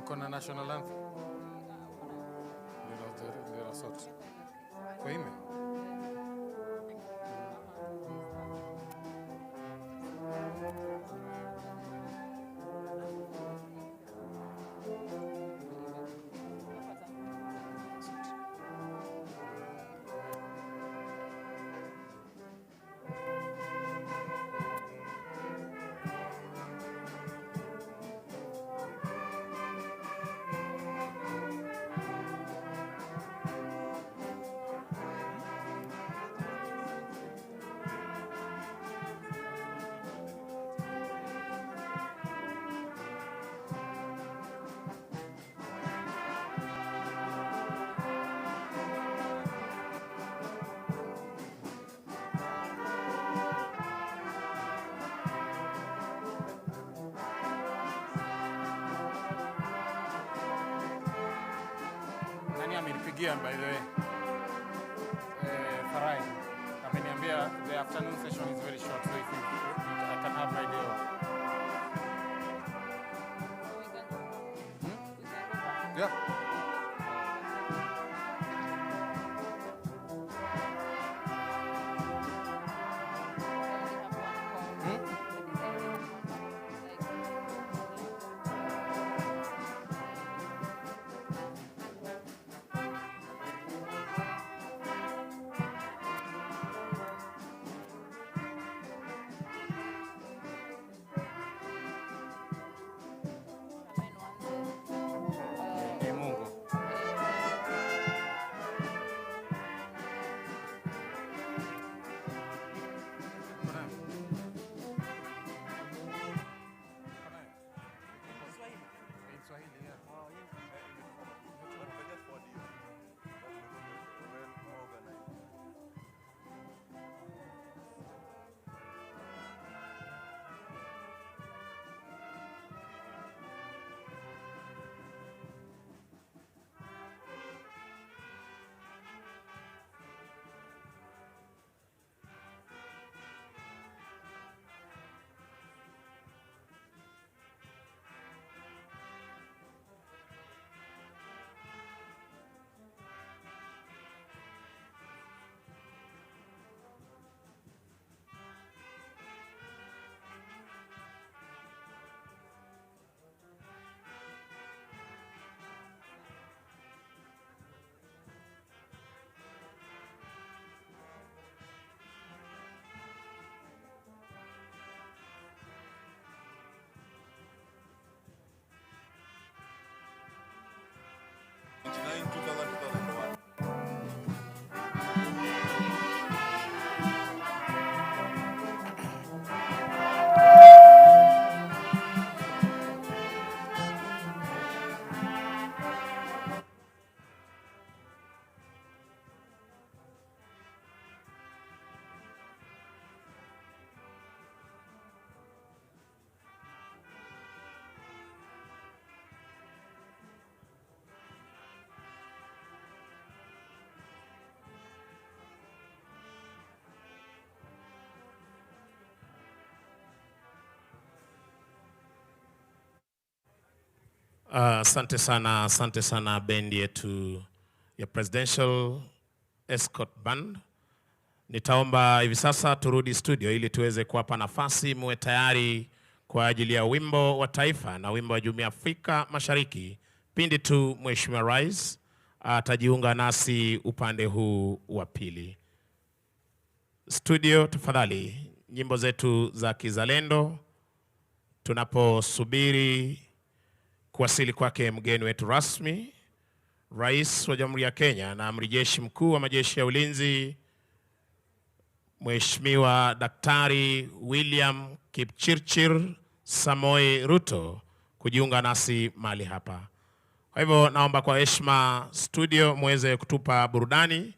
Mkona national anthem. Ndio sote. Kwa ime. Amenipigia by the way. Farai. Ameniambia the afternoon session is very short, so if I can have video. Yeah. Asante sana bendi yetu ya Presidential Escort Band. Nitaomba hivi sasa turudi studio ili tuweze kuwapa nafasi muwe tayari kwa ajili ya wimbo wa taifa na wimbo wa Jumuiya ya Afrika Mashariki. Pindi tu Mheshimiwa Rais atajiunga nasi upande huu wa pili. Studio tafadhali, nyimbo zetu za kizalendo tunaposubiri kuwasili kwake mgeni wetu rasmi, Rais wa Jamhuri ya Kenya na Amiri Jeshi Mkuu wa Majeshi ya Ulinzi, Mheshimiwa Daktari William Kipchirchir Samoei Ruto kujiunga nasi mahali hapa. Kwa hivyo naomba kwa heshima studio muweze kutupa burudani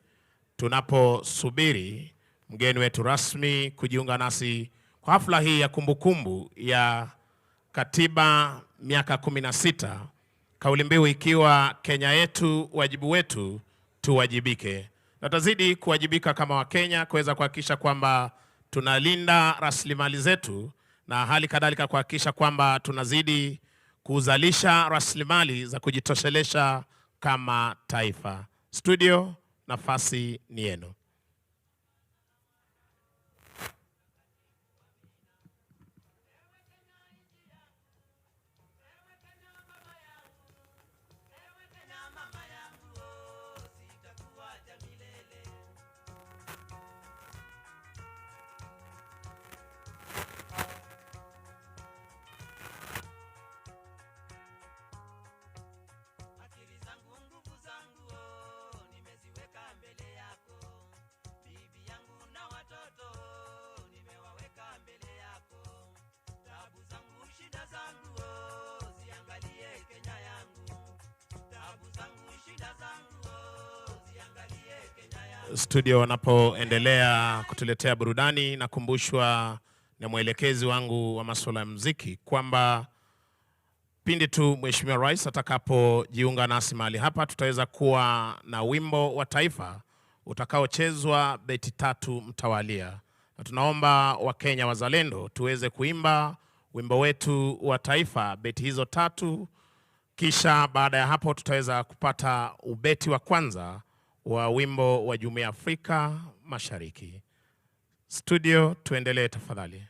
tunaposubiri mgeni wetu rasmi kujiunga nasi kwa hafla hii ya kumbukumbu ya Katiba miaka 16, kauli mbiu ikiwa Kenya yetu, wajibu wetu, tuwajibike. Na tazidi kuwajibika kama Wakenya kuweza kuhakikisha kwamba tunalinda rasilimali zetu na hali kadhalika kuhakikisha kwamba tunazidi kuzalisha rasilimali za kujitoshelesha kama taifa. Studio, nafasi ni yenu. Studio wanapoendelea kutuletea burudani, nakumbushwa na mwelekezi wangu wa masuala ya muziki kwamba pindi tu Mheshimiwa Rais atakapojiunga nasi mahali hapa, tutaweza kuwa na wimbo wa taifa utakaochezwa beti 3 mtawalia. Na tunaomba Wakenya wazalendo tuweze kuimba wimbo wetu wa taifa beti hizo 3, kisha baada ya hapo tutaweza kupata ubeti wa kwanza wa wimbo wa Jumuiya ya Afrika Mashariki. Studio, tuendelee tafadhali.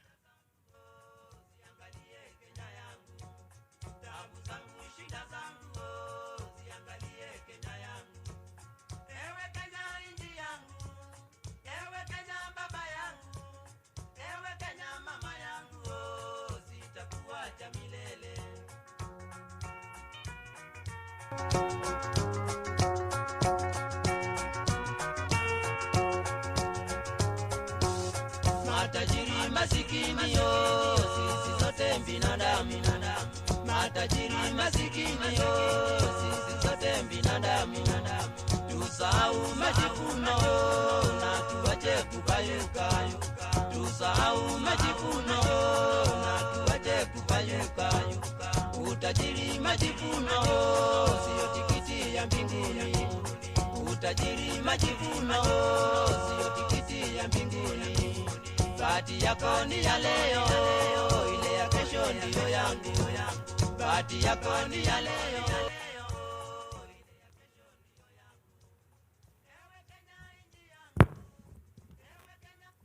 Matajiri masikini yo, sisi zote binadamu. Matajiri masikini yo, sisi zote binadamu. Tusahau majivuno na tuache kupayuka. Tusahau majivuno na tuache kupayuka. Utajiri majivuno sio tikiti ya mbinguni. Utajiri majivuno sio tikiti ya mbinguni. Bahati yako ni ya leo, ile ya kesho ndiyo yangu. Bahati yako ni ya leo.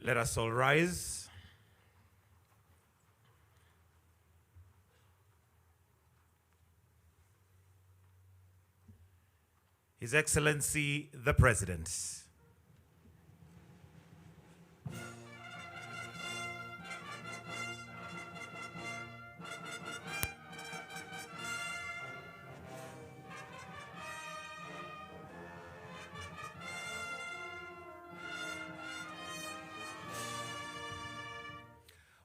Let us all rise. His Excellency the President.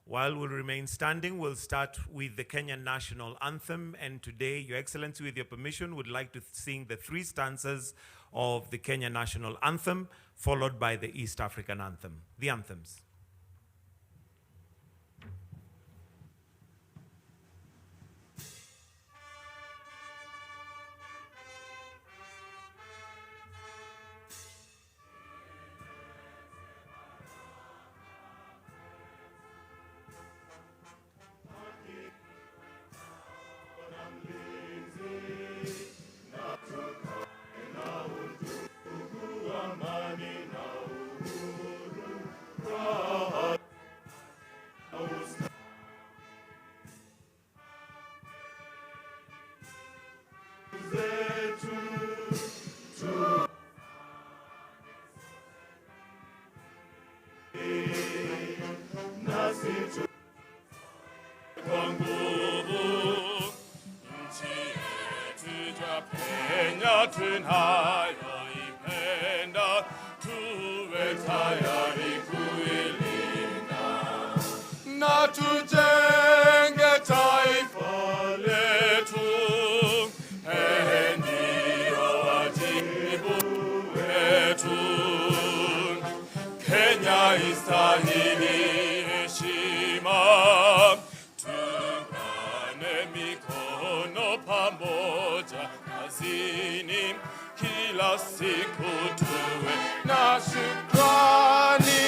While we'll remain standing, we'll start with the Kenyan National Anthem. And today, Your Excellency, with your permission, would like to sing the 3 stanzas of the Kenyan National Anthem, followed by the East African Anthem. The anthems. tunayoipenda tuwe tayari kuilinda na tujenge taifa letu. Ndio wajibu wetu. Kenya istahili heshima, tuungane mikono pamoja kazini, kila siku tuwe na shukrani.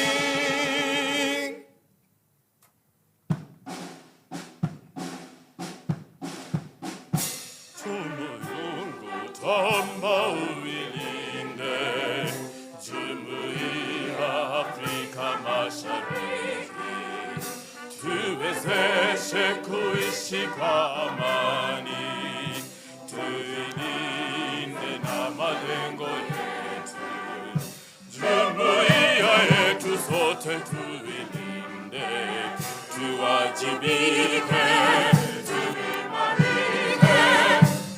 sote tuilinde, tuwajibike, tuimarike.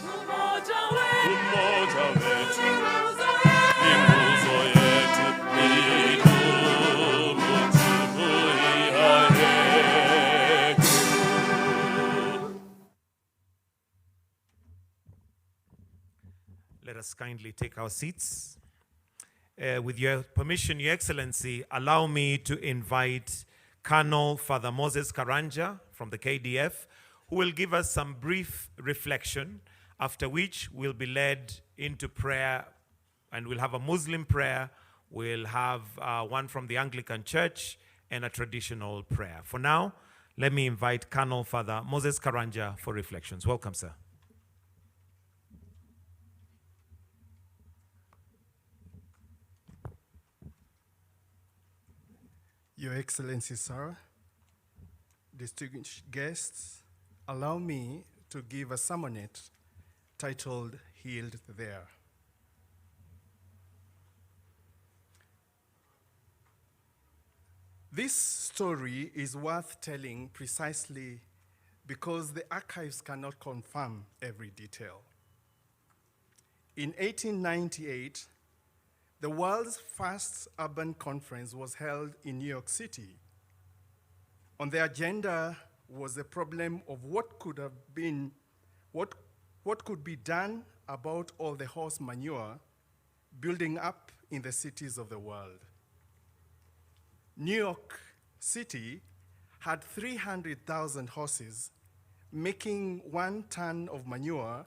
Umoja wetu ni nguzo yetu, idumu jumuiya yetu. Let us kindly take our seats. With your permission, Your Excellency, allow me to invite Colonel Father Moses Karanja from the KDF, who will give us some brief reflection, after which we'll be led into prayer, and we'll have a Muslim prayer, we'll have one from the Anglican Church, and a traditional prayer. For now, let me invite Colonel Father Moses Karanja for reflections. Welcome, sir. Your Excellency, sir, distinguished guests, allow me to give a sermonette titled Healed There. This story is worth telling precisely because the archives cannot confirm every detail. In 1898, the world's first urban conference was held in New York City. On the agenda was the problem of what could be done about all the horse manure building up in the cities of the world. New York City had 300,000 horses, making 1 ton of manure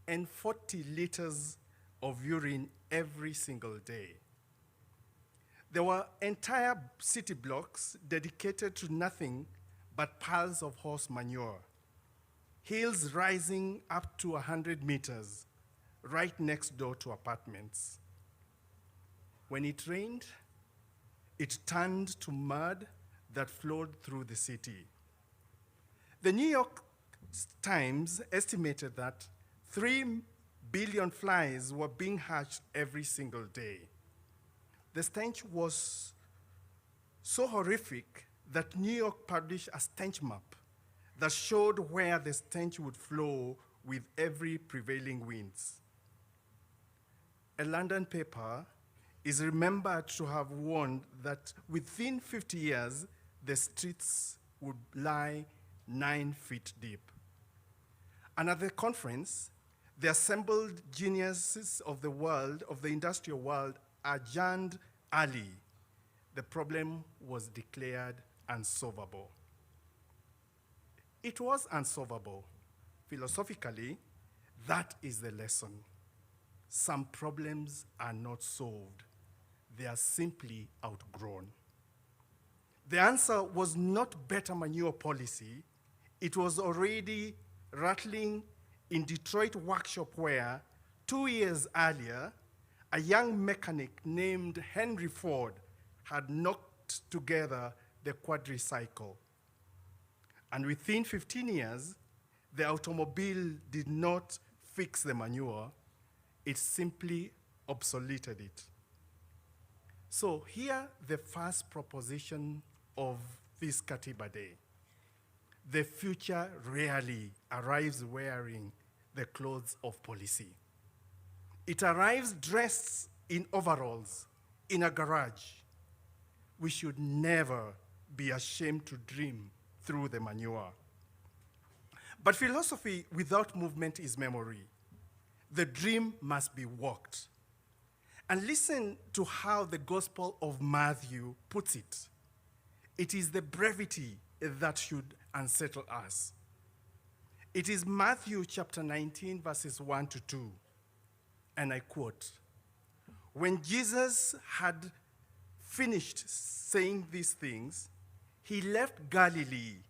and 40 liters of urine every single day. There were entire city blocks dedicated to nothing but piles of horse manure, hills rising up to 100 meters, right next door to apartments. When it rained, it turned to mud that flowed through the city. The New York Times estimated that 3 billion flies were being hatched every single day. The stench was so horrific that New York published a stench map that showed where the stench would flow with every prevailing winds. A London paper is remembered to have warned that within 50 years, the streets would lie 9 feet deep. And at the conference, the assembled geniuses of the world, of the industrial world, adjourned early. The problem was declared unsolvable. It was unsolvable. Philosophically, that is the lesson. Some problems are not solved. They are simply outgrown. The answer was not better manure policy. It was already rattling in Detroit workshop where 2 years earlier, a young mechanic named Henry Ford had knocked together the quadricycle. And within 15 years, the automobile did not fix the manure, it simply obsoleted it. So here, the first proposition of this Katiba Day. The future rarely arrives wearing the clothes of policy. It arrives dressed in overalls, in a garage. We should never be ashamed to dream through the manure. But philosophy without movement is memory. The dream must be walked. And listen to how the Gospel of Matthew puts it. It is the brevity that should unsettle us. It is Matthew chapter 19, verses 1 to 2. And I quote, "When Jesus had finished saying these things, he left Galilee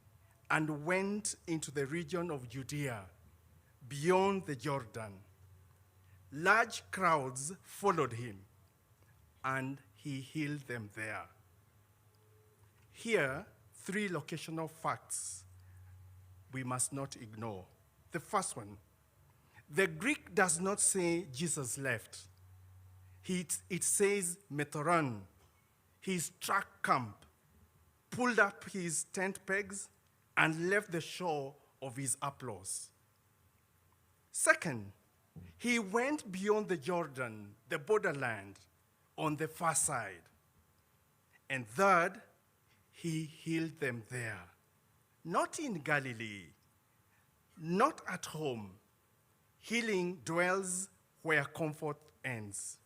and went into the region of Judea, beyond the Jordan. Large crowds followed him, and he healed them there." Here, 3 locational facts we must not ignore. The first one, the Greek does not say Jesus left. It says metoron. He struck camp pulled up his tent pegs, and left the shore of his applause. Second, he went beyond the Jordan, the borderland, on the far side. And third, he healed them there, not in Galilee, not at home. Healing dwells where comfort ends.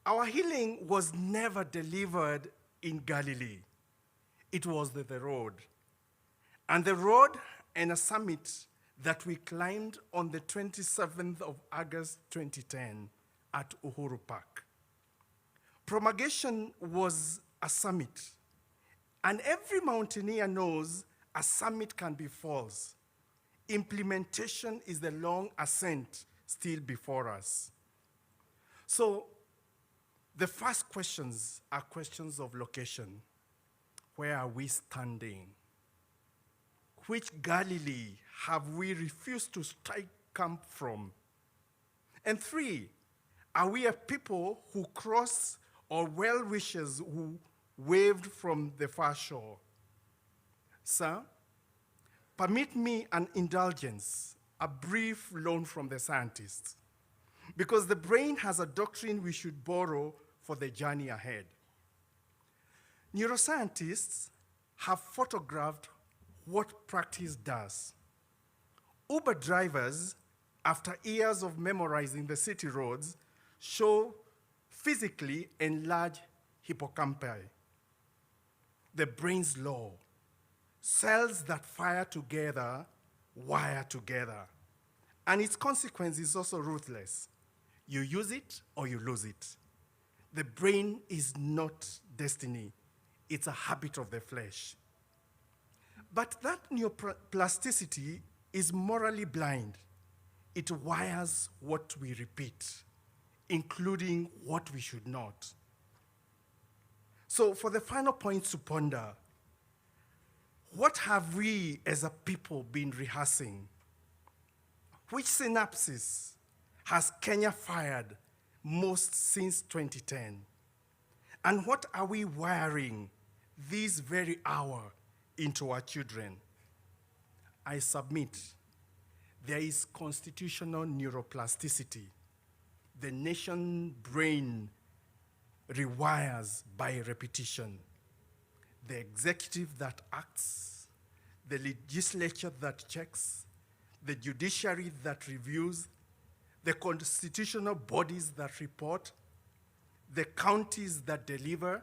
Our healing was never delivered in Galilee. It was the road. And the road and a summit that we climbed on the 27th of August 2010 at Uhuru Park. Promulgation was a summit, and every mountaineer knows a summit can be false. Implementation is the long ascent still before us. So the first questions are questions of location. Where are we standing? Which Galilee have we refused to strike camp from? And three, are we a people who cross or well-wishers who waved from the far shore? Sir, permit me an indulgence, a brief loan from the scientists, because the brain has a doctrine we should borrow for the journey ahead. Neuroscientists have photographed what practice does. Uber drivers, after years of memorizing the city roads, show physically enlarged hippocampi. The brain's law. Cells that fire together, wire together. And its consequence is also ruthless. You use it or you lose it. The brain is not destiny. It's a habit of the flesh. But that neuroplasticity is morally blind. It wires what we repeat, including what we should not. So for the final point to ponder, what have we as a people been rehearsing? Which synapses has Kenya fired most since 2010? And what are we wiring this very hour into our children? I submit there is constitutional neuroplasticity. The nation brain rewires by repetition. The executive that acts, the legislature that checks, the judiciary that reviews, the constitutional bodies that report, the counties that deliver,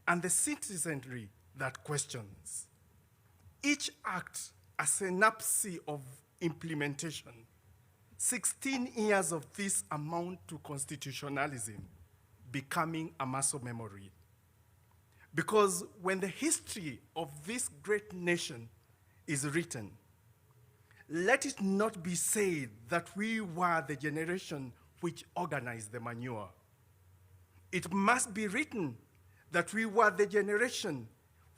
and the citizenry that questions. Each act a synapse of implementation. 16 years of this amount to constitutionalism becoming a muscle memory. Because when the history of this great nation is written, let it not be said that we were the generation which organized the manure. It must be written that we were the generation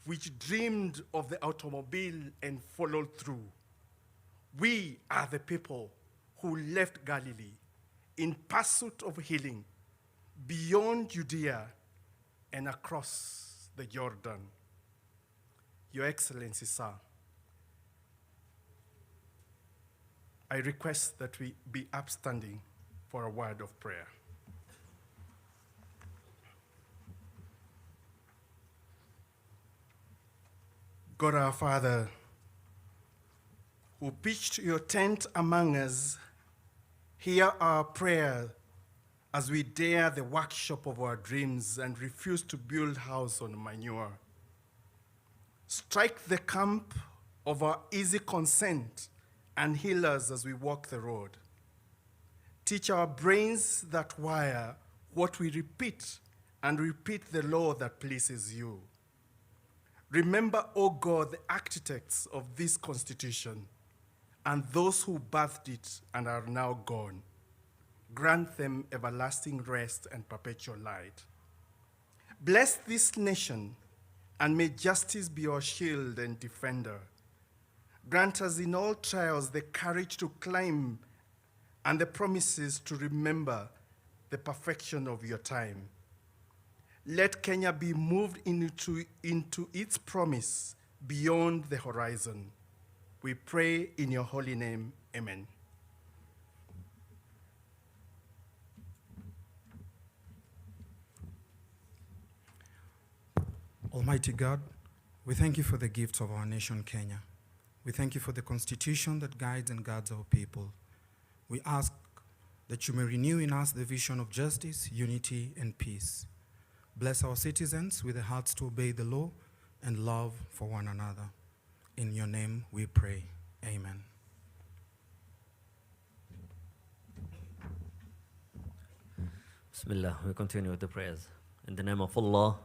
which dreamed of the automobile and followed through. We are the people who left Galilee in pursuit of healing beyond Judea and across the Jordan. Your Excellency, sir, I request that we be upstanding for a word of prayer. God our Father, who pitched your tent among us, hear our prayer as we dare the workshop of our dreams and refuse to build house on manure. Strike the camp of our easy consent and heal us as we walk the road. Teach our brains that wire what we repeat and repeat the law that pleases you. Remember, O God, the architects of this Constitution and those who birthed it and are now gone. Grant them everlasting rest and perpetual light. Bless this nation, and may justice be our shield and defender. Grant us in all trials the courage to climb and the promises to remember the perfection of your time. Let Kenya be moved into its promise beyond the horizon. We pray in your holy name. Amen. Almighty God, we thank you for the gifts of our nation, Kenya. We thank you for the constitution that guides and guards our people. We ask that you may renew in us the vision of justice, unity, and peace. Bless our citizens with the hearts to obey the law and love for one another. In your name we pray. Amen. Bismillah, we continue with the prayers. In the name of Allah,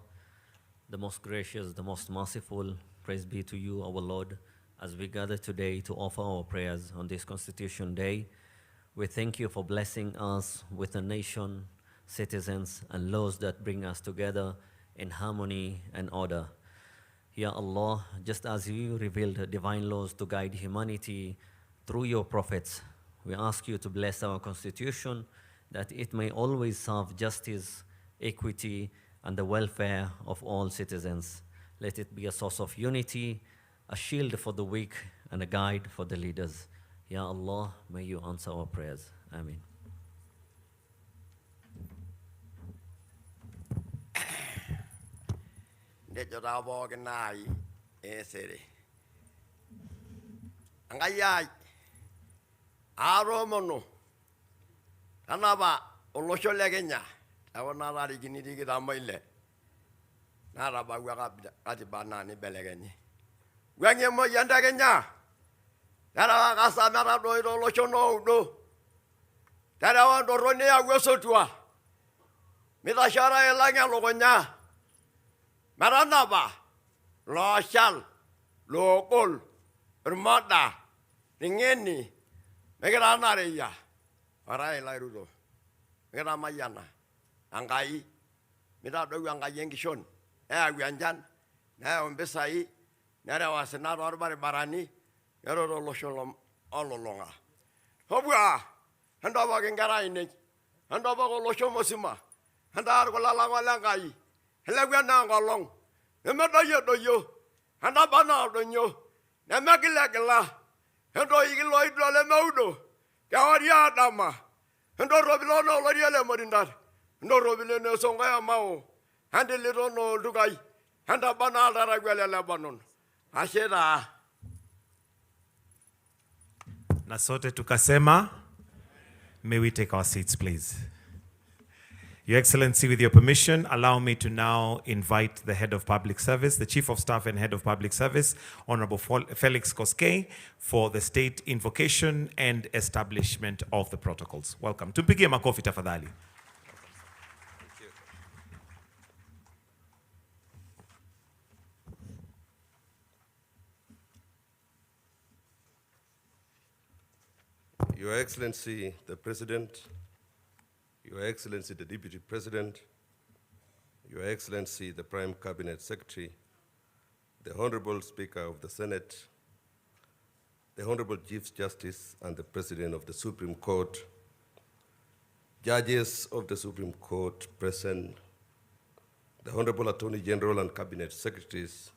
the most gracious, the most merciful, praise be to you, our Lord, as we gather today to offer our prayers on this Constitution Day. We thank you for blessing us with a nation, citizens, and laws that bring us together in harmony and order. Ya Allah, just as you revealed divine laws to guide humanity through your prophets, we ask you to bless our Constitution, that it may always serve justice, equity, and the welfare of all citizens. Let it be a source of unity, a shield for the weak, and a guide for the leaders. Ya Allah, may you answer our prayers. Amen. Anaba olosho le Kenya awona rari ginidi kita moile na raba gwa Katiba na ni belegenyi gwenye mo yanda Kenya dara ka samara do olosho no do dara wa do rone ya gwesotua mita shara elanya logonya maranaba lo shal lo kol ermada ngeni megera na reya Arai lairudo. Ngera mayana. Angai. Mira dogu angai yengishon. Aguanjan. Na ombesai. Nara wasena rorbare barani. Yaro loshon ololonga. Hobwa. Handa ba ngara ine. Handa ba loshon mosima. Handa ar ko lala ngala ngai. Helagwa na ngolong. Nemedo yo. Handa ba na do nyo. Nemagilagla. Hando igilo idole maudo. Kawaria dama, ndo robilo no loriele morindar, ndo robilo no songa mao, hande liro no dugai, handa bana dara gwele Lebanon, ashera. Na sote tukasema, may we take our seats, please. Your Excellency, with your permission, allow me to now invite the Head of Public Service, the Chief of Staff and Head of Public Service, Honorable Felix Koskei, for the state invocation and establishment of the protocols. Welcome. Tumpigie makofi tafadhali. Your Excellency, the President, Your Excellency, the Deputy President, Your Excellency, the Prime Cabinet Secretary, the Honorable Speaker of the Senate, the Honorable Chief Justice and the President of the Supreme Court, judges of the Supreme Court present, the Honorable Attorney General and Cabinet Secretaries,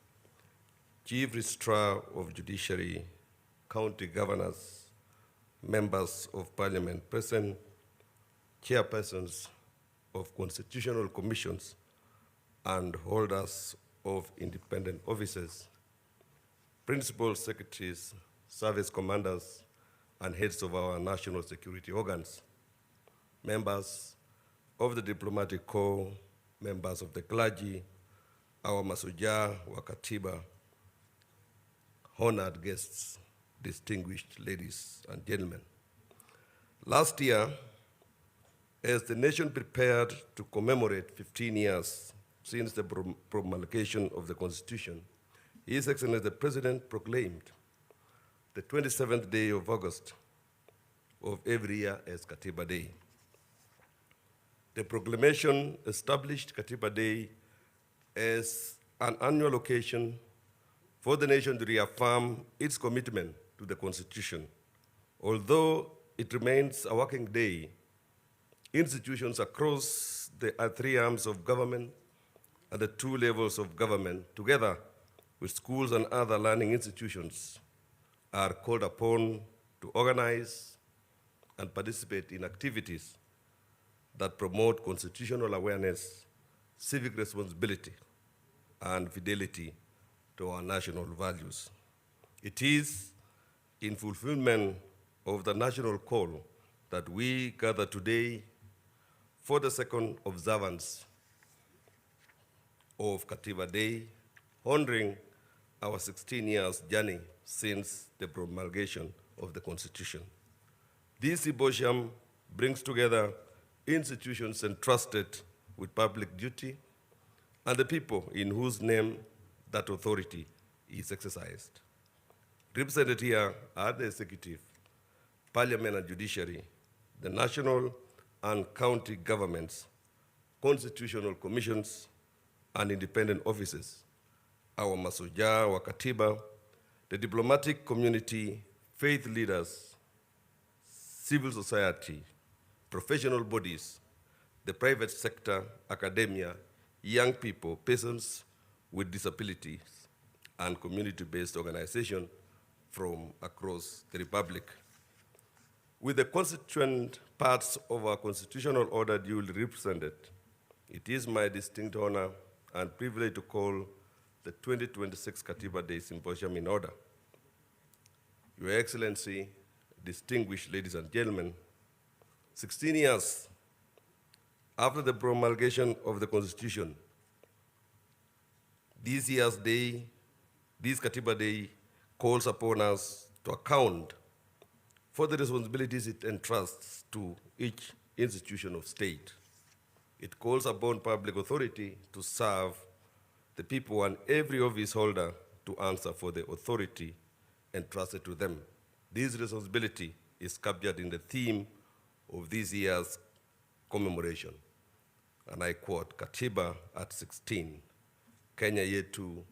Chief Registrar of Judiciary, County Governors, Members of Parliament present, chairpersons of constitutional commissions and holders of independent offices, principal secretaries, service commanders, and heads of our national security organs, members of the diplomatic corps, members of the clergy, our masuja wa Katiba, honored guests, distinguished ladies and gentlemen. Last year, as the nation prepared to commemorate 15 years since the promulgation of the Constitution, His Excellency the President proclaimed the 27th day of August of every year as Katiba Day. The proclamation established Katiba Day as an annual occasion for the nation to reaffirm its commitment to the Constitution. Although it remains a working day, institutions across the three arms of government, and the two levels of government, together with schools and other learning institutions, are called upon to organize and participate in activities that promote constitutional awareness, civic responsibility, and fidelity to our national values. It is in fulfillment of the national call that we gather today for the second observance of Katiba Day, honoring our 16 years journey since the promulgation of the Constitution. This symposium brings together institutions entrusted with public duty and the people in whose name that authority is exercised. Represented here are the executive, parliament and judiciary, the national and county governments, constitutional commissions, and independent offices, our Masuja, our Katiba, the diplomatic community, faith leaders, civil society, professional bodies, the private sector, academia, young people, persons with disabilities, and community-based organizations from across the Republic. With the constituent parts of our constitutional order duly represented, it is my distinct honor and privilege to call the 2026 Katiba Day Symposium in order. Your Excellency, distinguished ladies and gentlemen, 16 years after the promulgation of the Constitution, this Katiba Day calls upon us to account for the responsibilities it entrusts to each institution of state. It calls upon public authority to serve the people and every office holder to answer for the authority entrusted to them. This responsibility is captured in the theme of this year's commemoration. And I quote, Katiba at 16, Kenya yetu,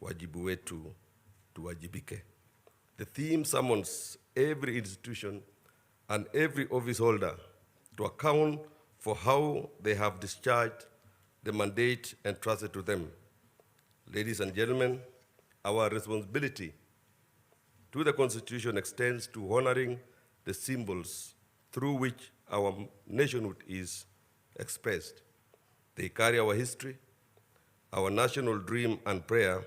wajibu wetu, tuwajibike. The theme summons every institution and every office holder to account for how they have discharged the mandate entrusted to them. Ladies and gentlemen, our responsibility to the Constitution extends to honoring the symbols through which our nationhood is expressed. They carry our history, our national dream and prayer,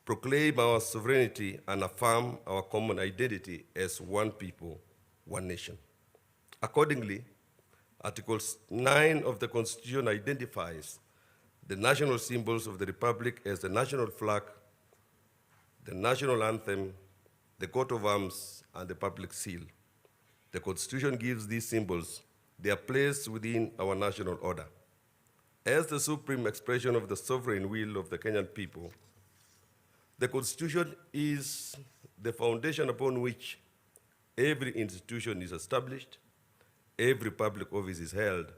proclaim our sovereignty, and affirm our common identity as one people, one nation. Accordingly, Article 9 of the Constitution identifies the national symbols of the Republic as the national flag, the national anthem, the coat of arms, and the public seal. The Constitution gives these symbols their place within our national order. As the supreme expression of the sovereign will of the Kenyan people, the Constitution is the foundation upon which every institution is established, every public office is held,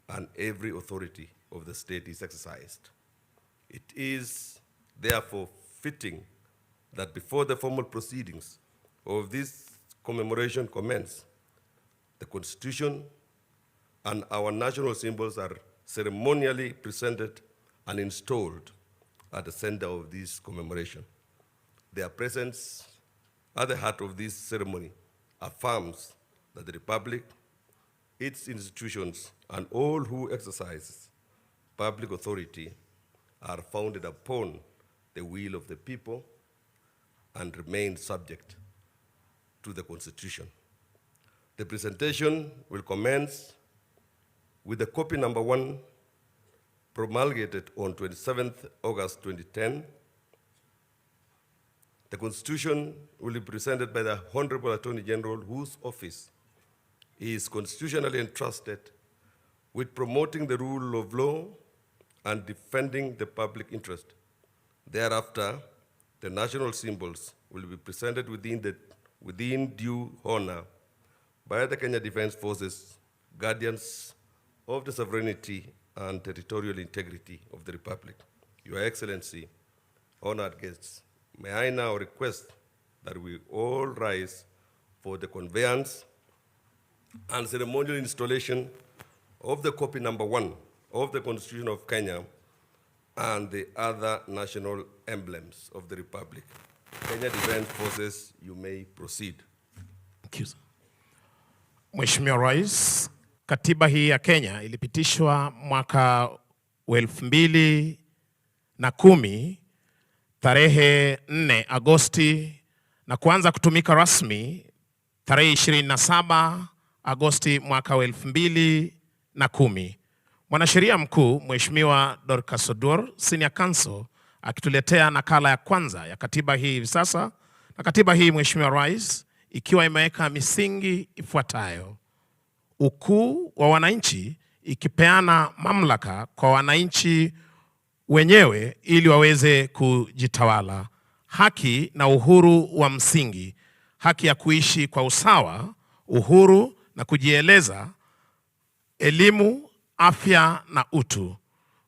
and every authority of the state is exercised. It is therefore fitting that before the formal proceedings of this commemoration commence, the Constitution and our national symbols are ceremonially presented and installed at the center of this commemoration. Their presence at the heart of this ceremony affirms that the Republic, its institutions, and all who exercise public authority are founded upon the will of the people and remain subject to the Constitution. The presentation will commence with the copy number 1 promulgated on 27th August 2010. The Constitution will be presented by the Honorable Attorney General, whose office is constitutionally entrusted with promoting the rule of law and defending the public interest. Thereafter, the national symbols will be presented within due honor by the Kenya Defense Forces, guardians of the sovereignty and territorial integrity of the Republic. Your Excellency, honored guests, may I now request that we all rise for the conveyance and ceremonial installation of the copy number 1 of the Constitution of Kenya and the other national emblems of the Republic. Kenya Defence Forces, you may proceed. Thank you. Mheshimiwa Rais, katiba hii ya Kenya ilipitishwa mwaka wa 2010 tarehe 4 Agosti na kuanza kutumika rasmi tarehe 27 Agosti mwaka wa 2010. Mwanasheria mkuu Mheshimiwa Dorcas Oduor, Senior Counsel, akituletea nakala ya kwanza ya katiba hii hivi sasa. Na katiba hii Mheshimiwa Rais ikiwa imeweka misingi ifuatayo: ukuu wa wananchi, ikipeana mamlaka kwa wananchi wenyewe ili waweze kujitawala; haki na uhuru wa msingi, haki ya kuishi kwa usawa, uhuru na kujieleza; elimu, afya na utu.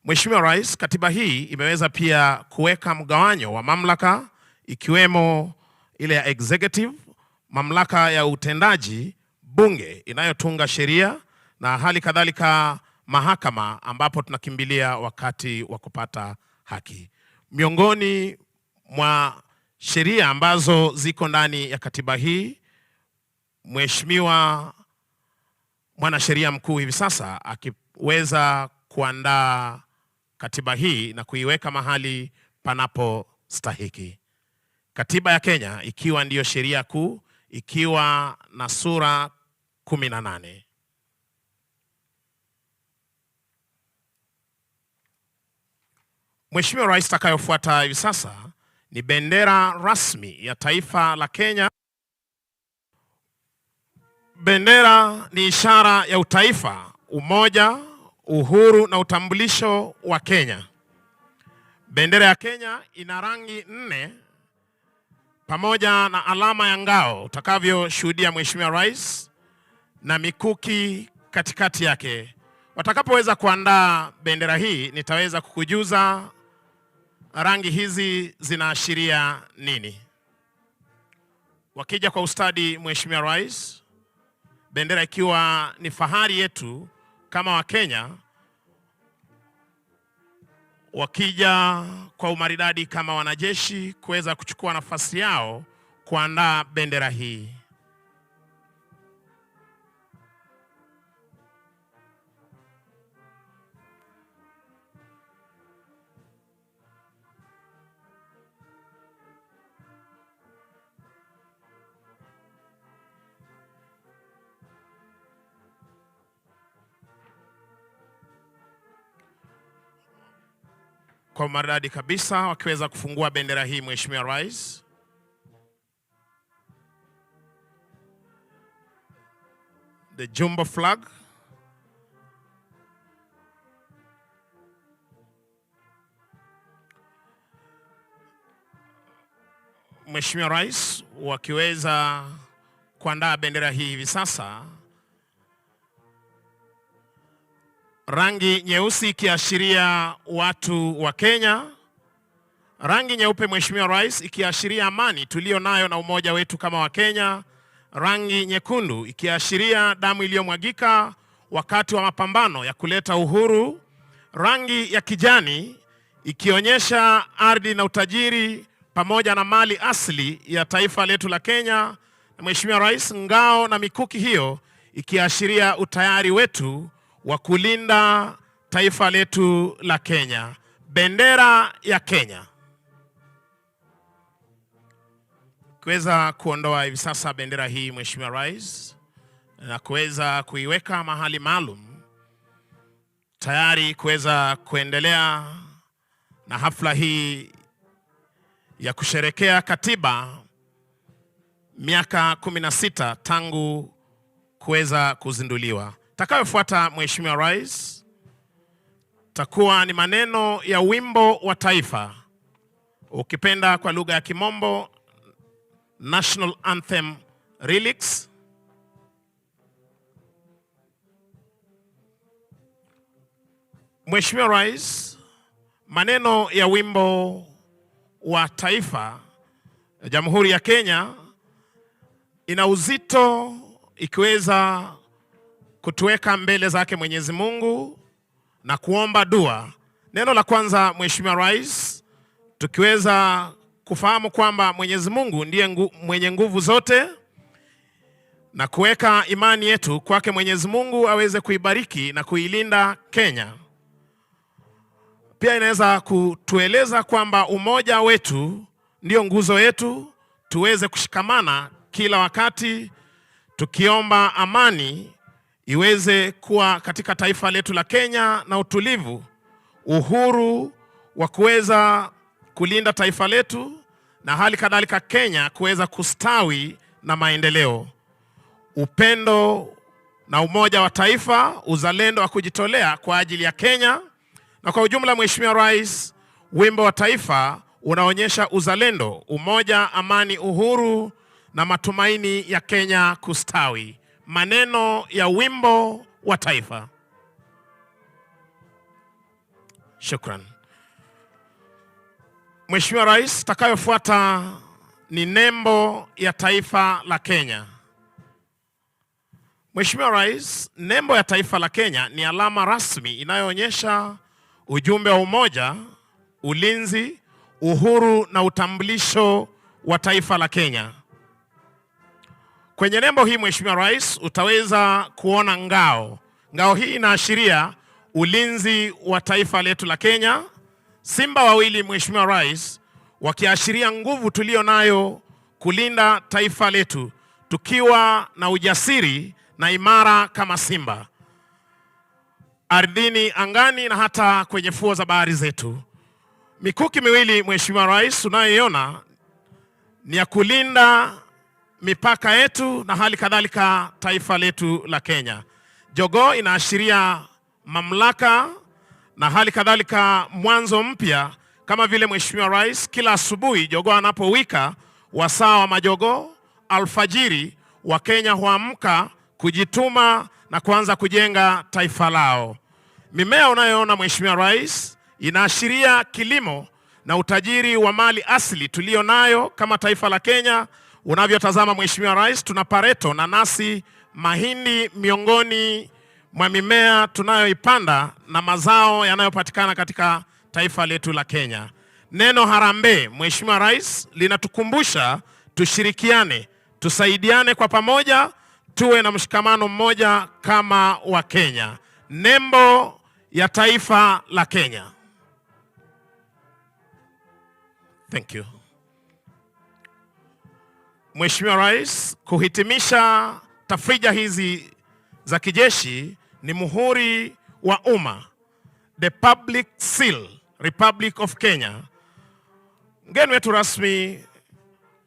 Mheshimiwa Rais, katiba hii imeweza pia kuweka mgawanyo wa mamlaka, ikiwemo ile ya executive, mamlaka ya utendaji, bunge inayotunga sheria, na hali kadhalika mahakama ambapo tunakimbilia wakati wa kupata haki. Miongoni mwa sheria ambazo ziko ndani ya katiba hii, Mheshimiwa mwanasheria mkuu hivi sasa akiweza kuandaa katiba hii na kuiweka mahali panapostahiki. Katiba ya Kenya ikiwa ndiyo sheria kuu, ikiwa na sura 18. Mheshimiwa Rais, takayofuata hivi sasa ni bendera rasmi ya taifa la Kenya. Bendera ni ishara ya utaifa, umoja, uhuru na utambulisho wa Kenya. Bendera ya Kenya ina rangi 4 pamoja na alama ya ngao utakavyoshuhudia Mheshimiwa Rais, na mikuki katikati yake. Watakapoweza kuandaa bendera hii, nitaweza kukujuza rangi hizi zinaashiria nini. Wakija kwa ustadi Mheshimiwa Rais, bendera ikiwa ni fahari yetu kama Wakenya, wakija kwa umaridadi kama wanajeshi kuweza kuchukua nafasi yao kuandaa bendera hii. Kwa maridadi kabisa wakiweza kufungua bendera hii Mheshimiwa Rais. The jumbo flag. Mheshimiwa Rais wakiweza kuandaa bendera hii hivi sasa, rangi nyeusi ikiashiria watu wa Kenya, rangi nyeupe Mheshimiwa Rais ikiashiria amani tulio nayo na umoja wetu kama wa Kenya, rangi nyekundu ikiashiria damu iliyomwagika wakati wa mapambano ya kuleta uhuru, rangi ya kijani ikionyesha ardhi na utajiri pamoja na mali asili ya taifa letu la Kenya, na Mheshimiwa Rais ngao na mikuki hiyo ikiashiria utayari wetu wa kulinda taifa letu la Kenya. Bendera ya Kenya. Kuweza kuondoa hivi sasa bendera hii Mheshimiwa Rais na kuweza kuiweka mahali maalum, tayari kuweza kuendelea na hafla hii ya kusherekea katiba miaka 16 tangu kuweza kuzinduliwa. Takayofuata Mheshimiwa Rais takuwa ni maneno ya wimbo wa taifa, ukipenda kwa lugha ya Kimombo National Anthem Lyrics. Mheshimiwa Rais, maneno ya wimbo wa taifa ya Jamhuri ya Kenya ina uzito, ikiweza kutuweka mbele zake Mwenyezi Mungu na kuomba dua. Neno la kwanza, Mheshimiwa Rais, tukiweza kufahamu kwamba Mwenyezi Mungu ndiye mwenye nguvu zote na kuweka imani yetu kwake Mwenyezi Mungu aweze kuibariki na kuilinda Kenya. Pia inaweza kutueleza kwamba umoja wetu ndio nguzo yetu, tuweze kushikamana kila wakati tukiomba amani iweze kuwa katika taifa letu la Kenya na utulivu, uhuru wa kuweza kulinda taifa letu na hali kadhalika Kenya kuweza kustawi na maendeleo. Upendo na umoja wa taifa, uzalendo wa kujitolea kwa ajili ya Kenya. Na kwa ujumla, Mheshimiwa Rais, wimbo wa taifa unaonyesha uzalendo, umoja, amani, uhuru na matumaini ya Kenya kustawi. Maneno ya wimbo wa taifa. Shukran. Mheshimiwa Rais, takayofuata ni nembo ya taifa la Kenya. Mheshimiwa Rais, nembo ya taifa la Kenya ni alama rasmi inayoonyesha ujumbe wa umoja, ulinzi, uhuru na utambulisho wa taifa la Kenya. Kwenye nembo hii, Mheshimiwa Rais, utaweza kuona ngao. Ngao hii inaashiria ulinzi wa taifa letu la Kenya. Simba wawili, Mheshimiwa Rais, wakiashiria nguvu tulio nayo kulinda taifa letu, tukiwa na ujasiri na imara kama simba, ardhini, angani na hata kwenye fuo za bahari zetu. Mikuki miwili, Mheshimiwa Rais, unayoiona ni ya kulinda mipaka yetu na hali kadhalika taifa letu la Kenya. Jogoo inaashiria mamlaka na hali kadhalika mwanzo mpya, kama vile Mheshimiwa Rais, kila asubuhi jogoo anapowika, wasaa wa majogoo, alfajiri, Wakenya huamka kujituma na kuanza kujenga taifa lao. Mimea unayoona, Mheshimiwa Rais, inaashiria kilimo na utajiri wa mali asili tulio nayo kama taifa la Kenya. Unavyotazama Mheshimiwa Rais, tuna pareto, nanasi, mahindi miongoni mwa mimea tunayoipanda na mazao yanayopatikana katika taifa letu la Kenya. Neno harambee, Mheshimiwa Rais, linatukumbusha tushirikiane, tusaidiane kwa pamoja, tuwe na mshikamano mmoja kama wa Kenya. Nembo ya taifa la Kenya. Thank you. Mheshimiwa Rais, kuhitimisha tafrija hizi za kijeshi ni muhuri wa umma, the public seal, Republic of Kenya. Mgeni wetu rasmi,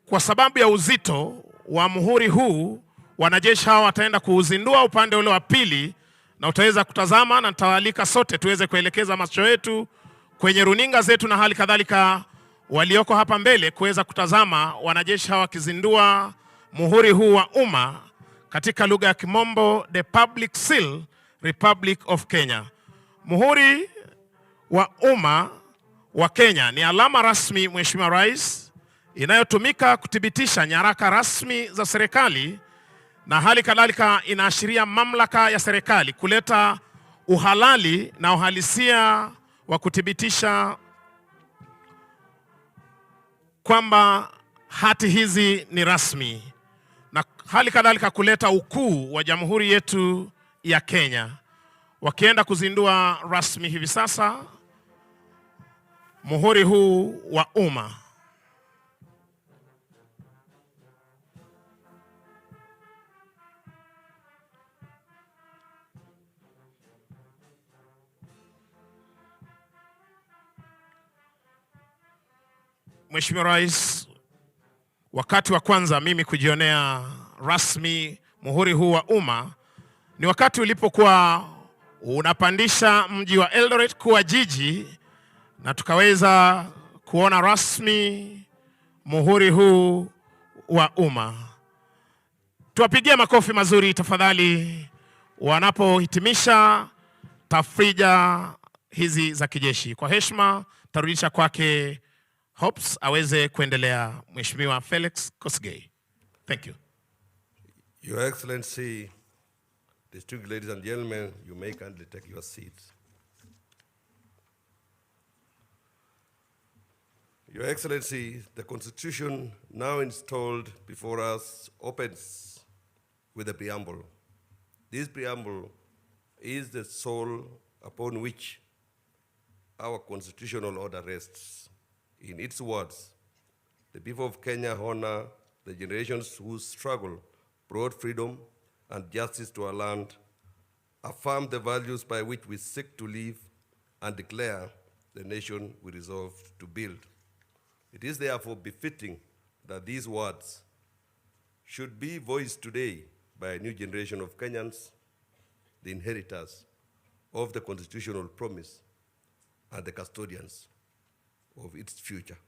kwa sababu ya uzito wa muhuri huu, wanajeshi hawa wataenda kuuzindua upande ule wa pili na utaweza kutazama, na nitawaalika sote tuweze kuelekeza macho yetu kwenye runinga zetu na hali kadhalika walioko hapa mbele kuweza kutazama wanajeshi hawa wakizindua muhuri huu wa umma, katika lugha ya Kimombo, the public seal, Republic of Kenya. Muhuri wa umma wa Kenya ni alama rasmi, Mheshimiwa Rais, inayotumika kuthibitisha nyaraka rasmi za serikali na hali kadhalika inaashiria mamlaka ya serikali kuleta uhalali na uhalisia wa kuthibitisha kwamba hati hizi ni rasmi na hali kadhalika kuleta ukuu wa jamhuri yetu ya Kenya. Wakienda kuzindua rasmi hivi sasa muhuri huu wa umma. Mheshimiwa Rais, wakati wa kwanza mimi kujionea rasmi muhuri huu wa umma ni wakati ulipokuwa unapandisha mji wa Eldoret kuwa jiji na tukaweza kuona rasmi muhuri huu wa umma. Tuwapigie makofi mazuri tafadhali wanapohitimisha tafrija hizi za kijeshi. Kwa heshima tarudisha kwake Hops aweze kuendelea, Mheshimiwa Felix Kosgei. Thank you. Your Excellency, distinguished ladies and gentlemen, you may kindly take your seats. Your Excellency, the Constitution now installed before us opens with a preamble. This preamble is the soul upon which our constitutional order rests. In its words, the people of Kenya honor the generations whose struggle brought freedom and justice to our land, affirm the values by which we seek to live, and declare the nation we resolve to build. It is therefore befitting that these words should be voiced today by a new generation of Kenyans, the inheritors of the constitutional promise and the custodians of its future.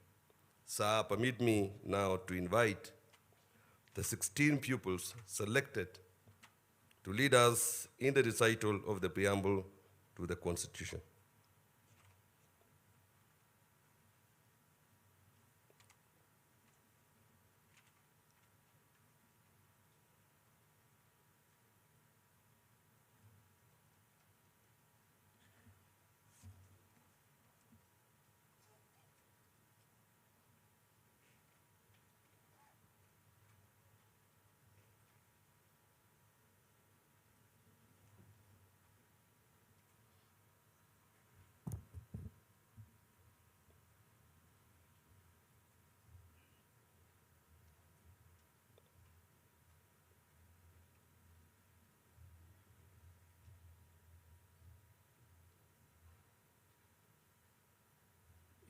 Sir, permit me now to invite the 16 pupils selected to lead us in the recital of the preamble to the Constitution.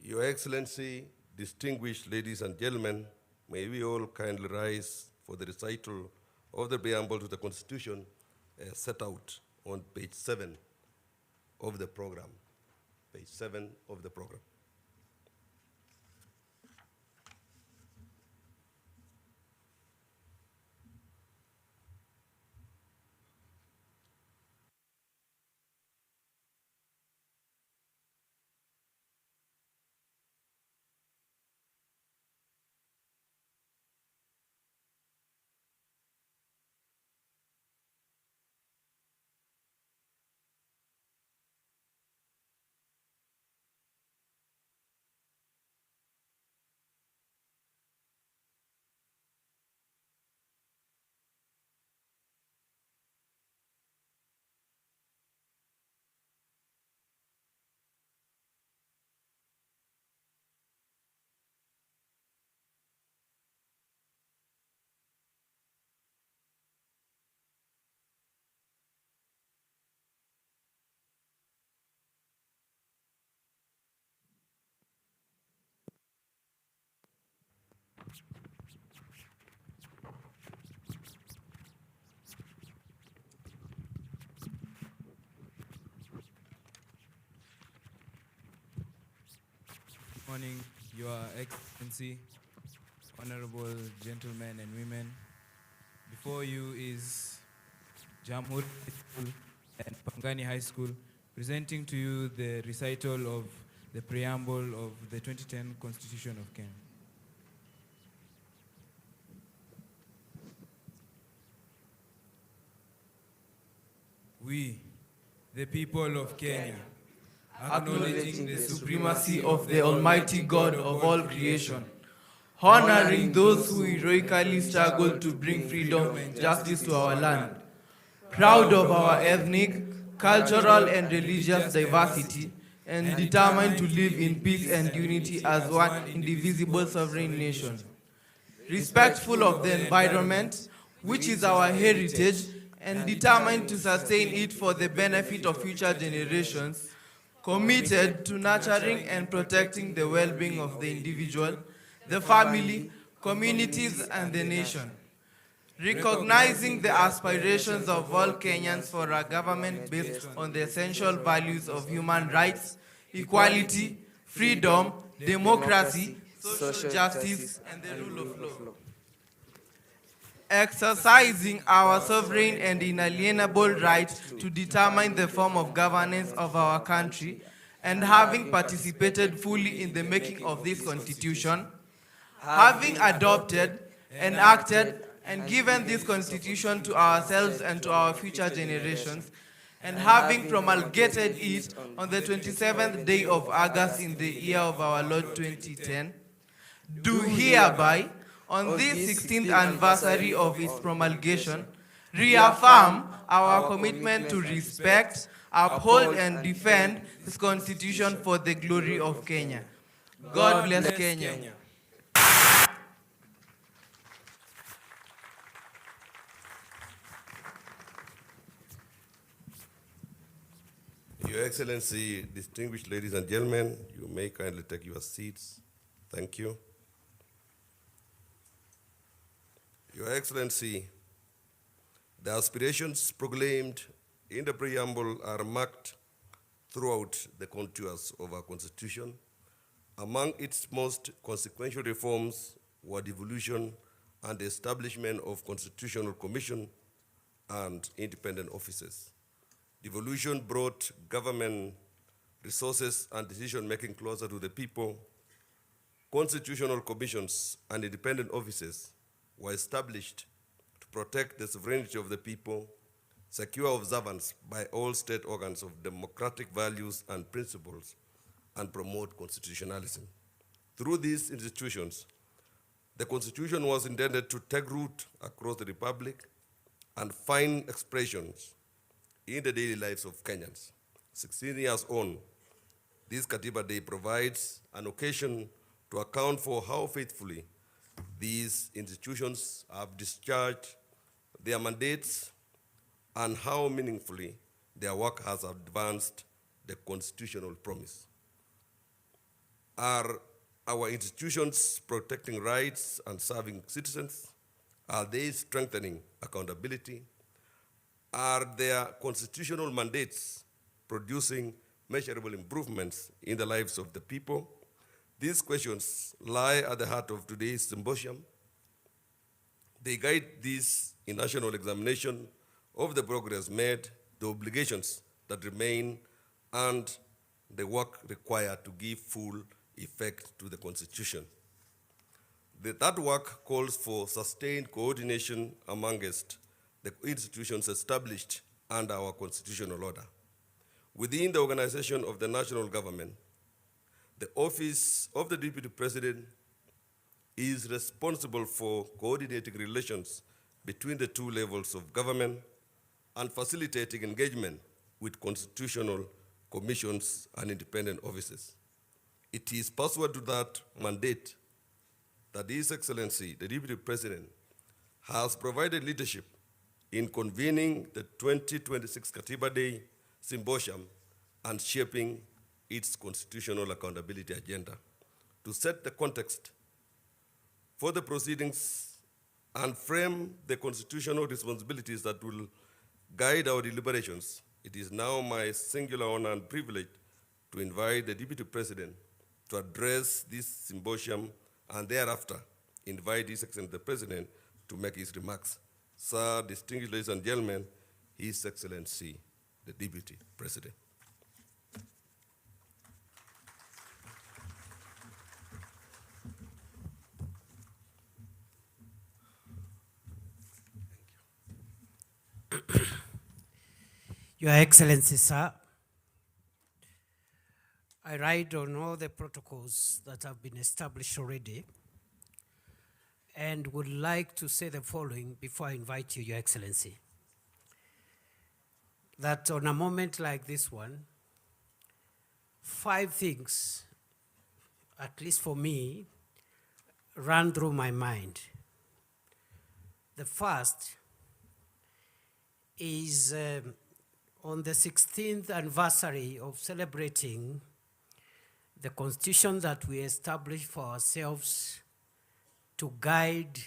Your Excellency, distinguished ladies and gentlemen, may we all kindly rise for the recital of the preamble to the Constitution set out on page 7 of the program. Page 7 of the program. Morning, Your Excellency, honorable gentlemen and women. Before you is Jamhuri High School and Pangani High School, presenting to you the recital of the preamble of the 2010 Constitution of Kenya. We, the people of Kenya, acknowledging the supremacy of the Almighty God of all creation, honoring those who heroically struggled to bring freedom and justice to our land, proud of our ethnic, cultural, and religious diversity, and determined to live in peace and unity as one indivisible sovereign nation. Respectful of the environment, which is our heritage, and determined to sustain it for the benefit of future generations, committed to nurturing and protecting the well-being of the individual, the family, communities, and the nation. Recognizing the aspirations of all Kenyans for a government based on the essential values of human rights, equality, freedom, democracy, social justice, and the rule of law. Exercising our sovereign and inalienable right to determine the form of governance of our country, and having participated fully in the making of this constitution, having adopted, enacted, and given this constitution to ourselves and to our future generations, and having promulgated it on the 27th day of August in the year of our Lord 2010, do hereby, on this 16th anniversary of its promulgation, reaffirm our commitment to respect, uphold, and defend this Constitution for the glory of Kenya. God bless Kenya. Your Excellency, distinguished ladies and gentlemen, you may kindly take your seats. Thank you. Your Excellency, the aspirations proclaimed in the preamble are marked throughout the contours of our Constitution. Among its most consequential reforms were devolution and the establishment of Constitutional Commission and independent offices. Devolution brought government resources and decision-making closer to the people. Constitutional commissions and independent offices were established to protect the sovereignty of the people, secure observance by all state organs of democratic values and principles, and promote constitutionalism. Through these institutions, the Constitution was intended to take root across the Republic and find expressions in the daily lives of Kenyans. 16 years on, this Katiba Day provides an occasion to account for how faithfully these institutions have discharged their mandates and how meaningfully their work has advanced the constitutional promise. Are our institutions protecting rights and serving citizens? Are they strengthening accountability? Are their constitutional mandates producing measurable improvements in the lives of the people? These questions lie at the heart of today's symposium. They guide this national examination of the progress made, the obligations that remain, and the work required to give full effect to the Constitution. That work calls for sustained coordination amongst the institutions established under our constitutional order. Within the organization of the national government, the office of the Deputy President is responsible for coordinating relations between the two levels of government and facilitating engagement with constitutional commissions and independent offices. It is pursuant to that mandate that His Excellency, the Deputy President, has provided leadership in convening the 2026 Katiba Day Symposium and shaping its constitutional accountability agenda. To set the context for the proceedings and frame the constitutional responsibilities that will guide our deliberations, it is now my singular honor and privilege to invite the Deputy President to address this symposium and thereafter invite His Excellency the President to make his remarks. Sir, distinguished ladies and gentlemen, His Excellency the Deputy President. Your Excellency, sir, I ride on all the protocols that have been established already and would like to say the following before I invite you, Your Excellency. That on a moment like this one, 5 things, at least for me, ran through my mind. The first is on the 16th anniversary of celebrating the constitution that we established for ourselves to guide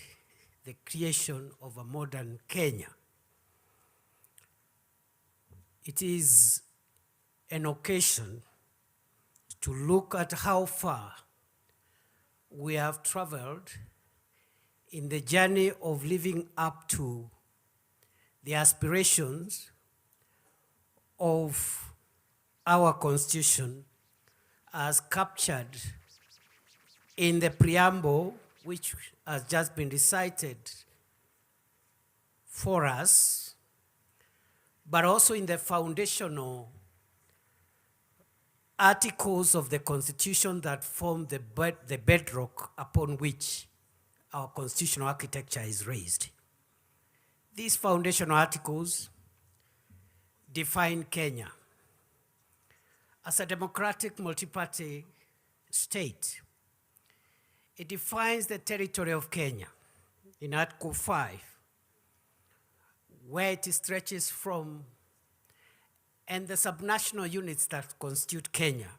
the creation of a modern Kenya. It is an occasion to look at how far we have traveled in the journey of living up to the aspirations of our Constitution as captured in the preamble, which has just been recited for us, but also in the foundational articles of the Constitution that form the bedrock upon which our constitutional architecture is raised. These foundational articles define Kenya as a democratic multi-party state. It defines the territory of Kenya in Article 5, where it stretches from, and the subnational units that constitute Kenya,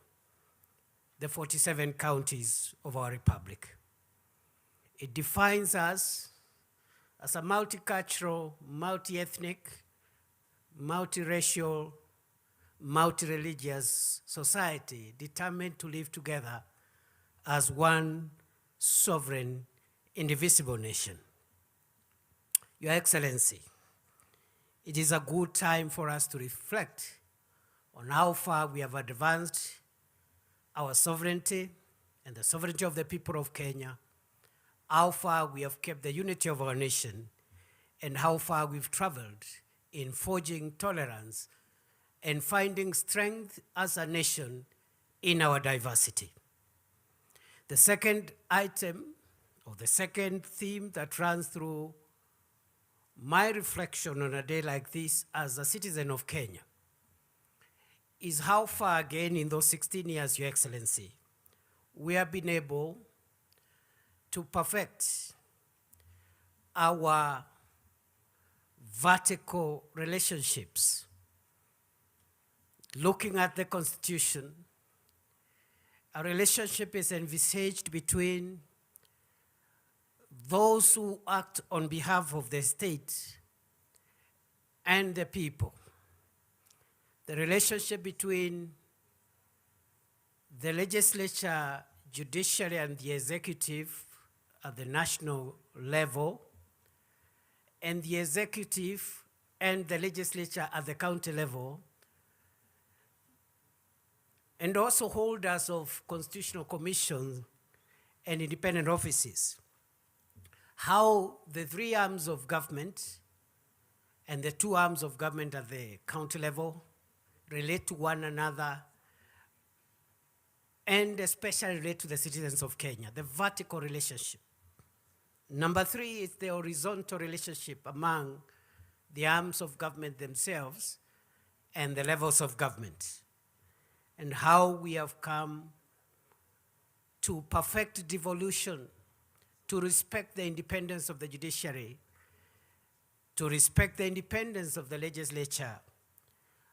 the 47 counties of our republic. It defines us as a multicultural, multi-ethnic, multiracial, multi-religious society determined to live together as one sovereign, indivisible nation. Your Excellency, it is a good time for us to reflect on how far we have advanced our sovereignty and the sovereignty of the people of Kenya, how far we have kept the unity of our nation, and how far we've traveled in forging tolerance and finding strength as a nation in our diversity. The second item, or the second theme that runs through my reflection on a day like this as a citizen of Kenya is how far, again, in those 16 years, Your Excellency, we have been able to perfect our vertical relationships. Looking at the Constitution, a relationship is envisaged between those who act on behalf of the state and the people. The relationship between the legislature, judiciary, and the executive at the national level, and the executive and the legislature at the county level, and also holders of constitutional commissions and independent offices. How the three arms of government and the two arms of government at the county level relate to one another, and especially relate to the citizens of Kenya, the vertical relationship. Number three is the horizontal relationship among the arms of government themselves and the levels of government, and how we have come to perfect devolution, to respect the independence of the judiciary, to respect the independence of the legislature,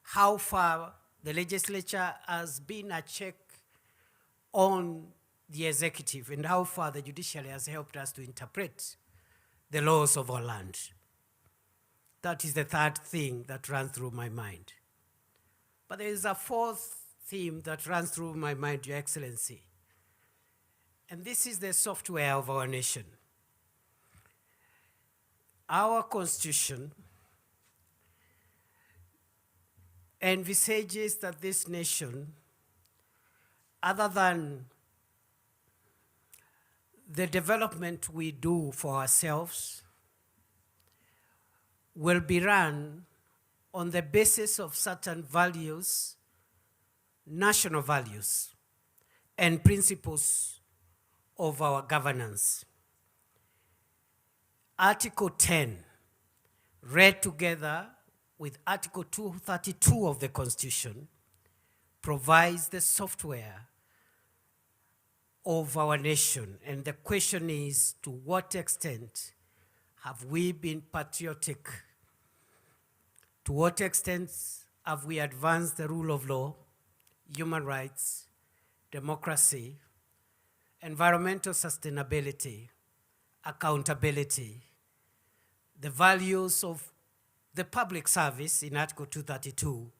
how far the legislature has been a check on the executive, and how far the judiciary has helped us to interpret the laws of our land. That is the third thing that runs through my mind. But there is a fourth theme that runs through my mind, Your Excellency, and this is the software of our nation. Our Constitution envisages that this nation, other than the development we do for ourselves, will be run on the basis of certain values, national values, and principles of our governance. Article 10, read together with Article 232 of the Constitution, provides the software of our nation. And the question is, to what extent have we been patriotic? To what extent have we advanced the rule of law, human rights, democracy, environmental sustainability, accountability, the values of the public service in Article 232,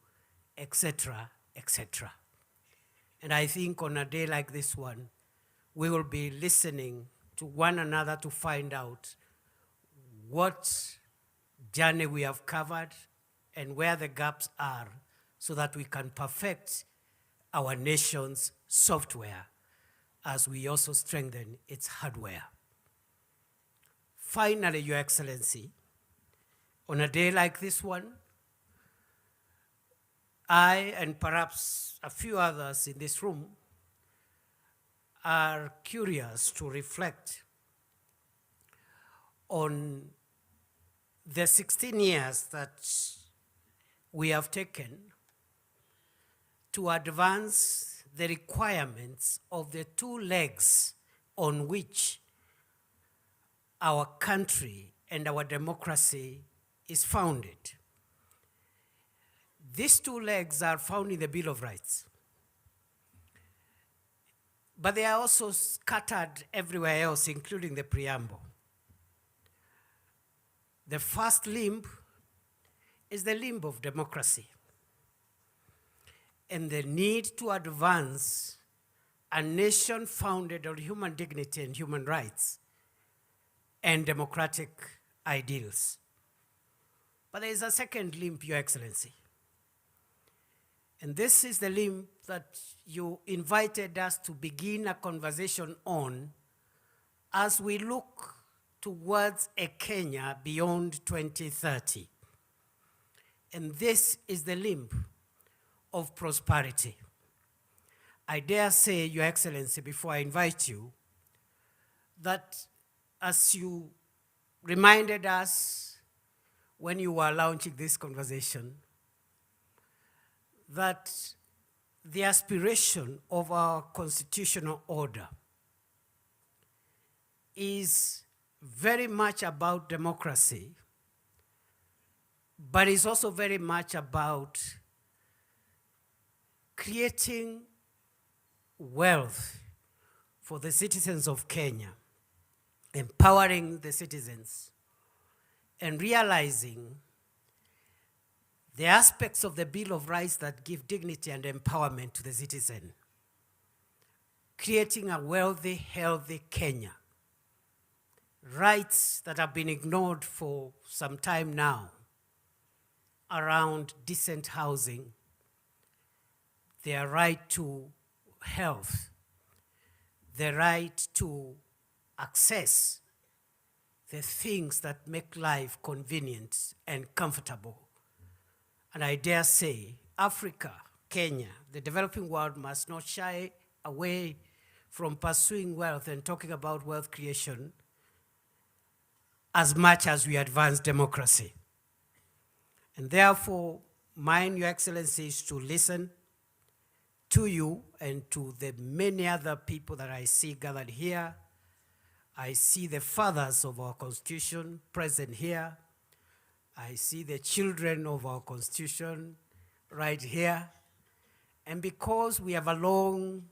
etc., etc. And I think on a day like this one, we will be listening to one another to find out what journey we have covered and where the gaps are, so that we can perfect our nation's software as we also strengthen its hardware. Finally, Your Excellency, on a day like this one, I and perhaps a few others in this room are curious to reflect on the 16 years that we have taken to advance the requirements of the two legs on which our country and our democracy is founded. These two legs are found in the Bill of Rights, but they are also scattered everywhere else, including the preamble. The first limb is the limb of democracy and the need to advance a nation founded on human dignity and human rights and democratic ideals. But there is a second limb, Your Excellency. And this is the limb that you invited us to begin a conversation on as we look towards a Kenya beyond 2030. And this is the limb of prosperity. I dare say, Your Excellency, before I invite you, that as you reminded us when you were launching this conversation, that the aspiration of our constitutional order is very much about democracy, but it's also very much about creating wealth for the citizens of Kenya, empowering the citizens, and realizing the aspects of the Bill of Rights that give dignity and empowerment to the citizen, creating a wealthy, healthy Kenya. Rights that have been ignored for some time now around decent housing, their right to health, the right to access the things that make life convenient and comfortable. And I dare say, Africa, Kenya, the developing world must not shy away from pursuing wealth and talking about wealth creation as much as we advance democracy. And therefore, mine, Your Excellency, is to listen to you and to the many other people that I see gathered here. I see the fathers of our Constitution present here. I see the children of our Constitution right here. And because we have a long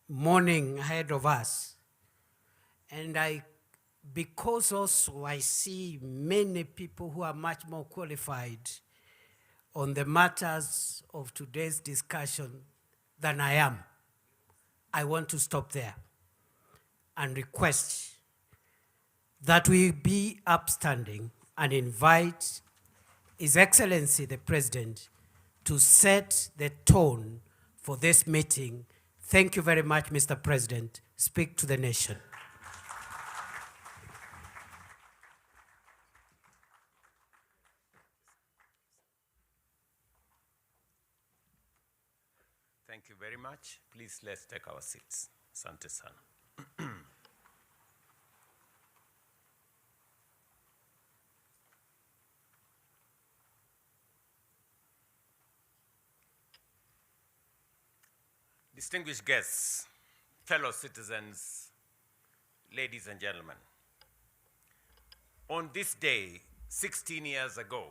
morning ahead of us, and because also I see many people who are much more qualified on the matters of today's discussion than I am, I want to stop there and request that we be upstanding and invite His Excellency the President to set the tone for this meeting. Thank you very much, Mr. President. Speak to the nation. Thank you very much. Please, let's take our seats. Asante sana. Distinguished guests, fellow citizens, ladies and gentlemen, on this day, 16 years ago,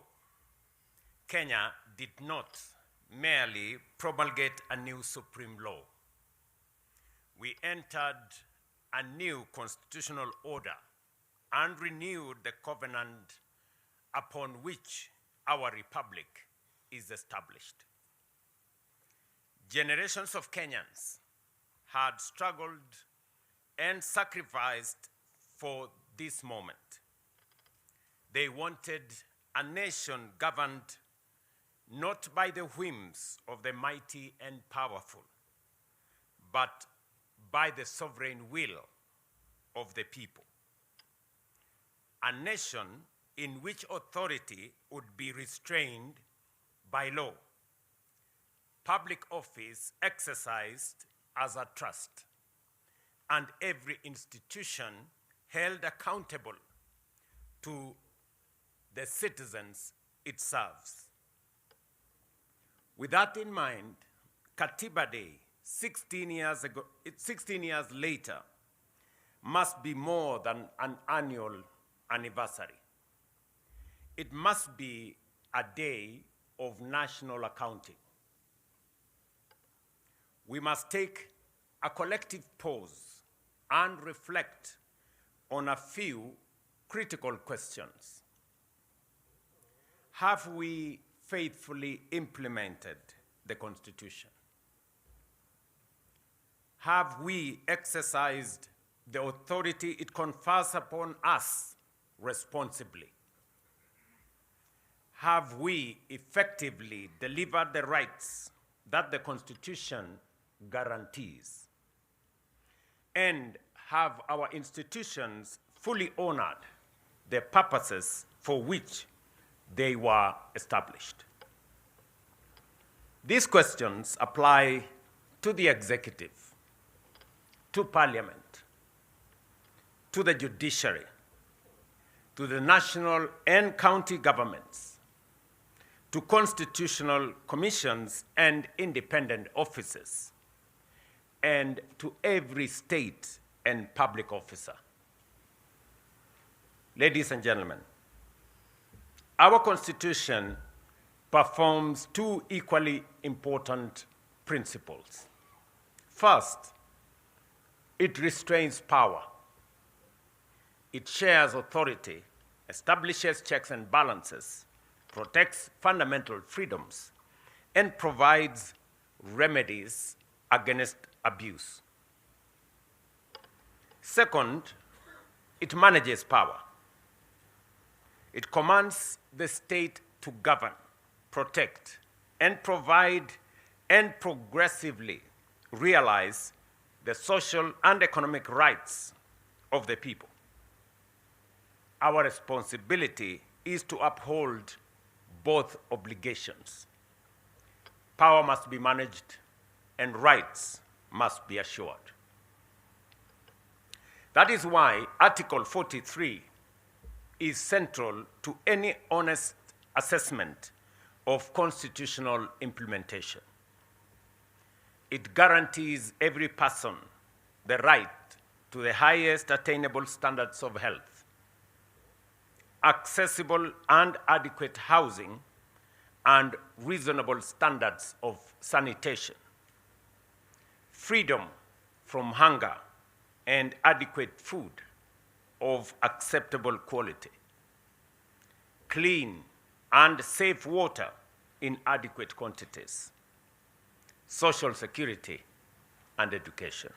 Kenya did not merely promulgate a new supreme law. We entered a new constitutional order and renewed the covenant upon which our republic is established. Generations of Kenyans had struggled and sacrificed for this moment. They wanted a nation governed not by the whims of the mighty and powerful, but by the sovereign will of the people. A nation in which authority would be restrained by law. Public office exercised as a trust, and every institution held accountable to the citizens it serves. With that in mind, Katiba Day, 16 years later, must be more than an annual anniversary. It must be a day of national accounting. We must take a collective pause and reflect on a few critical questions. Have we faithfully implemented the Constitution? Have we exercised the authority it confers upon us responsibly? Have we effectively delivered the rights that the Constitution guarantees? And have our institutions fully honored the purposes for which they were established? These questions apply to the executive, to Parliament, to the judiciary, to the national and county governments, to constitutional commissions and independent offices, and to every state and public officer. Ladies and gentlemen, our Constitution performs two equally important principles. First, it restrains power. It shares authority, establishes checks and balances, protects fundamental freedoms, and provides remedies against abuse. Second, it manages power. It commands the state to govern, protect, and provide and progressively realize the social and economic rights of the people. Our responsibility is to uphold both obligations. Power must be managed and rights must be assured. That is why Article 43 is central to any honest assessment of constitutional implementation. It guarantees every person the right to the highest attainable standards of health, accessible and adequate housing, and reasonable standards of sanitation, freedom from hunger, and adequate food of acceptable quality, clean and safe water in adequate quantities, social security, and education.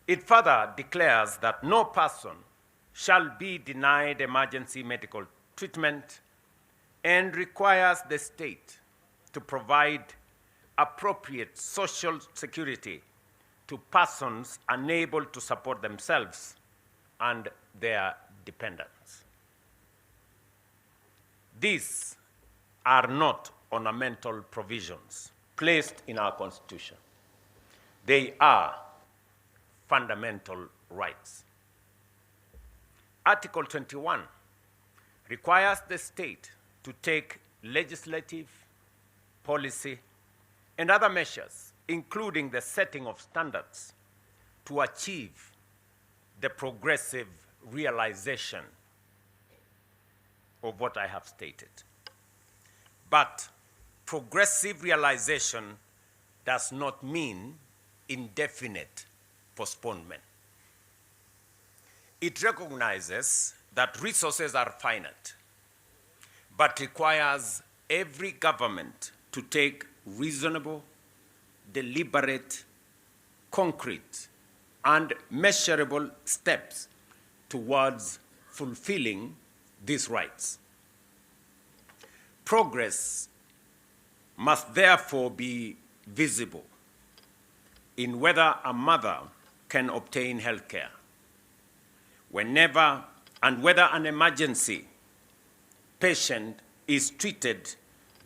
It further declares that no person shall be denied emergency medical treatment and requires the state to provide appropriate social security to persons unable to support themselves and their dependents. These are not ornamental provisions placed in our Constitution. They are fundamental rights. Article 21 requires the state to take legislative, policy, and other measures, including the setting of standards, to achieve the progressive realization of what I have stated. But progressive realization does not mean indefinite postponement. It recognizes that resources are finite, but requires every government to take reasonable, deliberate, concrete, and measurable steps towards fulfilling these rights. Progress must therefore be visible in whether a mother can obtain health care, whenever and whether an emergency patient is treated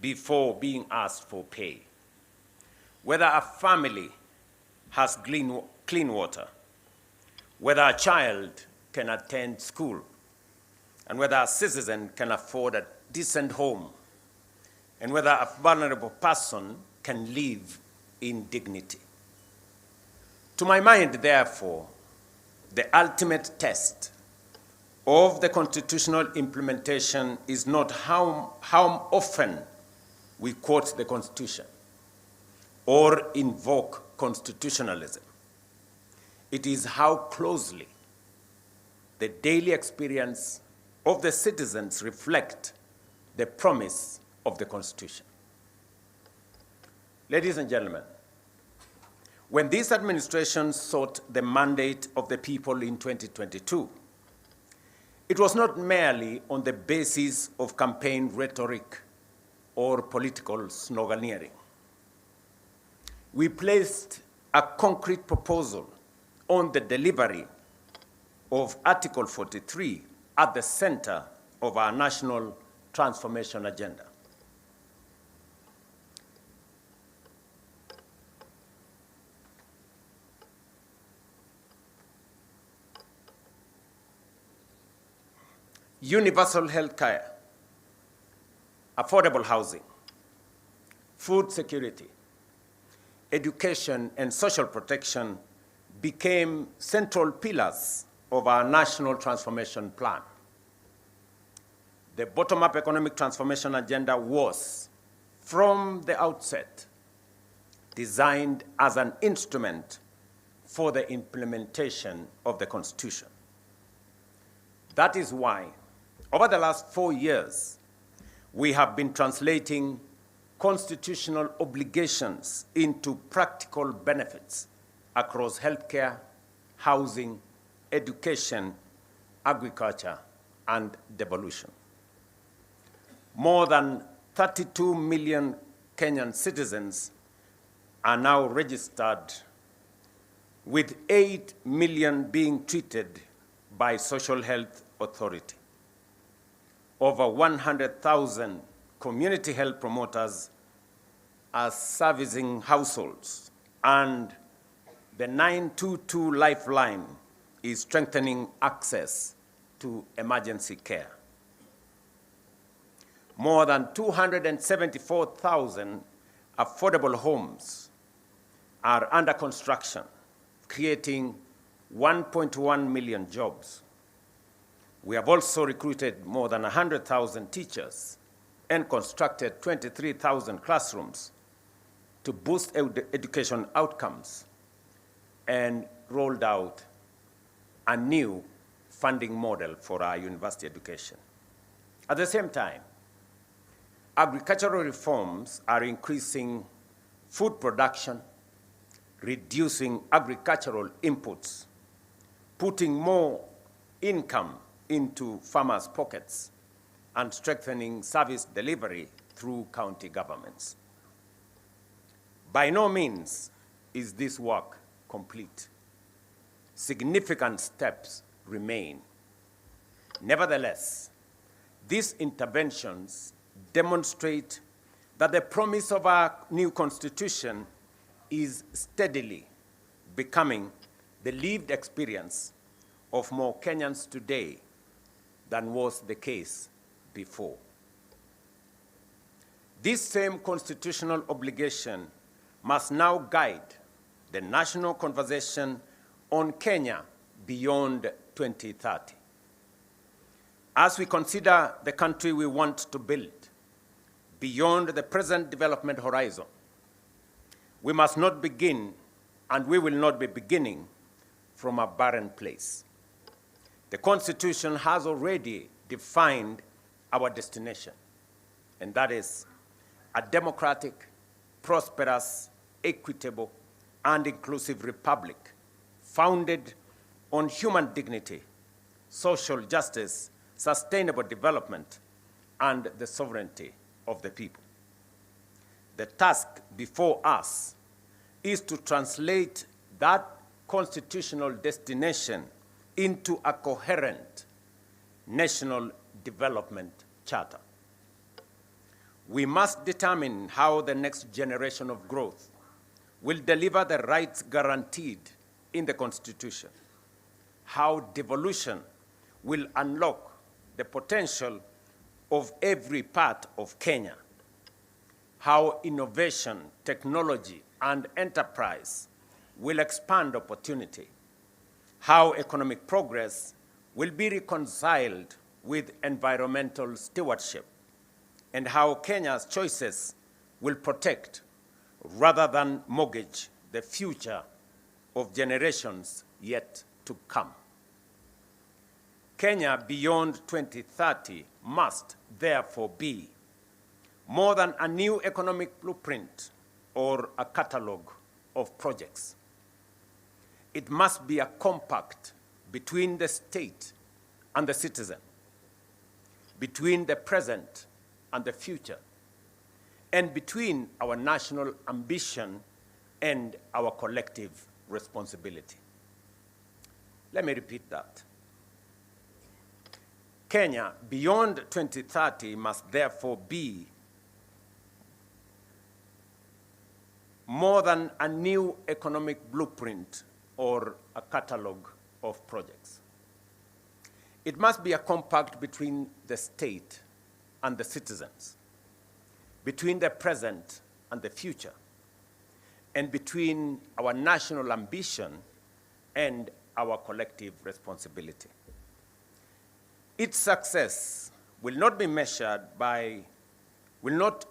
before being asked for pay, whether a family has clean water, whether a child can attend school, and whether a citizen can afford a decent home, and whether a vulnerable person can live in dignity. To my mind, therefore, the ultimate test of the constitutional implementation is not how often we quote the Constitution or invoke constitutionalism. It is how closely the daily experience of the citizens reflect the promise of the Constitution. Ladies and gentlemen, when this administration sought the mandate of the people in 2022, it was not merely on the basis of campaign rhetoric or political sloganeering. We placed a concrete proposal on the delivery of Article 43 at the center of our national transformation agenda. Universal health care, affordable housing, food security, education, and social protection became central pillars of our national transformation plan. The bottom-up economic transformation agenda was, from the outset, designed as an instrument for the implementation of the Constitution. That is why, over the last 4 years, we have been translating constitutional obligations into practical benefits across healthcare, housing, education, agriculture, and devolution. More than 32 million Kenyan citizens are now registered, with 8 million being treated by Social Health Authority. Over 100,000 community health promoters are servicing households, and the 922 Lifeline is strengthening access to emergency care. More than 274,000 affordable homes are under construction, creating 1.1 million jobs. We have also recruited more than 100,000 teachers and constructed 23,000 classrooms to boost education outcomes and rolled out a new funding model for our university education. At the same time, agricultural reforms are increasing food production, reducing agricultural inputs, putting more income into farmers' pockets, and strengthening service delivery through county governments. By no means is this work complete. Significant steps remain. Nevertheless, these interventions demonstrate that the promise of our new Constitution is steadily becoming the lived experience of more Kenyans today than was the case before. This same constitutional obligation must now guide the national conversation on Kenya beyond 2030. As we consider the country we want to build beyond the present development horizon, we must not begin, and we will not be beginning, from a barren place. The Constitution has already defined our destination, and that is a democratic, prosperous, equitable, and inclusive republic founded on human dignity, social justice, sustainable development, and the sovereignty of the people. The task before us is to translate that constitutional destination into a coherent national development charter. we must determine how the next generation of growth will deliver the rights guaranteed in the Constitution, how devolution will unlock the potential of every part of Kenya, how innovation, technology, and enterprise will expand opportunity, how economic progress will be reconciled with environmental stewardship, and how Kenya's choices will protect rather than mortgage the future of generations yet to come. Kenya beyond 2030 must therefore be more than a new economic blueprint or a catalogue of projects. It must be a compact between the state and the citizen, between the present and the future, and between our national ambition and our collective responsibility. Let me repeat that. Kenya beyond 2030 must therefore be more than a new economic blueprint or a catalogue of projects. It must be a compact between the state and the citizens, between the present and the future, and between our national ambition and our collective responsibility. Its success will not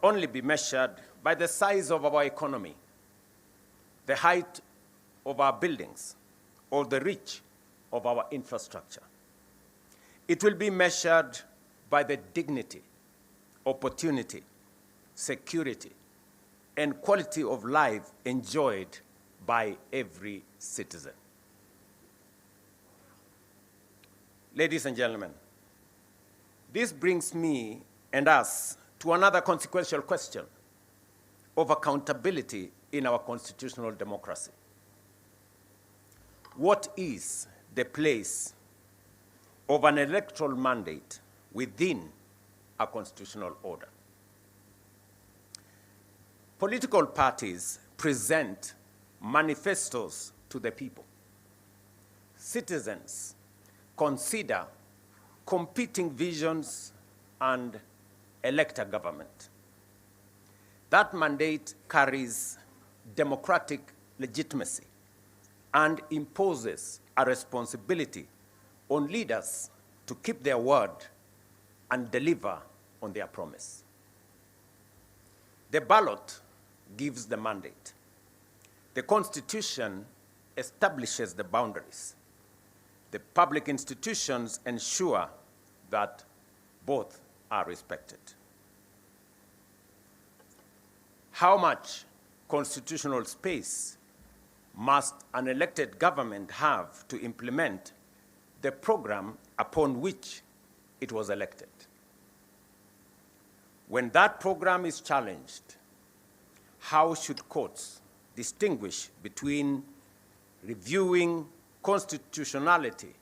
only be measured by the size of our economy, the height of our buildings, or the reach of our infrastructure. It will be measured by the dignity, opportunity, security, and quality of life enjoyed by every citizen. Ladies and gentlemen, this brings me and us to another consequential question of accountability in our constitutional democracy. What is the place of an electoral mandate within a constitutional order? Political parties present manifestos to the people. Citizens consider competing visions and elect a government. That mandate carries democratic legitimacy and imposes a responsibility on leaders to keep their word and deliver on their promise. The ballot gives the mandate. The Constitution establishes the boundaries. The public institutions ensure that both are respected. How much constitutional space must an elected government have to implement the program upon which it was elected? When that program is challenged, how should courts distinguish between reviewing constitutionality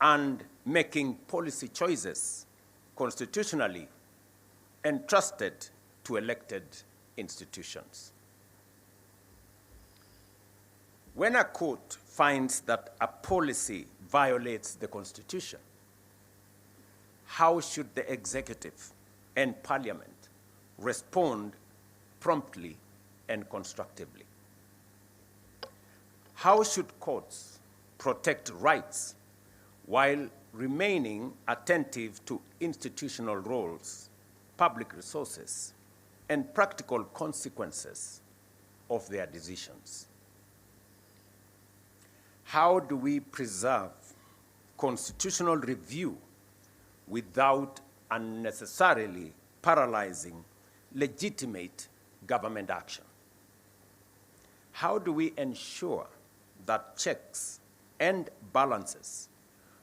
and making policy choices constitutionally entrusted to elected institutions? When a court finds that a policy violates the Constitution, how should the executive and parliament respond promptly and constructively? How should courts protect rights while remaining attentive to institutional roles, public resources, and practical consequences of their decisions? How do we preserve constitutional review without unnecessarily paralyzing legitimate government action? How do we ensure that checks and balances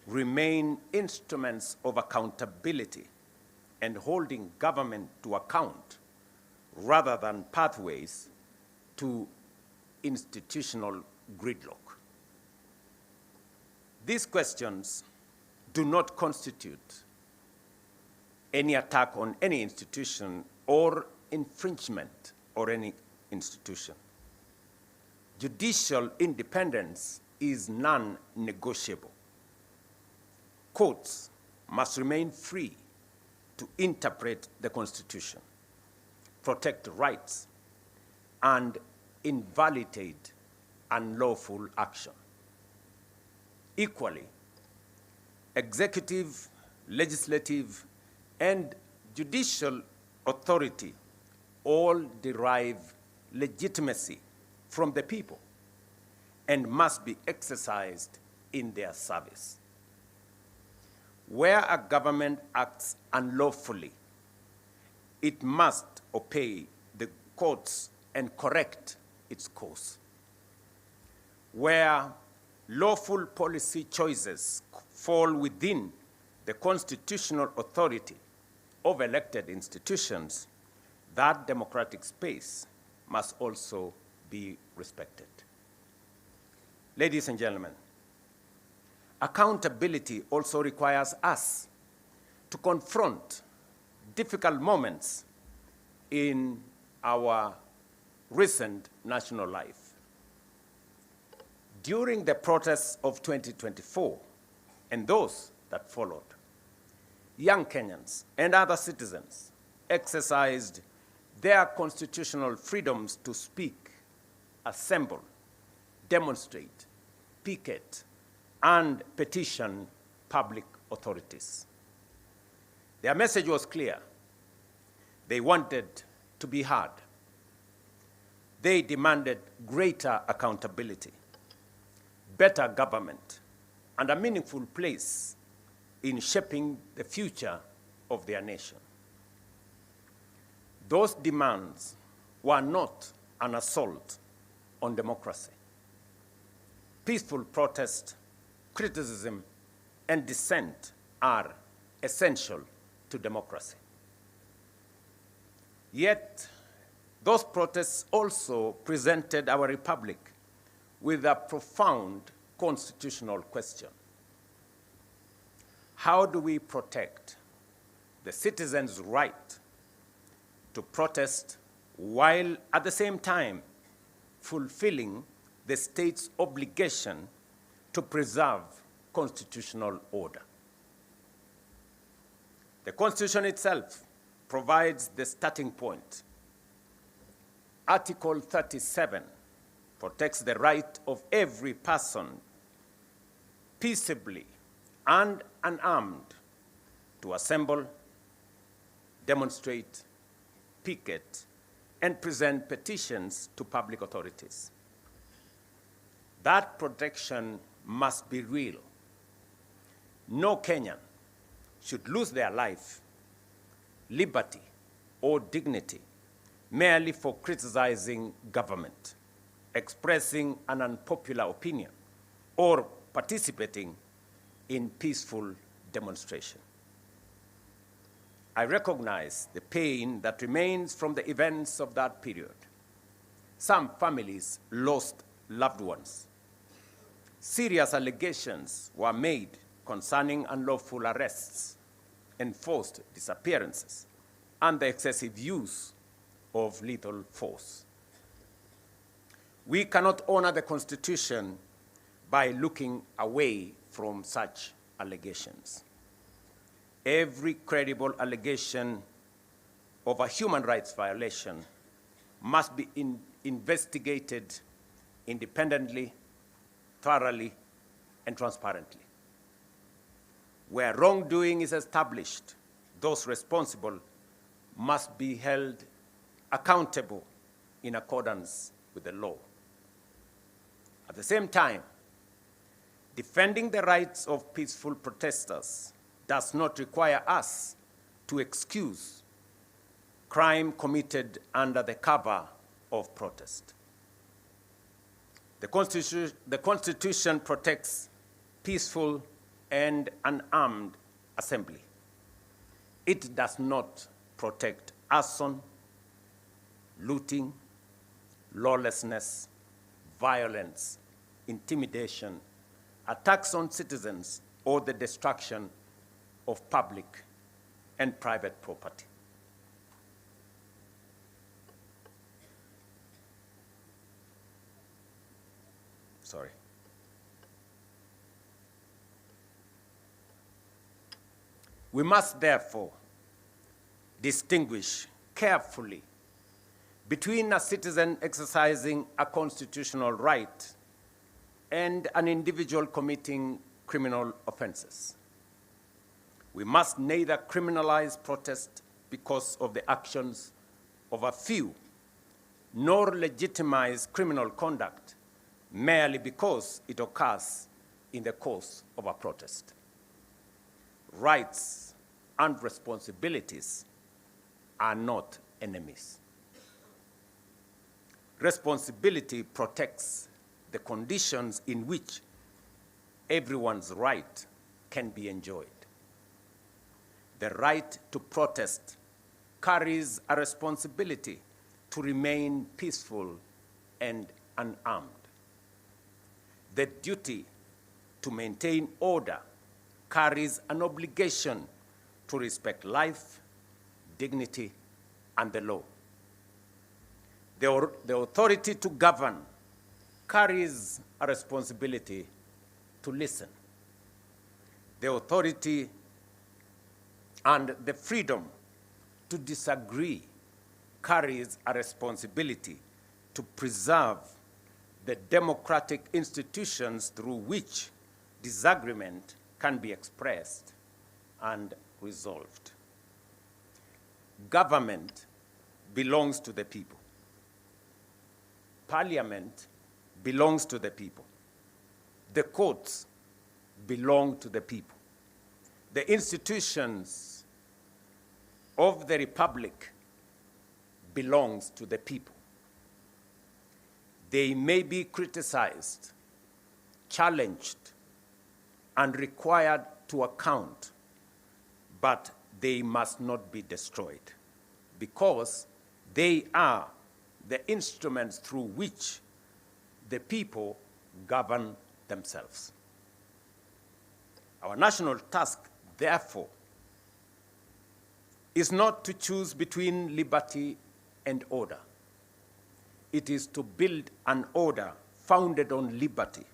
remain instruments of accountability and holding government to account rather than pathways to institutional gridlock? These questions do not constitute any attack on any institution or infringement of any institution. Judicial independence is non-negotiable. Courts must remain free to interpret the Constitution, protect rights, and invalidate unlawful action. Equally, executive, legislative, and judicial authority all derive legitimacy from the people and must be exercised in their service. Where a government acts unlawfully, it must obey the courts and correct its course. Where lawful policy choices fall within the constitutional authority of elected institutions, that democratic space must also be respected. Ladies and gentlemen, accountability also requires us to confront difficult moments in our recent national life. During the protests of 2024 and those that followed, young Kenyans and other citizens exercised their constitutional freedoms to speak, assemble, demonstrate, picket, and petition public authorities. Their message was clear. They wanted to be heard. They demanded greater accountability, better government, and a meaningful place in shaping the future of their nation. Those demands were not an assault on democracy. Peaceful protest, criticism, and dissent are essential to democracy. Yet, those protests also presented our republic with a profound constitutional question. How do we protect the citizens' right to protest while at the same time fulfilling the state's obligation to preserve constitutional order? The Constitution itself provides the starting point. Article 37 protects the right of every person peaceably and unarmed to assemble, demonstrate, picket, and present petitions to public authorities. That protection must be real. No Kenyan should lose their life, liberty, or dignity merely for criticizing government, expressing an unpopular opinion, or participating in peaceful demonstration. I recognize the pain that remains from the events of that period. Some families lost loved ones. Serious allegations were made concerning unlawful arrests, enforced disappearances, and the excessive use of lethal force. We cannot honor the Constitution by looking away from such allegations. Every credible allegation of a human rights violation must be investigated independently, thoroughly, and transparently. Where wrongdoing is established, those responsible must be held accountable in accordance with the law. At the same time, defending the rights of peaceful protesters does not require us to excuse crime committed under the cover of protest. The Constitution protects peaceful and unarmed assembly. It does not protect arson, looting, lawlessness, violence, intimidation, attacks on citizens, or the destruction of public and private property. sorry. We must therefore distinguish carefully between a citizen exercising a constitutional right and an individual committing criminal offenses. We must neither criminalize protest because of the actions of a few, nor legitimize criminal conduct merely because it occurs in the course of a protest. Rights and responsibilities are not enemies. Responsibility protects the conditions in which everyone's right can be enjoyed. The right to protest carries a responsibility to remain peaceful and unarmed. The duty to maintain order carries an obligation to respect life, dignity, and the law. The authority to govern carries a responsibility to listen. The authority and the freedom to disagree carries a responsibility to preserve the democratic institutions through which disagreement can be expressed and resolved. Government belongs to the people. Parliament belongs to the people. The courts belong to the people. The institutions of the republic belongs to the people. They may be criticized, challenged, and required to account, but they must not be destroyed because they are the instruments through which the people govern themselves. Our national task, therefore, is not to choose between liberty and order. It is to build an order founded on liberty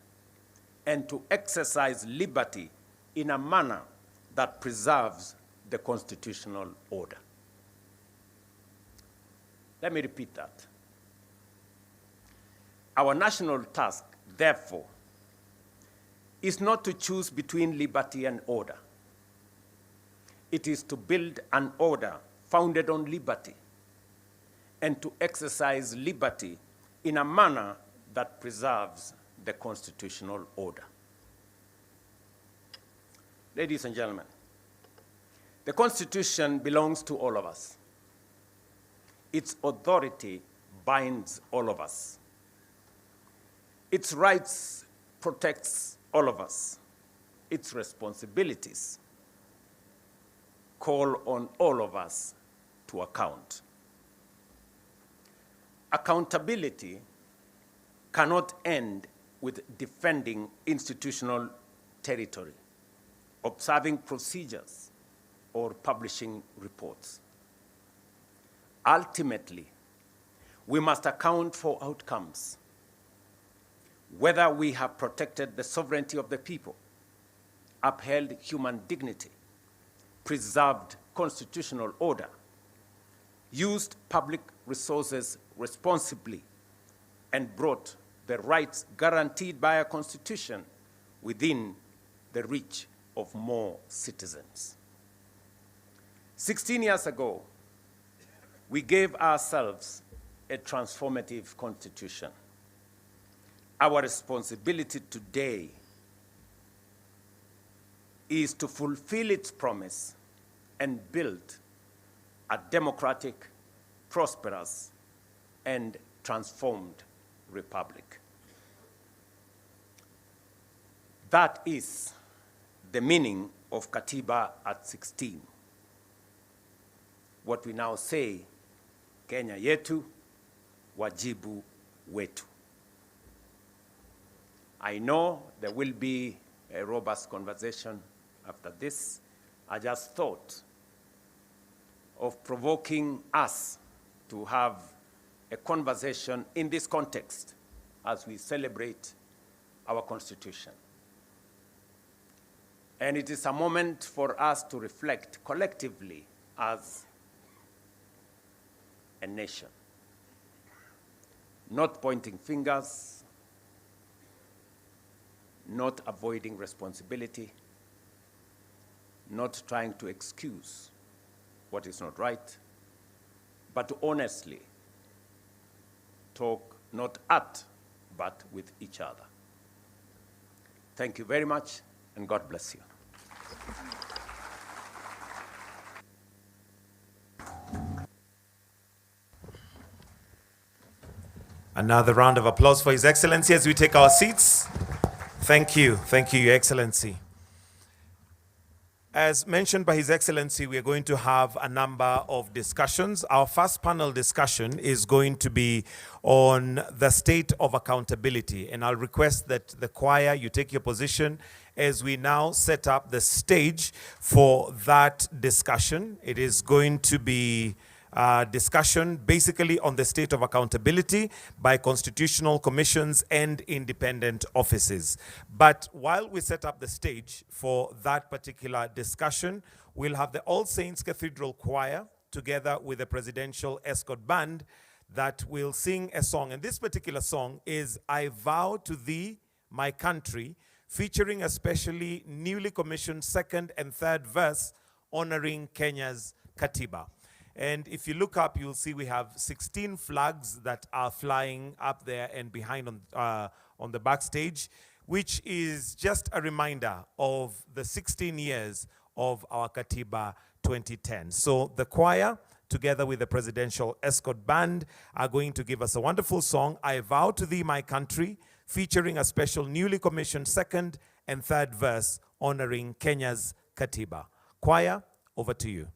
and to exercise liberty in a manner that preserves the constitutional order. Let me repeat that. Our national task, therefore, is not to choose between liberty and order. It is to build an order founded on liberty and to exercise liberty in a manner that preserves the constitutional order. Ladies and gentlemen, the Constitution belongs to all of us. Its authority binds all of us. Its rights protects all of us. Its responsibilities call on all of us to account. Accountability cannot end with defending institutional territory, observing procedures, or publishing reports. Ultimately, we must account for outcomes, whether we have protected the sovereignty of the people, upheld human dignity, preserved constitutional order, used public resources responsibly, and brought the rights guaranteed by our Constitution within the reach of more citizens. 16 years ago, we gave ourselves a transformative Constitution. Our responsibility today is to fulfill its promise and build a democratic, prosperous, and transformed republic. That is the meaning of Katiba at 16. What we now say, Kenya yetu, wajibu wetu. I know there will be a robust conversation after this. I just thought of provoking us to have a conversation in this context as we celebrate our Constitution. And it is a moment for us to reflect collectively as a nation, not pointing fingers, not avoiding responsibility, not trying to excuse what is not right, but to honestly talk not at, but with each other. Thank you very much, and God bless you. Another round of applause for His Excellency as we take our seats. Thank you, Your Excellency. As mentioned by His Excellency, we are going to have a number of discussions. Our first panel discussion is going to be on the state of accountability. And I'll request that the choir, you take your position as we now set up the stage for that discussion. It is going to be discussion basically on the state of accountability by constitutional commissions and independent offices. But while we set up the stage for that particular discussion, we'll have the All Saints Cathedral Choir together with the Presidential Escort Band that will sing a song. And this particular song is I Vow to Thee, My Country, featuring a specially newly commissioned second and third verse honoring Kenya's Katiba. And if you look up, you'll see we have 16 flags that are flying up there and behind on the backstage, which is just a reminder of the 16 years of our Katiba 2010. So the choir, together with the Presidential Escort Band, are going to give us a wonderful song, I Vow to Thee, My Country, featuring a special newly commissioned second and third verse honoring Kenya's Katiba. Choir, over to you.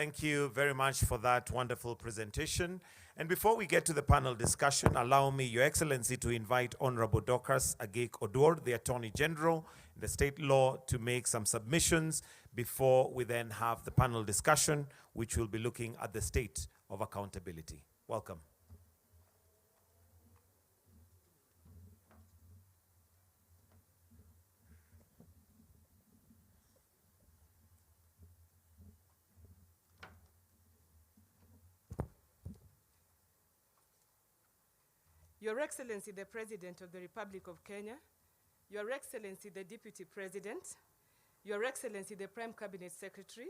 Thank you very much for that wonderful presentation. And before we get to the panel discussion, allow me, Your Excellency, to invite Honorable Dorcas Agek Oduor, the Attorney General in the state law, to make some submissions before we then have the panel discussion, which will be looking at the state of accountability. Welcome. Your Excellency, the President of the Republic of Kenya, Your Excellency, the Deputy President, Your Excellency, the Prime Cabinet Secretary,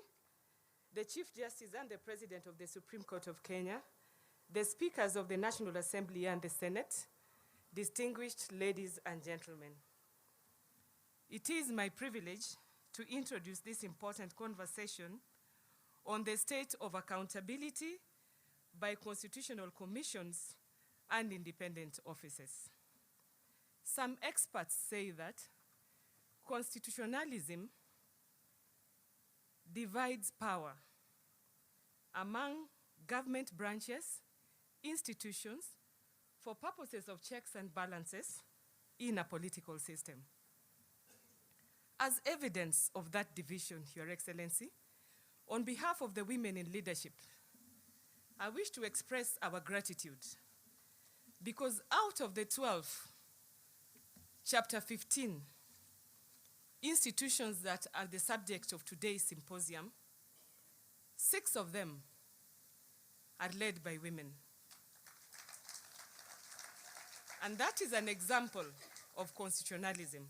the Chief Justice and the President of the Supreme Court of Kenya, the Speakers of the National Assembly and the Senate, distinguished ladies and gentlemen. It is my privilege to introduce this important conversation on the state of accountability by constitutional commissions and independent offices. Some experts say that constitutionalism divides power among government branches, institutions, for purposes of checks and balances in a political system. As evidence of that division, Your Excellency, on behalf of the women in leadership, I wish to express our gratitude because out of the 12, chapter 15, institutions that are the subject of today's symposium, 6 of them are led by women. And that is an example of constitutionalism.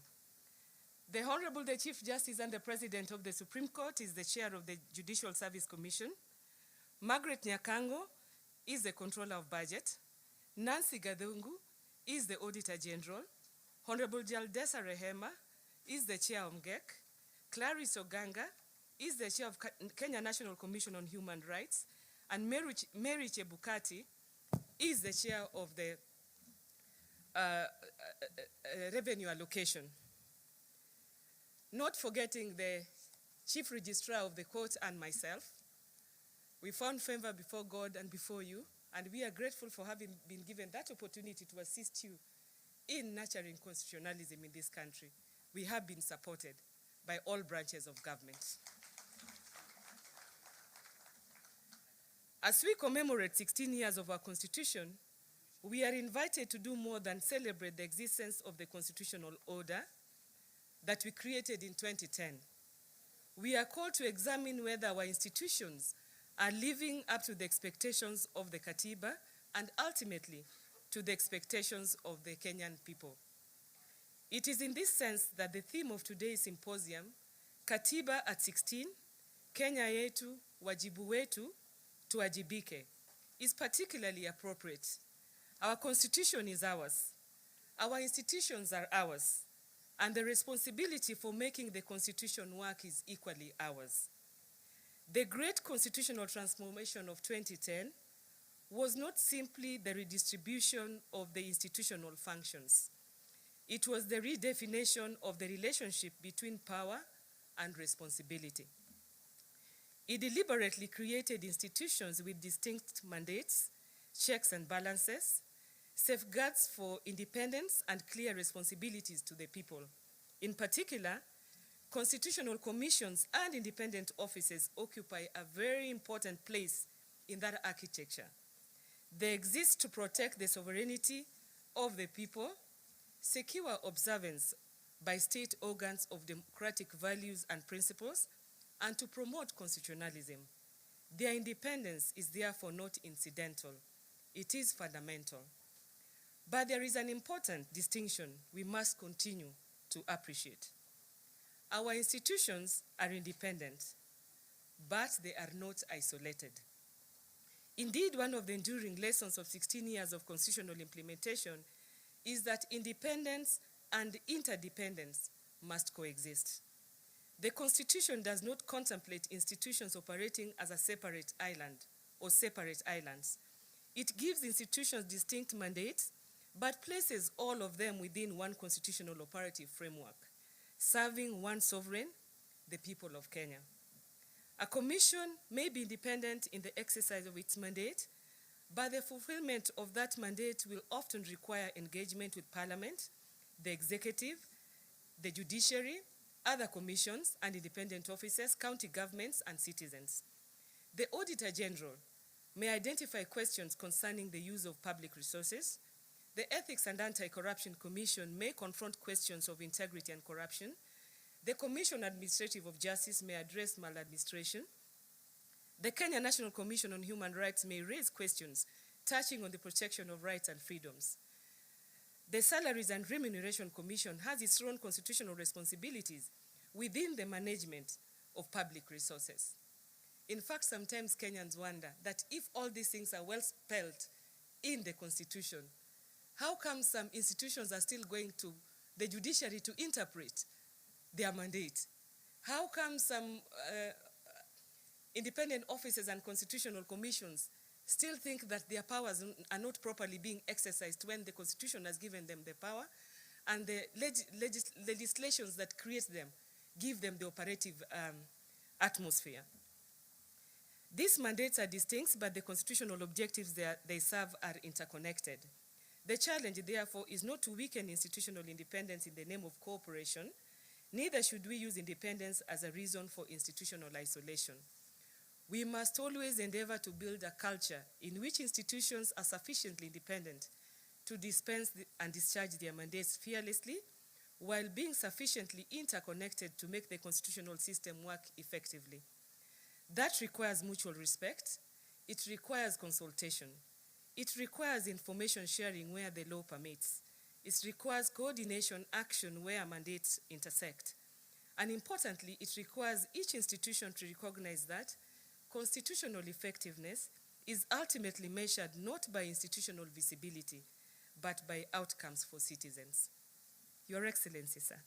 The Honorable the Chief Justice and the President of the Supreme Court is the chair of the Judicial Service Commission. Margaret Nyakango is the controller of budget. Nancy Gadungu is the Auditor General. Honorable Jaldesa Rehema is the chair of MGEC. Clarice Oganga is the chair of Kenya National Commission on Human Rights. And Mary Chebukati is the chair of the Revenue Allocation. Not forgetting the Chief Registrar of the Court and myself. We found favor before God and before you, and we are grateful for having been given that opportunity to assist you in nurturing constitutionalism in this country. We have been supported by all branches of government. As we commemorate 16 years of our Constitution, we are invited to do more than celebrate the existence of the constitutional order that we created in 2010. We are called to examine whether our institutions are living up to the expectations of the Katiba and ultimately to the expectations of the Kenyan people. It is in this sense that the theme of today's symposium, Katiba at 16, Kenya yetu, wajibu wetu, tuajibike, is particularly appropriate. Our Constitution is ours. Our institutions are ours. And the responsibility for making the Constitution work is equally ours. The great constitutional transformation of 2010 was not simply the redistribution of the institutional functions. It was the redefinition of the relationship between power and responsibility. It deliberately created institutions with distinct mandates, checks and balances, safeguards for independence and clear responsibilities to the people. In particular, constitutional commissions and independent offices occupy a very important place in that architecture. They exist to protect the sovereignty of the people, secure observance by state organs of democratic values and principles, and to promote constitutionalism. Their independence is therefore not incidental. It is fundamental. But there is an important distinction we must continue to appreciate. Our institutions are independent, but they are not isolated. Indeed, one of the enduring lessons of 16 years of constitutional implementation is that independence and interdependence must coexist. The Constitution does not contemplate institutions operating as a separate island or separate islands. It gives institutions distinct mandates, but places all of them within one constitutional operative framework, serving one sovereign, the people of Kenya. A commission may be independent in the exercise of its mandate, but the fulfillment of that mandate will often require engagement with Parliament, the executive, the judiciary, other commissions and independent officers, county governments, and citizens. The Auditor General may identify questions concerning the use of public resources. The Ethics and Anti-Corruption Commission may confront questions of integrity and corruption. The Commission Administrative of Justice may address maladministration. The Kenya National Commission on Human Rights may raise questions touching on the protection of rights and freedoms. The Salaries and Remuneration Commission has its own constitutional responsibilities within the management of public resources. In fact, sometimes Kenyans wonder that if all these things are well spelled in the Constitution, how come some institutions are still going to the judiciary to interpret their mandate? How come some independent officers and constitutional commissions still think that their powers are not properly being exercised when the Constitution has given them the power and the legislations that create them give them the operative atmosphere? These mandates are distinct, but the constitutional objectives they serve are interconnected. The challenge, therefore, is not to weaken institutional independence in the name of cooperation. Neither should we use independence as a reason for institutional isolation. We must always endeavor to build a culture in which institutions are sufficiently independent to dispense and discharge their mandates fearlessly, while being sufficiently interconnected to make the constitutional system work effectively. That requires mutual respect. It requires consultation. It requires information sharing where the law permits. It requires coordination action where mandates intersect. And importantly, it requires each institution to recognize that constitutional effectiveness is ultimately measured not by institutional visibility, but by outcomes for citizens. Your Excellency, sir,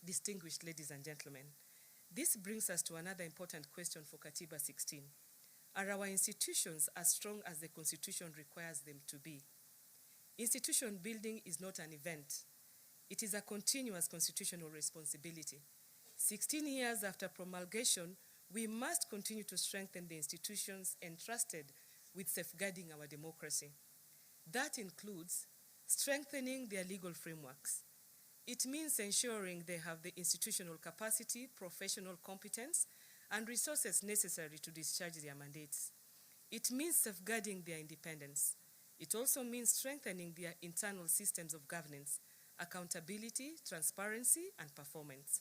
distinguished ladies and gentlemen, this brings us to another important question for Katiba 16. Are our institutions as strong as the Constitution requires them to be? Institution building is not an event. It is a continuous constitutional responsibility. 16 years after promulgation, we must continue to strengthen the institutions entrusted with safeguarding our democracy. That includes strengthening their legal frameworks. It means ensuring they have the institutional capacity, professional competence, and resources necessary to discharge their mandates. It means safeguarding their independence. It also means strengthening their internal systems of governance, accountability, transparency, and performance.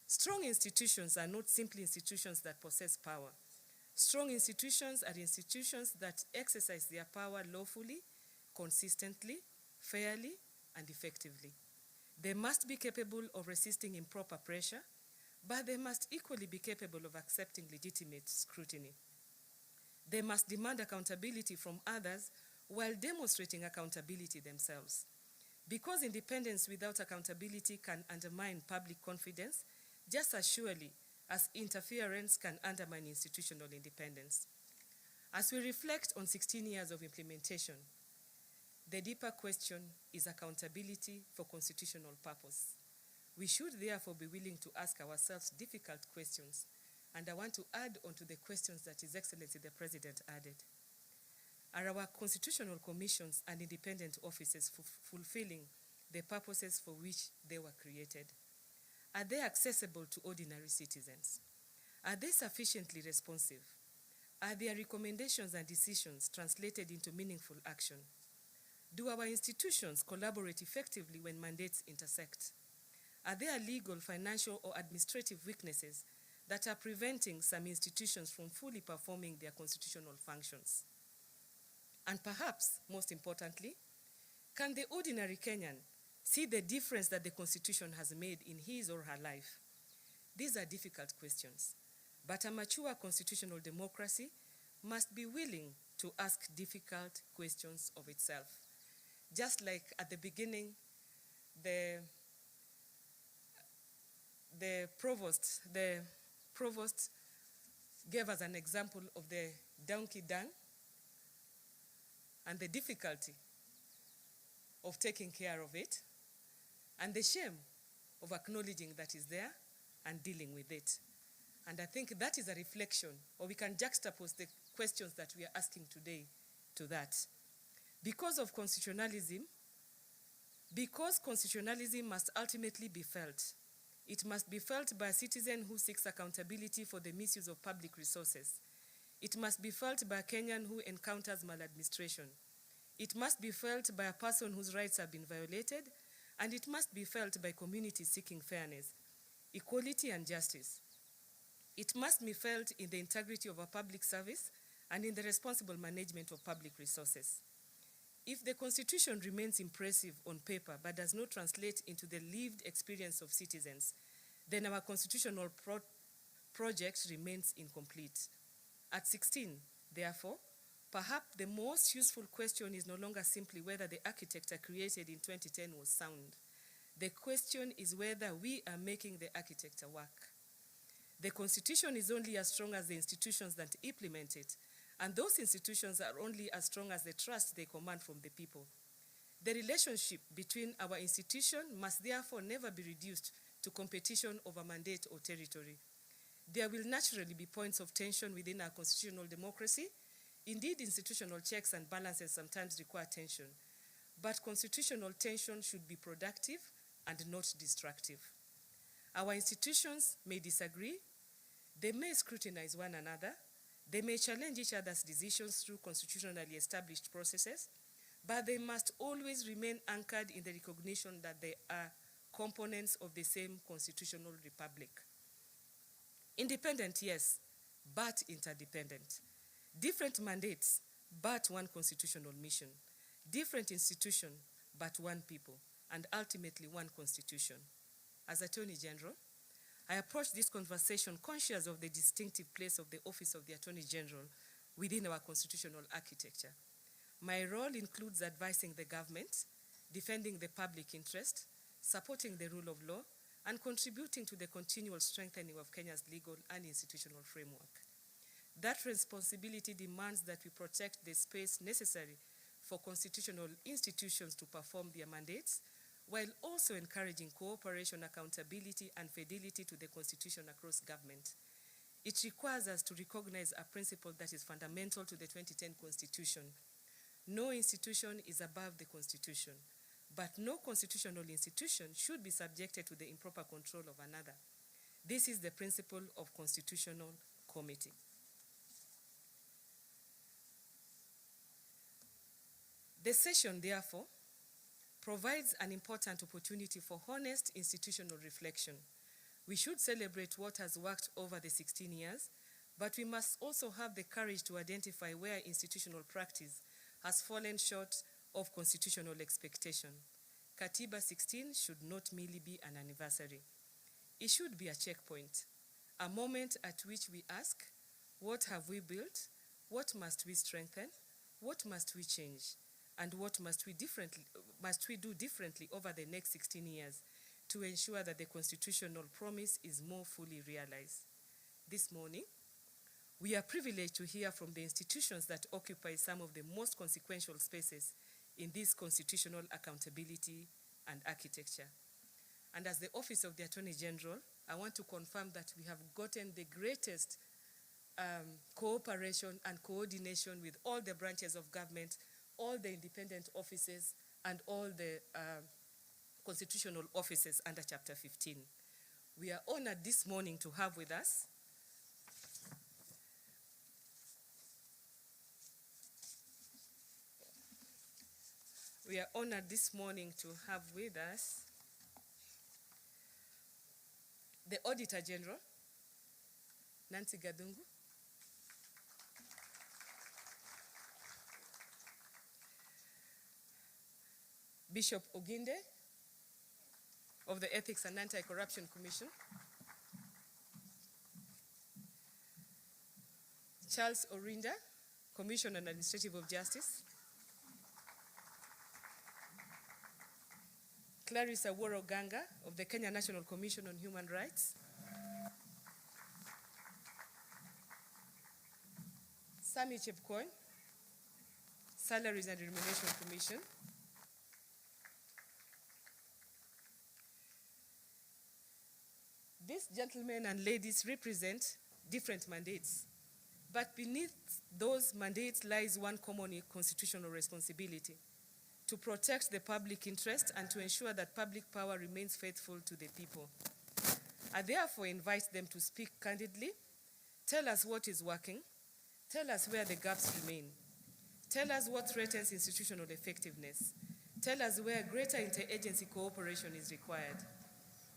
Strong institutions are not simply institutions that possess power. Strong institutions are institutions that exercise their power lawfully, consistently, fairly, and effectively. They must be capable of resisting improper pressure, but they must equally be capable of accepting legitimate scrutiny. They must demand accountability from others while demonstrating accountability themselves. Because independence without accountability can undermine public confidence, just as surely as interference can undermine institutional independence. As we reflect on 16 years of implementation, the deeper question is accountability for constitutional purpose. We should therefore be willing to ask ourselves difficult questions, and I want to add on to the questions that His Excellency the President added. Are our constitutional commissions and independent offices fulfilling the purposes for which they were created? Are they accessible to ordinary citizens? Are they sufficiently responsive? Are their recommendations and decisions translated into meaningful action? Do our institutions collaborate effectively when mandates intersect? Are there legal, financial, or administrative weaknesses that are preventing some institutions from fully performing their constitutional functions? And perhaps, most importantly, can the ordinary Kenyan see the difference that the Constitution has made in his or her life? These are difficult questions, but a mature constitutional democracy must be willing to ask difficult questions of itself. Just like at the beginning, the provost gave us an example of the donkey dung and the difficulty of taking care of it and the shame of acknowledging that is there and dealing with it. And I think that is a reflection, or we can juxtapose the questions that we are asking today to that. Because constitutionalism must ultimately be felt. It must be felt by a citizen who seeks accountability for the misuse of public resources. It must be felt by a Kenyan who encounters maladministration. It must be felt by a person whose rights have been violated, and it must be felt by communities seeking fairness, equality, and justice. It must be felt in the integrity of a public service and in the responsible management of public resources. If the Constitution remains impressive on paper but does not translate into the lived experience of citizens, then our constitutional project remains incomplete. At 16, therefore, perhaps the most useful question is no longer simply whether the architecture created in 2010 was sound. The question is whether we are making the architecture work. The Constitution is only as strong as the institutions that implement it, and those institutions are only as strong as the trust they command from the people. The relationship between our institution must therefore never be reduced to competition over mandate or territory. There will naturally be points of tension within our constitutional democracy. Indeed, institutional checks and balances sometimes require tension, but constitutional tension should be productive and not destructive. Our institutions may disagree, they may scrutinize one another, they may challenge each other's decisions through constitutionally established processes, but they must always remain anchored in the recognition that they are components of the same constitutional republic. Independent, yes, but interdependent. Different mandates, but one constitutional mission. Different institution, but one people, and ultimately one constitution. As Attorney General, I approach this conversation conscious of the distinctive place of the Office of the Attorney General within our constitutional architecture. My role includes advising the government, defending the public interest, supporting the rule of law, and contributing to the continual strengthening of Kenya's legal and institutional framework. That responsibility demands that we protect the space necessary for constitutional institutions to perform their mandates, while also encouraging cooperation, accountability, and fidelity to the Constitution across government. It requires us to recognize a principle that is fundamental to the 2010 Constitution. No institution is above the Constitution, but no constitutional institution should be subjected to the improper control of another. This is the principle of constitutional comity. The session, therefore, provides an important opportunity for honest institutional reflection. We should celebrate what has worked over the 16 years, but we must also have the courage to identify where institutional practice has fallen short of constitutional expectation. Katiba 16 should not merely be an anniversary. It should be a checkpoint, a moment at which we ask, what have we built? What must we strengthen? What must we change? And what must we do differently over the next 16 years to ensure that the constitutional promise is more fully realized? This morning, we are privileged to hear from the institutions that occupy some of the most consequential spaces in this constitutional accountability and architecture. And as the Office of the Attorney General, I want to confirm that we have gotten the greatest cooperation and coordination with all the branches of government, all the independent offices, and all the constitutional offices under Chapter 15. We are honored this morning to have with us the Auditor General, Nancy Gadungu, Bishop Oginde of the Ethics and Anti-Corruption Commission, Charles Orinda, Commissioner on Administrative of Justice, Clarissa Woro Ganga of the Kenya National Commission on Human Rights, Sami Chepkoin, Salaries and Remuneration Commission, These gentlemen and ladies represent different mandates, but beneath those mandates lies one common constitutional responsibility: to protect the public interest and to ensure that public power remains faithful to the people. I therefore invite them to speak candidly, tell us what is working, tell us where the gaps remain, tell us what threatens institutional effectiveness, tell us where greater interagency cooperation is required,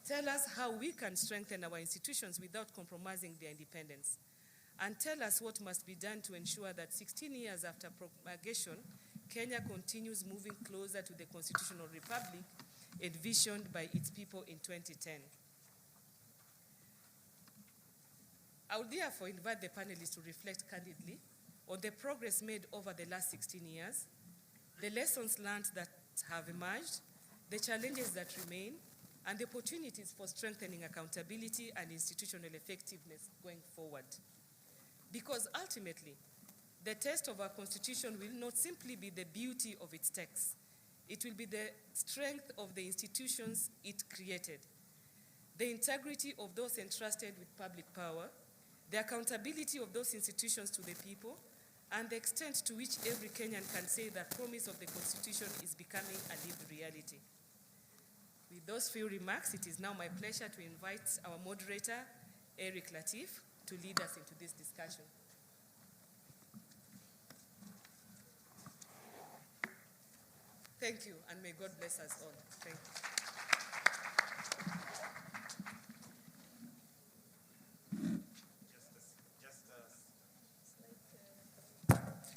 tell us how we can strengthen our institutions without compromising their independence, and tell us what must be done to ensure that 16 years after promulgation, Kenya continues moving closer to the constitutional republic envisioned by its people in 2010. I would therefore invite the panelists to reflect candidly on the progress made over the last 16 years, the lessons learned that have emerged, the challenges that remain, and the opportunities for strengthening accountability and institutional effectiveness going forward. Because ultimately, the test of our Constitution will not simply be the beauty of its text, it will be the strength of the institutions it created, the integrity of those entrusted with public power, the accountability of those institutions to the people, and the extent to which every Kenyan can say that promise of the Constitution is becoming a lived reality. With those few remarks, it is now my pleasure to invite our moderator, Eric Latif, to lead us into this discussion. Thank you, and may God bless us all. Thank you.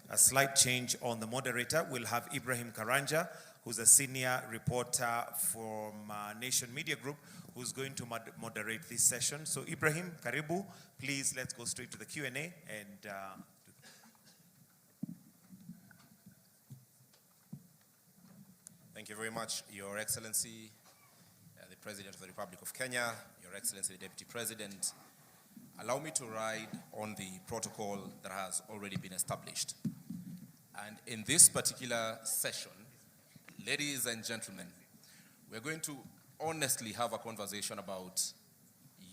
A slight change on the moderator. We'll have Ibrahim Karanja, who's a senior reporter from Nation Media Group, who's going to moderate this session. So Ibrahim, karibu. Please, let's go straight to the Q&A. And Thank you very much, Your Excellency, the President of the Republic of Kenya, Your Excellency, the Deputy President. Allow me to ride on the protocol that has already been established. And in this particular session, ladies and gentlemen, we're going to honestly have a conversation about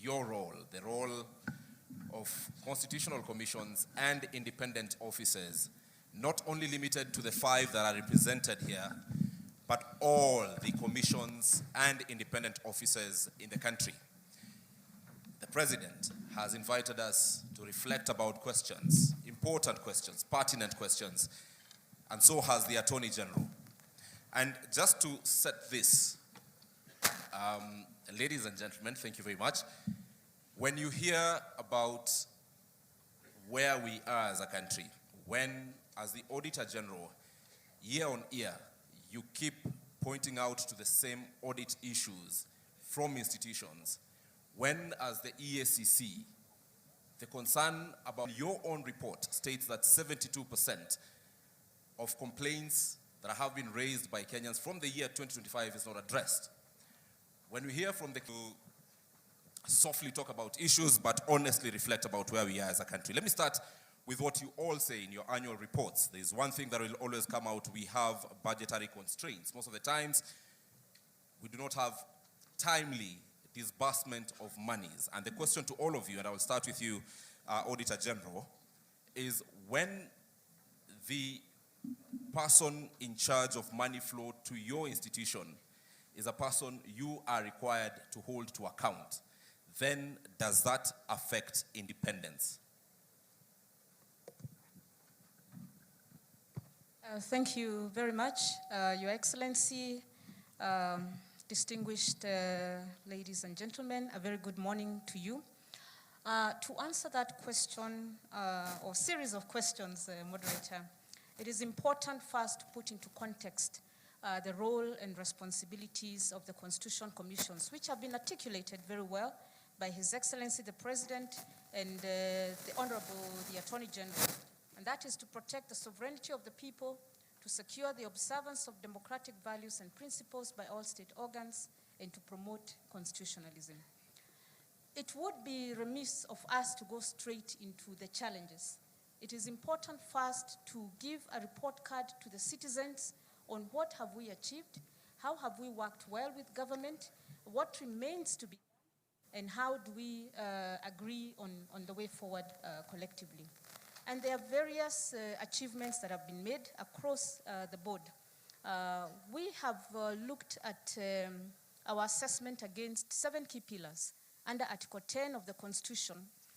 your role, the role of constitutional commissions and independent officers, not only limited to the 5 that are represented here, but all the commissions and independent officers in the country. The President has invited us to reflect about questions, important questions, pertinent questions, and so has the Attorney General. And just to set this, ladies and gentlemen, thank you very much. When you hear about where we are as a country, when, as the Auditor General, year on year, you keep pointing out to the same audit issues from institutions, when, as the EACC, the concern about your own report states that 72% of complaints that have been raised by Kenyans from the year 2025 is not addressed. When we hear from the softly talk about issues, but honestly reflect about where we are as a country. Let me start with what you all say in your annual reports. There's one thing that will always come out: we have budgetary constraints. Most of the times, we do not have timely disbursement of monies. And the question to all of you, and I will start with you, Auditor General, is when the person in charge of money flow to your institution is a person you are required to hold to account, then does that affect independence? Thank you very much, Your Excellency, distinguished ladies and gentlemen, a very good morning to you. To answer that question, or series of questions, Moderator, it is important first to put into context the role and responsibilities of the Constitution Commissions, which have been articulated very well by His Excellency the President and the Honorable the Attorney General. And that is to protect the sovereignty of the people, to secure the observance of democratic values and principles by all state organs, and to promote constitutionalism. It would be remiss of us to go straight into the challenges. It is important first to give a report card to the citizens on what have we achieved, how have we worked well with government, what remains to be done, and how do we agree on the way forward collectively. And there are various achievements that have been made across the board. We have looked at our assessment against 7 key pillars under Article 10 of the Constitution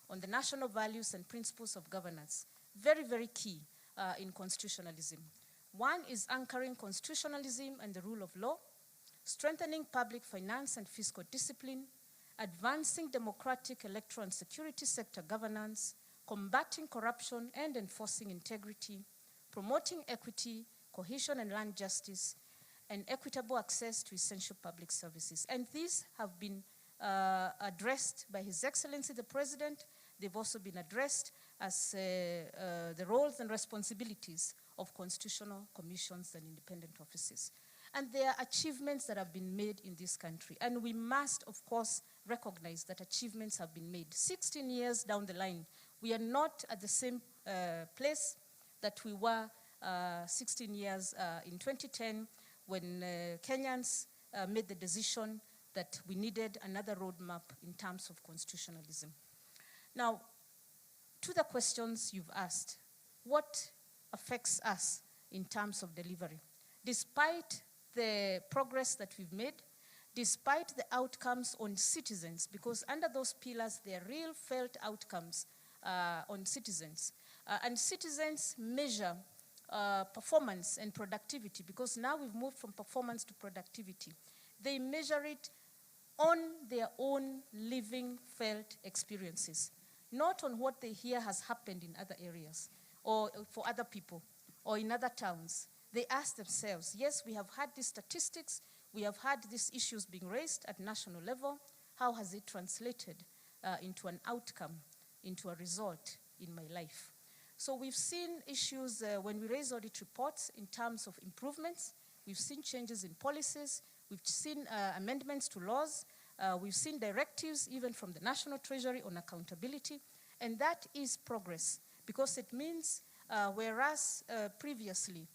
on the national values and principles of governance. Very, very key in constitutionalism. One is anchoring constitutionalism and the rule of law, strengthening public finance and fiscal discipline, advancing democratic electoral and security sector governance, combating corruption and enforcing integrity, promoting equity, cohesion and land justice, and equitable access to essential public services. And these have been addressed by His Excellency the President. They've also been addressed as the roles and responsibilities of constitutional commissions and independent offices. And there are achievements that have been made in this country. And we must, of course, recognize that achievements have been made. 16 years down the line, we are not at the same place that we were 16 years in 2010 when Kenyans made the decision that we needed another roadmap in terms of constitutionalism. Now, to the questions you've asked, what affects us in terms of delivery? Despite the progress that we've made, despite the outcomes on citizens, because under those pillars, there are real felt outcomes on citizens. And citizens measure performance and productivity, because now we've moved from performance to productivity. They measure it on their own living, felt experiences, not on what they hear has happened in other areas or for other people or in other towns. They ask themselves, yes, we have had these statistics, we have had these issues being raised at national level. How has it translated into an outcome, into a result in my life? So we've seen issues when we raise audit reports in terms of improvements. We've seen changes in policies. We've seen amendments to laws. We've seen directives even from the National Treasury on accountability. And that is progress, because it means whereas previously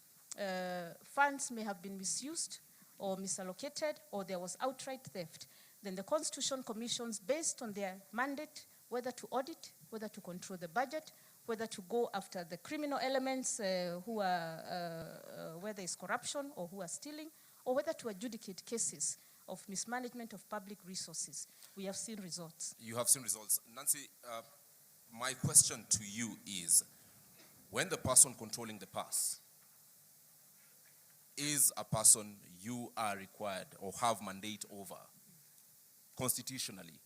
funds may have been misused or misallocated or there was outright theft, then the Constitution Commissions, based on their mandate, whether to audit, whether to control the budget, whether to go after the criminal elements who are, where there is corruption or who are stealing, or whether to adjudicate cases of mismanagement of public resources. We have seen results. You have seen results. Nancy, my question to you is, when the person controlling the purse is a person you are required or have mandate over constitutionally,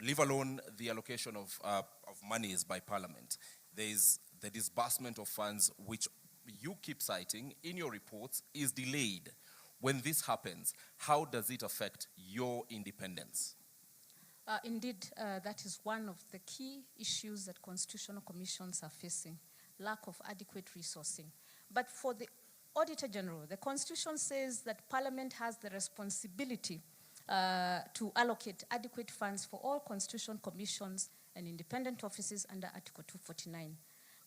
leave alone the allocation of monies by Parliament, there is the disbursement of funds which you keep citing in your reports is delayed. When this happens, how does it affect your independence? Indeed, that is one of the key issues that constitutional commissions are facing, lack of adequate resourcing. But for the Auditor General, the Constitution says that Parliament has the responsibility to allocate adequate funds for all constitutional commissions and independent offices under Article 249.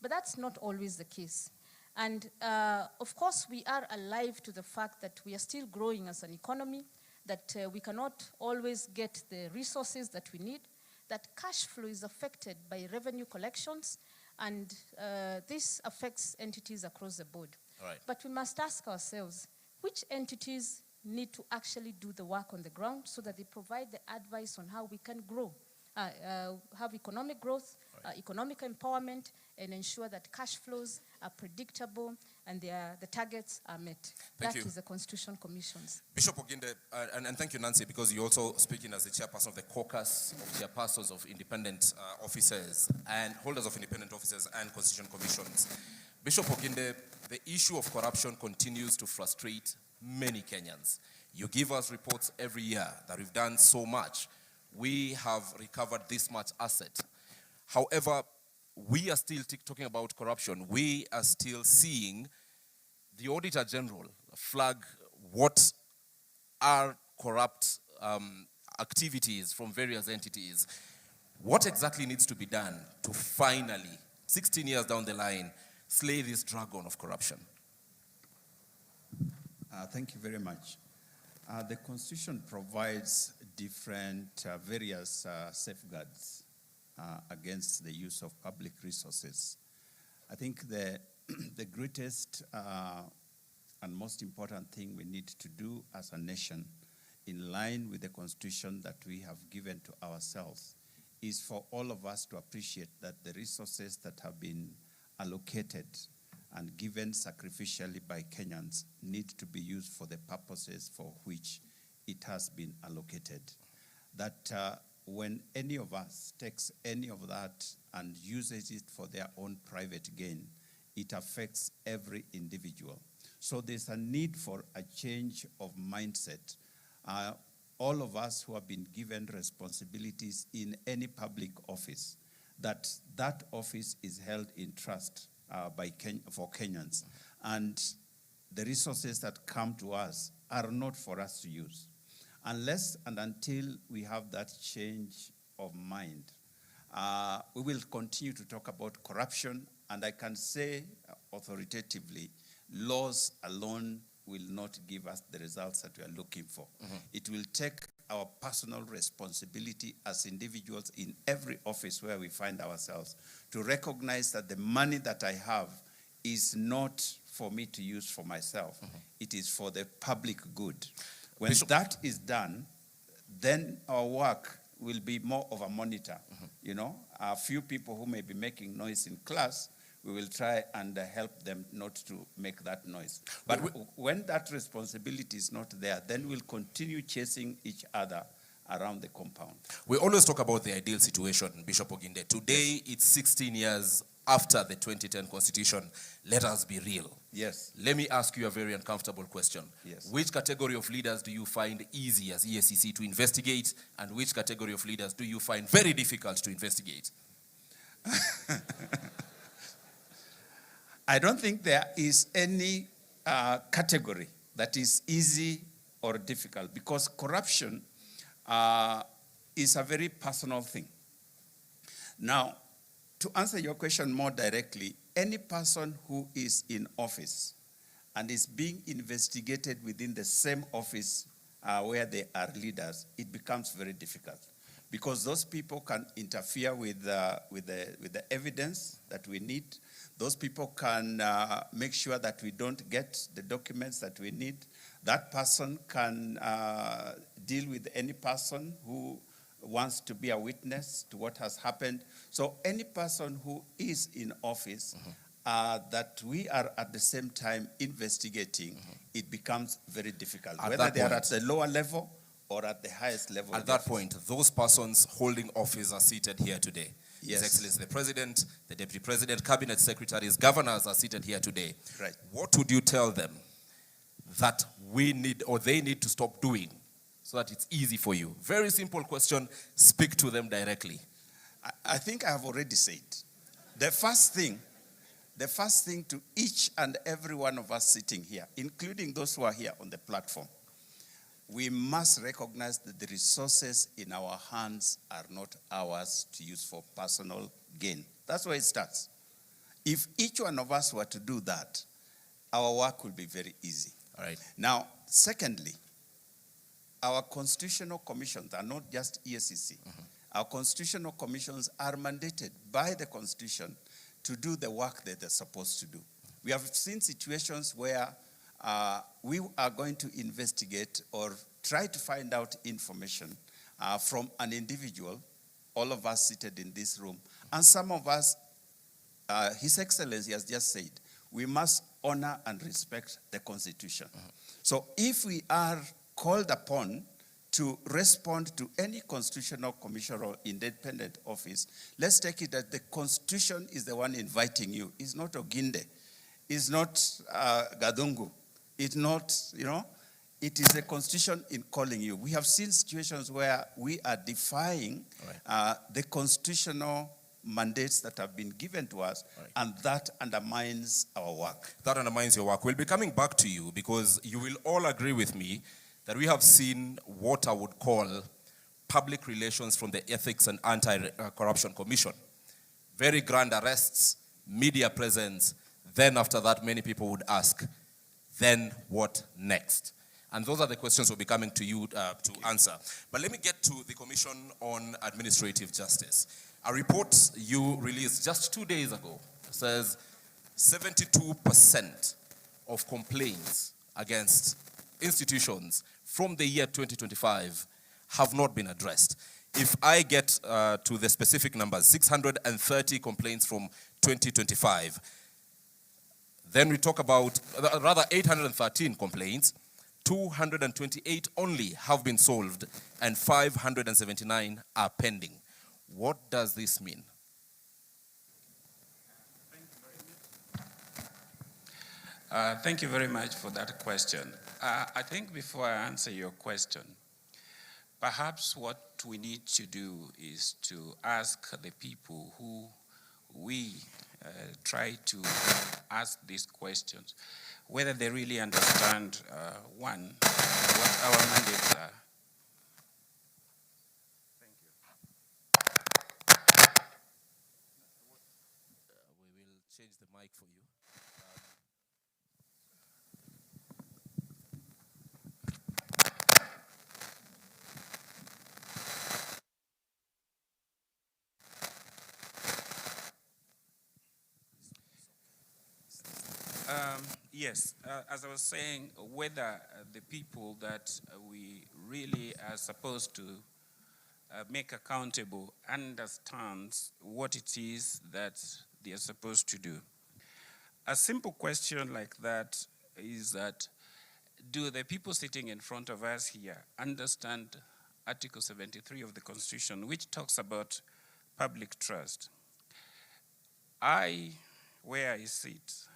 But that's not always the case. And of course, we are alive to the fact that we are still growing as an economy, that we cannot always get the resources that we need, that cash flow is affected by revenue collections, and this affects entities across the board. Right. But we must ask ourselves, which entities need to actually do the work on the ground so that they provide the advice on how we can grow, have economic growth, right, economic empowerment, and ensure that cash flows are predictable and the targets are met. Thank That you. is the Constitution Commissions. Bishop Oginde, and thank you, Nancy, because you're also speaking as the chairperson of the caucus of chairpersons of independent officers and holders of independent officers and constitution commissions. Bishop Oginde, the issue of corruption continues to frustrate many Kenyans. You give us reports every year that we've done so much. We have recovered this much asset. However, we are still talking about corruption. We are still seeing the Auditor General flag what are corrupt activities from various entities. What exactly needs to be done to finally, 16 years down the line, slay this dragon of corruption? Thank you very much. The Constitution provides different, various safeguards against the use of public resources. I think the greatest and most important thing we need to do as a nation, in line with the Constitution that we have given to ourselves, is for all of us to appreciate that the resources that have been allocated and given sacrificially by Kenyans need to be used for the purposes for which it has been allocated. That when any of us takes any of that and uses it for their own private gain, it affects every individual. So there's a need for a change of mindset. All of us who have been given responsibilities in any public office, that office is held in trust for Kenyans. And the resources that come to us are not for us to use. Unless and until we have that change of mind, we will continue to talk about corruption. And I can say authoritatively, laws alone will not give us the results that we are looking for. It will take our personal responsibility as individuals in every office where we find ourselves to recognize that the money that I have is not for me to use for myself. It is for the public good. When that is done, then our work will be more of a monitor. You know, a few people who may be making noise in class, we will try and help them not to make that noise. But when that responsibility is not there, then we'll continue chasing each other around the compound. We always talk about the ideal situation, Bishop Oginde. Today, it's 16 years after the 2010 Constitution. Let us be real. Yes. Let me ask you a very uncomfortable question. Yes. Which category of leaders do you find easy as EACC to investigate, and which category of leaders do you find very difficult to investigate? I don't think there is any category that is easy or difficult, because corruption is a very personal thing. Now, to answer your question more directly, any person who is in office and is being investigated within the same office where they are leaders, it becomes very difficult, because those people can interfere with the evidence that we need. Those people can make sure that we don't get the documents that we need. That person can deal with any person who wants to be a witness to what has happened. So any person who is in office that we are at the same time investigating, it becomes very difficult. Whether they are at the lower level or at the highest level. At that point, those persons holding office are seated here today. Yes. His Excellency the President, the Deputy President, Cabinet Secretaries, Governors are seated here today. Right. What would you tell them that we need, or they need to stop doing, so that it's easy for you? Very simple question. Speak to them directly. I think I have already said. The first thing to each and every one of us sitting here, including those who are here on the platform, we must recognize that the resources in our hands are not ours to use for personal gain. That's where it starts. If each one of us were to do that, our work will be very easy. All right. Now, secondly, our constitutional commissions are not just EACC. Our constitutional commissions are mandated by the Constitution to do the work that they're supposed to do. We have seen situations where we are going to investigate or try to find out information from an individual, all of us seated in this room. And some of us, His Excellency has just said, we must honor and respect the Constitution. So if we are called upon to respond to any constitutional commission or independent office, let's take it that the Constitution is the one inviting you. It's not Oginde. It's not Gadungu. It's not, it is the Constitution in calling you. We have seen situations where we are defying the constitutional mandates that have been given to us, and that undermines our work. That undermines your work. We'll be coming back to you, because you will all agree with me that we have seen what I would call public relations from the Ethics and Anti-Corruption Commission. Very grand arrests, media presence. Then after that, many people would ask, then what next? And those are the questions we'll be coming to you to answer. But let me get to the Commission on Administrative Justice. A report you released just 2 days ago says 72% of complaints against institutions from the year 2025 have not been addressed. If I get to the specific numbers, 630 complaints from 2025, then we talk about, rather 813 complaints, 228 only have been solved, and 579 are pending. What does this mean? Thank you very much for that question. I think before I answer your question, perhaps what we need to do is to ask the people who we try to ask these questions, whether they really understand, one, what our mandates are. We will change the mic for you. Yes, as I was saying, whether the people that we really are supposed to make accountable understands what it is that they are supposed to do. A simple question like that is that, do the people sitting in front of us here understand Article 73 of the Constitution, which talks about public trust? Where I sit,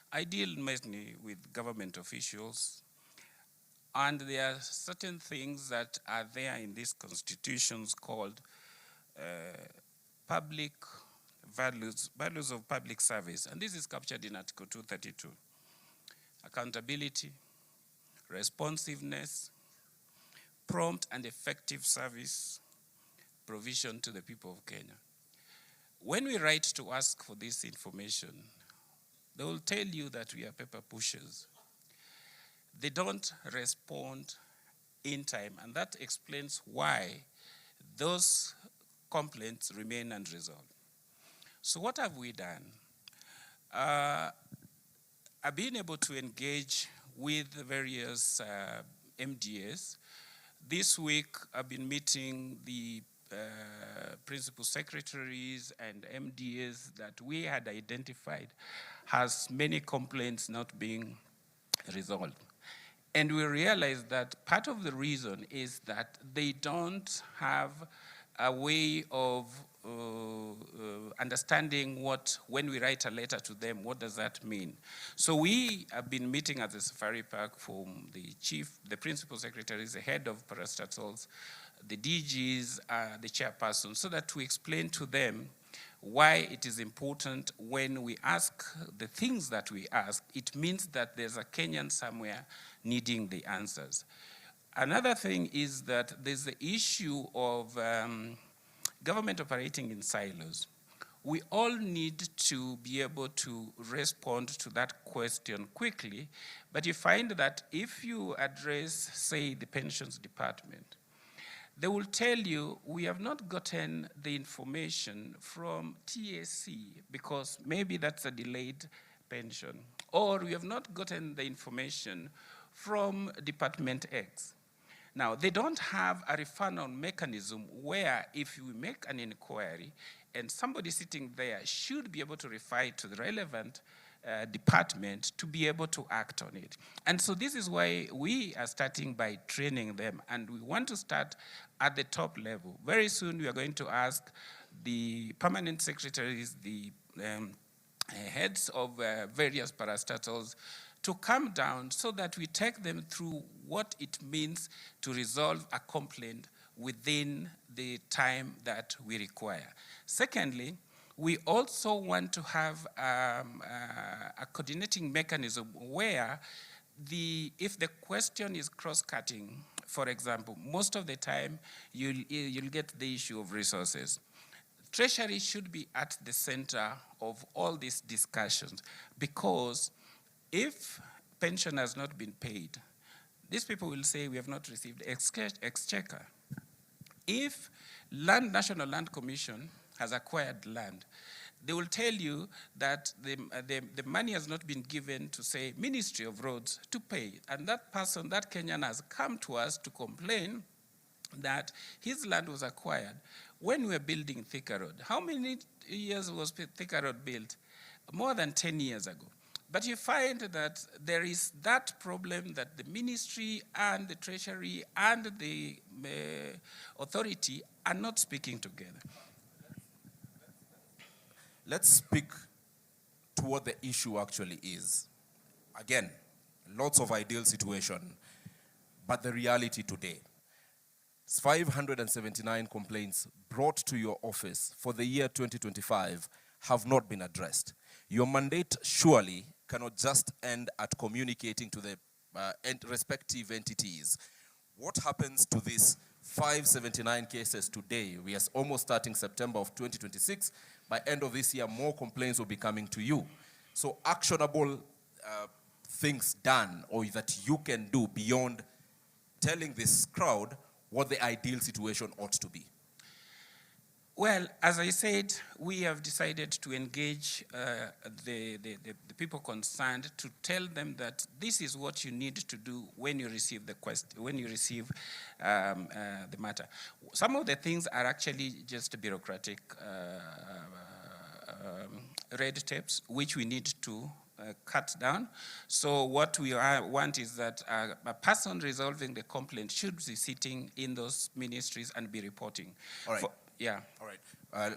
I deal mainly with government officials, and there are certain things that are there in these constitutions called public values of public service, and this is captured in Article 232. Accountability, responsiveness, prompt and effective service provision to the people of Kenya. When we write to ask for this information, they will tell you that we are paper pushers. They don't respond in time, and that explains why those complaints remain unresolved. So what have we done? I've been able to engage with the various MDAs. This week, I've been meeting the principal secretaries and MDAs that we had identified has many complaints not being resolved. And we realized that part of the reason is that they don't have a way of understanding when we write a letter to them, what does that mean? So we have been meeting at the Safari Park from the chief, the principal secretaries, the head of parastatals, the DGs, the chairperson, so that we explain to them why it is important when we ask the things that we ask. It means that there's a Kenyan somewhere needing the answers. Another thing is that there's the issue of government operating in silos. We all need to be able to respond to that question quickly, but you find that if you address, say, the pensions department, they will tell you, we have not gotten the information from TAC because maybe that's a delayed pension, or we have not gotten the information from Department X. Now, they don't have a referral mechanism where if you make an inquiry and somebody sitting there should be able to refer it to the relevant department to be able to act on it. And so this is why we are starting by training them, and we want to start at the top level. Very soon we are going to ask the permanent secretaries, the heads of various parastatals to come down so that we take them through what it means to resolve a complaint within the time that we require. Secondly, we also want to have a coordinating mechanism where if the question is cross-cutting, for example, most of the time you'll get the issue of resources. Treasury should be at the center of all these discussions, because if pension has not been paid, these people will say we have not received exchequer. If National Land Commission has acquired land, they will tell you that the money has not been given to, say, Ministry of Roads to pay. And that person, that Kenyan, has come to us to complain that his land was acquired when we were building Thika Road. How many years was Thika Road built? More than 10 years ago. But you find that there is that problem that the ministry and the treasury and the authority are not speaking together. Let's speak to what the issue actually is. Again, lots of ideal situation, but the reality today. 579 complaints brought to your office for the year 2025 have not been addressed. Your mandate surely cannot just end at communicating to the respective entities. What happens to these 579 cases today? We are almost starting September of 2026. By end of this year, more complaints will be coming to you. So actionable things done or that you can do beyond telling this crowd what the ideal situation ought to be. Well, as I said, we have decided to engage the people concerned to tell them that this is what you need to do when you receive the the matter. Some of the things are actually just bureaucratic red tapes, which we need to cut down. So what we want is that a person resolving the complaint should be sitting in those ministries and be reporting. All right. Yeah. All right.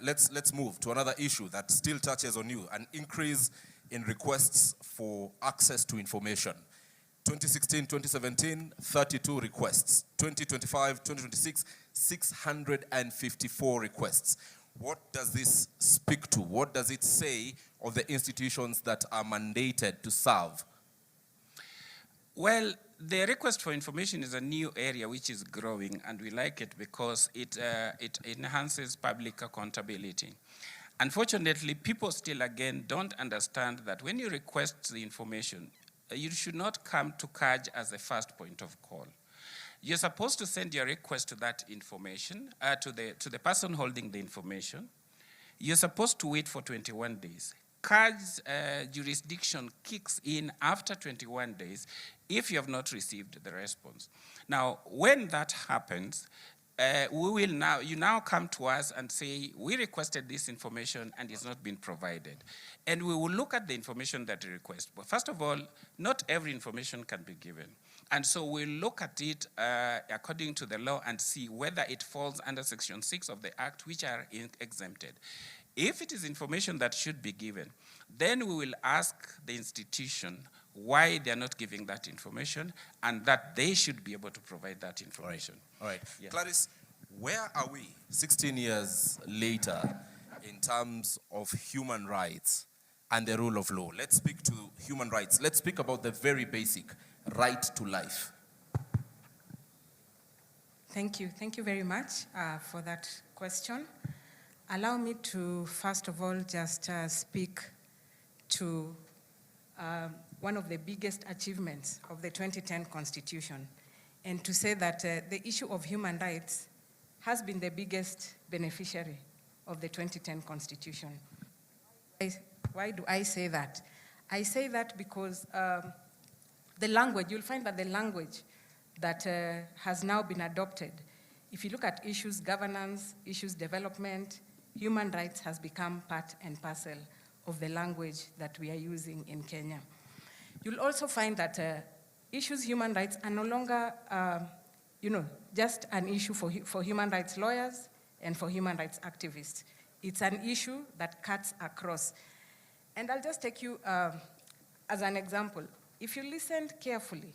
Let's move to another issue that still touches on you, an increase in requests for access to information. 2016, 2017, 32 requests. 2025, 2026, 654 requests. What does this speak to? What does it say of the institutions that are mandated to serve? Well, the request for information is a new area which is growing, and we like it because it enhances public accountability. Unfortunately, people still, again, don't understand that when you request the information, you should not come to CAJ as the first point of call. You're supposed to send your request to that information, to the person holding the information. You're supposed to wait for 21 days. CAJ's jurisdiction kicks in after 21 days if you have not received the response. Now, when that happens, you now come to us and say, we requested this information and it's not been provided. And we will look at the information that you request. But first of all, not every information can be given. And so we'll look at it according to the law and see whether it falls under Section 6 of the Act, which are exempted. If it is information that should be given, then we will ask the institution why they're not giving that information and that they should be able to provide that information. All right. Yeah. Clarice, where are we 16 years later in terms of human rights and the rule of law? Let's speak to human rights. Let's speak about the very basic right to life. Thank you. Thank you very much for that question. Allow me to, first of all, just speak to one of the biggest achievements of the 2010 Constitution, and to say that the issue of human rights has been the biggest beneficiary of the 2010 Constitution. Why do I say that? I say that because the language, you'll find that the language that has now been adopted, if you look at issues governance, issues development, human rights has become part and parcel of the language that we are using in Kenya. You'll also find that issues human rights are no longer, just an issue for human rights lawyers and for human rights activists. It's an issue that cuts across. And I'll just take you as an example. If you listened carefully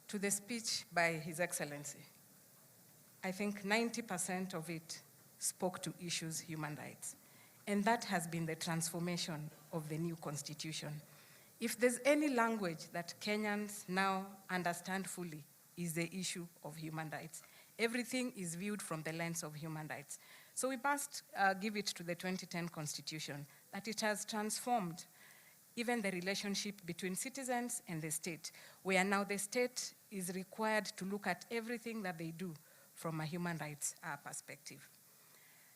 to the speech by His Excellency, I think 90% of it spoke to issues human rights. And that has been the transformation of the new constitution. If there's any language that Kenyans now understand fully, is the issue of human rights. Everything is viewed from the lens of human rights. So we must give it to the 2010 Constitution that it has transformed even the relationship between citizens and the state, where now the state is required to look at everything that they do from a human rights perspective.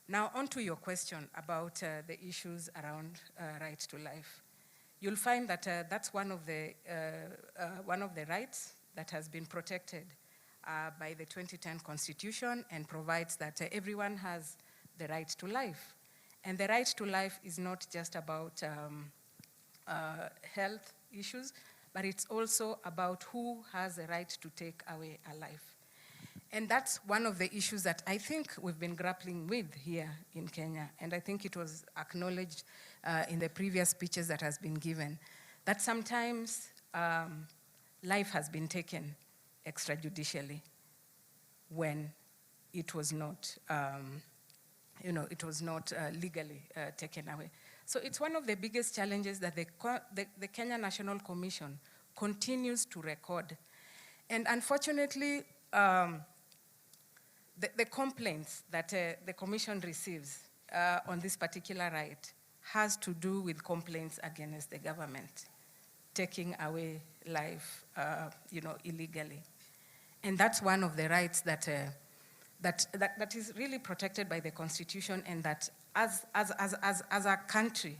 Now, on to your question about the issues around right to life. You'll find that that's one of the rights that has been protected by the 2010 Constitution and provides that everyone has the right to life. And the right to life is not just about health issues, but it's also about who has the right to take away a life. And that's one of the issues that I think we've been grappling with here in Kenya. And I think it was acknowledged in the previous speeches that has been given, that sometimes life has been taken extrajudicially when it was not, legally taken away. So it's one of the biggest challenges that the Kenya National Commission continues to record. And unfortunately, the complaints that the Commission receives on this particular right has to do with complaints against the government, taking away life, illegally. And that's one of the rights that is really protected by the Constitution, and that as a country,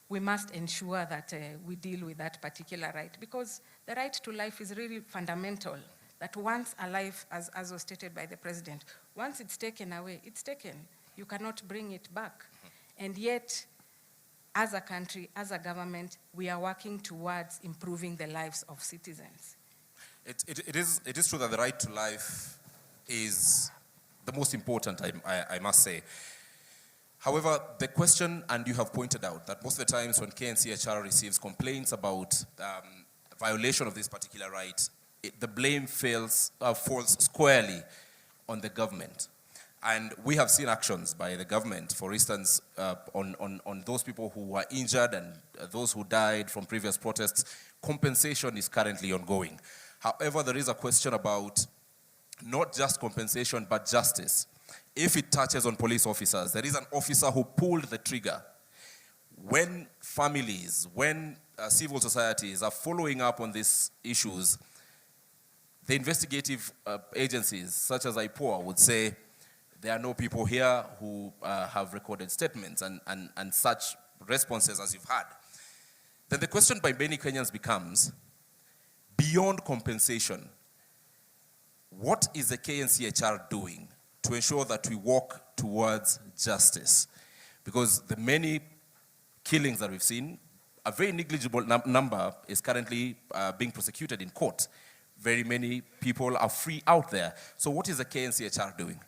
we must ensure that we deal with that particular right, because the right to life is really fundamental, that once a life, as was stated by the President, once it's taken away, it's taken. You cannot bring it back. And yet, as a country, as a government, we are working towards improving the lives of citizens. It is true that the right to life is the most important, I must say. However, the question, and you have pointed out, that most of the times when KNCHR receives complaints about violation of this particular right, the blame falls squarely on the government. And we have seen actions by the government, for instance, on those people who were injured and those who died from previous protests. Compensation is currently ongoing. However, there is a question about not just compensation, but justice. If it touches on police officers, there is an officer who pulled the trigger. When families, when civil societies are following up on these issues, the investigative agencies, such as IPOA, would say, there are no people here who have recorded statements and such responses as you've had. Then the question by many Kenyans becomes, beyond compensation, what is the KNCHR doing to ensure that we walk towards justice? Because the many killings that we've seen, a very negligible number is currently being prosecuted in court. Very many people are free out there. So what is the KNCHR doing?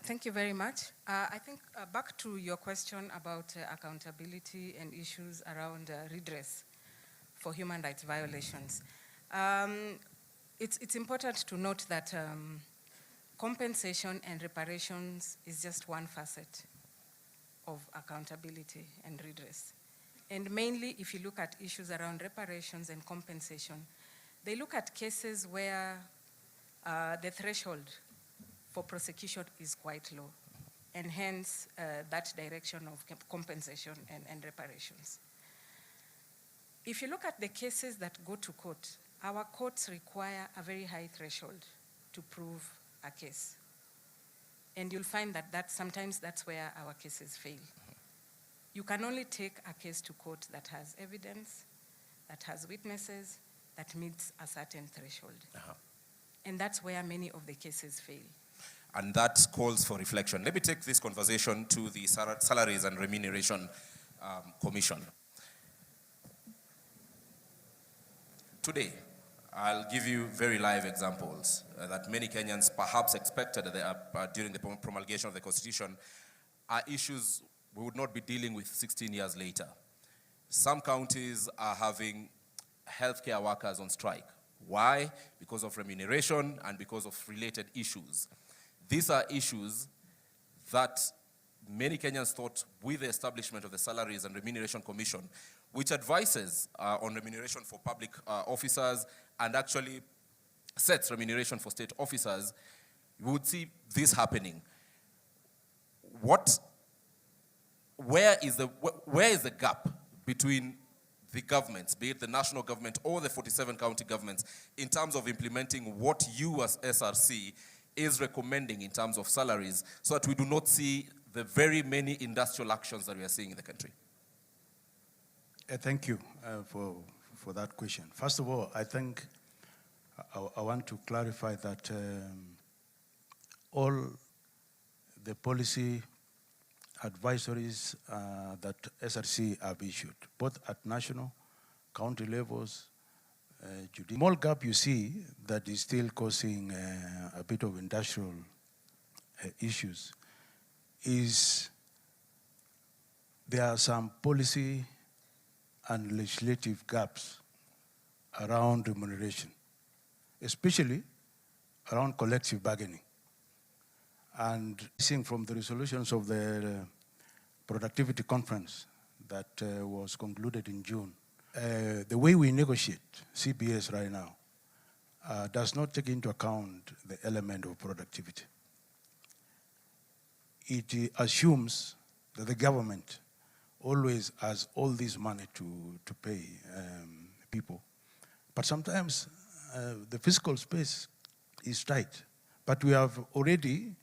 Thank you very much. I think back to your question about accountability and issues around redress for human rights violations. It's important to note that compensation and reparations is just one facet of accountability and redress. And mainly, if you look at issues around reparations and compensation, they look at cases where the threshold for prosecution is quite low, and hence that direction of compensation and reparations. If you look at the cases that go to court, our courts require a very high threshold to prove a case. And you'll find that sometimes that's where our cases fail. You can only take a case to court that has evidence, that has witnesses, that meets a certain threshold. And that's where many of the cases fail. And that calls for reflection. Let me take this conversation to the Salaries and Remuneration Commission. Today, I'll give you very live examples that many Kenyans perhaps expected during the promulgation of the Constitution are issues we would not be dealing with 16 years later. Some counties are having healthcare workers on strike. Why? Because of remuneration and because of related issues. These are issues that many Kenyans thought with the establishment of the Salaries and Remuneration Commission, which advises on remuneration for public officers and actually sets remuneration for state officers, we would see this happening. Where is the gap between the governments, be it the national government or the 47 county governments, in terms of implementing what you as SRC is recommending in terms of salaries, so that we do not see the very many industrial actions that we are seeing in the country? Thank you for that question. First of all, I think I want to clarify that all the policy advisories that SRC have issued, both at national, county levels, the small gap you see that is still causing a bit of industrial issues is there are some policy and legislative gaps around remuneration, especially around collective bargaining. And seeing from the resolutions of the productivity conference that was concluded in June, the way we negotiate CBS right now does not take into account the element of productivity. It assumes that the government always has all this money to pay people. But sometimes the fiscal space is tight. But we have already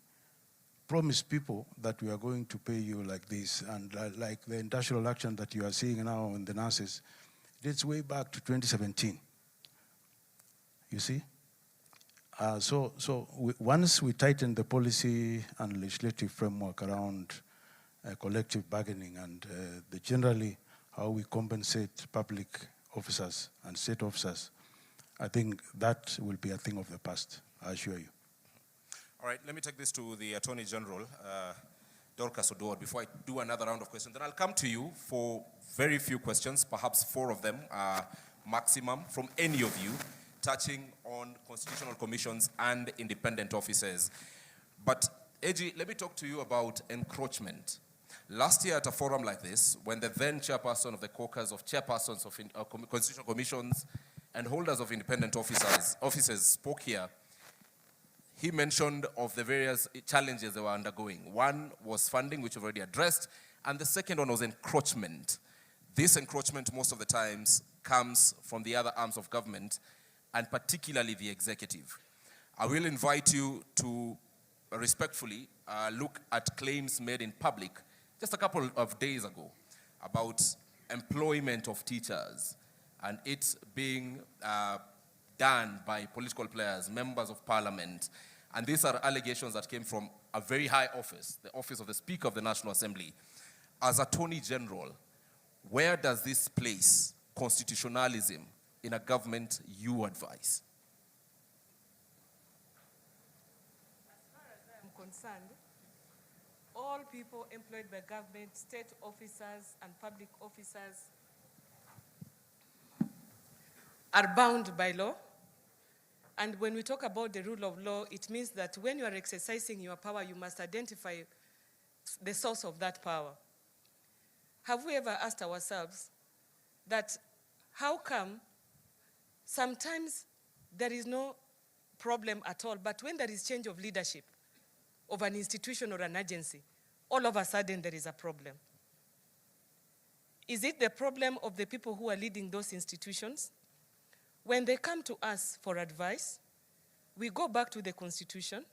promised people that we are going to pay you like this, and like the industrial action that you are seeing now in the nurses, dates way back to 2017. You see? Once we tighten the policy and legislative framework around collective bargaining and generally how we compensate public officers and state officers, I think that will be a thing of the past, I assure you. All right, let me take this to the Attorney General, Dorcas Oduor, before I do another round of questions. Then I'll come to you for very few questions, perhaps 4 of them maximum, from any of you, touching on constitutional commissions and independent officers. But, AG, let me talk to you about encroachment. Last year at a forum like this, when the then chairperson of the caucus of chairpersons of constitutional commissions and holders of independent officers spoke here, he mentioned of the various challenges they were undergoing. One was funding, which we've already addressed, and the second one was encroachment. This encroachment most of the times comes from the other arms of government, and particularly the executive. I will invite you to respectfully look at claims made in public just a couple of days ago about employment of teachers and it being done by political players, members of parliament. And these are allegations that came from a very high office, the office of the Speaker of the National Assembly. As Attorney General, where does this place constitutionalism in a government you advise? As far as I am concerned, all people employed by government, state officers and public officers are bound by law. And when we talk about the rule of law, it means that when you are exercising your power, you must identify the source of that power. Have we ever asked ourselves that how come sometimes there is no problem at all, but when there is change of leadership of an institution or an agency, all of a sudden there is a problem? Is it the problem of the people who are leading those institutions? When they come to us for advice, we go back to the Constitution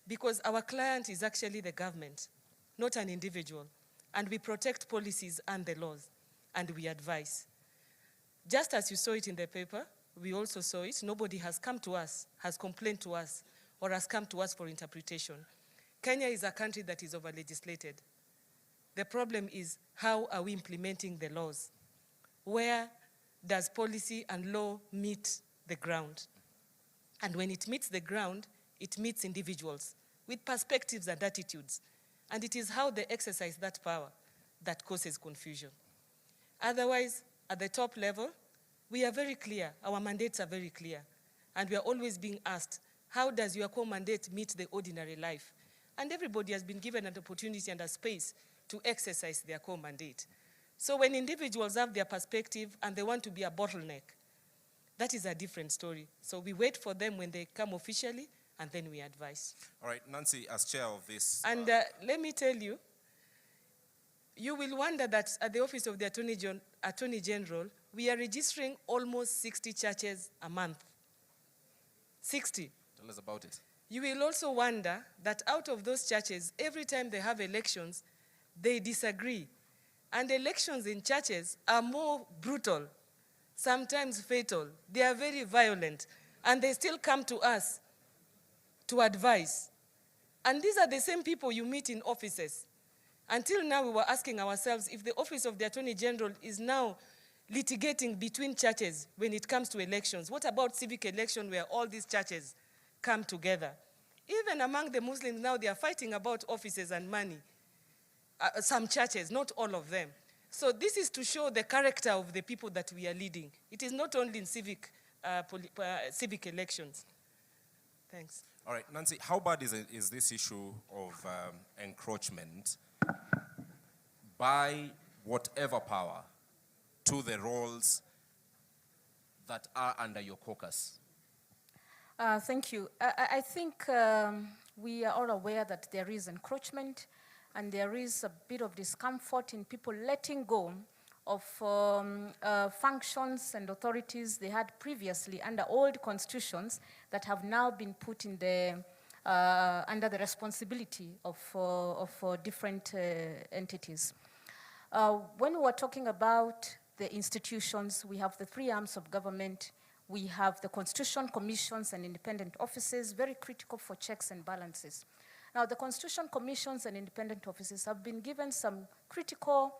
because our client is actually the government, not an individual. And we protect policies and the laws, and we advise. Just as you saw it in the paper, we also saw it. Nobody has come to us, has complained to us, or has come to us for interpretation. Kenya is a country that is over-legislated. The problem is, how are we implementing the laws? Where does policy and law meet the ground? And when it meets the ground, it meets individuals with perspectives and attitudes. And it is how they exercise that power that causes confusion. Otherwise, at the top level, we are very clear. Our mandates are very clear. And we are always being asked, how does your core mandate meet the ordinary life? And everybody has been given an opportunity and a space to exercise their core mandate. So when individuals have their perspective and they want to be a bottleneck, that is a different story. So we wait for them when they come officially, and then we advise. All right, Nancy, as chair of this... And let me tell you, you will wonder that at the office of the Attorney General, we are registering almost 60 churches a month. 60. Tell us about it. You will also wonder that out of those churches, every time they have elections, they disagree. And elections in churches are more brutal, sometimes fatal. They are very violent, and they still come to us to advise. And these are the same people you meet in offices. Until now, we were asking ourselves if the Office of the Attorney General is now litigating between churches when it comes to elections. What about civic election where all these churches come together? Even among the Muslims now, they are fighting about offices and money. Some churches, not all of them. So this is to show the character of the people that we are leading. It is not only in civic elections. Thanks. All right, Nancy, how bad is this issue of encroachment by whatever power to the roles that are under your caucus? Thank you. I think we are all aware that there is encroachment and there is a bit of discomfort in people letting go of functions and authorities they had previously under old constitutions that have now been put in the, under the responsibility of different entities. When we were talking about the institutions, we have the three arms of government. We have the constitution commissions and independent offices, very critical for checks and balances. Now, the constitution commissions and independent offices have been given some critical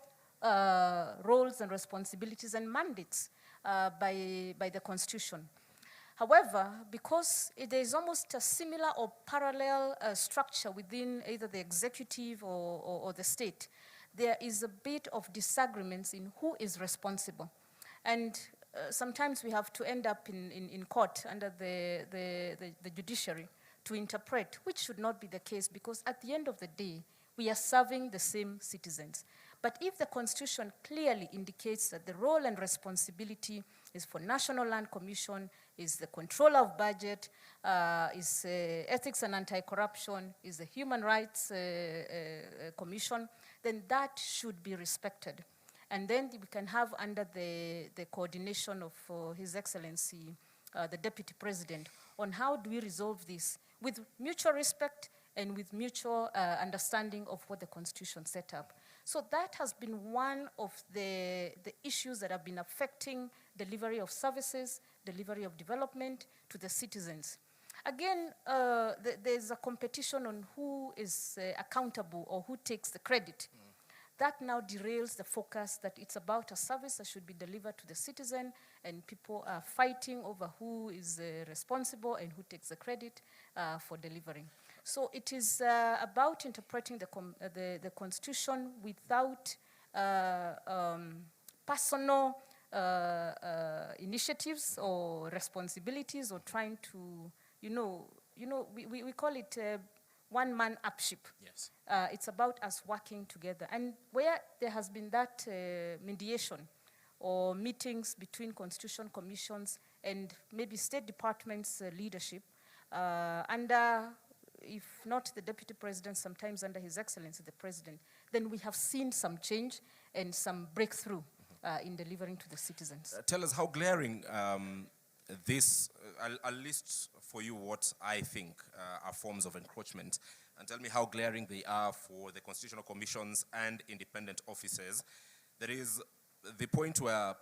roles and responsibilities and mandates by the constitution. However, because there is almost a similar or parallel structure within either the executive or the state, there is a bit of disagreements in who is responsible. And sometimes we have to end up in court under the judiciary to interpret, which should not be the case, because at the end of the day, we are serving the same citizens. But if the Constitution clearly indicates that the role and responsibility is for National Land Commission, is the control of budget, is ethics and anti-corruption, is the Human Rights Commission, then that should be respected. And then we can have under the coordination of His Excellency, the Deputy President, on how do we resolve this with mutual respect and with mutual understanding of what the Constitution set up. So that has been one of the issues that have been affecting delivery of services, delivery of development to the citizens. Again, there's a competition on who is accountable or who takes the credit. That now derails the focus that it's about a service that should be delivered to the citizen, and people are fighting over who is responsible and who takes the credit for delivering. So it is about interpreting the Constitution without personal initiatives or responsibilities, or trying to, we call it one-man upship. Yes. It's about us working together. And where there has been that mediation or meetings between constitution commissions and maybe State Department's leadership, under, if not the Deputy President, sometimes under His Excellency the President, then we have seen some change and some breakthrough in delivering to the citizens. Tell us how glaring this, I'll list for you what I think are forms of encroachment, and tell me how glaring they are for the constitutional commissions and independent offices. There is the point where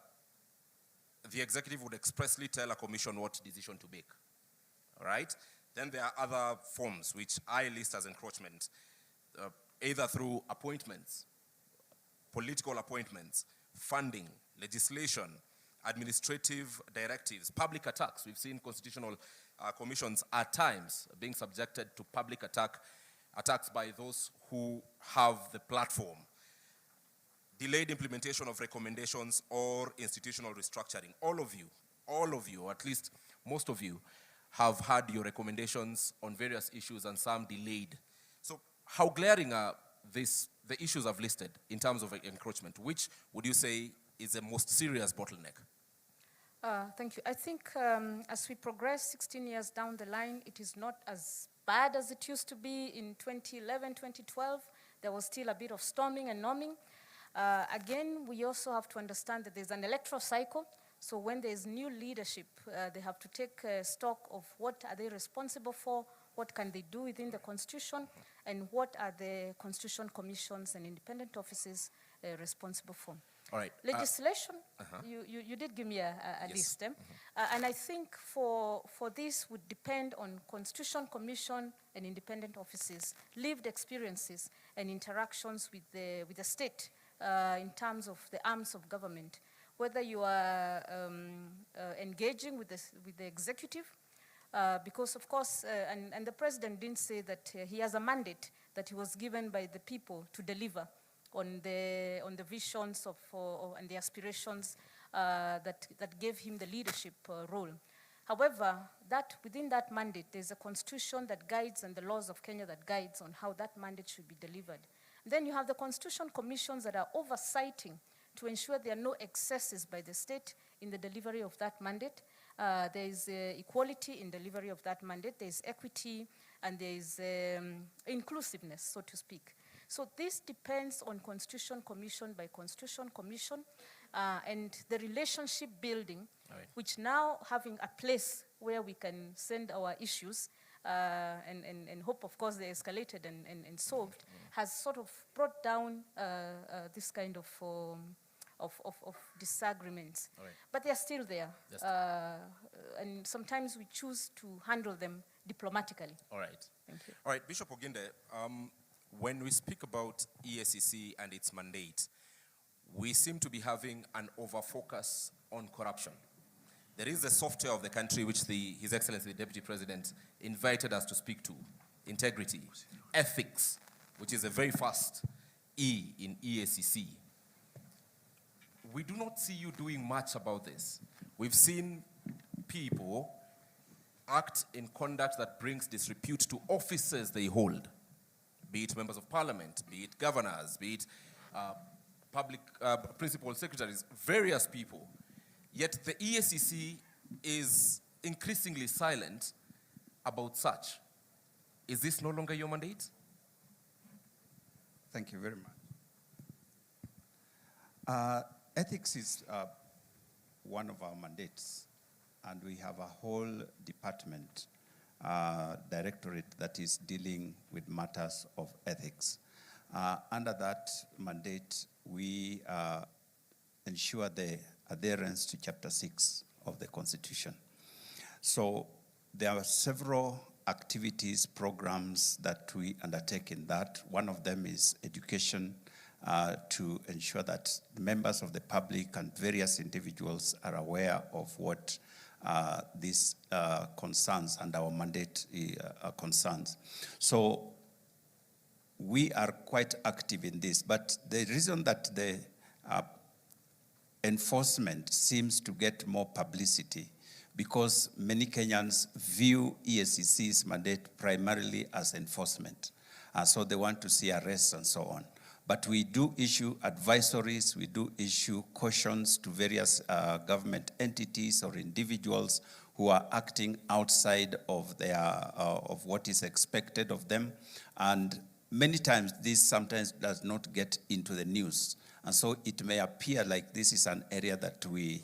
the executive would expressly tell a commission what decision to make, all right? Then there are other forms which I list as encroachment, either through appointments, political appointments, funding, legislation, administrative directives, public attacks. We've seen constitutional commissions at times being subjected to public attacks by those who have the platform. Delayed implementation of recommendations or institutional restructuring. All of you, or at least most of you, have had your recommendations on various issues and some delayed. So how glaring are the issues I've listed in terms of encroachment? Which would you say is the most serious bottleneck? Thank you. I think as we progress 16 years down the line, it is not as bad as it used to be in 2011, 2012. There was still a bit of storming and norming. Again, we also have to understand that there's an electoral cycle. So when there's new leadership, they have to take stock of what are they responsible for, what can they do within the constitution, and what are the constitution commissions and independent offices responsible for. All right. Legislation, you did give me a Yes. list. And I think for this would depend on constitution commission and independent offices, lived experiences and interactions with the state in terms of the arms of government, whether you are engaging with the executive, because of course, and the president didn't say that he has a mandate that he was given by the people to deliver on the visions of and the aspirations that gave him the leadership role. However, that within that mandate, there's a constitution that guides and the laws of Kenya that guides on how that mandate should be delivered. Then you have the constitution commissions that are oversighting to ensure there are no excesses by the state in the delivery of that mandate. There is equality in delivery of that mandate. There is equity and there is inclusiveness, so to speak. So this depends on constitution commission by constitution commission and the relationship building, which now having a place where we can send our issues and hope, of course, they're escalated and solved, has sort of brought down this kind of disagreements. But they're still there. And sometimes we choose to handle them diplomatically. All right. Thank you. All right, Bishop Oginde, when we speak about EACC and its mandate, we seem to be having an over-focus on corruption. There is a software of the country which His Excellency the Deputy President invited us to speak to: integrity, ethics, which is a very fast E in EACC. We do not see you doing much about this. We've seen people act in conduct that brings disrepute to offices they hold, be it members of parliament, be it governors, be it public principal secretaries, various people. Yet the EACC is increasingly silent about such. Is this no longer your mandate? Thank you very much. Ethics is one of our mandates, and we have a whole department, directorate that is dealing with matters of ethics. Under that mandate, we ensure the adherence to Chapter 6 of the Constitution. So there are several activities, programs that we undertake in that. One of them is education, to ensure that members of the public and various individuals are aware of what these concerns and our mandate concerns. So we are quite active in this, but the reason that the enforcement seems to get more publicity because many Kenyans view EACC's mandate primarily as enforcement. So they want to see arrests and so on. But we do issue advisories, we do issue cautions to various government entities or individuals who are acting outside of of what is expected of them. And many times this sometimes does not get into the news. And so it may appear like this is an area that we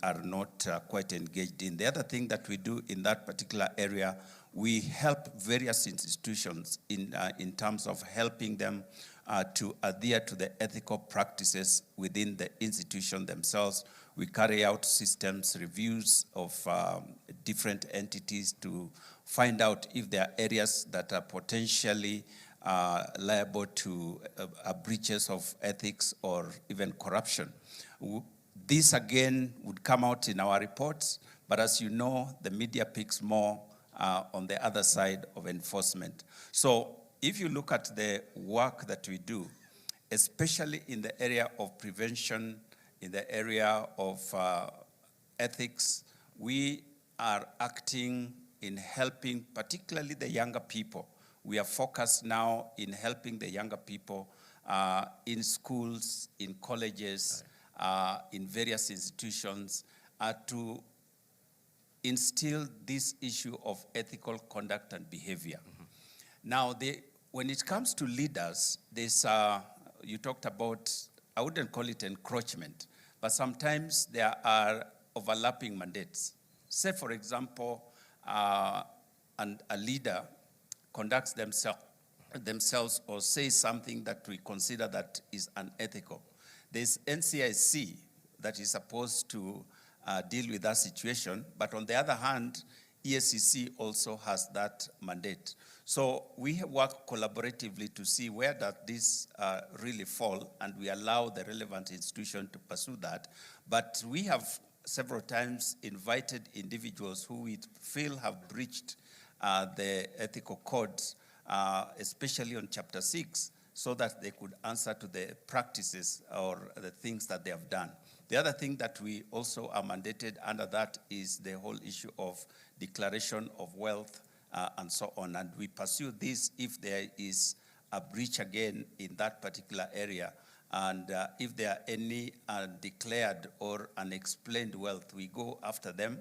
are not quite engaged in. The other thing that we do in that particular area, we help various institutions in terms of helping them to adhere to the ethical practices within the institution themselves. We carry out systems reviews of different entities to find out if there are areas that are potentially liable to breaches of ethics or even corruption. This again would come out in our reports, but as you know, the media picks more on the other side of enforcement. So if you look at the work that we do, especially in the area of prevention, in the area of ethics, we are acting in helping particularly the younger people. We are focused now in helping the younger people in schools, in colleges, in various institutions to instill this issue of ethical conduct and behavior. Now, when it comes to leaders, you talked about I wouldn't call it encroachment, but sometimes there are overlapping mandates. Say, for example, and a leader conducts themselves or says something that we consider that is unethical. There's NCIC that is supposed to deal with that situation, but on the other hand, EACC also has that mandate. So we work collaboratively to see where does this really fall, and we allow the relevant institution to pursue that. But we have several times invited individuals who we feel have breached the ethical codes, especially on Chapter 6, so that they could answer to the practices or the things that they have done. The other thing that we also are mandated under that is the whole issue of declaration of wealth and so on. And we pursue this if there is a breach again in that particular area. And if there are any declared or unexplained wealth, we go after them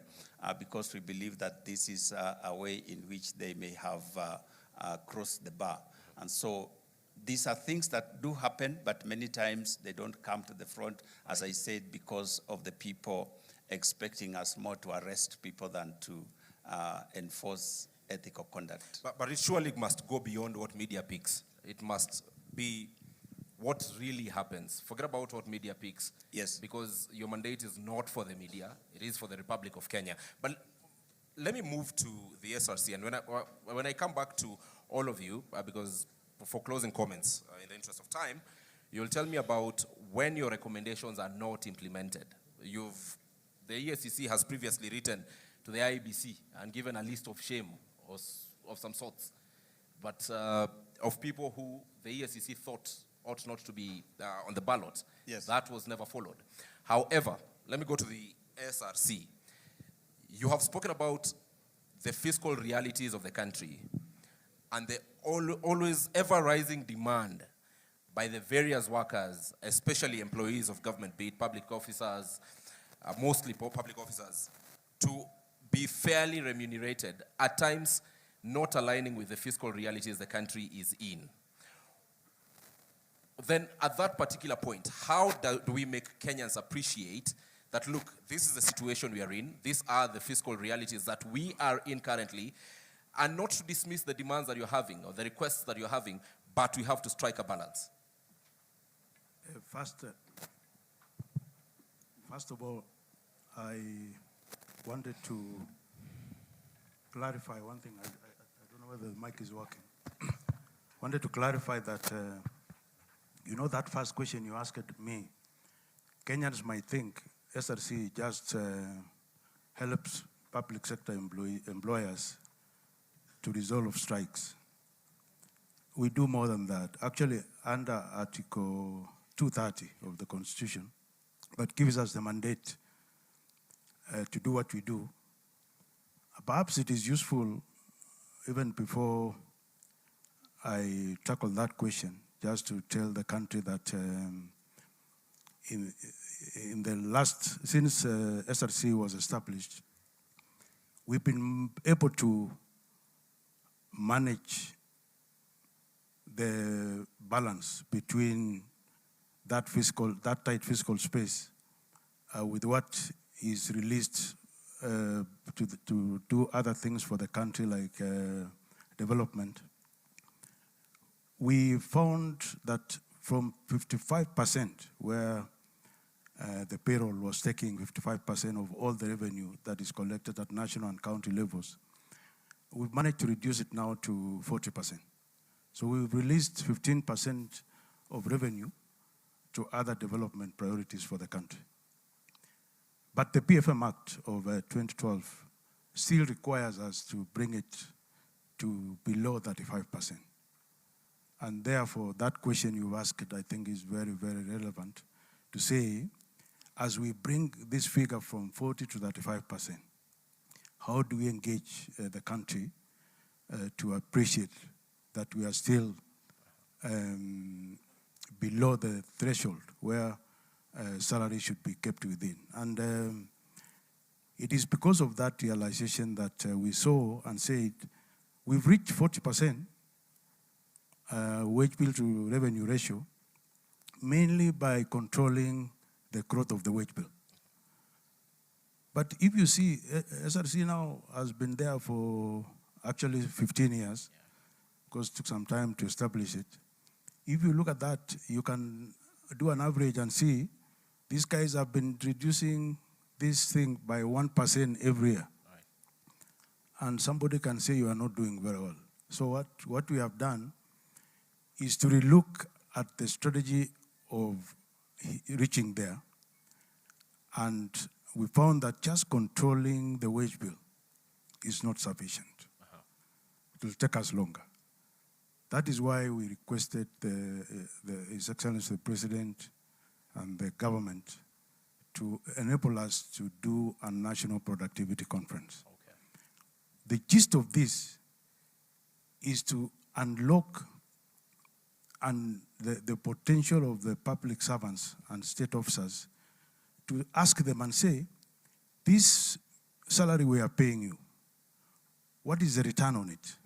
because we believe that this is a way in which they may have crossed the bar. And so these are things that do happen, but many times they don't come to the front, as I said, because of the people expecting us more to arrest people than to enforce ethical conduct. But it surely must go beyond what media picks. It must be what really happens. Forget about what media picks. Yes. Because your mandate is not for the media, it is for the Republic of Kenya. But let me move to the SRC. And when I come back to all of you, because for closing comments, in the interest of time, you'll tell me about when your recommendations are not implemented. The EACC has previously written to the IEBC and given a list of shame of some sorts, but of people who the EACC thought ought not to be on the ballot. Yes. That was never followed. However, let me go to the SRC. You have spoken about the fiscal realities of the country and the always ever-rising demand by the various workers, especially employees of government, be it public officers, mostly public officers, to be fairly remunerated, at times not aligning with the fiscal realities the country is in. Then at that particular point, how do we make Kenyans appreciate that, look, this is the situation we are in, these are the fiscal realities that we are in currently, and not to dismiss the demands that you're having or the requests that you're having, but we have to strike a balance? First of all, I wanted to clarify one thing. I don't know whether the mic is working. Wanted to clarify that, you know, that first question you asked me, Kenyans might think SRC just helps public sector employers to resolve strikes. We do more than that. Actually, under Article 230 of the Constitution, that gives us the mandate to do what we do. Perhaps it is useful, even before I tackle that question, just to tell the country that in the last, since SRC was established, we've been able to manage the balance between that tight fiscal space with what is released to do other things for the country, like development. We found that from 55%, where the payroll was taking 55% of all the revenue that is collected at national and county levels, we've managed to reduce it now to 40%. So we've released 15% of revenue to other development priorities for the country. But the PFM Act of 2012 still requires us to bring it to below 35%. And therefore, that question you asked, I think, is very, very relevant to say, as we bring this figure from 40 to 35%, how do we engage the country to appreciate that we are still below the threshold where salary should be kept within? And it is because of that realization that we saw and said, we've reached 40% wage bill to revenue ratio, mainly by controlling the growth of the wage bill. But if you see, SRC now has been there for actually 15 years, because it took some time to establish it. If you look at that, you can do an average and see these guys have been reducing this thing by 1% every year. And somebody can say you are not doing very well. So what we have done is to relook at the strategy of reaching there. And we found that just controlling the wage bill is not sufficient. It will take us longer. That is why we requested His Excellency the President and the government to enable us to do a national productivity conference. Okay. The gist of this is to unlock the potential of the public servants and state officers, to ask them and say, this salary we are paying you, what is the return on it?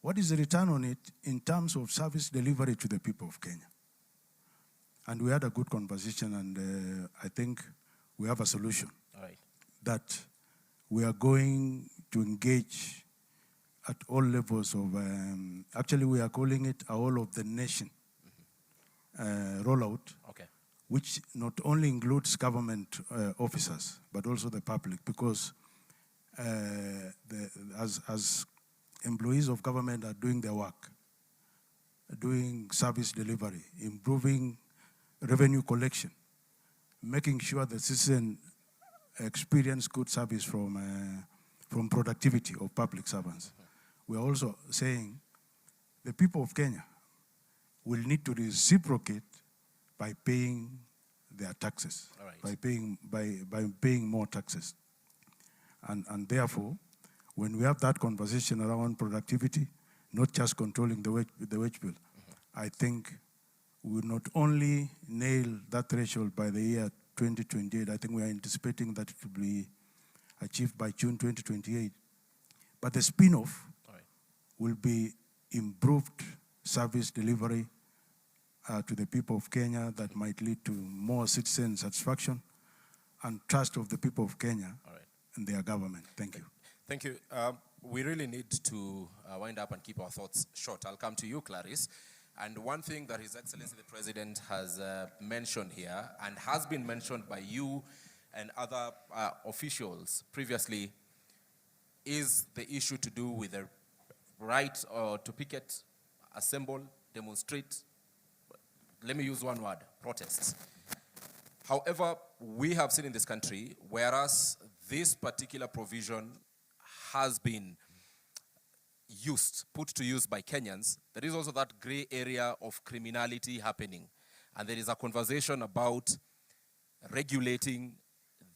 What is the return on it in terms of service delivery to the people of Kenya? And we had a good conversation, and I think we have a solution. All right. That we are going to engage at all levels of, actually we are calling it a whole of the nation rollout, okay, which not only includes government officers, but also the public, because as employees of government are doing their work, doing service delivery, improving revenue collection, making sure the citizen experience good service from productivity of public servants. We are also saying the people of Kenya will need to reciprocate by paying their taxes, by paying more taxes. And therefore, when we have that conversation around productivity, not just controlling the wage bill, I think we will not only nail that threshold by the year 2028, I think we are anticipating that it will be achieved by June 2028. But the spin-off will be improved service delivery to the people of Kenya that might lead to more citizen satisfaction and trust of the people of Kenya in their government. Thank you. Thank you. We really need to wind up and keep our thoughts short. I'll come to you, Clarice. And one thing that His Excellency the President has mentioned here, and has been mentioned by you and other officials previously, is the issue to do with the right to picket, assemble, demonstrate. Let me use one word: protests. However, we have seen in this country, whereas this particular provision has been put to use by Kenyans, there is also that gray area of criminality happening. And there is a conversation about regulating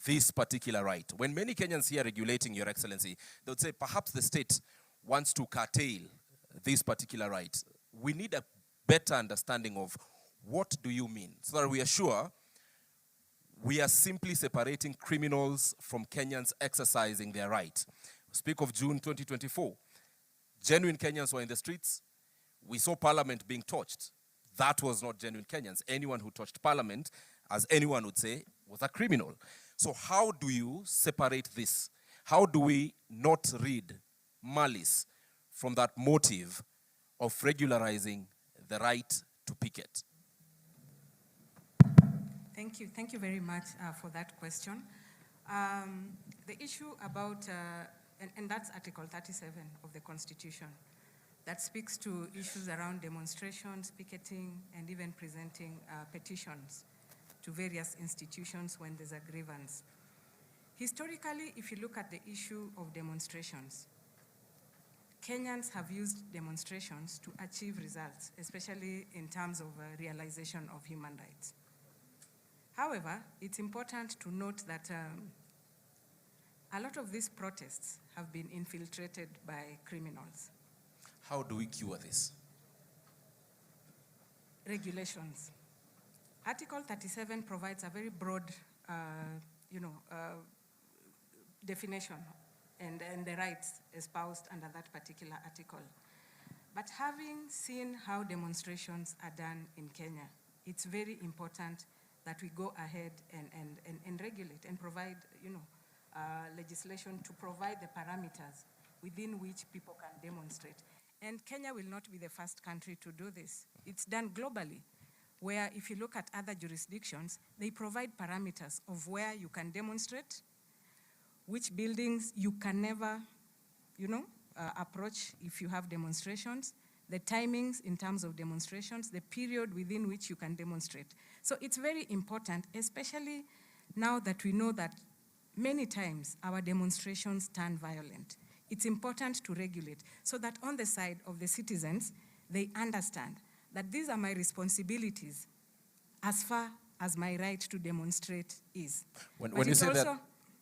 this particular right. When many Kenyans hear regulating, Your Excellency, they would say perhaps the state wants to curtail this particular right. We need a better understanding of what do you mean, so that we are sure we are simply separating criminals from Kenyans exercising their right. Speak of June 2024. Genuine Kenyans were in the streets. We saw Parliament being torched. That was not genuine Kenyans. Anyone who touched Parliament, as anyone would say, was a criminal. So how do you separate this? How do we not read malice from that motive of regularizing the right to picket? Thank you very much for that question. The issue about, and that's Article 37 of the Constitution, that speaks to issues around demonstrations, picketing, and even presenting petitions to various institutions when there's a grievance. Historically, if you look at the issue of demonstrations, Kenyans have used demonstrations to achieve results, especially in terms of realization of human rights. However, it's important to note that a lot of these protests have been infiltrated by criminals. How do we cure this? Regulations. Article 37 provides a very broad, definition and the rights espoused under that particular article. But having seen how demonstrations are done in Kenya, it's very important that we go ahead and regulate and provide, legislation to provide the parameters within which people can demonstrate. And Kenya will not be the first country to do this. It's done globally, where if you look at other jurisdictions, they provide parameters of where you can demonstrate, which buildings you can never, approach if you have demonstrations, the timings in terms of demonstrations, the period within which you can demonstrate. So it's very important, especially now that we know that many times our demonstrations turn violent. It's important to regulate so that on the side of the citizens, they understand that these are my responsibilities as far as my right to demonstrate is. When you say that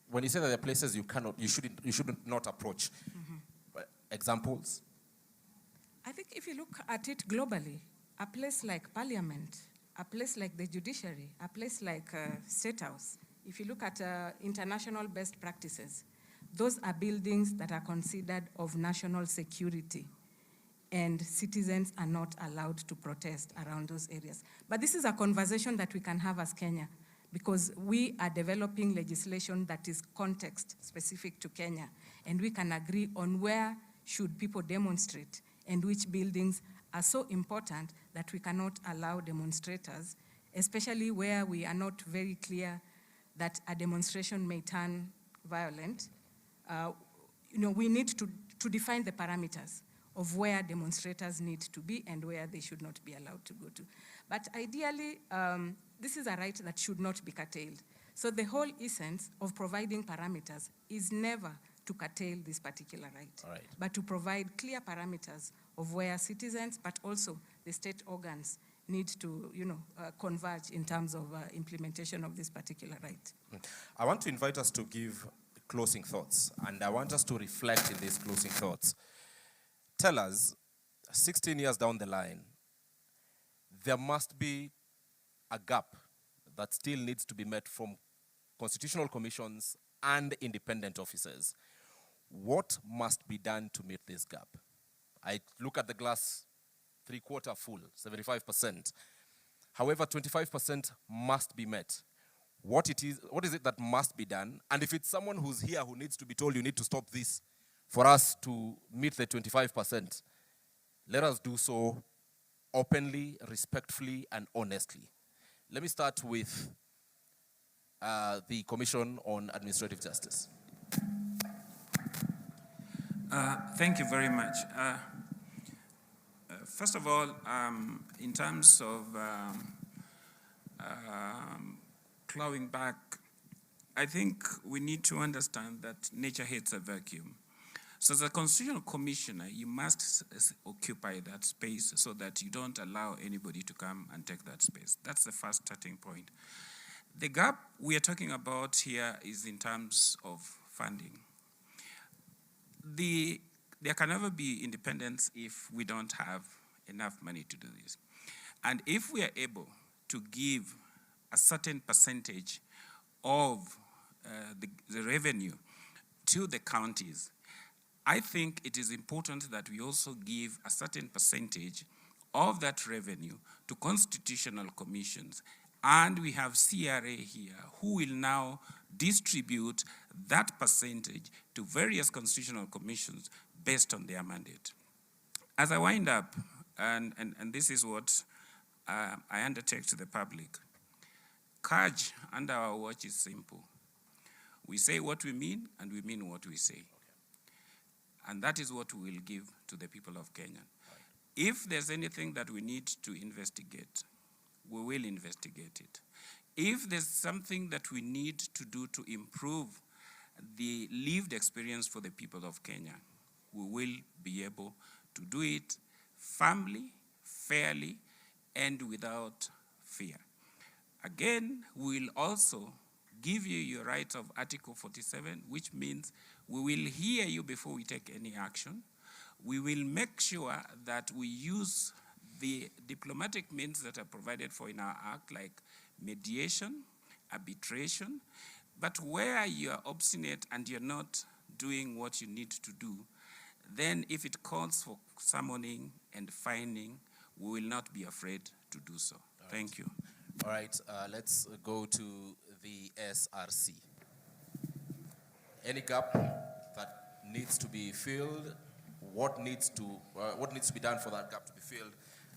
there are places you shouldn't not approach, examples? I think if you look at it globally, a place like Parliament, a place like the judiciary, a place like State House, if you look at international best practices, those are buildings that are considered of national security, and citizens are not allowed to protest around those areas. But this is a conversation that we can have as Kenya, because we are developing legislation that is context specific to Kenya, and we can agree on where should people demonstrate and which buildings are so important that we cannot allow demonstrators, especially where we are not very clear that a demonstration may turn violent. We need to define the parameters of where demonstrators need to be and where they should not be allowed to go to. But ideally, this is a right that should not be curtailed. So the whole essence of providing parameters is never to curtail this particular right, but to provide clear parameters of where citizens, but also the state organs need to, converge in terms of implementation of this particular right. I want to invite us to give closing thoughts, and I want us to reflect in these closing thoughts. Tell us, 16 years down the line, there must be a gap that still needs to be met from constitutional commissions and independent officers. What must be done to meet this gap? I look at the glass 3/4 full, 75%. However, 25% must be met. What is it that must be done? And if it's someone who's here who needs to be told you need to stop this for us to meet the 25%, let us do so openly, respectfully, and honestly. Let me start with the Commission on Administrative Justice. Thank you very much. First of all, in terms of clawing back, I think we need to understand that nature hates a vacuum. So as a constitutional commissioner, you must occupy that space so that you don't allow anybody to come and take that space. That's the first starting point. The gap we are talking about here is in terms of funding. There can never be independence if we don't have enough money to do this. And if we are able to give a certain percentage of the revenue to the counties, I think it is important that we also give a certain percentage of that revenue to constitutional commissions. And we have CRA here who will now distribute that percentage to various constitutional commissions based on their mandate. As I wind up, and this is what I undertake to the public, CAJ under our watch is simple. We say what we mean, and we mean what we say. And that is what we will give to the people of Kenya. If there's anything that we need to investigate, we will investigate it. If there's something that we need to do to improve the lived experience for the people of Kenya, we will be able to do it firmly, fairly, and without fear. Again, we will also give you your right of Article 47, which means we will hear you before we take any action. We will make sure that we use the diplomatic means that are provided for in our act, like mediation, arbitration. But where you are obstinate and you're not doing what you need to do, then if it calls for summoning and fining, we will not be afraid to do so. Thank you. All right, let's go to the SRC. Any gap that needs to be filled, what needs to be done for that gap to be filled,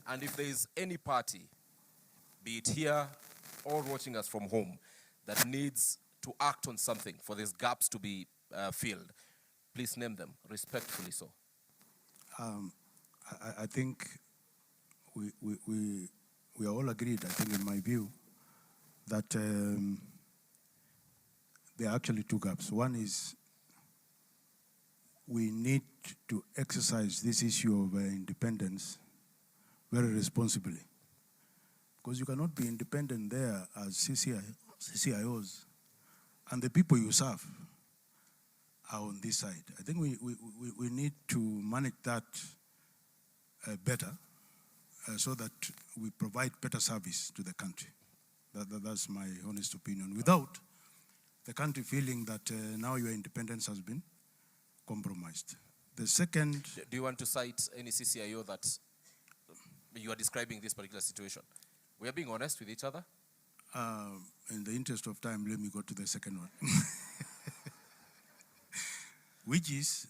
and if there is any party, be it here or watching us from home, that needs to act on something for these gaps to be filled, please name them, respectfully so. I think we are all agreed, I think in my view, that there are actually two gaps. One is we need to exercise this issue of independence very responsibly. Because you cannot be independent there as CCIOs and the people you serve are on this side. I think we need to manage that better so that we provide better service to the country. That's my honest opinion. Without the country feeling that now your independence has been compromised. The second... Do you want to cite any CCIO that you are describing this particular situation? We are being honest with each other. In the interest of time, let me go to the second one. Which is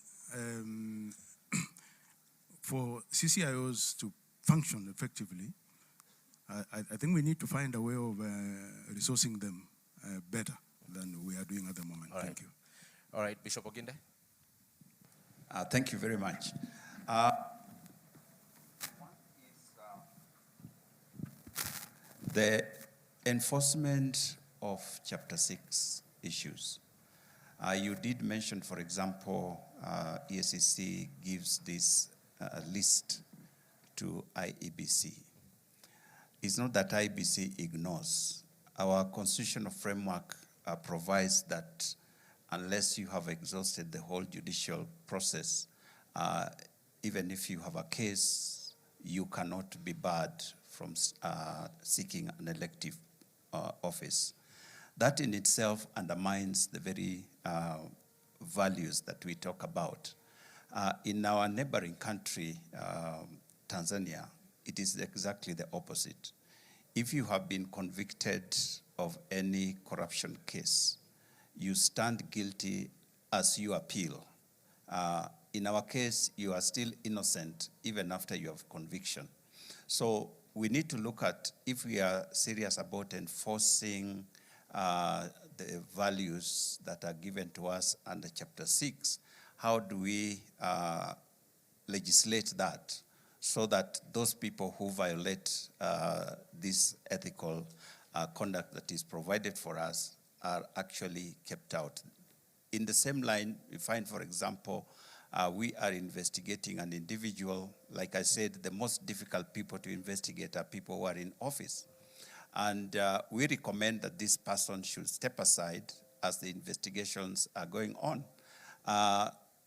for CCIOs to function effectively, I think we need to find a way of resourcing them better than we are doing at the moment. All right. Thank you. All right, Bishop Oginde. Thank you very much. The enforcement of Chapter 6 issues. You did mention, for example, EACC gives this list to IEBC. It's not that IEBC ignores. Our constitutional framework provides that unless you have exhausted the whole judicial process, even if you have a case, you cannot be barred from seeking an elective office. That in itself undermines the very values that we talk about. In our neighboring country, Tanzania, it is exactly the opposite. If you have been convicted of any corruption case, you stand guilty as you appeal. In our case, you are still innocent even after you have conviction. So we need to look at, if we are serious about enforcing the values that are given to us under Chapter 6, how do we legislate that so that those people who violate this ethical conduct that is provided for us are actually kept out? In the same line, we find, for example, we are investigating an individual. Like I said, the most difficult people to investigate are people who are in office. And we recommend that this person should step aside as the investigations are going on.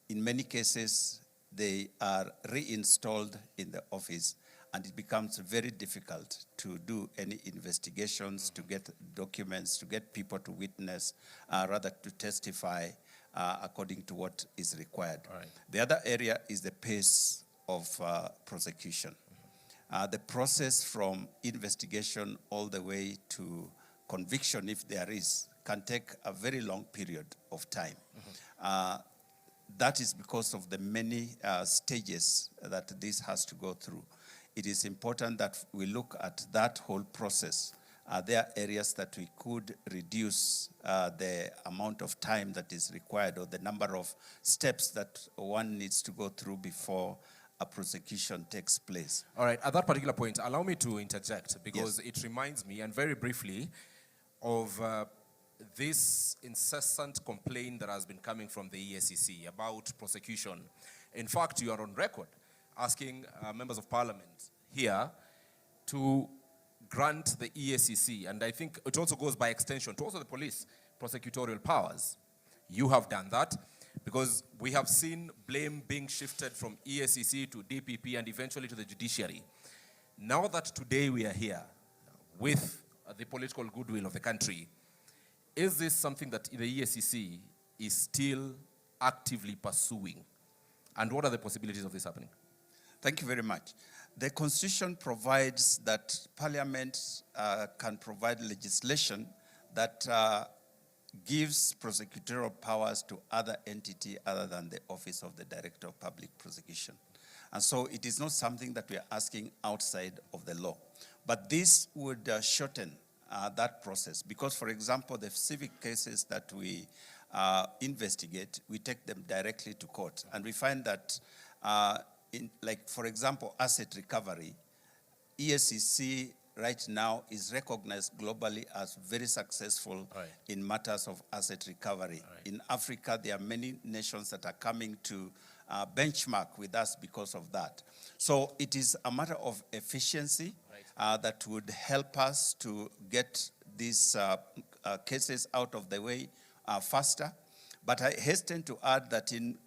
In many cases, they are reinstalled in the office, and it becomes very difficult to do any investigations, to get documents, to get people to witness, rather to testify according to what is required. All right. The other area is the pace of prosecution. The process from investigation all the way to conviction, if there is, can take a very long period of time. That is because of the many stages that this has to go through. It is important that we look at that whole process. There are areas that we could reduce the amount of time that is required, or the number of steps that one needs to go through before a prosecution takes place. All right, at that particular point, allow me to interject, because it reminds me, and very briefly, of this incessant complaint that has been coming from the EACC about prosecution. In fact, you are on record asking members of parliament here to grant the EACC, and I think it also goes by extension to also the police, prosecutorial powers. You have done that, because we have seen blame being shifted from EACC to DPP and eventually to the judiciary. Now that today we are here with the political goodwill of the country, is this something that the EACC is still actively pursuing? And what are the possibilities of this happening? Thank you very much. The Constitution provides that Parliament can provide legislation that gives prosecutorial powers to other entity other than the Office of the Director of Public Prosecution. And so it is not something that we are asking outside of the law. But this would shorten that process because, for example, the civic cases that we investigate, we take them directly to court. And we find that, for example, asset recovery, EACC right now is recognized globally as very successful in matters of asset recovery. In Africa, there are many nations that are coming to benchmark with us because of that. So it is a matter of efficiency that would help us to get these cases out of the way faster. But I hasten to add that in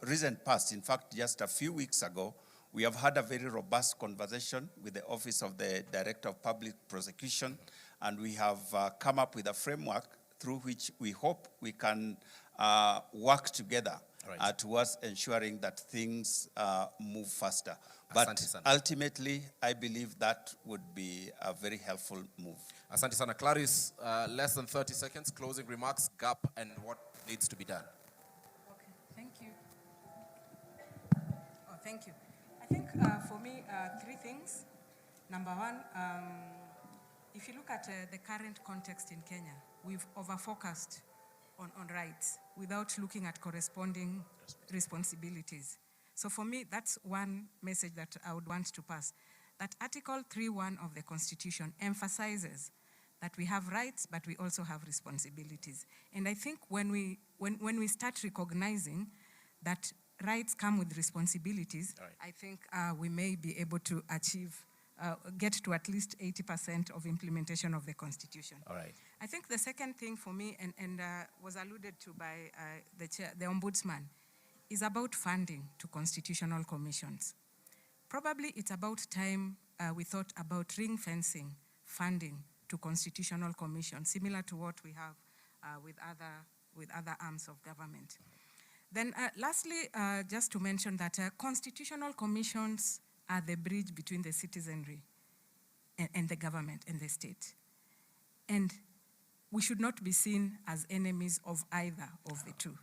recent past, in fact, just a few weeks ago, we have had a very robust conversation with the Office of the Director of Public Prosecution, and we have come up with a framework through which we hope we can work together towards ensuring that things move faster. But ultimately, I believe that would be a very helpful move. Asante sana. Clarice, less than 30 seconds, closing remarks, gap, and what needs to be done. Okay, thank you. Oh, thank you. I think for me, three things. Number one, if you look at the current context in Kenya, we've over-focused on rights without looking at corresponding responsibilities. So for me, that's one message that I would want to pass. That Article 3.1 of the Constitution emphasizes that we have rights, but we also have responsibilities. And I think when we start recognizing that rights come with responsibilities, I think we may be able to achieve, get to at least 80% of implementation of the Constitution. All right. I think the second thing for me, and was alluded to by the Ombudsman, is about funding to constitutional commissions. Probably it's about time we thought about ring fencing funding to constitutional commissions, similar to what we have with other arms of government. Then lastly, just to mention that constitutional commissions are the bridge between the citizenry and the government and the state. And we should not be seen as enemies of either of the two.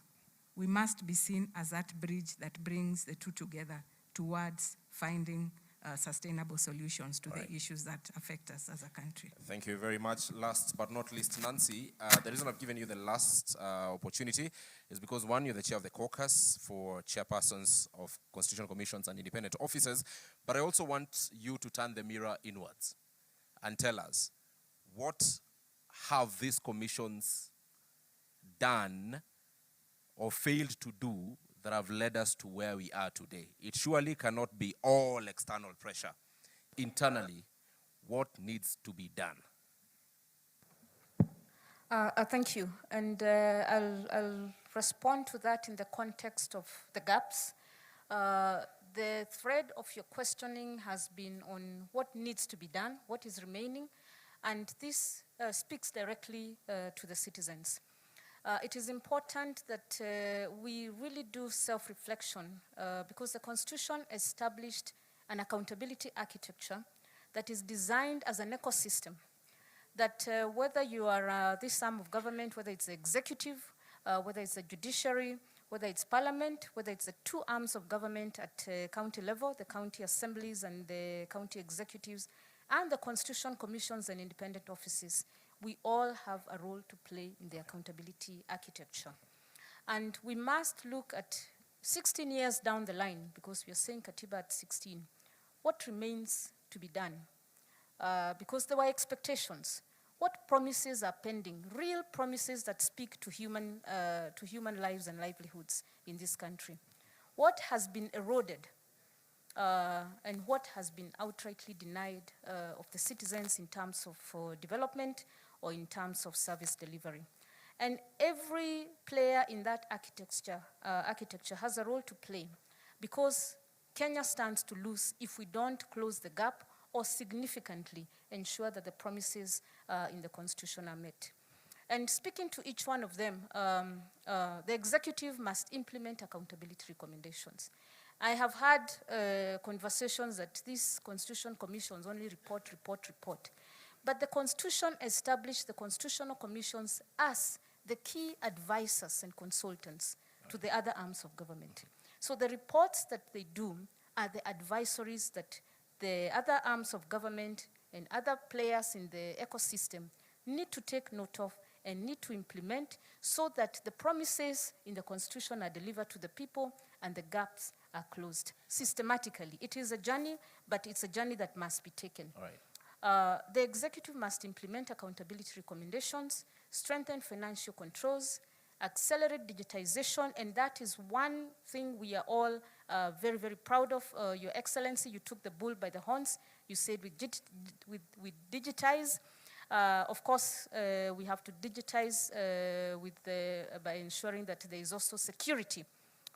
We must be seen as that bridge that brings the two together towards finding sustainable solutions to the issues that affect us as a country. Thank you very much. Last but not least, Nancy, the reason I've given you the last opportunity is because, one, you're the chair of the caucus for chairpersons of constitutional commissions and independent officers, but I also want you to turn the mirror inwards and tell us, what have these commissions done or failed to do that have led us to where we are today? It surely cannot be all external pressure. Internally, what needs to be done? Thank you. And I'll respond to that in the context of the gaps. The thread of your questioning has been on what needs to be done, what is remaining, and this speaks directly to the citizens. It is important that we really do self-reflection because the Constitution established an accountability architecture that is designed as an ecosystem, that whether you are this arm of government, whether it's the executive, whether it's the judiciary, whether it's parliament, whether it's the two arms of government at county level, the county assemblies and the county executives, and the constitution commissions and independent offices, we all have a role to play in the accountability architecture. And we must look at 16 years down the line, because we are saying Katiba at 16, what remains to be done? Because there were expectations. What promises are pending? Real promises that speak to human lives and livelihoods in this country. What has been eroded and what has been outrightly denied of the citizens in terms of development or in terms of service delivery. And every player in that architecture has a role to play, because Kenya stands to lose if we don't close the gap or significantly ensure that the promises in the Constitution are met. And speaking to each one of them, the executive must implement accountability recommendations. I have had conversations that these constitutional commissions only report. But the Constitution established the constitutional commissions as the key advisors and consultants to the other arms of government. So the reports that they do are the advisories that the other arms of government and other players in the ecosystem need to take note of and need to implement so that the promises in the Constitution are delivered to the people and the gaps are closed systematically. It is a journey, but it's a journey that must be taken. All right. The executive must implement accountability recommendations, strengthen financial controls, accelerate digitization, and that is one thing we are all very, very proud of. Your Excellency, you took the bull by the horns. You said we digitize. Of course, we have to digitize by ensuring that there is also security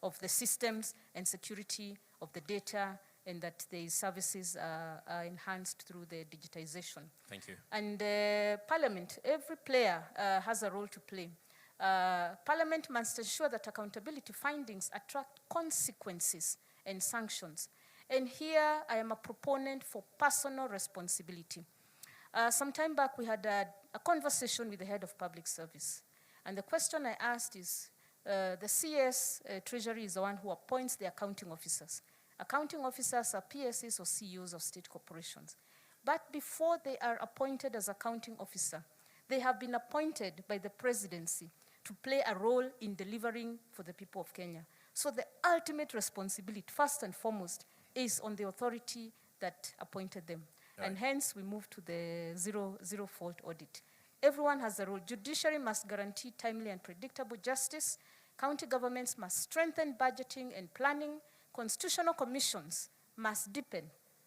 of the systems and security of the data, and that the services are enhanced through the digitization. Thank you. And Parliament, every player has a role to play. Parliament must ensure that accountability findings attract consequences and sanctions. And here I am a proponent for personal responsibility. Some time back we had a conversation with the head of public service. And the question I asked is, the CS Treasury is the one who appoints the accounting officers. Accounting officers are PSs or CEOs of state corporations. But before they are appointed as accounting officer, they have been appointed by the presidency to play a role in delivering for the people of Kenya. So the ultimate responsibility, first and foremost, is on the authority that appointed them. Right. And hence we move to the zero fault audit. Everyone has a role. Judiciary must guarantee timely and predictable justice. County governments must strengthen budgeting and planning. Constitutional commissions must deepen.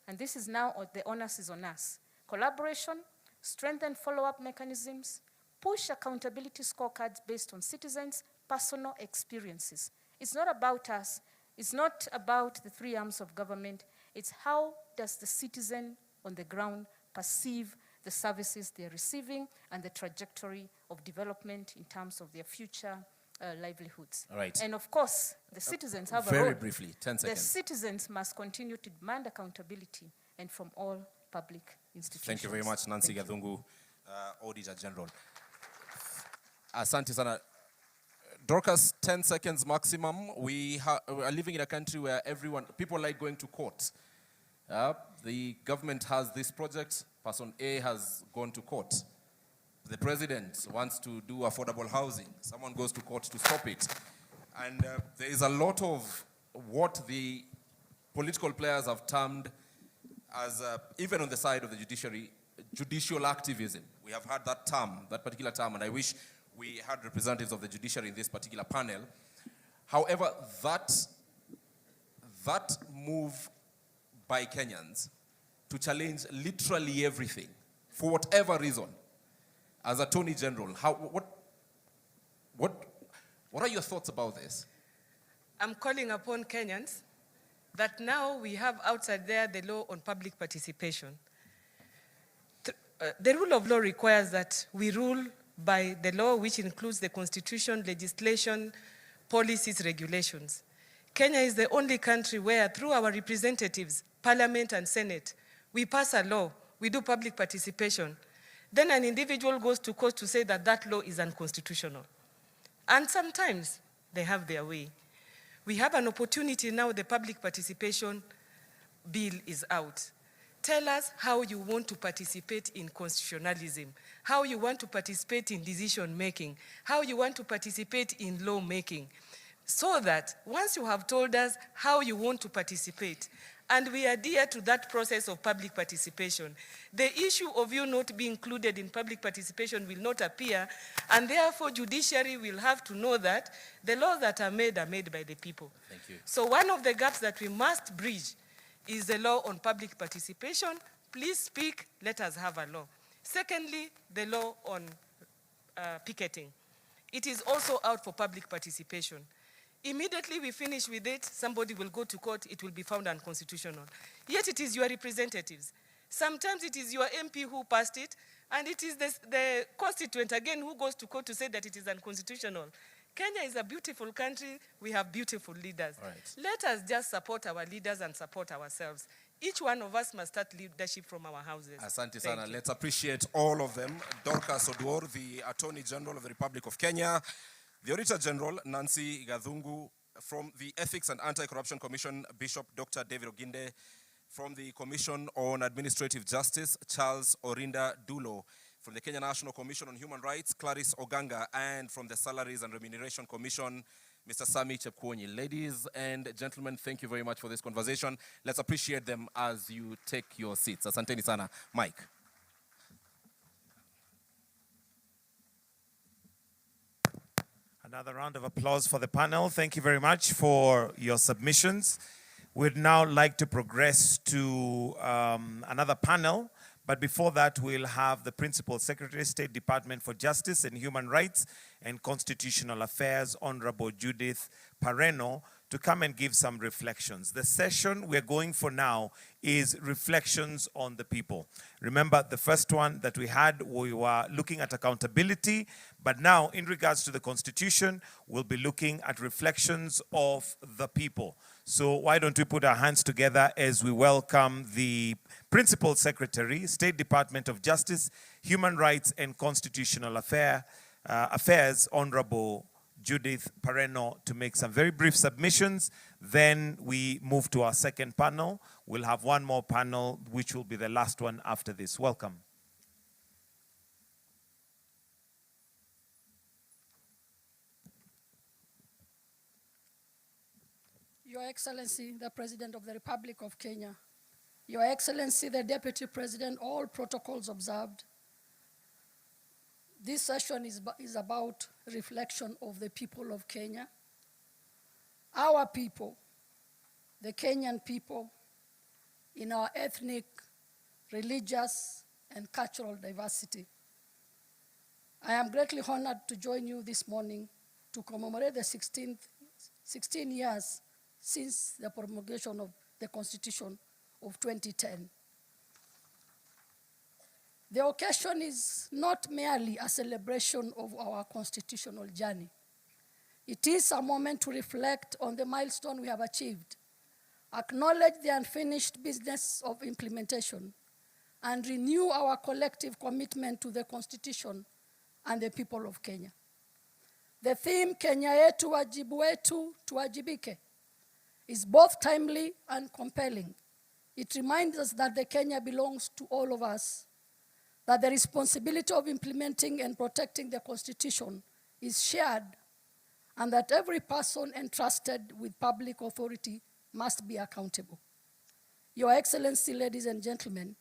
And this is now, the onus is on us. Collaboration, strengthen follow-up mechanisms, push accountability scorecards based on citizens' personal experiences. It's not about us. It's not about the three arms of government. It's how does the citizen on the ground perceive the services they're receiving and the trajectory of development in terms of their future livelihoods. All right. And of course, the citizens have a role. Very briefly, 10 seconds. The citizens must continue to demand accountability and from all public institutions. Thank you very much, Nancy Gathungu, Auditor General. Asante sana. Dorcas, 10 seconds maximum. We are living in a country where people like going to court. The government has this project. Person A has gone to court. The president wants to do affordable housing. Someone goes to court to stop it. And there is a lot of what the political players have termed as, even on the side of the judiciary, judicial activism. We have had that term, that particular term, and I wish we had representatives of the judiciary in this particular panel. However, that move by Kenyans to challenge literally everything, for whatever reason, as Attorney General, what are your thoughts about this? I'm calling upon Kenyans that now we have outside there the law on public participation. The rule of law requires that we rule by the law, which includes the constitution, legislation, policies, regulations. Kenya is the only country where, through our representatives, Parliament and Senate, we pass a law, we do public participation. Then an individual goes to court to say that that law is unconstitutional. And sometimes they have their way. We have an opportunity now, the public participation bill is out. Tell us how you want to participate in constitutionalism, how you want to participate in decision-making, how you want to participate in law-making, so that once you have told us how you want to participate, and we adhere to that process of public participation, the issue of you not being included in public participation will not appear, and therefore judiciary will have to know that the laws that are made by the people. Thank you. So one of the gaps that we must bridge is the law on public participation. Please speak, let us have a law. Secondly, the law on picketing. It is also out for public participation. Immediately we finish with it, somebody will go to court, it will be found unconstitutional. Yet it is your representatives. Sometimes it is your MP who passed it, and it is the constituent again who goes to court to say that it is unconstitutional. Kenya is a beautiful country. We have beautiful leaders. Right. Let us just support our leaders and support ourselves. Each one of us must start leadership from our houses. Asante Thank sana. you. Let's appreciate all of them. Dorcas Oduor, the Attorney General of the Republic of Kenya, the Auditor General, Nancy Gadhungu, from the Ethics and Anti-Corruption Commission, Bishop Dr. David Oginde, from the Commission on Administrative Justice, Charles Orinda Dulo, from the Kenya National Commission on Human Rights, Clarice Oganga, and from the Salaries and Remuneration Commission, Mr. Sami Chepkwonyi. Ladies and gentlemen, thank you very much for this conversation. Let's appreciate them as you take your seats. Asanteni sana. Mike. Another round of applause for the panel. Thank you very much for your submissions. We'd now like to progress to another panel. But before that, we'll have the Principal Secretary, State Department for Justice and Human Rights and Constitutional Affairs, Honorable Judith Pareno, to come and give some reflections. The session we're going for now is reflections on the people. Remember, the first one that we had, we were looking at accountability, but now in regards to the Constitution, we'll be looking at reflections of the people. So why don't we put our hands together as we welcome the Principal Secretary, State Department of Justice, Human Rights and Constitutional Affairs, Honorable Judith Pareno, to make some very brief submissions. Then we move to our second panel. We'll have one more panel, which will be the last one after this. Welcome. Your Excellency, the President of the Republic of Kenya, Your Excellency, the Deputy President, all protocols observed. This session is about reflection of the people of Kenya. Our people, the Kenyan people, in our ethnic, religious, and cultural diversity. I am greatly honored to join you this morning to commemorate the 16 years since the promulgation of the Constitution of 2010. The occasion is not merely a celebration of our constitutional journey. It is a moment to reflect on the milestone we have achieved, acknowledge the unfinished business of implementation, and renew our collective commitment to the Constitution and the people of Kenya. The theme, Kenya yetu wajibu wetu tuwajibike, is both timely and compelling. It reminds us that the Kenya belongs to all of us, that the responsibility of implementing and protecting the Constitution is shared, and that every person entrusted with public authority must be accountable. Your Excellency, ladies and gentlemen,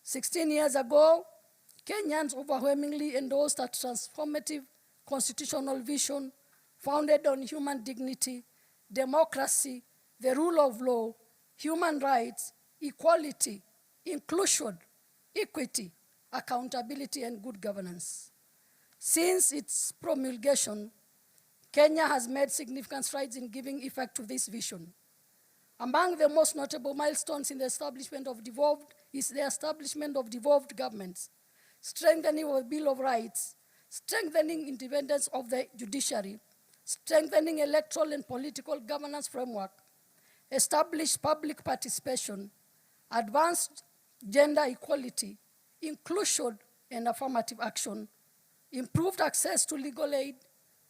16 years ago, Kenyans overwhelmingly endorsed a transformative constitutional vision founded on human dignity, democracy, the rule of law, human rights, equality, inclusion, equity, accountability, and good governance. Since its promulgation, Kenya has made significant strides in giving effect to this vision. Among the most notable milestones in the establishment of devolved governments, strengthening of the Bill of Rights, strengthening independence of the judiciary, strengthening electoral and political governance framework, established public participation, advanced gender equality, inclusion and affirmative action, improved access to legal aid,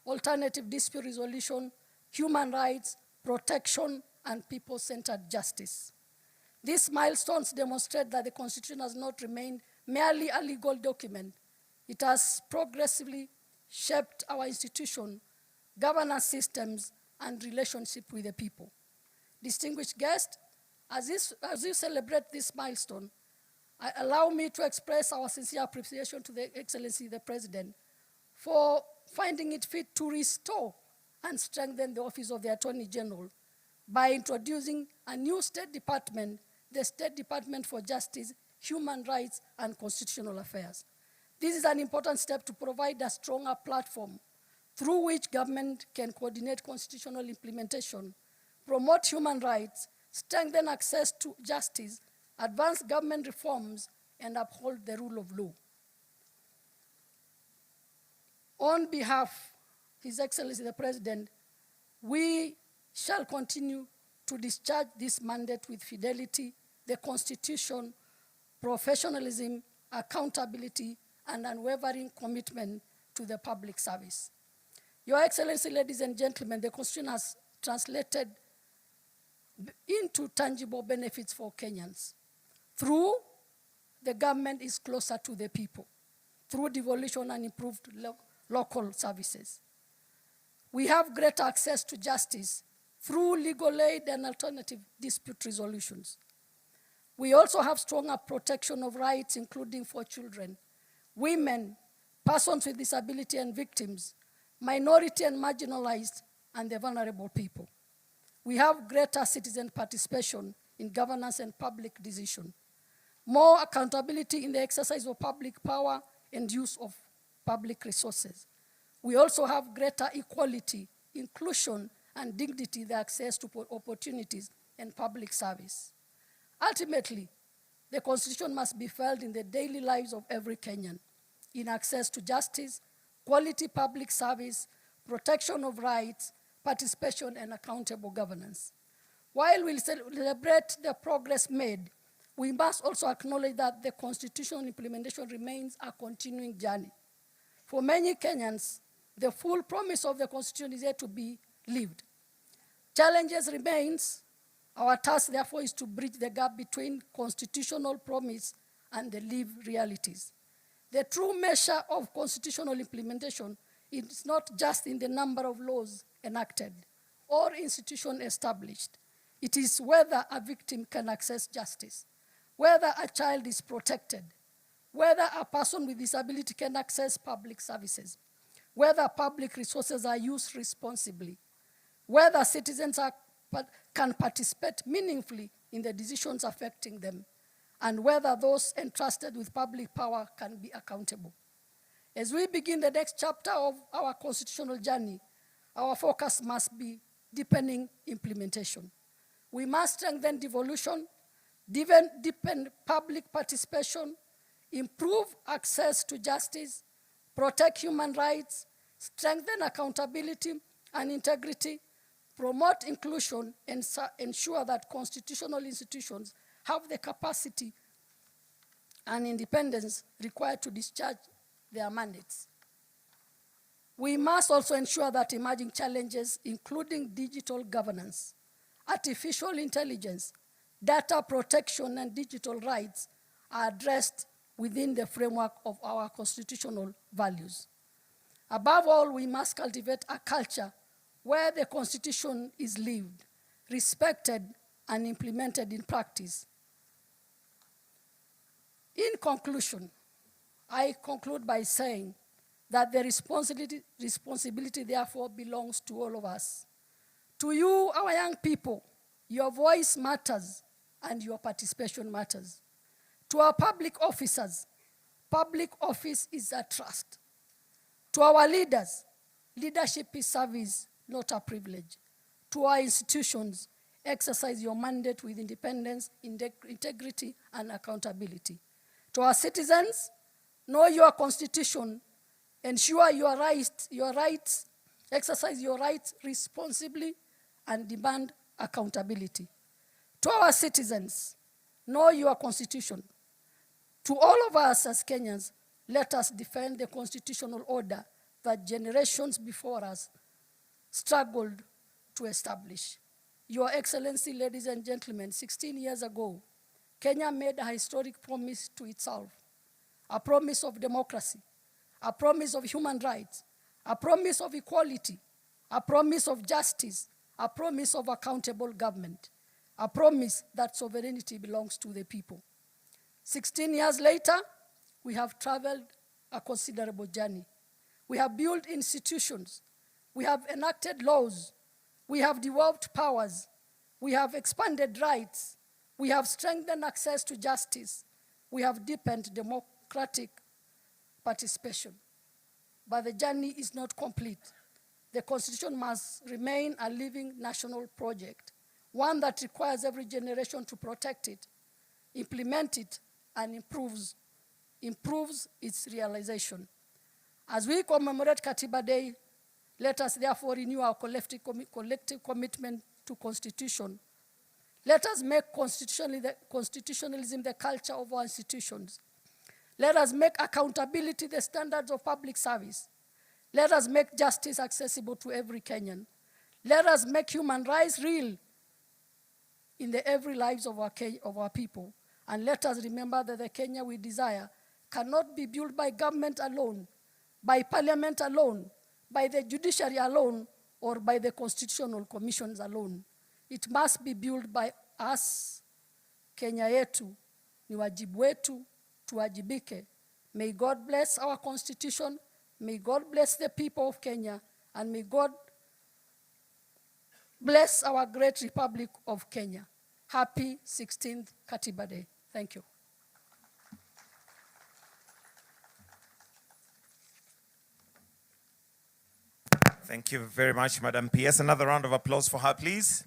alternative dispute resolution, human rights, protection, and people-centered justice. These milestones demonstrate that the Constitution has not remained merely a legal document. It has progressively shaped our institution, governance systems, and relationship with the people. Distinguished guests, as you celebrate this milestone, allow me to express our sincere appreciation to the Excellency, the President, for finding it fit to restore and strengthen the Office of the Attorney General by introducing a new State Department, the State Department for Justice, Human Rights, and Constitutional Affairs. This is an important step to provide a stronger platform through which government can coordinate constitutional implementation, promote human rights, strengthen access to justice, advance government reforms, and uphold the rule of law. On behalf of His Excellency the President, we shall continue to discharge this mandate with fidelity, the Constitution, professionalism, accountability, and unwavering commitment to the public service. Your Excellency, ladies and gentlemen, the Constitution has translated into tangible benefits for Kenyans. Through the government is closer to the people, through devolution and improved local services. We have greater access to justice through legal aid and alternative dispute resolutions. We also have stronger protection of rights, including for children, women, persons with disability and victims, minority and marginalized, and the vulnerable people. We have greater citizen participation in governance and public decision, more accountability in the exercise of public power and use of public resources. We also have greater equality, inclusion, and dignity, the access to opportunities and public service. Ultimately, the Constitution must be felt in the daily lives of every Kenyan, in access to justice, quality public service, protection of rights, participation, and accountable governance. While we celebrate the progress made, we must also acknowledge that the constitutional implementation remains a continuing journey. For many Kenyans, the full promise of the Constitution is yet to be lived. Challenges remains. Our task, therefore, is to bridge the gap between constitutional promise and the lived realities. The true measure of constitutional implementation is not just in the number of laws enacted or institutions established. It is whether a victim can access justice, whether a child is protected, whether a person with disability can access public services, whether public resources are used responsibly, whether citizens can participate meaningfully in the decisions affecting them, and whether those entrusted with public power can be accountable. As we begin the next chapter of our constitutional journey, our focus must be deepening implementation. We must strengthen devolution, deepen public participation, improve access to justice, protect human rights, strengthen accountability and integrity, promote inclusion, and ensure that constitutional institutions have the capacity and independence required to discharge their mandates. We must also ensure that emerging challenges, including digital governance, artificial intelligence, data protection, and digital rights, are addressed within the framework of our constitutional values. Above all, we must cultivate a culture where the Constitution is lived, respected, and implemented in practice. In conclusion, I conclude by saying that the responsibility therefore belongs to all of us. To you, our young people, your voice matters and your participation matters. To our public officers, public office is a trust. To our leaders, leadership is service, not a privilege. To our institutions, exercise your mandate with independence, integrity, and accountability. To our citizens, know your constitution, ensure your rights, exercise your rights responsibly, and demand accountability. To our citizens, know your constitution. To all of us as Kenyans, let us defend the constitutional order that generations before us struggled to establish. Your Excellency, ladies and gentlemen, 16 years ago, Kenya made a historic promise to itself, a promise of democracy, a promise of human rights, a promise of equality, a promise of justice, a promise of accountable government, a promise that sovereignty belongs to the people. 16 years later, we have traveled a considerable journey. We have built institutions. We have enacted laws. We have devolved powers. We have expanded rights. We have strengthened access to justice. We have deepened democratic participation. But the journey is not complete. The Constitution must remain a living national project, one that requires every generation to protect it, implement it, and improves its realization. As we commemorate Katiba Day, let us therefore renew our collective commitment to Constitution. Let us make constitutionalism the culture of our institutions. Let us make accountability the standards of public service. Let us make justice accessible to every Kenyan. Let us make human rights real in the every lives of our people. And let us remember that the Kenya we desire cannot be built by government alone, by parliament alone, by the judiciary alone, or by the constitutional commissions alone. It must be built by us. Kenya yetu ni wajibu wetu, tuwajibike. May God bless our constitution, may God bless the people of Kenya, and may God bless our great Republic of Kenya. Happy 16th Katiba Day. Thank you. Thank you very much, Madam PS. Another round of applause for her, please.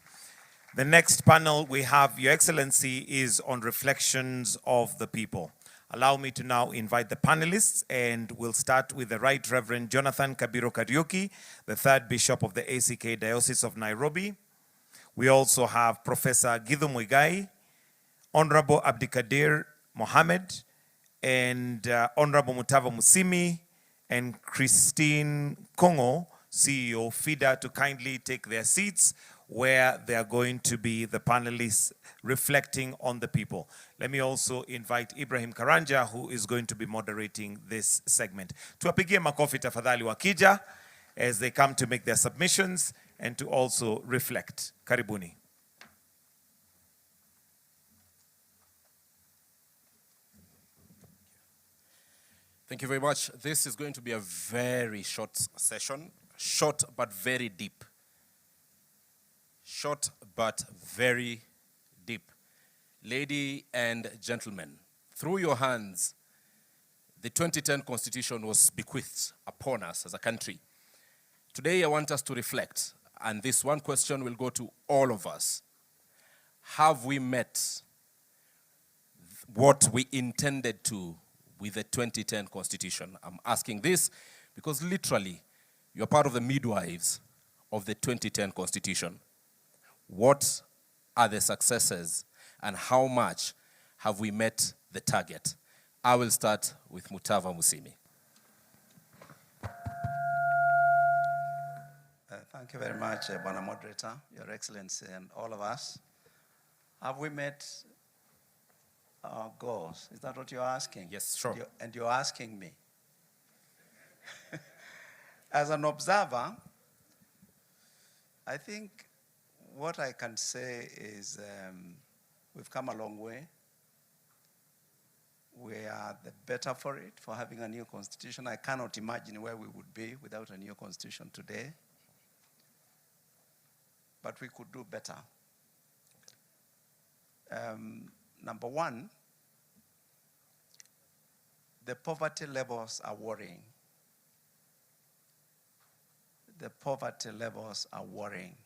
The next panel we have, Your Excellency, is on reflections of the people. Allow me to now invite the panelists, and we'll start with the Right Reverend Jonathan Kabiro Kariuki, the third Bishop of the ACK Diocese of Nairobi. We also have Professor Githu Muigai, Honorable Abdikadir Mohammed, and Honorable Mutava Musimi, and Christine Kongo, CEO FIDA, to kindly take their seats where they are going to be the panelists reflecting on the people. Let me also invite Ibrahim Karanja, who is going to be moderating this segment. Tuwapigie makofi tafadhali wakija as they come to make their submissions and to also reflect. Karibuni. Thank you very much. This is going to be a very short session. Short but very deep. Short but very deep. Ladies and gentlemen, through your hands, the 2010 Constitution was bequeathed upon us as a country. Today I want us to reflect, and this one question will go to all of us. Have we met what we intended to with the 2010 Constitution? I'm asking this because literally, you're part of the midwives of the 2010 Constitution. What are the successes and how much have we met the target? I will start with Mutava Musimi. Thank you very much, Bwana Moderator, Your Excellency, and all of us. Have we met our goals? Is that what you're asking? Yes, sure. And you're asking me. As an observer, I think what I can say is we've come a long way. We are the better for it, for having a new constitution. I cannot imagine where we would be without a new constitution today. But we could do better. Number one, the poverty levels are worrying. The poverty levels are worrying.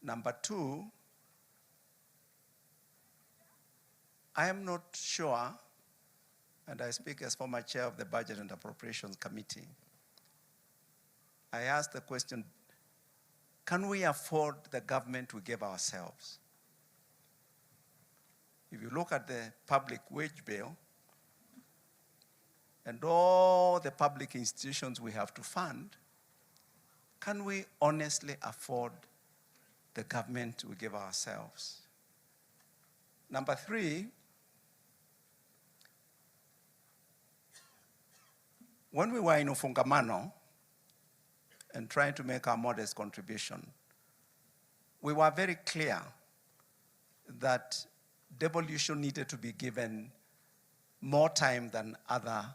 Number two, I am not sure, and I speak as former chair of the Budget and Appropriations Committee, I asked the question, can we afford the government we gave ourselves? If you look at the public wage bill, and all the public institutions we have to fund, can we honestly afford the government we give ourselves? Number three, when we were in Ufungamano and trying to make our modest contribution, we were very clear that devolution needed to be given more time than other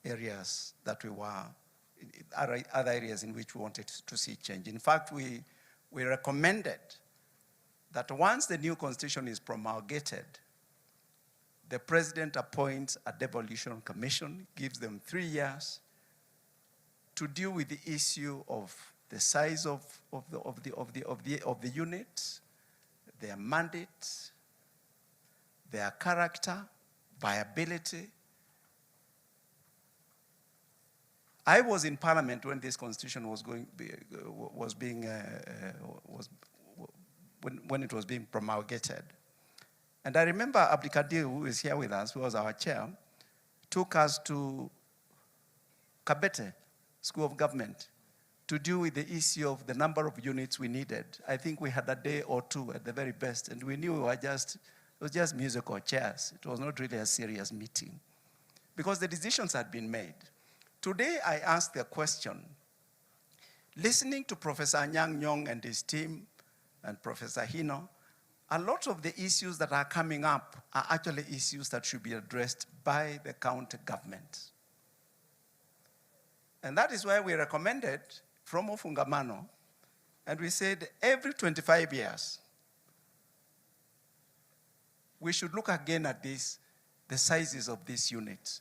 areas that we were, other areas in which we wanted to see change. In fact, we recommended that once the new constitution is promulgated, the president appoints a devolution commission, gives them 3 years to deal with the issue of the size of the unit, their mandate, their character, viability. I was in Parliament when this constitution was when it was being promulgated. And I remember Abdikadir, who is here with us, who was our chair, took us to Kabete School of Government to deal with the issue of the number of units we needed. I think we had a day or two at the very best, and we knew it was just musical chairs. It was not really a serious meeting because the decisions had been made. Today, I asked the question, listening to Professor Anyang' Nyong and his team and Professor Hino, a lot of the issues that are coming up are actually issues that should be addressed by the county government. And that is why we recommended from Ufungamano, and we said every 25 years, we should look again at this, the sizes of these units,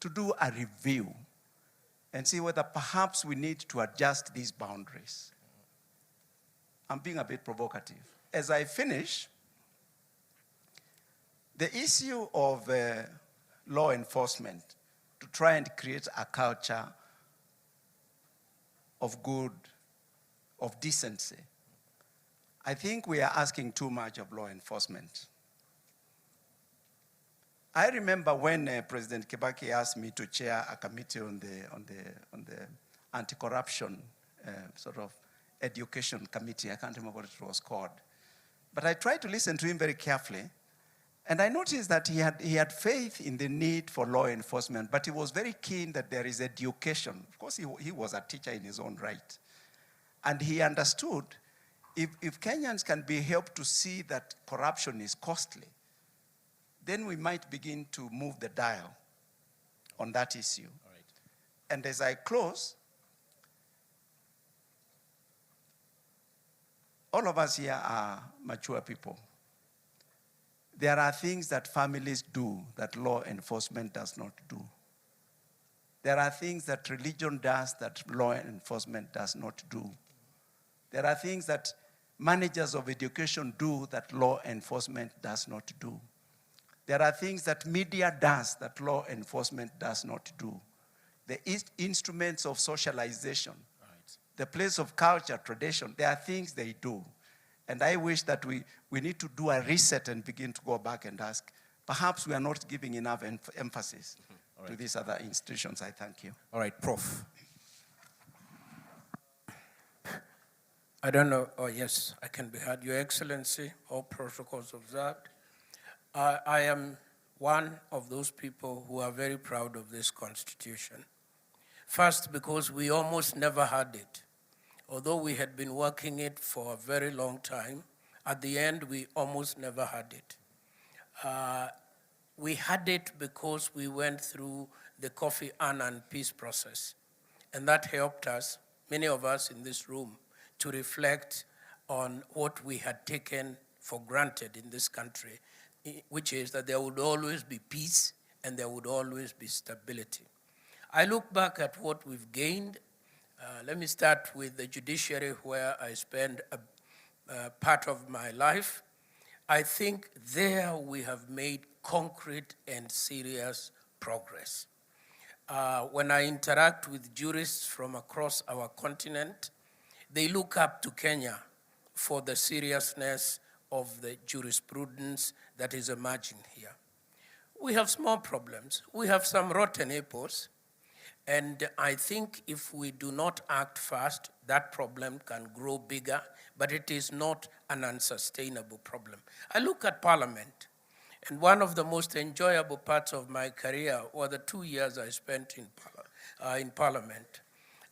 to do a review and see whether perhaps we need to adjust these boundaries. I'm being a bit provocative. As I finish, the issue of law enforcement, to try and create a culture of good, of decency. I think we are asking too much of law enforcement. I remember when President Kibaki asked me to chair a committee on the anti-corruption sort of education committee. I can't remember what it was called. But I tried to listen to him very carefully, and I noticed that he had faith in the need for law enforcement, but he was very keen that there is education. Of course, he was a teacher in his own right. And he understood if Kenyans can be helped to see that corruption is costly, then we might begin to move the dial on that issue. All right. And as I close, all of us here are mature people. There are things that families do that law enforcement does not do. There are things that religion does that law enforcement does not do. There are things that managers of education do that law enforcement does not do. There are things that media does that law enforcement does not do. The instruments of socialization, right, the place of culture, tradition, there are things they do. And I wish that we need to do a reset and begin to go back and ask, perhaps we are not giving enough emphasis to these other institutions. I thank you. All right, Prof. I don't know. Oh, yes, I can be heard. Your Excellency, all protocols observed. I am one of those people who are very proud of this Constitution. First, because we almost never had it. Although we had been working it for a very long time, at the end, we almost never had it. We had it because we went through the Kofi Annan peace process. And that helped us, many of us in this room, to reflect on what we had taken for granted in this country, which is that there would always be peace and there would always be stability. I look back at what we've gained. Let me start with the judiciary, where I spend a part of my life. I think there we have made concrete and serious progress. When I interact with jurists from across our continent, they look up to Kenya for the seriousness of the jurisprudence that is emerging here. We have small problems. We have some rotten apples. And I think if we do not act fast, that problem can grow bigger, but it is not an unsustainable problem. I look at Parliament, and one of the most enjoyable parts of my career were the 2 years I spent in Parliament.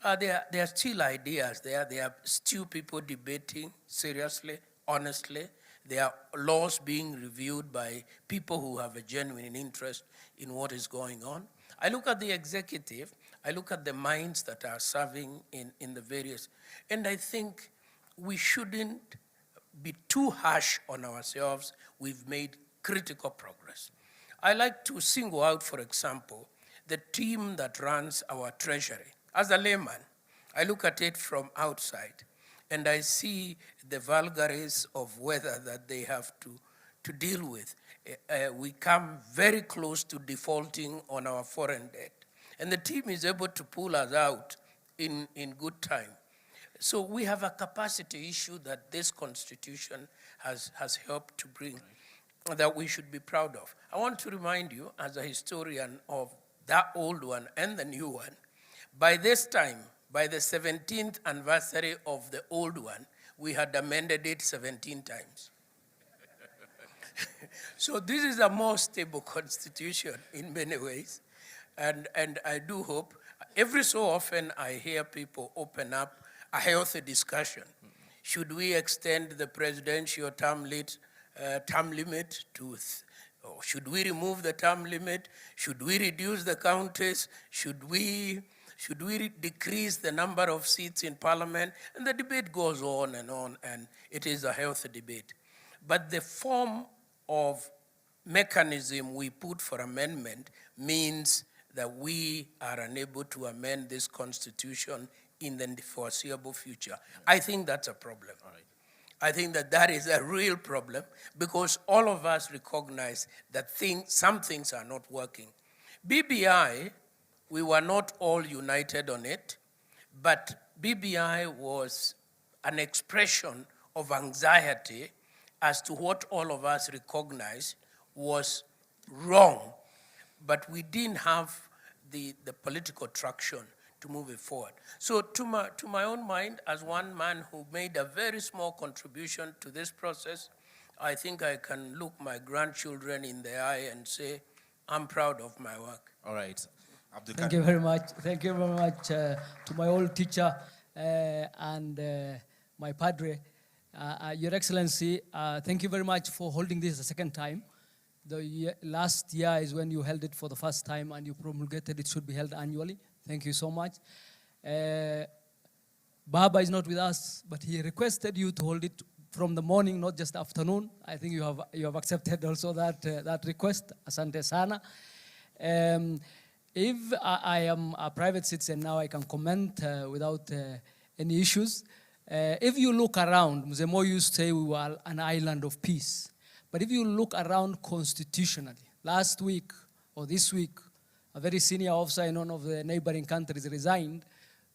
There are still ideas there. There are still people debating seriously, honestly. There are laws being reviewed by people who have a genuine interest in what is going on. I look at the executive, I look at the minds that are serving in the various, and I think we shouldn't be too harsh on ourselves. We've made critical progress. I like to single out, for example, the team that runs our treasury. As a layman, I look at it from outside, and I see the vagaries of whether that they have to to deal with. We come very close to defaulting on our foreign debt. And the team is able to pull us out in good time. So we have a capacity issue that this constitution has helped to bring that we should be proud of. I want to remind you, as a historian of that old one and the new one, by this time, by the 17th anniversary of the old one, we had amended it 17 times. So this is a more stable constitution in many ways. And I do hope, every so often I hear people open up a healthy discussion. Should we extend the presidential term limit to, or should we remove the term limit? Should we reduce the counties? Should we decrease the number of seats in parliament? And the debate goes on, and it is a healthy debate. But the form of mechanism we put for amendment means that we are unable to amend this constitution in the foreseeable future. I think that's a problem. All right. I think that is a real problem because all of us recognize that some things are not working. BBI, we were not all united on it, but BBI was an expression of anxiety as to what all of us recognize was wrong, but we didn't have the political traction to move it forward. So to my own mind, as one man who made a very small contribution to this process, I think I can look my grandchildren in the eye and say, I'm proud of my work. All right. Thank you very much. Thank you very much to my old teacher and my padre. Your Excellency, thank you very much for holding this a second time. Last year is when you held it for the first time and you promulgated it should be held annually. Thank you so much. Baba is not with us, but he requested you to hold it from the morning, not just afternoon. I think you have accepted also that request. Asante sana. If I am a private citizen now, I can comment without any issues. If you look around, Mzee Moi used to say we were an island of peace. But if you look around constitutionally, last week or this week, a very senior officer in one of the neighboring countries resigned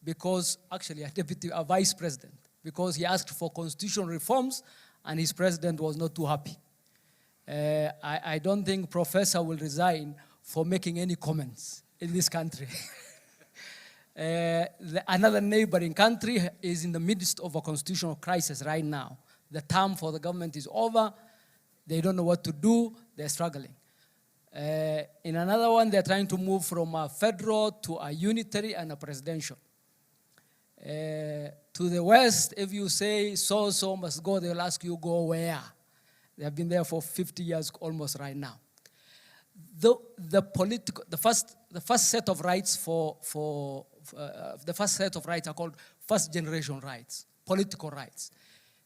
because, actually a vice president, because he asked for constitutional reforms and his president was not too happy. I don't think Professor will resign for making any comments in this country. Another neighboring country is in the midst of a constitutional crisis right now. The term for the government is over. They don't know what to do. They're struggling. In another one, they're trying to move from a federal to a unitary and a presidential. To the West, if you say so-so must go, they'll ask you go where? They have been there for 50 years almost right now. The first set of rights the first set of rights are called first generation rights, political rights.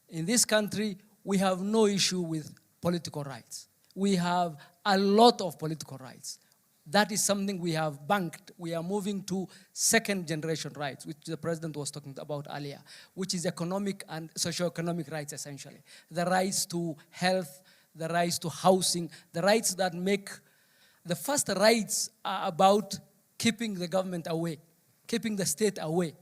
In this country, we have no issue with political rights. We have a lot of political rights. That is something we have banked. We are moving to second generation rights, which the president was talking about earlier, which is economic and socio-economic rights essentially. The rights to health, the rights to housing, the rights that make, the first rights are about keeping the government away, keeping the state away.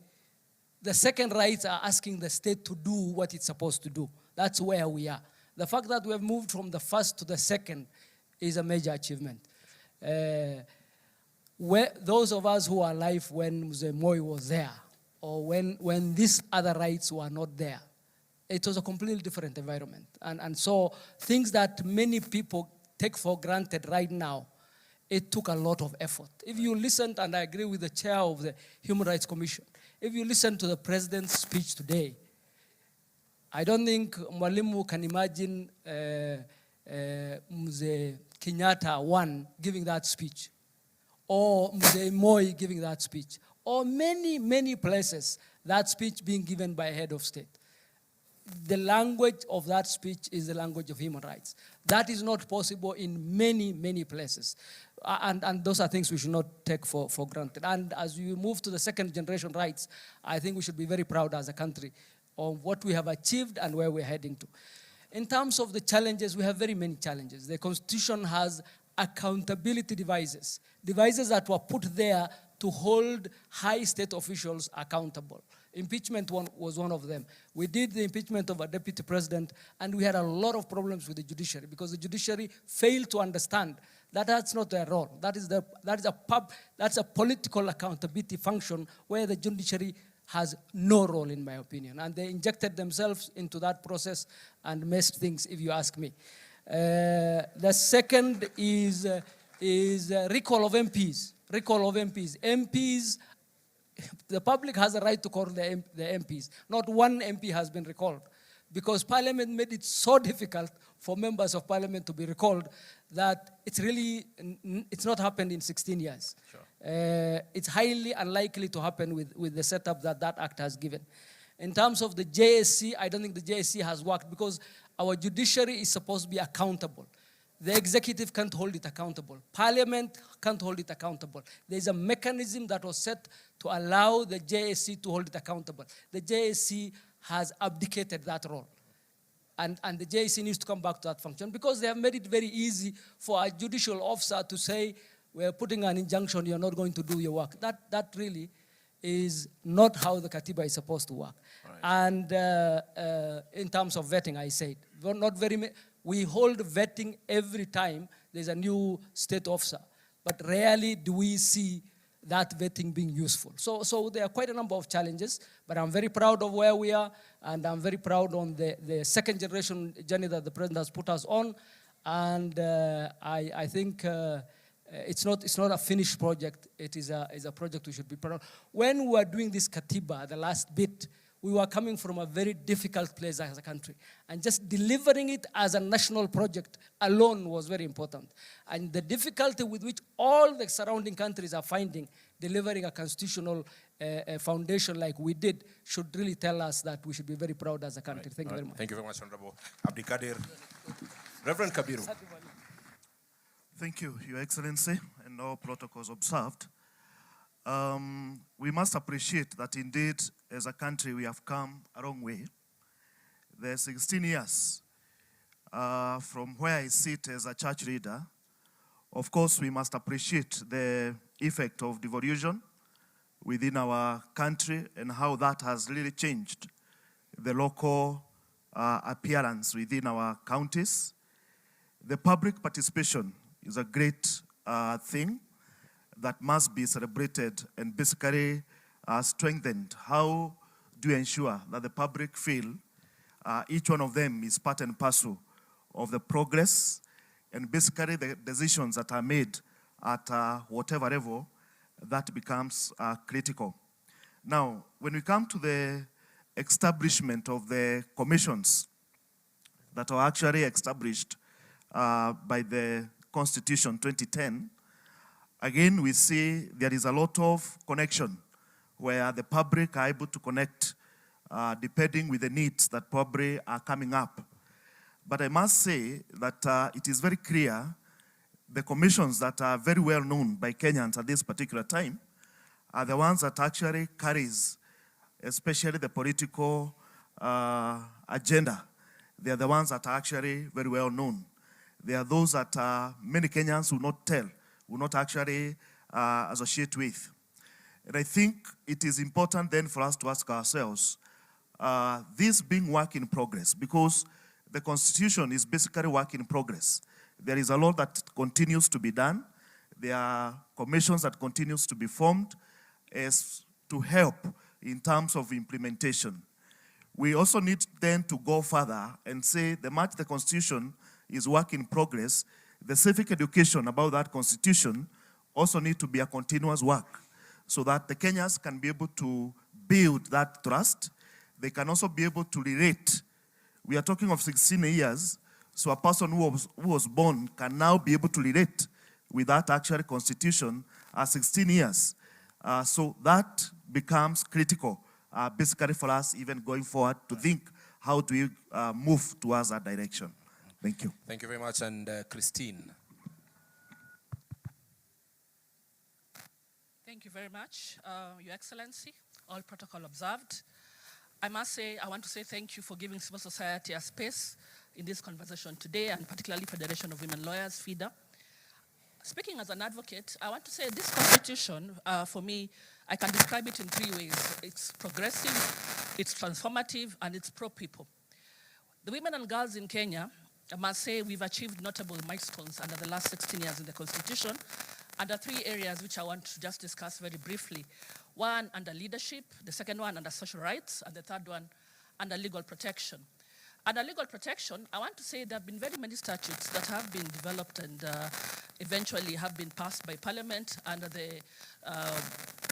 The second rights are asking the state to do what it's supposed to do. That's where we are. The fact that we have moved from the first to the second is a major achievement. Those of us who are alive when Mzee Moi was there, or when these other rights were not there, it was a completely different environment. And so things that many people take for granted right now, it took a lot of effort. If you listened, and I agree with the chair of the Human Rights Commission, if you listen to the president's speech today, I don't think Mwalimu can imagine Mzee Kenyatta one giving that speech, or Mzee Moi giving that speech, or many, many places that speech being given by a head of state. The language of that speech is the language of human rights. That is not possible in many, many places. And those are things we should not take for granted. And as we move to the second generation rights, I think we should be very proud as a country of what we have achieved and where we're heading to. In terms of the challenges, we have very many challenges. The Constitution has accountability devices that were put there to hold high state officials accountable. Impeachment was one of them. We did the impeachment of a deputy president, and we had a lot of problems with the judiciary because the judiciary failed to understand that that's not their role. That's a political accountability function where the judiciary has no role, in my opinion. And they injected themselves into that process and messed things, if you ask me. The second is recall of MPs. Recall of MPs. MPs, the public has a right to call the MPs. Not one MP has been recalled because Parliament made it so difficult for members of Parliament to be recalled that it's not happened in 16 years. Sure. It's highly unlikely to happen with the setup that act has given. In terms of the JSC, I don't think the JSC has worked because our judiciary is supposed to be accountable. The executive can't hold it accountable. Parliament can't hold it accountable. There's a mechanism that was set to allow the JSC to hold it accountable. The JSC has abdicated that role. And the JSC needs to come back to that function because they have made it very easy for a judicial officer to say, we're putting an injunction, you're not going to do your work. That really is not how the Katiba is supposed to work. Right. And in terms of vetting, I said, we hold vetting every time there's a new state officer, but rarely do we see that vetting being useful. So there are quite a number of challenges, but I'm very proud of where we are, and I'm very proud on the second generation journey that the president has put us on, and I think it's not a finished project. It is a project we should be proud of. When we were doing this Katiba, the last bit, we were coming from a very difficult place as a country. And just delivering it as a national project alone was very important. And the difficulty with which all the surrounding countries are finding delivering a constitutional foundation like we did should really tell us that we should be very proud as a country. Right. Thank you very much. Thank you very much, Honorable Abdikadir. Reverend Kabiru. Thank you, Your Excellency, and all protocols observed. We must appreciate that indeed, as a country, we have come a long way. The 16 years from where I sit as a church leader, of course, we must appreciate the effect of devolution within our country and how that has really changed the local appearance within our counties. The public participation is a great thing that must be celebrated and basically strengthened. How do you ensure that the public feel each one of them is part and parcel of the progress and basically the decisions that are made at whatever level, that becomes critical. Now, when we come to the establishment of the commissions that are actually established by the Constitution 2010, again, we see there is a lot of connection where the public are able to connect depending with the needs that probably are coming up. But I must say that it is very clear the commissions that are very well known by Kenyans at this particular time are the ones that actually carries, especially the political agenda. They are the ones that are actually very well known. They are those that many Kenyans will not tell, will not actually associate with. And I think it is important then for us to ask ourselves, this being work in progress, because the Constitution is basically work in progress. There is a lot that continues to be done. There are commissions that continues to be formed as to help in terms of implementation. We also need then to go further and say the much the Constitution is work in progress, the civic education about that Constitution also need to be a continuous work so that the Kenyans can be able to build that trust. They can also be able to relate. We are talking of 16 years, so a person who was born can now be able to relate with that actual Constitution at 16 years. So that becomes critical, basically for us even going forward to think how do we move towards that direction. Thank you. Thank you very much. And Christine. Thank you very much, Your Excellency, all protocol observed. I must say, I want to say thank you for giving civil society a space in this conversation today, and particularly Federation of Women Lawyers, FIDA. Speaking as an advocate, I want to say this constitution, for me, I can describe it in 3 ways. It's progressive, it's transformative, and it's pro-people. The women and girls in Kenya, I must say we've achieved notable milestones under the last 16 years in the constitution, under 3 areas which I want to just discuss very briefly. One, under leadership, the second one under social rights, and the third one under legal protection. Under legal protection, I want to say there have been very many statutes that have been developed and eventually have been passed by Parliament under the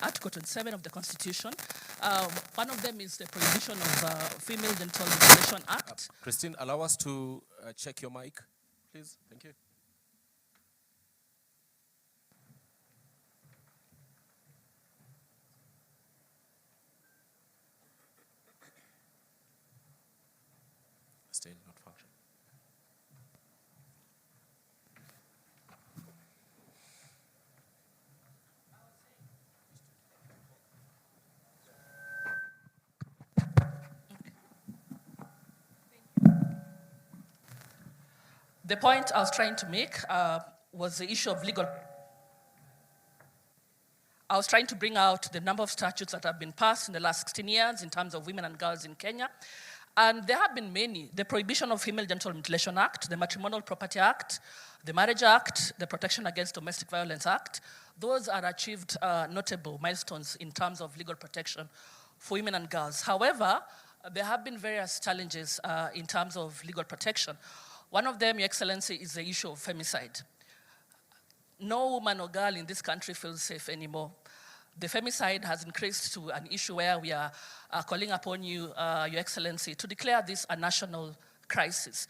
Article 27 of the Constitution. One of them is the Prohibition of Female Genital Mutilation Act. Christine, allow us to check your mic, please. Thank you. Still not functioning. The point I was trying to make was the issue of legal. I was trying to bring out the number of statutes that have been passed in the last 16 years in terms of women and girls in Kenya. And there have been many. The Prohibition of Female Genital Mutilation Act, the Matrimonial Property Act, the Marriage Act, the Protection Against Domestic Violence Act. Those are achieved notable milestones in terms of legal protection for women and girls. However, there have been various challenges in terms of legal protection. One of them, Your Excellency, is the issue of femicide. No woman or girl in this country feels safe anymore. The femicide has increased to an issue where we are calling upon you, Your Excellency, to declare this a national crisis.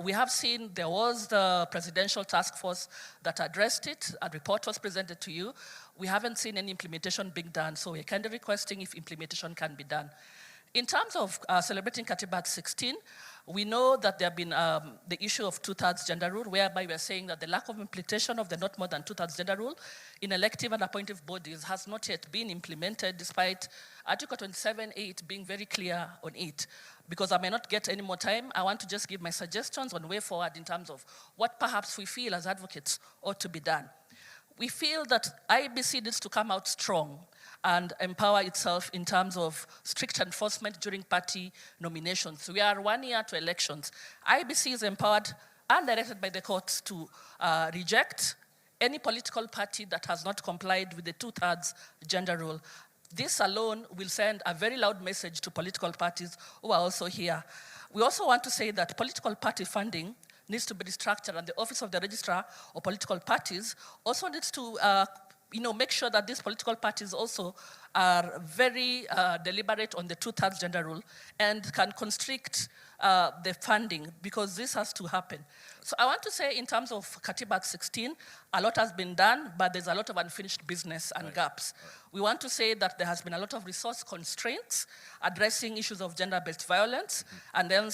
We have seen there was the presidential task force that addressed it. A report was presented to you. We haven't seen any implementation being done, so we're kind of requesting if implementation can be done. In terms of celebrating Katiba Act 16, we know that there have been the issue of 2/3 gender rule, whereby we're saying that the lack of implementation of the not more than 2/3 gender rule in elective and appointive bodies has not yet been implemented, despite Article 27(8) being very clear on it. Because I may not get any more time, I want to just give my suggestions on way forward in terms of what perhaps we feel as advocates ought to be done. We feel that IEBC needs to come out strong and empower itself in terms of strict enforcement during party nominations. We are 1 year to elections. IEBC is empowered and directed by the courts to reject any political party that has not complied with the 2/3 gender rule. This alone will send a very loud message to political parties who are also here. We also want to say that political party funding needs to be restructured, and the Office of the Registrar of Political Parties also needs to make sure that these political parties also are very deliberate on the 2/3 gender rule and can constrict the funding, because this has to happen. So I want to say, in terms of Katiba Act 16, a lot has been done, but there's a lot of unfinished business and gaps. We want to say that there has been a lot of resource constraints addressing issues of gender-based violence, and then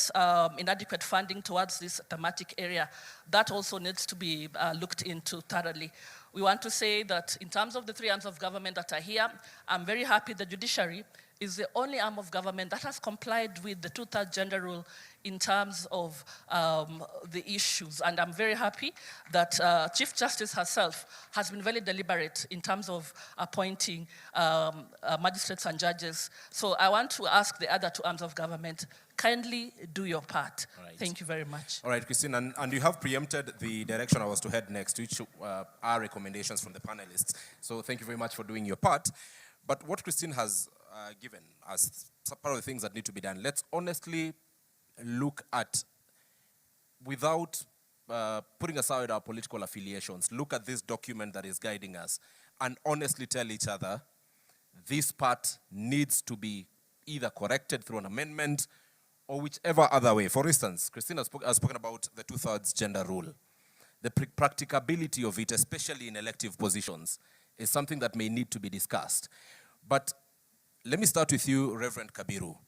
inadequate funding towards this thematic area. That also needs to be looked into thoroughly. We want to say that in terms of the 3 arms of government that are here, I'm very happy the judiciary is the only arm of government that has complied with the 2/3 gender rule in terms of the issues. And I'm very happy that Chief Justice herself has been very deliberate in terms of appointing magistrates and judges. So I want to ask the other 2 arms of government, kindly do your part. Right. Thank you very much. All right, Christine, and you have preempted the direction I was to head next, which are recommendations from the panelists. So thank you very much for doing your part. But what Christine has given as part of the things that need to be done, let's honestly look at, without putting aside our political affiliations, look at this document that is guiding us and honestly tell each other this part needs to be either corrected through an amendment or whichever other way. For instance, Christine has spoken about the 2/3 gender rule. The practicability of it, especially in elective positions, is something that may need to be discussed. But let me start with you, Reverend Kabiru.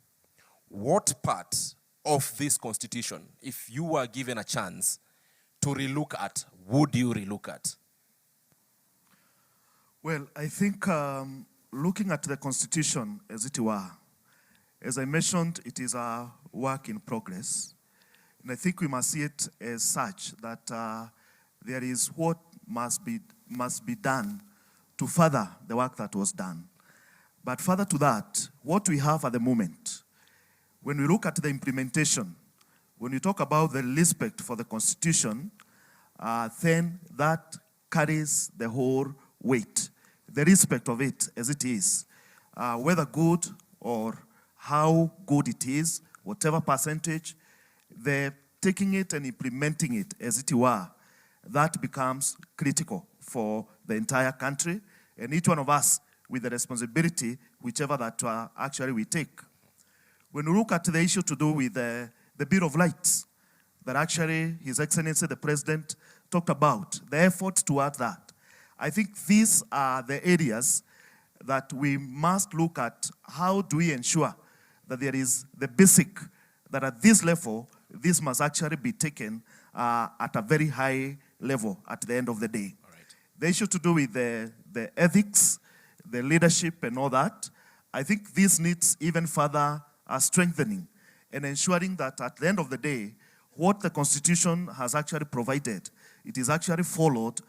What part of this constitution, if you were given a chance to relook at, would you relook at? Well, I think looking at the constitution as it were, as I mentioned, it is a work in progress. And I think we must see it as such, that there is what must be done to further the work that was done. But further to that, what we have at the moment, when we look at the implementation, when we talk about the respect for the Constitution, then that carries the whole weight. The respect of it as it is, whether good or how good it is, whatever percentage, the taking it and implementing it as it were, that becomes critical for the entire country, and each one of us with the responsibility, whichever that actually we take. When we look at the issue to do with the Bill of Rights, that actually His Excellency the President talked about, the efforts toward that, I think these are the areas that we must look at. How do we ensure that there is the basic, that at this level, this must actually be taken at a very high level at the end of the day. The issue to do with the ethics, the leadership and all that, I think this needs even further strengthening and ensuring that at the end of the day, what the Constitution has actually provided, it is actually followed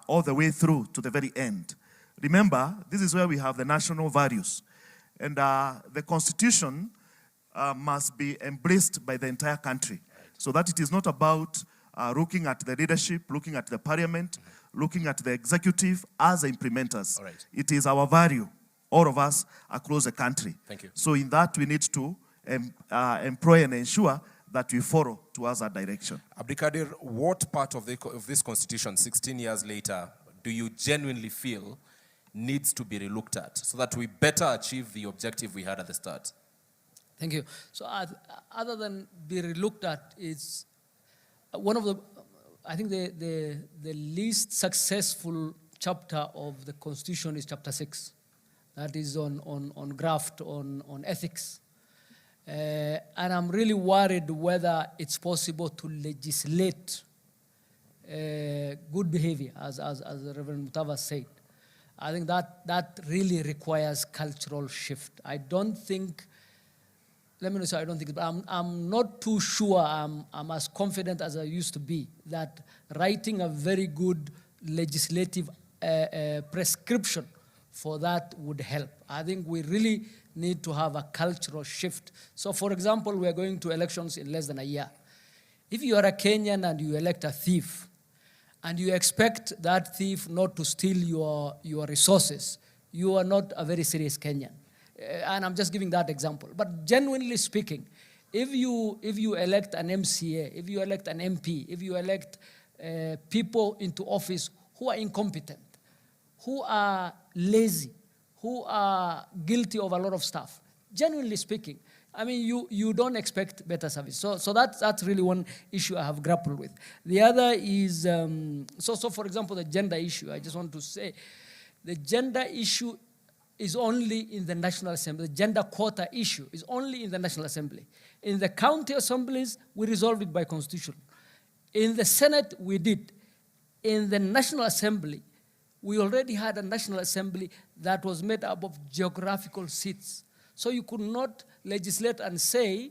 all the way through to the very end. Remember, this is where we have the national values. And the Constitution must be embraced by the entire country, so that it is not about looking at the leadership, looking at the parliament, looking at the executive as the implementers. It is our value, all of us across the country. Thank you. So in that, we need to employ and ensure that we follow towards that direction. Abdikadir, what part of this constitution, 16 years later, do you genuinely feel needs to be relooked at so that we better achieve the objective we had at the start? Thank you. So other than be relooked at, it's one of the, I think the least successful chapter of the Constitution is chapter 6. That is on graft, on ethics. And I'm really worried whether it's possible to legislate good behavior, as Reverend Mutava said. I think that really requires cultural shift. I don't think, let me not say I don't think, but I'm not too sure I'm as confident as I used to be that writing a very good legislative prescription for that would help. I think we really need to have a cultural shift. So for example, we are going to elections in less than a year. If you are a Kenyan and you elect a thief, and you expect that thief not to steal your resources, you are not a very serious Kenyan. And I'm just giving that example. But genuinely speaking, if you elect an MCA, if you elect an MP, if you elect people into office who are incompetent, who are lazy, who are guilty of a lot of stuff, genuinely speaking, I mean, you don't expect better service. So that's really one issue I have grappled with. The other is, so for example, the gender issue, I just want to say, the gender issue is only in the National Assembly. The gender quota issue is only in the National Assembly. In the county assemblies, we resolve it by constitution. In the Senate, we did. In the National Assembly, we already had a National Assembly that was made up of geographical seats. So you could not legislate and say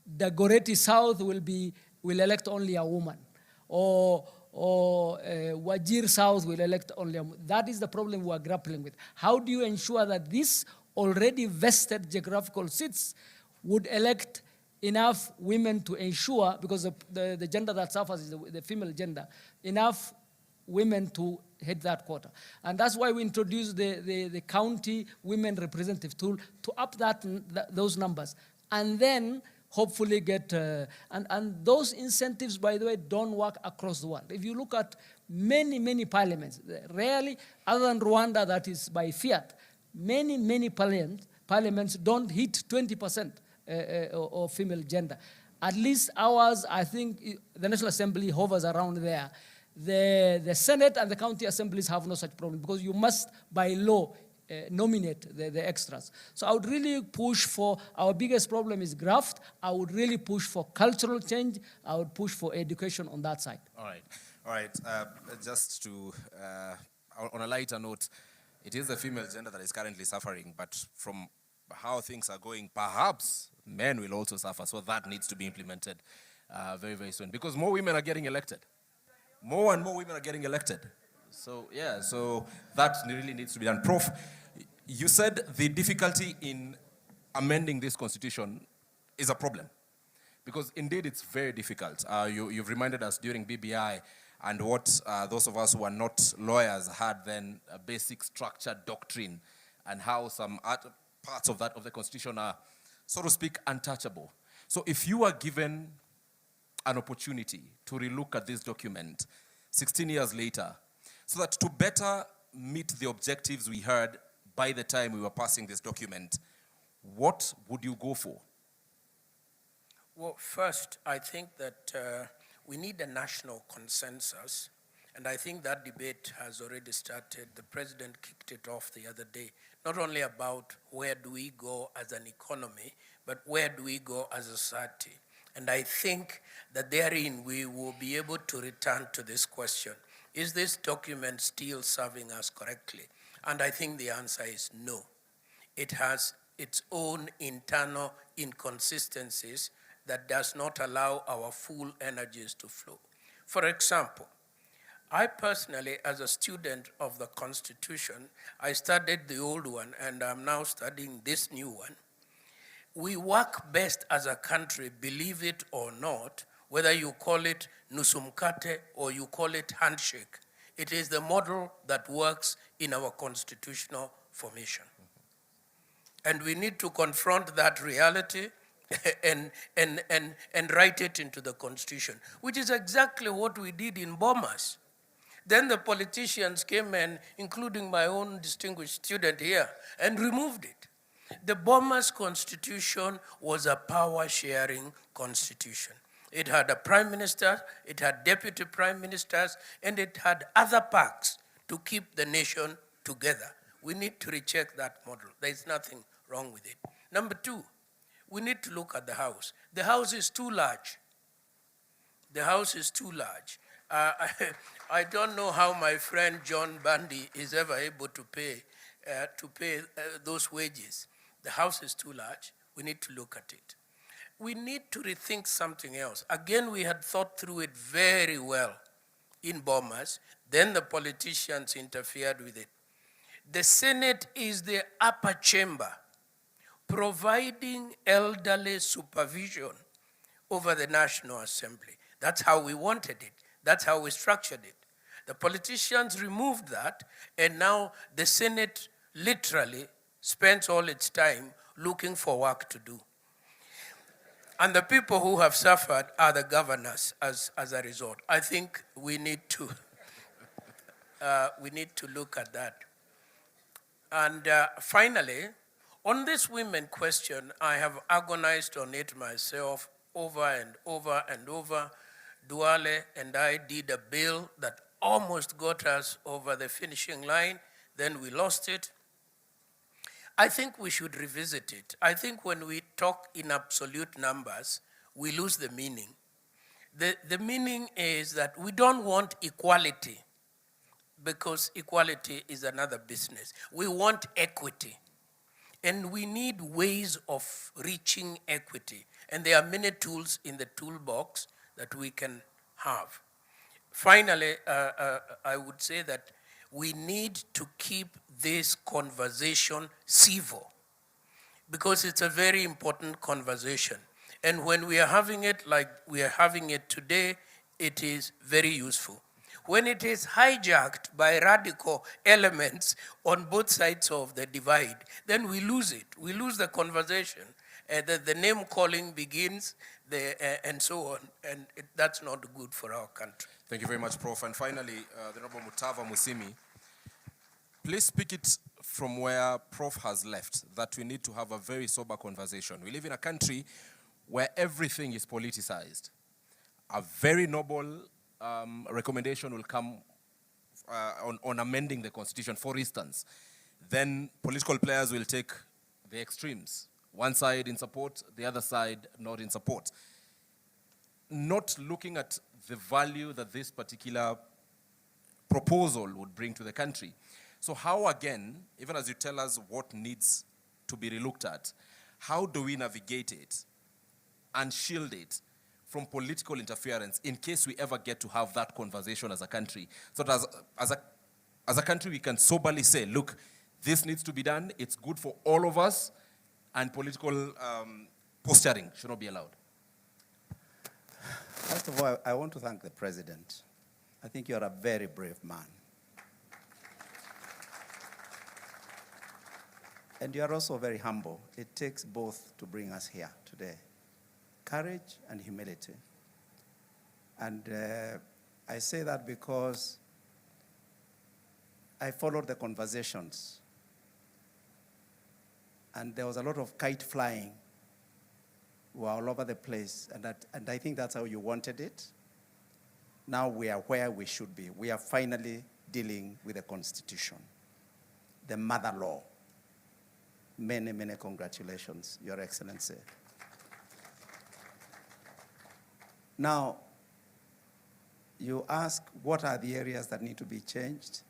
the Goreti South will elect only a woman, or Wajir South will elect only a woman. That is the problem we are grappling with. How do you ensure that these already vested geographical seats would elect enough women to ensure, because the gender that suffers is the female gender, enough women to hit that quota. And that's why we introduced the county women representative tool to up those numbers. And then hopefully get, and those incentives, by the way, don't work across the world. If you look at many parliaments, rarely, other than Rwanda that is by fiat, many parliaments don't hit 20% of female gender. At least ours, I think the National Assembly hovers around there. The Senate and the county assemblies have no such problem because you must, by law, nominate the extras. So I would really push for, our biggest problem is graft. I would really push for cultural change. I would push for education on that side. All right. Just to, on a lighter note, it is the female gender that is currently suffering, but from how things are going, perhaps men will also suffer, so that needs to be implemented. very, very soon, because more women are getting elected. More and more women are getting elected. So, yeah, so that really needs to be done. Prof, you said the difficulty in amending this constitution is a problem, because indeed it's very difficult. You've reminded us during BBI and what those of us who are not lawyers had then a basic structured doctrine, and how some parts of the constitution are, so to speak, untouchable. So if you are given an opportunity to relook at this document 16 years later, so that to better meet the objectives we had by the time we were passing this document, what would you go for? Well, first, I think that we need a national consensus, and I think that debate has already started. The president kicked it off the other day, not only about where do we go as an economy, but where do we go as a society. And I think that therein we will be able to return to this question. Is this document still serving us correctly? And I think the answer is no. It has its own internal inconsistencies that does not allow our full energies to flow. For example, I personally, as a student of the Constitution, I studied the old one and I'm now studying this new one. We work best as a country, believe it or not, whether you call it nusumkate or you call it handshake. It is the model that works in our constitutional formation. And we need to confront that reality and write it into the Constitution, which is exactly what we did in Bomas. Then the politicians came in, including my own distinguished student here, and removed it. The Bomas Constitution was a power-sharing constitution. It had a prime minister, it had deputy prime ministers, and it had other perks to keep the nation together. We need to recheck that model. There is nothing wrong with it. Number two, we need to look at the House. The House is too large. The House is too large. I don't know how my friend John Bundy is ever able to pay those wages. The House is too large. We need to look at it. We need to rethink something else. Again, we had thought through it very well in Bomas. Then the politicians interfered with it. The Senate is the upper chamber, providing elderly supervision over the National Assembly. That's how we wanted it. That's how we structured it. The politicians removed that, and now the Senate literally spends all its time looking for work to do. And the people who have suffered are the governors as a result. I think we need to look at that. And finally, on this women question, I have agonized on it myself over and over and over. Duale and I did a bill that almost got us over the finishing line. Then we lost it. I think we should revisit it. I think when we talk in absolute numbers, we lose the meaning. The meaning is that we don't want equality, because equality is another business. We want equity. And we need ways of reaching equity. And there are many tools in the toolbox that we can have. Finally, I would say that we need to keep this conversation civil, because it's a very important conversation. And when we are having it like we are having it today, it is very useful. When it is hijacked by radical elements on both sides of the divide, then we lose it. We lose the conversation. The name calling begins, and so on. And that's not good for our country. Thank you very much, Prof. And finally, the Honorable Mutava Musimi, please speak it from where Prof has left, that we need to have a very sober conversation. We live in a country where everything is politicized. A very noble recommendation will come on amending the Constitution, for instance. Then political players will take the extremes. One side in support, the other side not in support. Not looking at the value that this particular proposal would bring to the country. So how, again, even as you tell us what needs to be relooked at, how do we navigate it and shield it from political interference in case we ever get to have that conversation as a country. So that as a country, we can soberly say, look, this needs to be done, it's good for all of us, and political posturing should not be allowed. First of all, I want to thank the President. I think you're a very brave man. And you are also very humble. It takes both to bring us here today, courage and humility. And I say that because I followed the conversations, and there was a lot of kite flying. We were all over the place, and I think that's how you wanted it. Now we are where we should be. We are finally dealing with the Constitution, the mother law. Many, many congratulations, Your Excellency. Now, you ask what are the areas that need to be changed?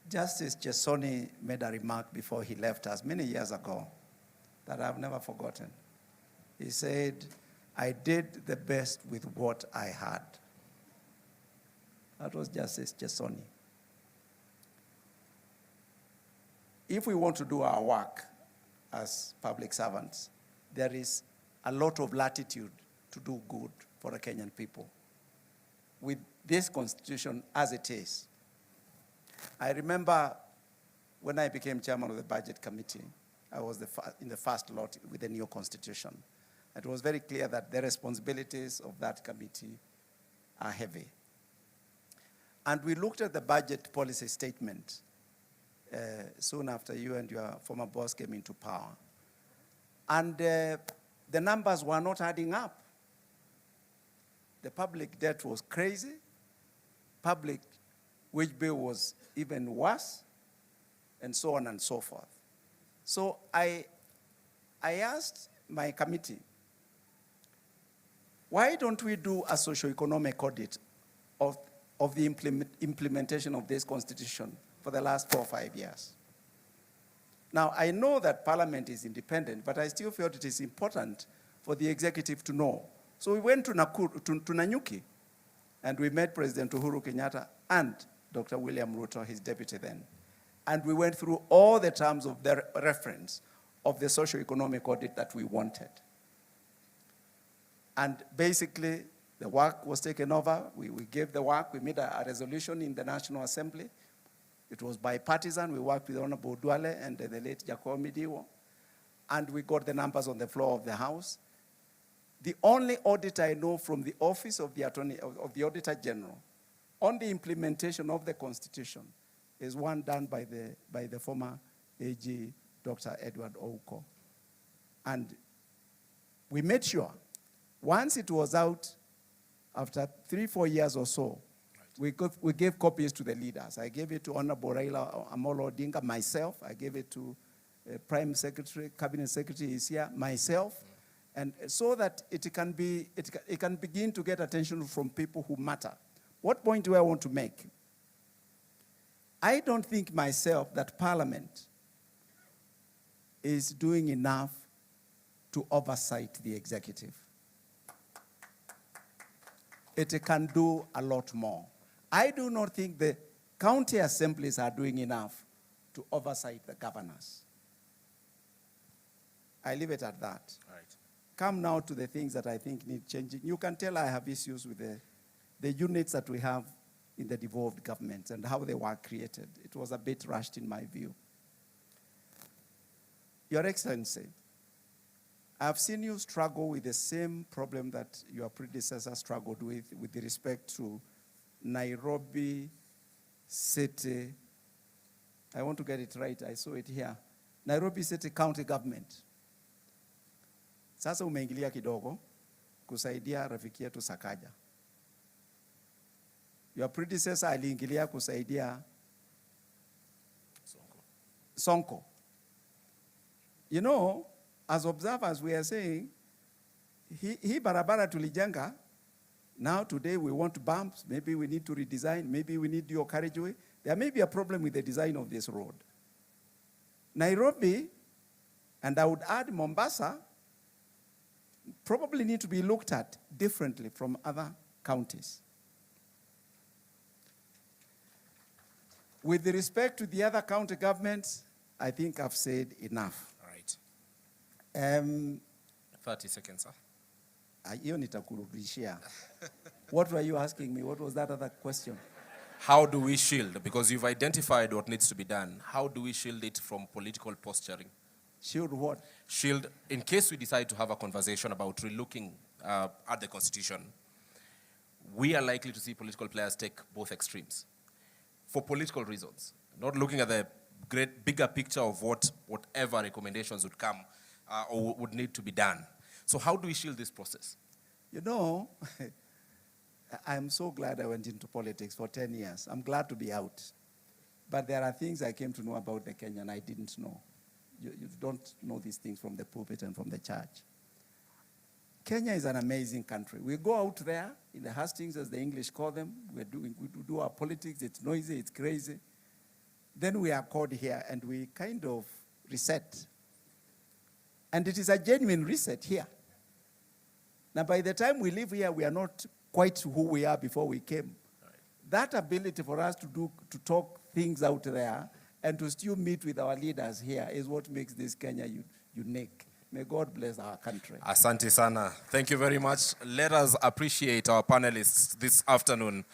Justice Chesoni made a remark before he left us many years ago that I've never forgotten. He said, I did the best with what I had. That was Justice Chesoni. If we want to do our work as public servants, there is a lot of latitude to do good for the Kenyan people. With this constitution as it is, I remember when I became chairman of the budget committee, I was in the first lot with the new constitution. It was very clear that the responsibilities of that committee are heavy. And we looked at the budget policy statement soon after you and your former boss came into power. And the numbers were not adding up. The public debt was crazy. Public wage bill was even worse, and so on and so forth. So I asked my committee, why don't we do a socio-economic audit of the implementation of this constitution for the last 4 or 5 years? Now, I know that Parliament is independent, but I still felt it is important for the executive to know. So we went to Nanyuki, and we met President Uhuru Kenyatta and Dr. William Ruto, his deputy then. And we went through all the terms of the reference of the socio-economic audit that we wanted. And basically, the work was taken over. We gave the work. We made a resolution in the National Assembly. It was bipartisan. We worked with Honorable Duale and the late Jacob Midiwo. And we got the numbers on the floor of the House. The only audit I know from the Office of the Auditor General on the implementation of the Constitution is one done by the former AG, Dr. Edward Ouko. And we made sure, once it was out, after 3-4 years or so, we gave copies to the leaders. I gave it to Honorable Raila Amolo Odinga, myself. I gave it to Prime Secretary, Cabinet Secretary is here, myself. And so that it can begin to get attention from people who matter. What point do I want to make? I don't think myself that Parliament is doing enough to oversight the executive. It can do a lot more. I do not think the county assemblies are doing enough to oversight the governors. I leave it at that. Right. Come now to the things that I think need changing. You can tell I have issues with the units that we have in the devolved governments and how they were created. It was a bit rushed in my view. Your Excellency, I've seen you struggle with the same problem that your predecessor struggled with respect to Nairobi City. I want to get it right, I saw it here. Nairobi City County Government. Sasa umeingilia kidogo kusaidia rafiki yetu Sakaja. Your predecessor aliingilia kusaidia Sonko. You know, as observers we are saying, he barabara tulijenga, now today we want bumps, maybe we need to redesign, maybe we need your carriageway. There may be a problem with the design of this road. Nairobi, and I would add Mombasa, probably need to be looked at differently from other counties. With respect to the other county governments, I think I've said enough. All right. 30 seconds, sir. Hiyo nitakurudishia. What were you asking me? What was that other question? How do we shield? Because you've identified what needs to be done. How do we shield it from political posturing? Shield what? Shield, in case we decide to have a conversation about relooking at the Constitution, we are likely to see political players take both extremes for political reasons, not looking at the bigger picture of whatever recommendations would come or would need to be done. So how do we shield this process? You know, I'm so glad I went into politics for 10 years. I'm glad to be out. But there are things I came to know about the Kenyan I didn't know. You don't know these things from the pulpit and from the church. Kenya is an amazing country. We go out there in the hustings, as the English call them. We do our politics. It's noisy. It's crazy. Then we are called here, and we kind of reset. And it is a genuine reset here. Now, by the time we leave here, we are not quite who we are before we came. Right. That ability for us to talk things out there and to still meet with our leaders here is what makes this Kenya unique. May God bless our country. Asante sana. Thank you very much. Let us appreciate our panelists this afternoon.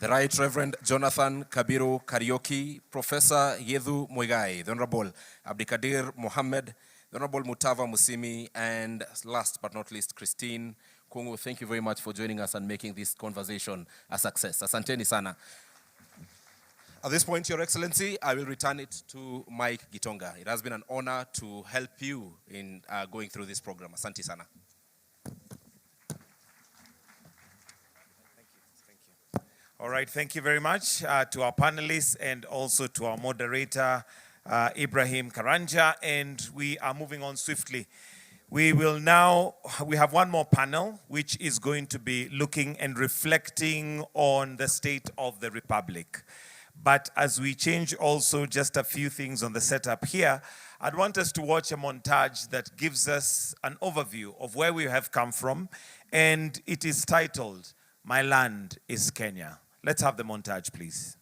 The Right Reverend Jonathan Kabiru Karaoke, Professor Yedhu Muigai, the Honorable Abdikadir Mohammed, the Honorable Mutava Musimi, and last but not least, Christine Kungu. Thank you very much for joining us and making this conversation a success. Asanteni sana. At this point, Your Excellency, I will return it to Mike Gitonga. It has been an honor to help you in going through this program. Asante sana. All right, thank you very much to our panelists and also to our moderator, Ibrahim Karanja, and we are moving on swiftly. We have one more panel, which is going to be looking and reflecting on the state of the Republic. But as we change also just a few things on the setup here, I'd want us to watch a montage that gives us an overview of where we have come from, and it is titled, My Land is Kenya. Let's have the montage, please.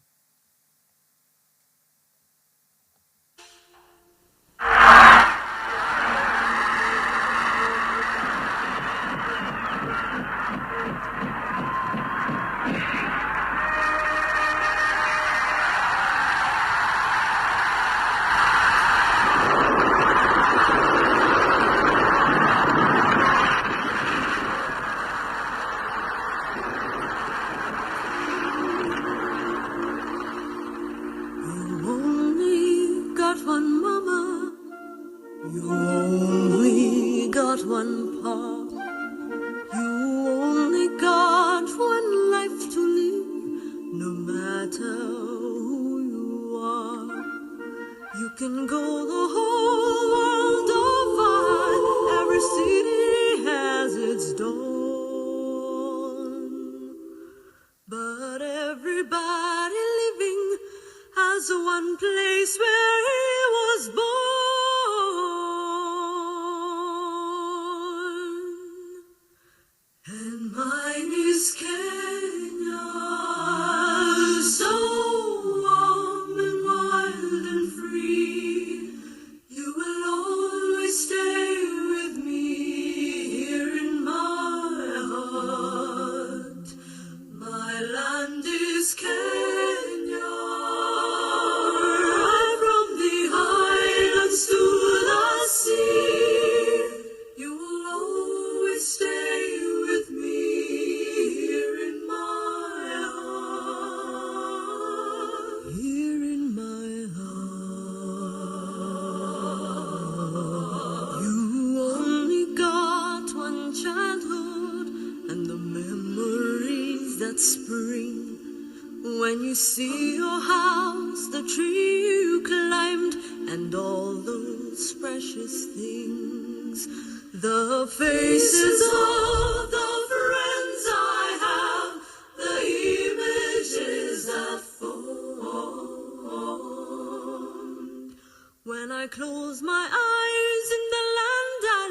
One path. You only got one life to live, no matter who you are. You can go the whole world over, every city has its dawn. But everybody living has one place where he was born. Mine is Kenya, so warm and wild and free. You will always stay with me here in my heart. My land is Kenya, from the highlands to the sea. You will always stay with me. Spring, when you see your house, the tree you climbed, and all those precious things, the faces of the friends I have, the images that formed. When I close my eyes in the land I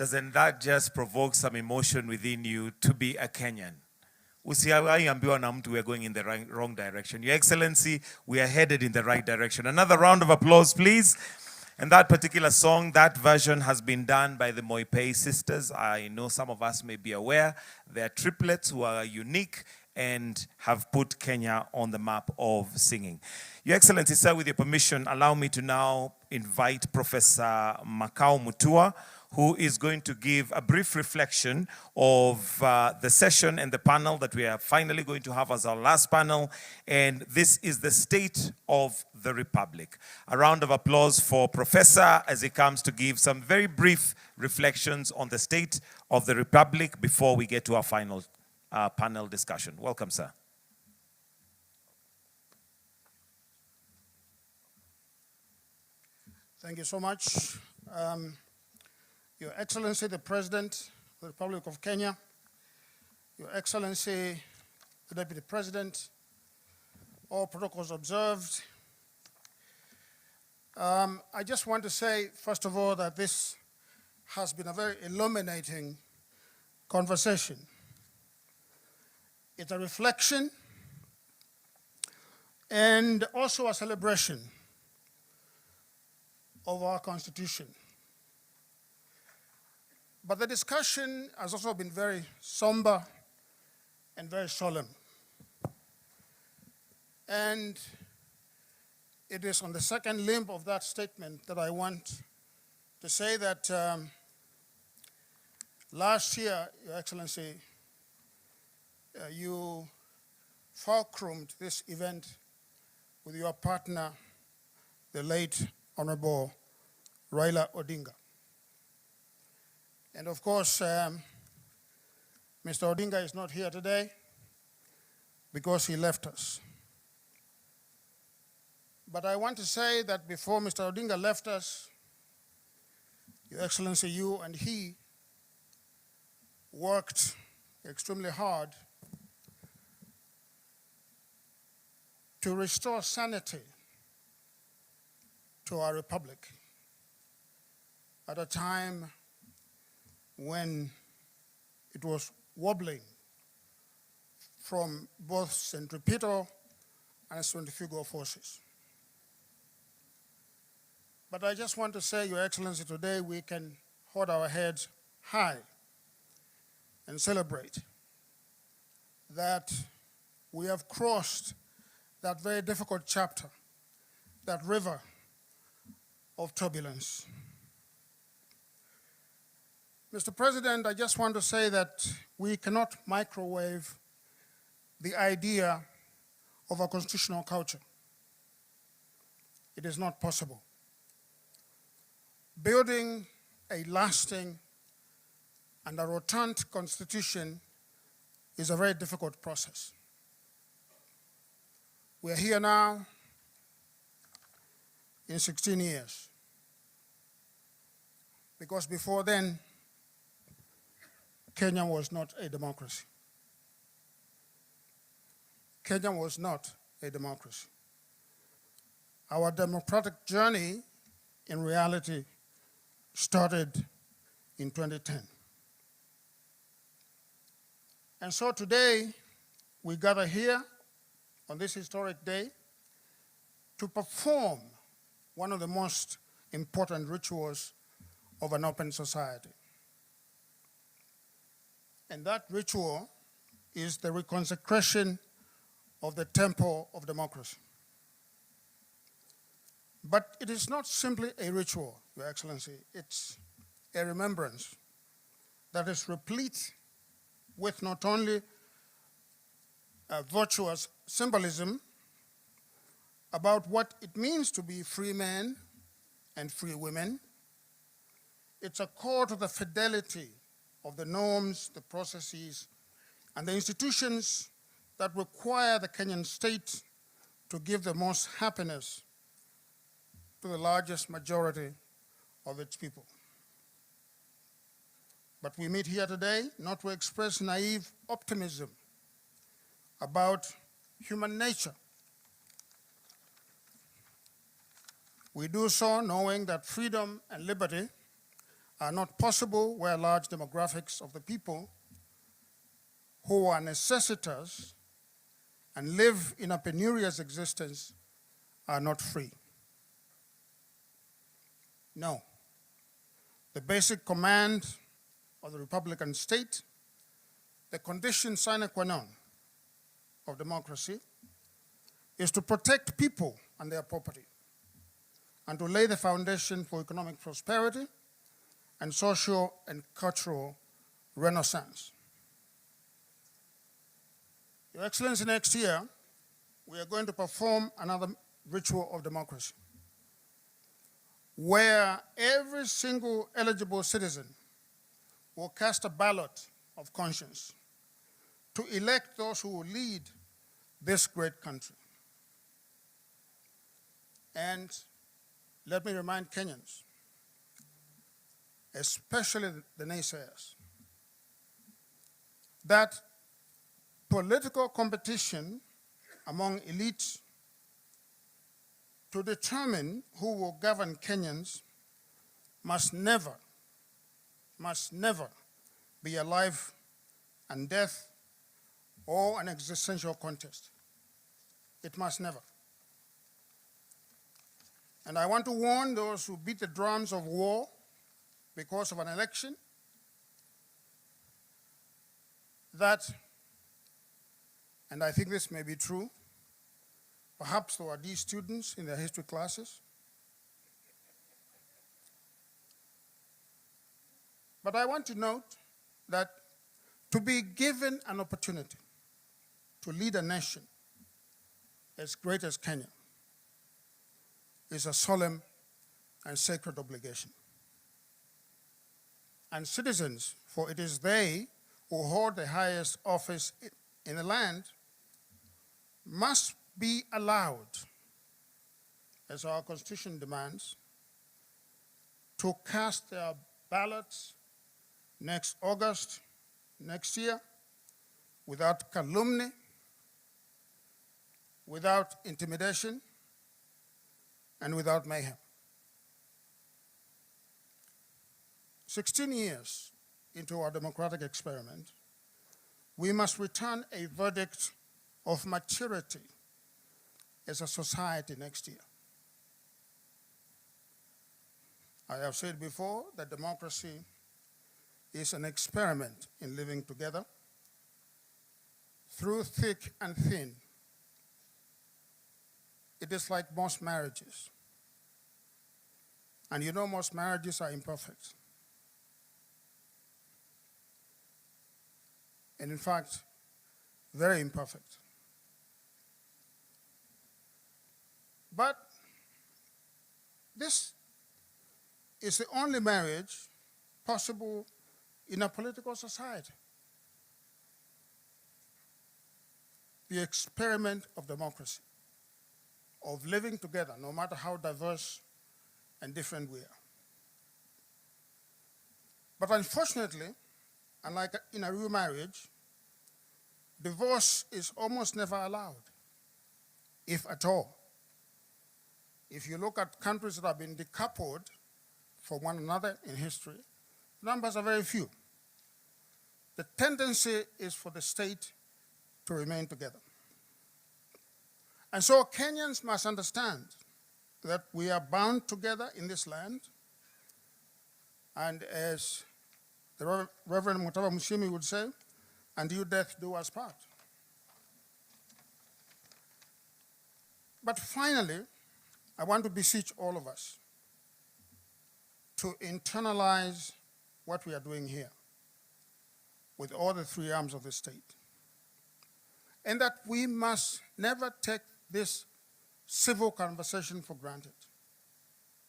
doesn't that just provoke some emotion within you to be a Kenyan? Usiambiwa na mtu we are going in the wrong direction. Your Excellency, we are headed in the right direction. Another round of applause, please. And that particular song, that version has been done by the Moipei sisters. I know some of us may be aware. They are triplets who are unique and have put Kenya on the map of singing. Your Excellency, sir, with your permission, allow me to now invite Professor Makau Mutua, who is going to give a brief reflection of the session and the panel that we are finally going to have as our last panel. And this is the State of the Republic. A round of applause for Professor as he comes to give some very brief reflections on the State of the Republic before we get to our final panel discussion. Welcome, sir. Thank you so much. Your Excellency, the President of the Republic of Kenya, Your Excellency, the Deputy President, all protocols observed. I just want to say, first of all, that this has been a very illuminating conversation. It's a reflection and also a celebration of our Constitution. But the discussion has also been very somber and very solemn. And it is on the second limb of that statement that I want to say that last year, Your Excellency, you fulcrumed this event with your partner, the late Honorable Raila Odinga. And of course, Mr. Odinga is not here today because he left us. But I want to say that before Mr. Odinga left us, Your Excellency, you and he worked extremely hard to restore sanity to our republic at a time when it was wobbling from both centripetal and centrifugal forces. But I just want to say, Your Excellency, today we can hold our heads high and celebrate that we have crossed that very difficult chapter, that river of turbulence. Mr. President, I just want to say that we cannot microwave the idea of a constitutional culture. It is not possible. Building a lasting and a rotund constitution is a very difficult process. We're here now in 16 years, because before then, Kenya was not a democracy. Kenya was not a democracy. Our democratic journey, in reality, started in 2010. And so today, we gather here on this historic day to perform one of the most important rituals of an open society. And that ritual is the reconsecration of the temple of democracy. But it is not simply a ritual, Your Excellency. It's a remembrance that is replete with not only virtuous symbolism about what it means to be free men and free women. It's a call to the fidelity of the norms, the processes, and the institutions that require the Kenyan state to give the most happiness to the largest majority of its people. But we meet here today not to express naive optimism about human nature. We do so knowing that freedom and liberty are not possible where large demographics of the people who are necessitous and live in a penurious existence are not free. No. The basic command of the Republican state, the condition sine qua non of democracy, is to protect people and their property and to lay the foundation for economic prosperity and social and cultural renaissance. Your Excellency, next year, we are going to perform another ritual of democracy, where every single eligible citizen will cast a ballot of conscience to elect those who will lead this great country. And let me remind Kenyans, especially the naysayers, that political competition among elites to determine who will govern Kenyans must never be a life and death or an existential contest. It must never. And I want to warn those who beat the drums of war because of an election that, and I think this may be true, perhaps there are these students in their history classes, but I want to note that to be given an opportunity to lead a nation as great as Kenya is a solemn and sacred obligation. And citizens, for it is they who hold the highest office in the land, must be allowed, as our Constitution demands, to cast their ballots next August, next year, without calumny, without intimidation, and without mayhem. 16 years into our democratic experiment, we must return a verdict of maturity as a society next year. I have said before that democracy is an experiment in living together through thick and thin. It is like most marriages. And you know most marriages are imperfect. And in fact, very imperfect. But this is the only marriage possible in a political society. The experiment of democracy, of living together, no matter how diverse and different we are. But unfortunately, unlike in a real marriage, divorce is almost never allowed, if at all. If you look at countries that have been decoupled from one another in history, the numbers are very few. The tendency is for the state to remain together. And so Kenyans must understand that we are bound together in this land, and as the Reverend Mutaba Mushimi would say, until death do us part. But finally, I want to beseech all of us to internalize what we are doing here with all the three arms of the state, and that we must never take this civil conversation for granted.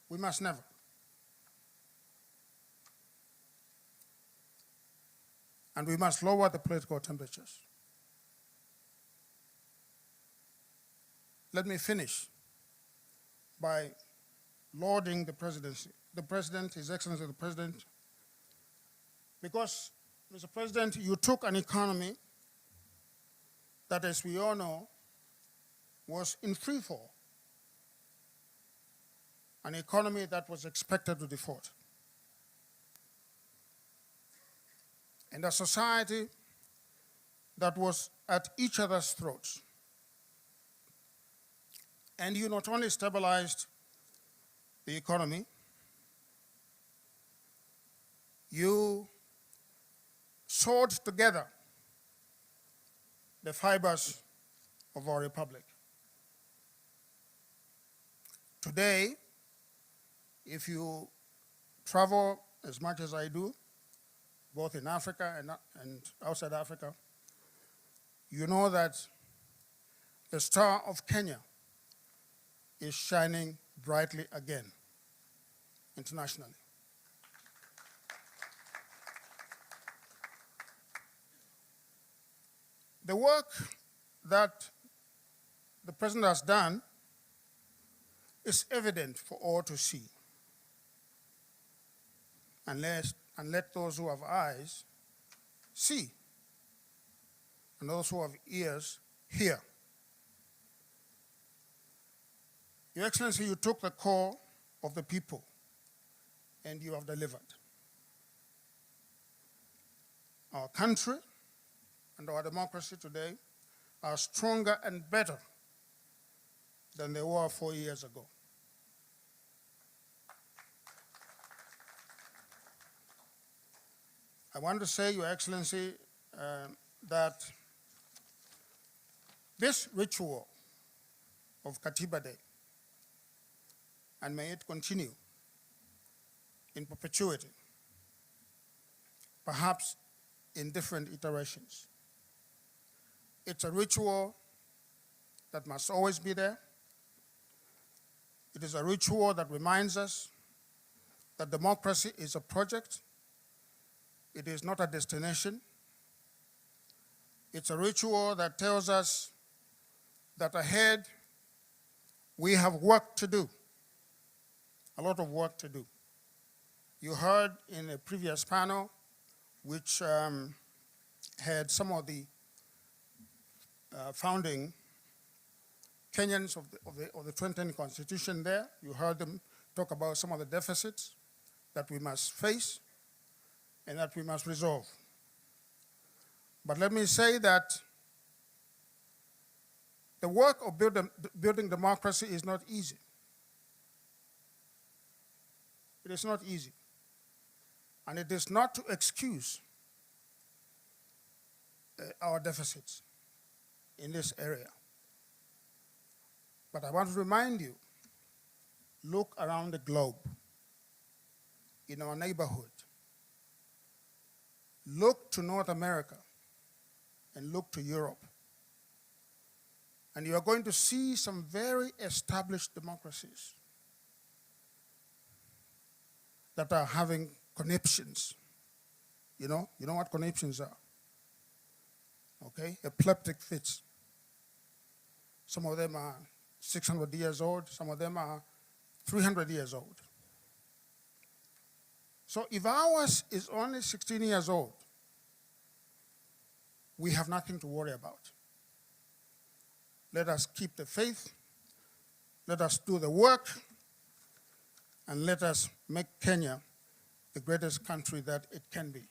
We must never. And we must lower the political temperatures. Let me finish by lauding the presidency, the President, His Excellency the President, because, Mr. President, you took an economy that, as we all know, was in free fall, an economy that was expected to default. and a society that was at each other's throats. And you not only stabilized the economy, you sewed together the fibers of our republic. Today, if you travel as much as I do, both in Africa and outside Africa, you know that the star of Kenya is shining brightly again internationally. The work that the President has done is evident for all to see. And let those who have eyes see, and those who have ears hear. Your Excellency, you took the call of the people and you have delivered. Our country and our democracy today are stronger and better than they were 4 years ago. I want to say, Your Excellency, that this ritual of Katiba Day, and may it continue in perpetuity, perhaps in different iterations. It's a ritual that must always be there. It is a ritual that reminds us that democracy is a project. It is not a destination. It's a ritual that tells us that ahead we have work to do, a lot of work to do. You heard in a previous panel, which had some of the founding Kenyans of the 2010 Constitution there. You heard them talk about some of the deficits that we must face and that we must resolve. But let me say that the work of building democracy is not easy. It is not easy. And it is not to excuse our deficits in this area. But I want to remind you, look around the globe, in our neighborhood. Look to North America and look to Europe. And you are going to see some very established democracies that are having conniptions. You know what conniptions are? Okay, epileptic fits. Some of them are 600 years old, some of them are 300 years old. So if ours is only 16 years old, we have nothing to worry about. Let us keep the faith, let us do the work, and let us make Kenya the greatest country that it can be.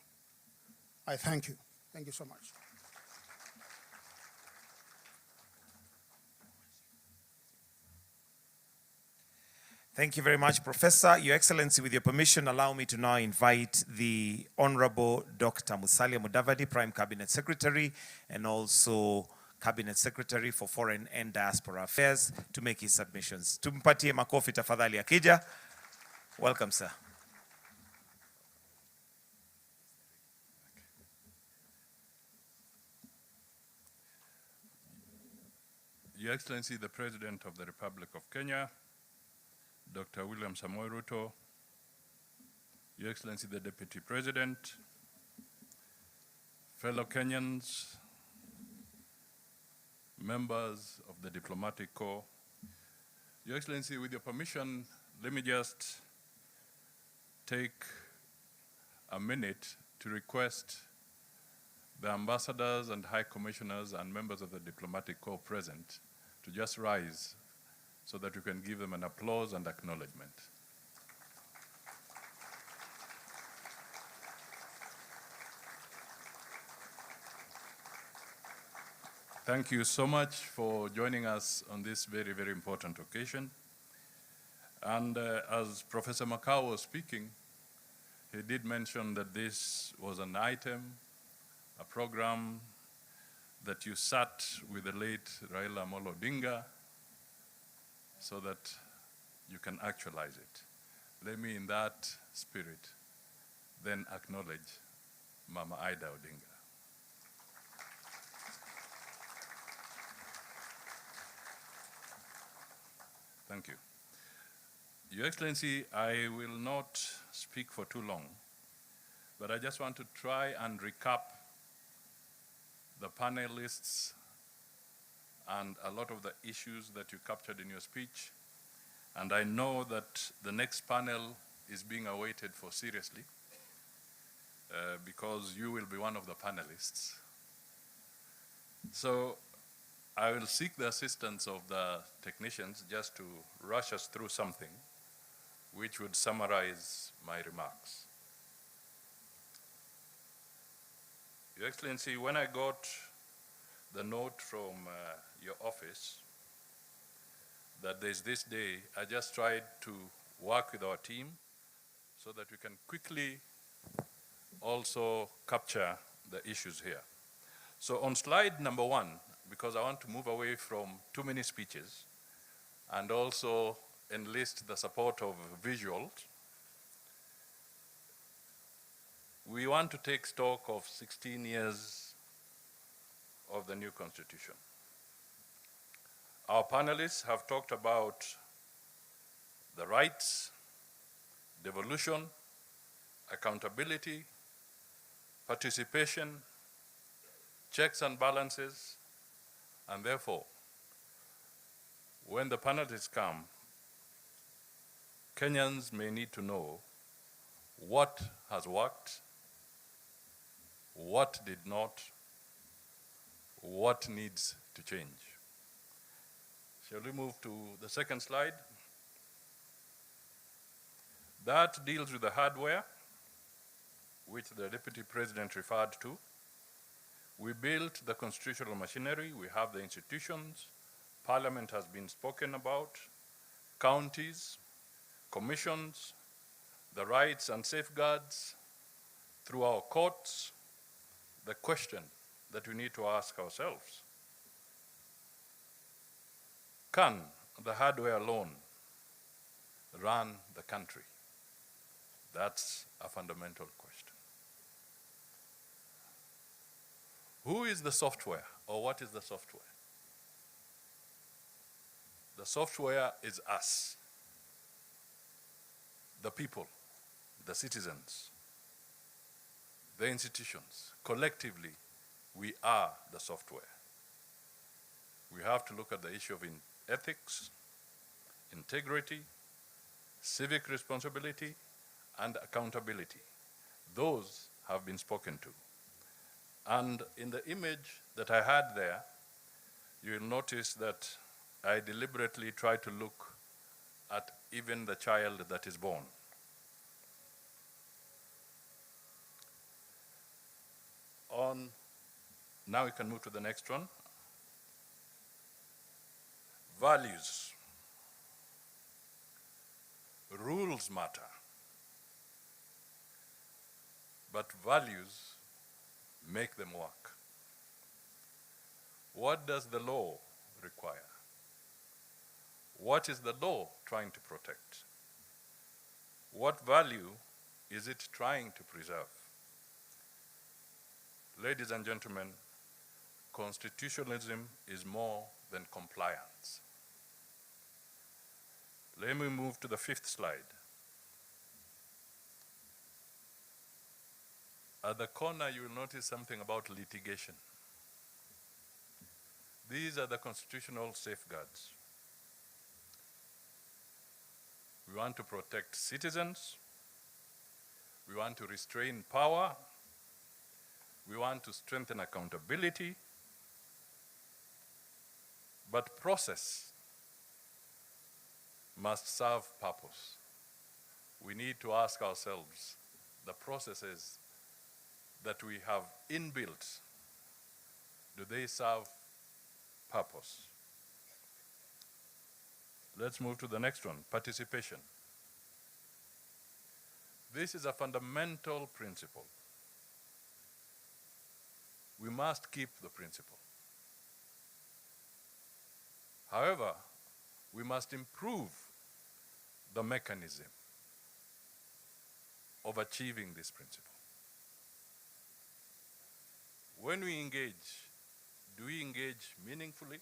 I thank you. Thank you so much. Thank you very much, Professor. Your Excellency, with your permission, allow me to now invite the Honorable Dr. Musalia Mudavadi, Prime Cabinet Secretary, and also Cabinet Secretary for Foreign and Diaspora Affairs, to make his submissions. Tumpatie makofi tafadhali akija. Welcome, sir. Your Excellency, the President of the Republic of Kenya, Dr. William Samoei Ruto, Your Excellency, the Deputy President, fellow Kenyans, members of the Diplomatic Corps. Your Excellency, with your permission, let me just take a minute to request the ambassadors and high commissioners and members of the Diplomatic Corps present to just rise so that we can give them an applause and acknowledgement. Thank you so much for joining us on this very, very important occasion. And as Professor Makau was speaking, he did mention that this was an item, a program that you sat with the late Raila Amolo Odinga so that you can actualize it. Let me, in that spirit, then acknowledge Mama Ida Odinga. Thank you. Your Excellency, I will not speak for too long, but I just want to try and recap the panelists and a lot of the issues that you captured in your speech. And I know that the next panel is being awaited for seriously because you will be one of the panelists. So I will seek the assistance of the technicians just to rush us through something which would summarize my remarks. Your Excellency, when I got the note from your office that there's this day, I just tried to work with our team so that we can quickly also capture the issues here. So on slide number 1, because I want to move away from too many speeches and also enlist the support of visuals, we want to take stock of 16 years of the new constitution. Our panelists have talked about the rights, devolution, accountability, participation, checks and balances, and therefore, when the panelists come, Kenyans may need to know what has worked, what did not, what needs to change. Shall we move to the second slide? That deals with the hardware, which the Deputy President referred to. We built the constitutional machinery, we have the institutions, Parliament has been spoken about, counties, commissions, the rights and safeguards through our courts. The question that we need to ask ourselves: can the hardware alone run the country? That's a fundamental question. Who is the software, or what is the software? The software is us, the people, the citizens, the institutions. Collectively, we are the software. We have to look at the issue of ethics, integrity, civic responsibility, and accountability. Those have been spoken to. And in the image that I had there, you will notice that I deliberately try to look at even the child that is born. Now we can move to the next one. Values. Rules matter, but values make them work. What does the law require? What is the law trying to protect? What value is it trying to preserve? Ladies and gentlemen, constitutionalism is more than compliance. Let me move to the 5th slide. At the corner, you will notice something about litigation. These are the constitutional safeguards. We want to protect citizens. We want to restrain power. We want to strengthen accountability. But process must serve purpose. We need to ask ourselves, the processes that we have inbuilt, do they serve purpose. Let's move to the next one, participation. This is a fundamental principle. We must keep the principle. However, we must improve the mechanism of achieving this principle. When we engage, do we engage meaningfully?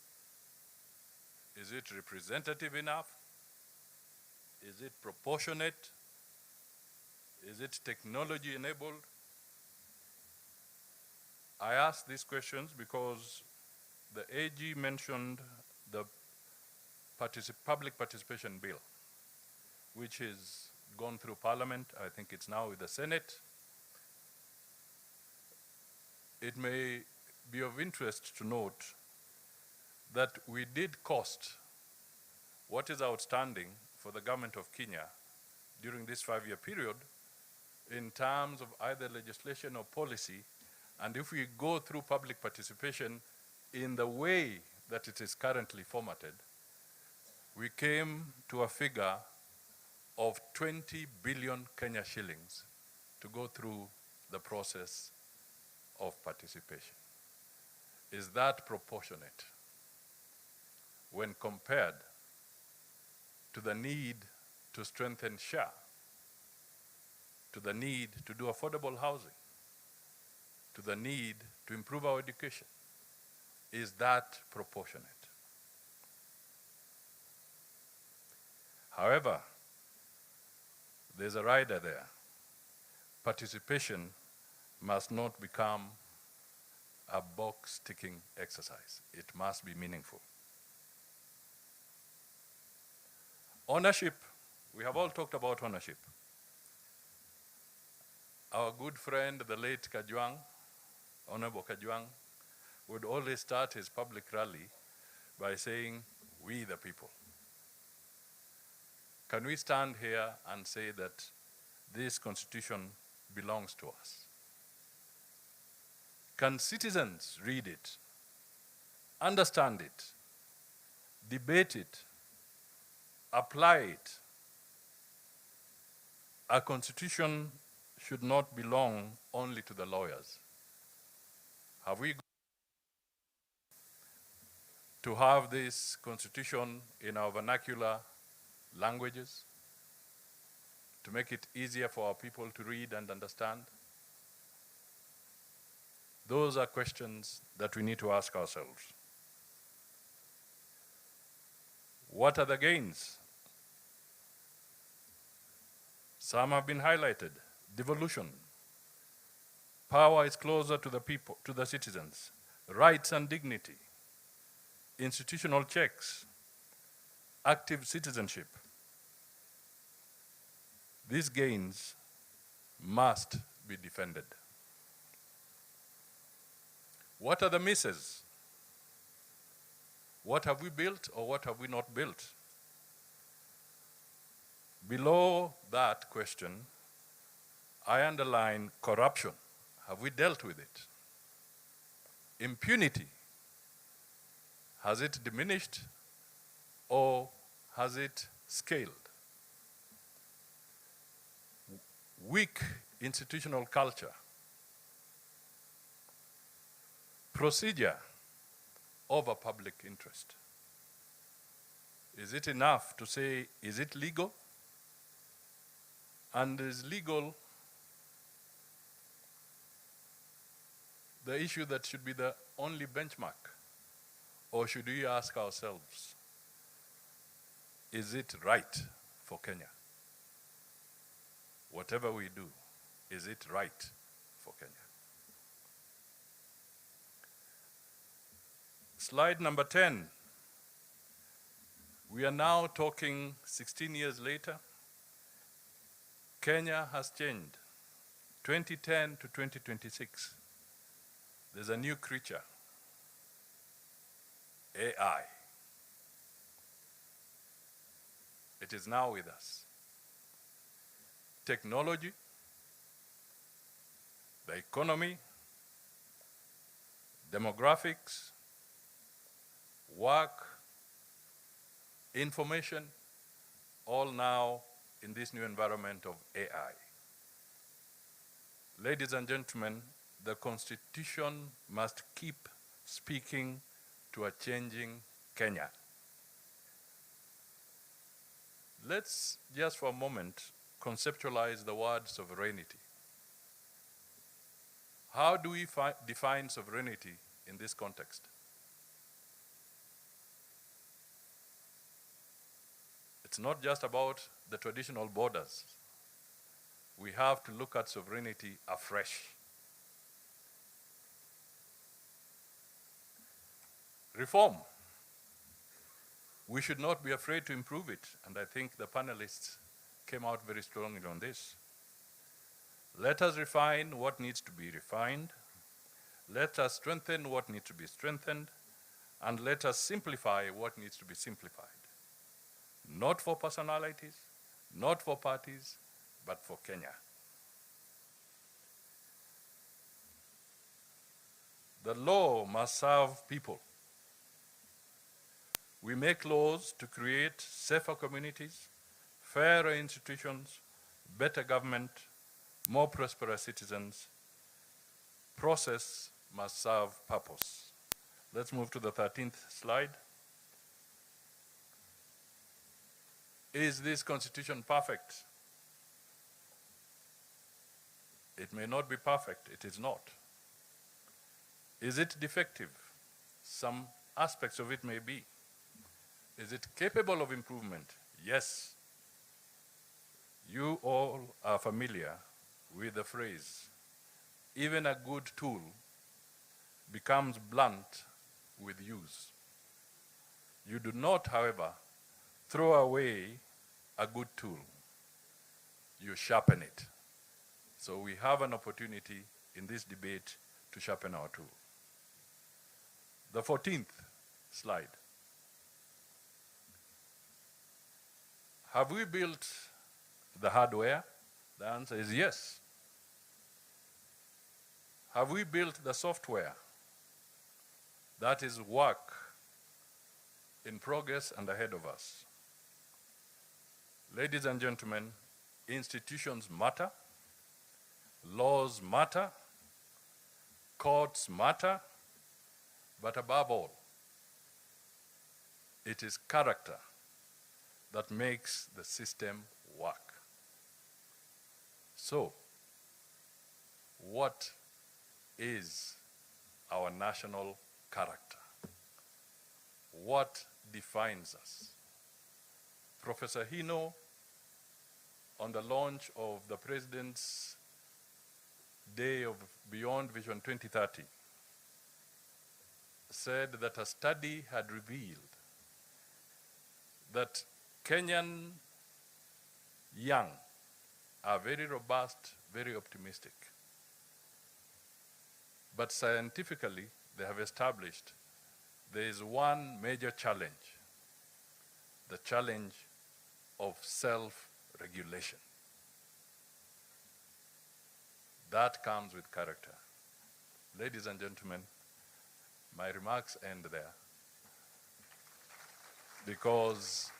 Is it representative enough? Is it proportionate? Is it technology enabled? I ask these questions because the AG mentioned the public participation bill, which has gone through Parliament. I think it's now with the Senate. It may be of interest to note that we did cost what is outstanding for the government of Kenya during this 5-year period in terms of either legislation or policy. And if we go through public participation in the way that it is currently formatted, we came to a figure of 20 billion Kenya shillings to go through the process of participation. Is that proportionate when compared to the need to strengthen SHA, to the need to do affordable housing, to the need to improve our education? Is that proportionate? However, there's a rider there. Participation must not become a box-ticking exercise. It must be meaningful. Ownership, we have all talked about ownership. Our good friend, the late Kajwang, Honorable Kajwang, would always start his public rally by saying, "We the people." Can we stand here and say that this constitution belongs to us? Can citizens read it, understand it, debate it, apply it? A constitution should not belong only to the lawyers. Have we to have this constitution in our vernacular languages to make it easier for our people to read and understand? Those are questions that we need to ask ourselves. What are the gains? Some have been highlighted. Devolution. Power is closer to the people, to the citizens. Rights and dignity. Institutional checks. Active citizenship. These gains must be defended. What are the misses? What have we built or what have we not built? Below that question, I underline corruption. Have we dealt with it? Impunity. Has it diminished or has it scaled? Weak institutional culture. Procedure over public interest. Is it enough to say, is it legal? And is legal the issue that should be the only benchmark? Or should we ask ourselves, is it right for Kenya? Whatever we do, is it right for Kenya? Slide number 10. We are now talking 16 years later. Kenya has changed. 2010 to 2026. There's a new creature, AI. It is now with us. Technology, the economy, demographics, work, information, all now in this new environment of AI. Ladies and gentlemen, the Constitution must keep speaking to a changing Kenya. Let's just for a moment conceptualize the word sovereignty. How do we define sovereignty in this context? It's not just about the traditional borders. We have to look at sovereignty afresh. Reform. We should not be afraid to improve it, and I think the panelists came out very strongly on this. Let us refine what needs to be refined. Let us strengthen what needs to be strengthened, and let us simplify what needs to be simplified. Not for personalities, not for parties, but for Kenya. The law must serve people. We make laws to create safer communities, fairer institutions, better government, more prosperous citizens. Process must serve purpose. Let's move to the 13th slide. Is this constitution perfect? It may not be perfect, it is not. Is it defective? Some aspects of it may be. Is it capable of improvement? Yes. You all are familiar with the phrase, even a good tool becomes blunt with use. You do not, however, throw away a good tool. You sharpen it. So we have an opportunity in this debate to sharpen our tool. The 14th slide. Have we built the hardware? The answer is yes. Have we built the software? That is work in progress and ahead of us. Ladies and gentlemen, institutions matter, laws matter, courts matter, but above all, it is character that makes the system work. So, what is our national character? What defines us? Professor Hino, on the launch of the President's Day of Beyond Vision 2030, said that a study had revealed that Kenyan young are very robust, very optimistic. But scientifically, they have established there is one major challenge, the challenge of self-regulation. That comes with character. Ladies and gentlemen, my remarks end there because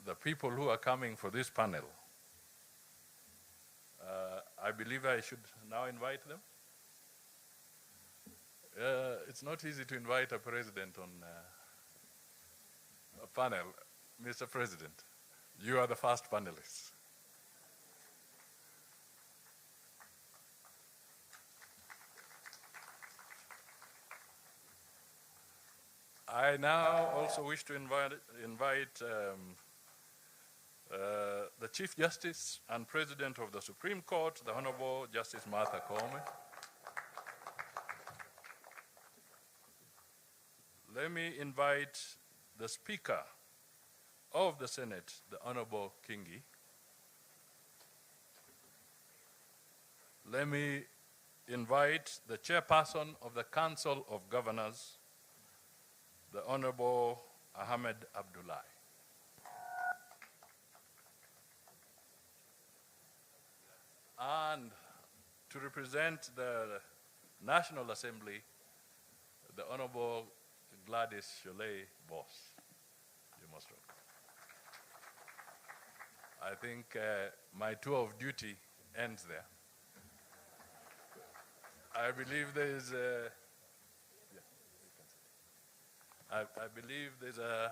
the people who are coming for this panel, I believe I should now invite them. It's not easy to invite a president on a panel. Mr. President, you are the first panelist. I now also wish to invite the Chief Justice and President of the Supreme Court, the Honorable Justice Martha Koome. Let me invite the Speaker of the Senate, the Honorable Kingi. Let me invite the Chairperson of the Council of Governors, the Honorable Ahmed Abdullahi. And to represent the National Assembly, the Honorable Gladys Cholet Boss. You most welcome. I think my tour of duty ends there. I believe there is a, I believe there's a,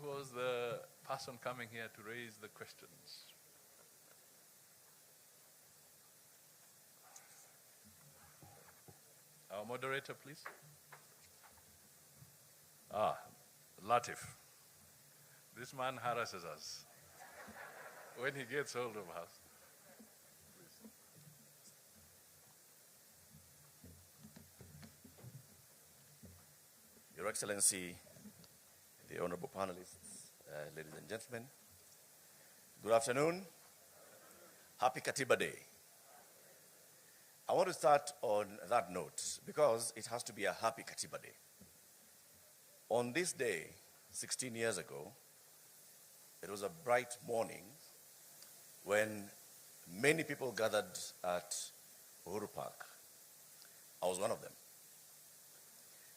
who was the person coming here to raise the questions? Our moderator, please. Ah, Latif. This man harasses us when he gets hold of us. Your Excellency, the honorable panelists, ladies and gentlemen, good afternoon. Happy Katiba Day. I want to start on that note because it has to be a happy Katiba Day. On this day, 16 years ago, it was a bright morning when many people gathered at Uhuru Park. I was one of them.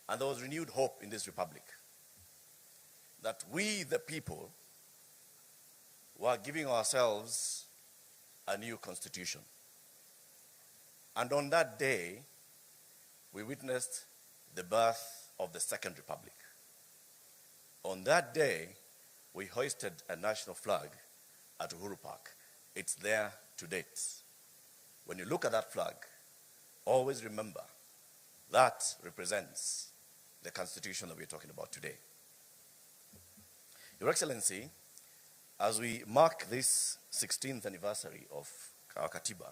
And there was renewed hope in this republic that we, the people, were giving ourselves a new constitution. And on that day, we witnessed the birth of the Second Republic. On that day, we hoisted a national flag at Uhuru Park. It's there to date. When you look at that flag, always remember that represents the constitution that we're talking about today. Your Excellency, as we mark this 16th anniversary of our Katiba,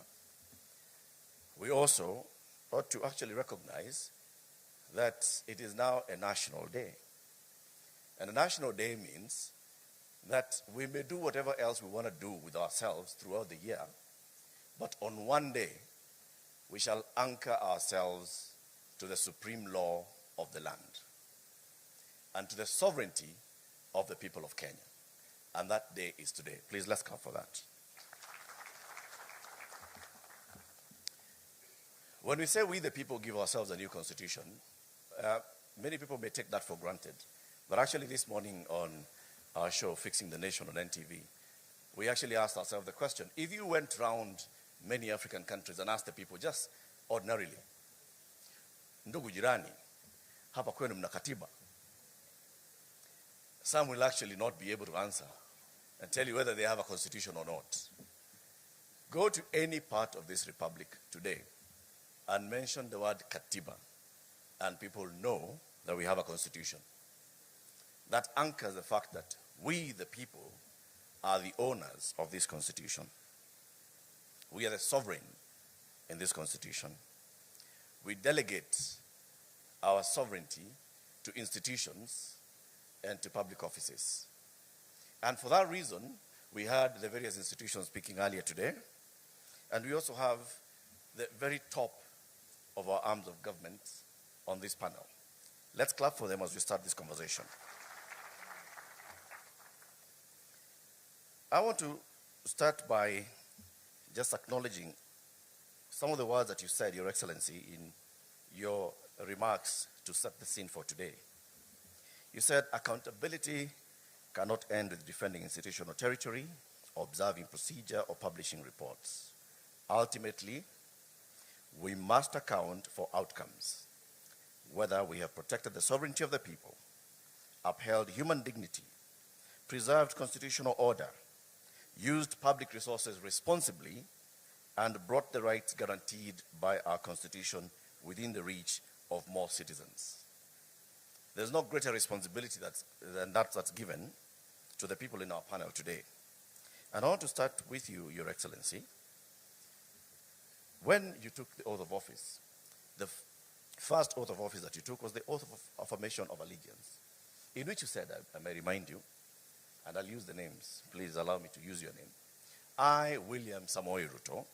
we also ought to actually recognize that it is now a national day. And a national day means that we may do whatever else we want to do with ourselves throughout the year, but on one day, we shall anchor ourselves to the supreme law of the land and to the sovereignty of the people of Kenya. And that day is today. Please, let's clap for that. When we say we the people give ourselves a new constitution, many people may take that for granted. But actually this morning on our show, Fixing the Nation on NTV, we actually asked ourselves the question, if you went around many African countries and asked the people just ordinarily, ndugu jirani, hapa kwenu mna katiba? Some will actually not be able to answer and tell you whether they have a constitution or not. Go to any part of this republic today and mention the word Katiba, and people know that we have a constitution. That anchors the fact that we, the people, are the owners of this constitution. We are the sovereign in this constitution. We delegate our sovereignty to institutions and to public offices. And for that reason, we had the various institutions speaking earlier today, and we also have the very top of our arms of government on this panel. Let's clap for them as we start this conversation. I want to start by just acknowledging some of the words that you said, Your Excellency, in your remarks to set the scene for today. You said accountability cannot end with defending institutional territory, observing procedure, or publishing reports. Ultimately, we must account for outcomes, whether we have protected the sovereignty of the people, upheld human dignity, preserved constitutional order, used public resources responsibly, and brought the rights guaranteed by our Constitution within the reach of more citizens. There's no greater responsibility than that's given to the people in our panel today. And I want to start with you, Your Excellency. When you took the oath of office, the first oath of office that you took was the oath of affirmation of allegiance, in which you said, I may remind you, and I'll use the names. Please allow me to use your name. I, William Samoei Ruto,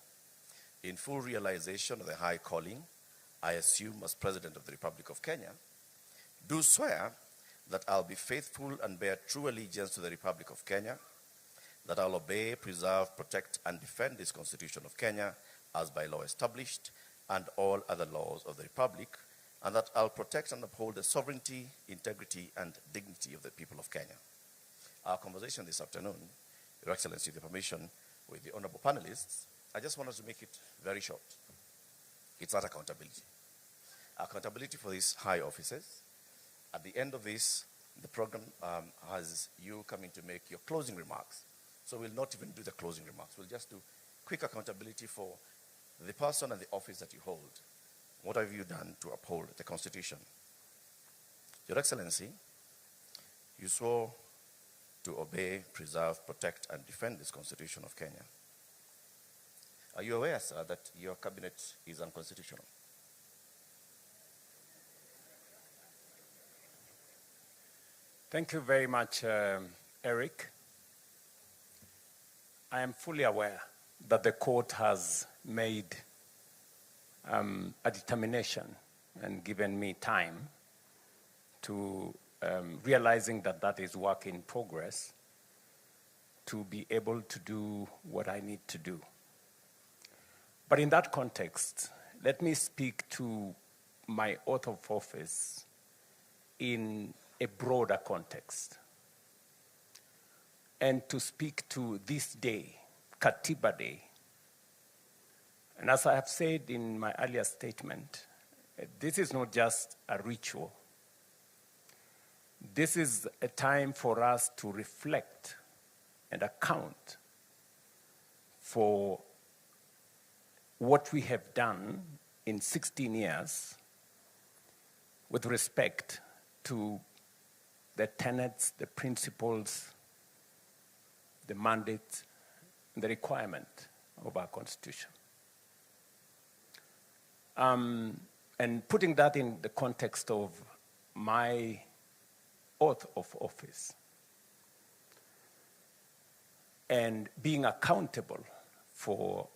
in full realization of the high calling I assume as President of the Republic of Kenya, do swear that I'll be faithful and bear true allegiance to the Republic of Kenya, that I'll obey, preserve, protect, and defend this Constitution of Kenya as by law established, and all other laws of the Republic, and that I'll protect and uphold the sovereignty, integrity, and dignity of the people of Kenya. Our conversation this afternoon, Your Excellency, with the permission with the honorable panelists, I just wanted to make it very short. It's not accountability. Accountability for these high officers. At the end of this, the program has you coming to make your closing remarks. So we'll not even do the closing remarks. We'll just do quick accountability for the person and the office that you hold. What have you done to uphold the Constitution? Your Excellency, you swore to obey, preserve, protect, and defend this Constitution of Kenya. Are you aware, sir, that your cabinet is unconstitutional? Thank you very much, Eric. I am fully aware that the court has made a determination and given me time to realizing that that is work in progress to be able to do what I need to do. But in that context, let me speak to my oath of office in a broader context, and to speak to this day, Katiba Day. And as I have said in my earlier statement, this is not just a ritual. This is a time for us to reflect and account for what we have done in 16 years with respect to the tenets, the principles, the mandate, and the requirement of our Constitution. And putting that in the context of my oath of office and being accountable for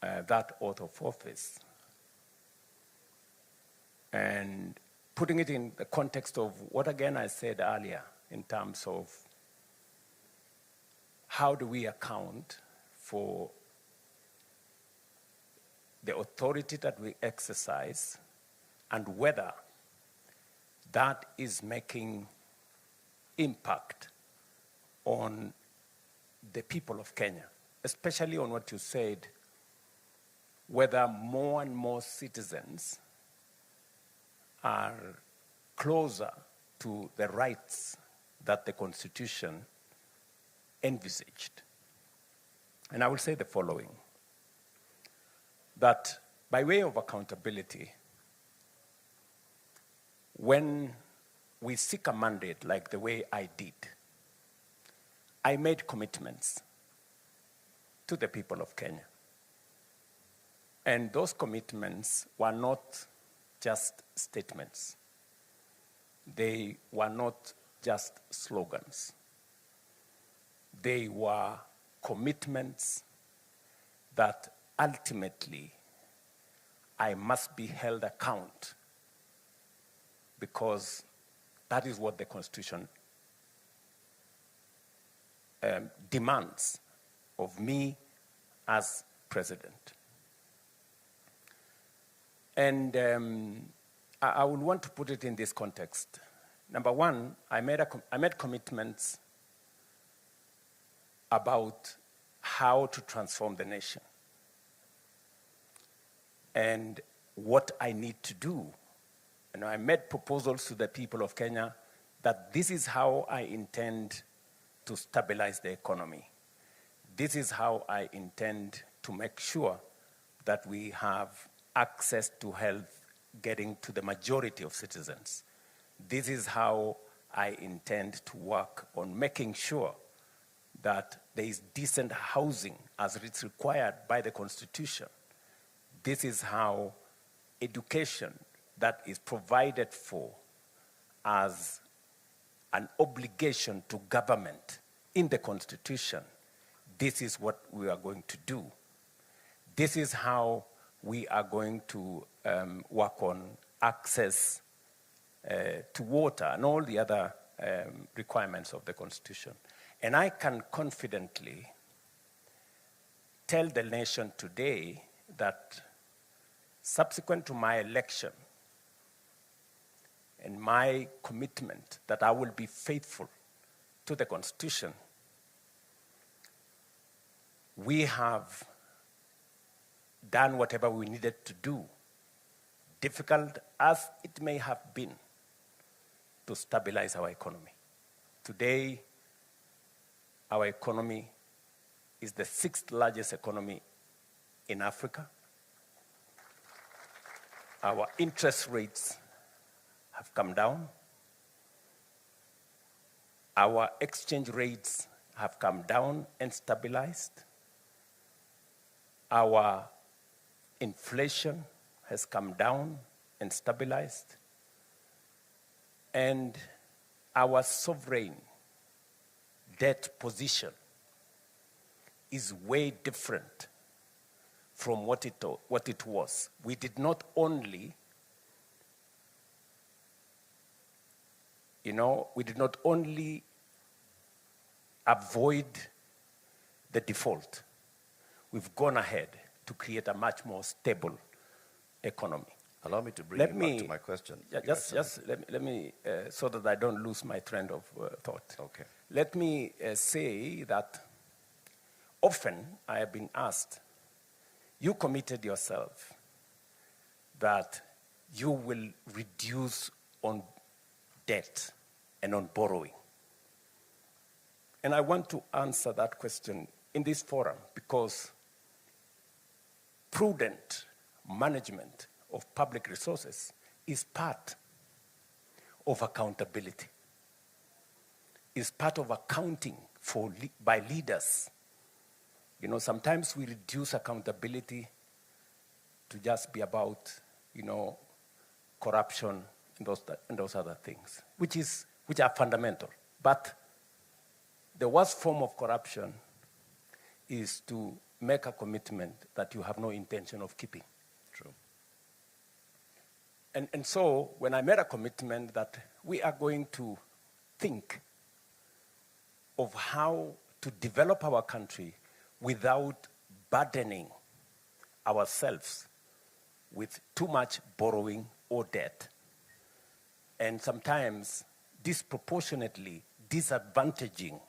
that oath of office, and putting it in the context of what, again, I said earlier in terms of how do we account for the authority that we exercise and whether that is making impact on the people of Kenya, especially on what you said, whether more and more citizens are closer to the rights that the Constitution envisaged. And I will say the following, that by way of accountability, when we seek a mandate like the way I did, I made commitments to the people of Kenya. And those commitments were not just statements. They were not just slogans. They were commitments that ultimately I must be held account, because that is what the Constitution demands of me as president. And I would want to put it in this context. Number one, I made commitments about how to transform the nation and what I need to do. And I made proposals to the people of Kenya that this is how I intend to stabilize the economy. This is how I intend to make sure that we have access to health getting to the majority of citizens. This is how I intend to work on making sure that there is decent housing as it's required by the Constitution. This is how education that is provided for as an obligation to government in the Constitution, this is what we are going to do. This is how we are going to work on access to water and all the other requirements of the Constitution. And I can confidently tell the nation today that subsequent to my election, and my commitment that I will be faithful to the Constitution, we have done whatever we needed to do, difficult as it may have been, to stabilize our economy. Today, our economy is the 6th largest economy in Africa. Our interest rates have come down. Our exchange rates have come down and stabilized. Our inflation has come down and stabilized. And our sovereign debt position is way different from what it was. We did not only, avoid the default. We've gone ahead to create a much more stable economy. Allow me to bring you back to my question. Let me so that I don't lose my trend of thought. Okay. Let me say that often I have been asked, you committed yourself that you will reduce on debt and on borrowing. And I want to answer that question in this forum because prudent management of public resources is part of accountability, is part of accounting by leaders. Sometimes we reduce accountability to just be about, corruption and those other things, which are fundamental. But the worst form of corruption is to make a commitment that you have no intention of keeping. True. And so when I made a commitment that we are going to think of how to develop our country without burdening ourselves with too much borrowing or debt, and sometimes disproportionately disadvantaging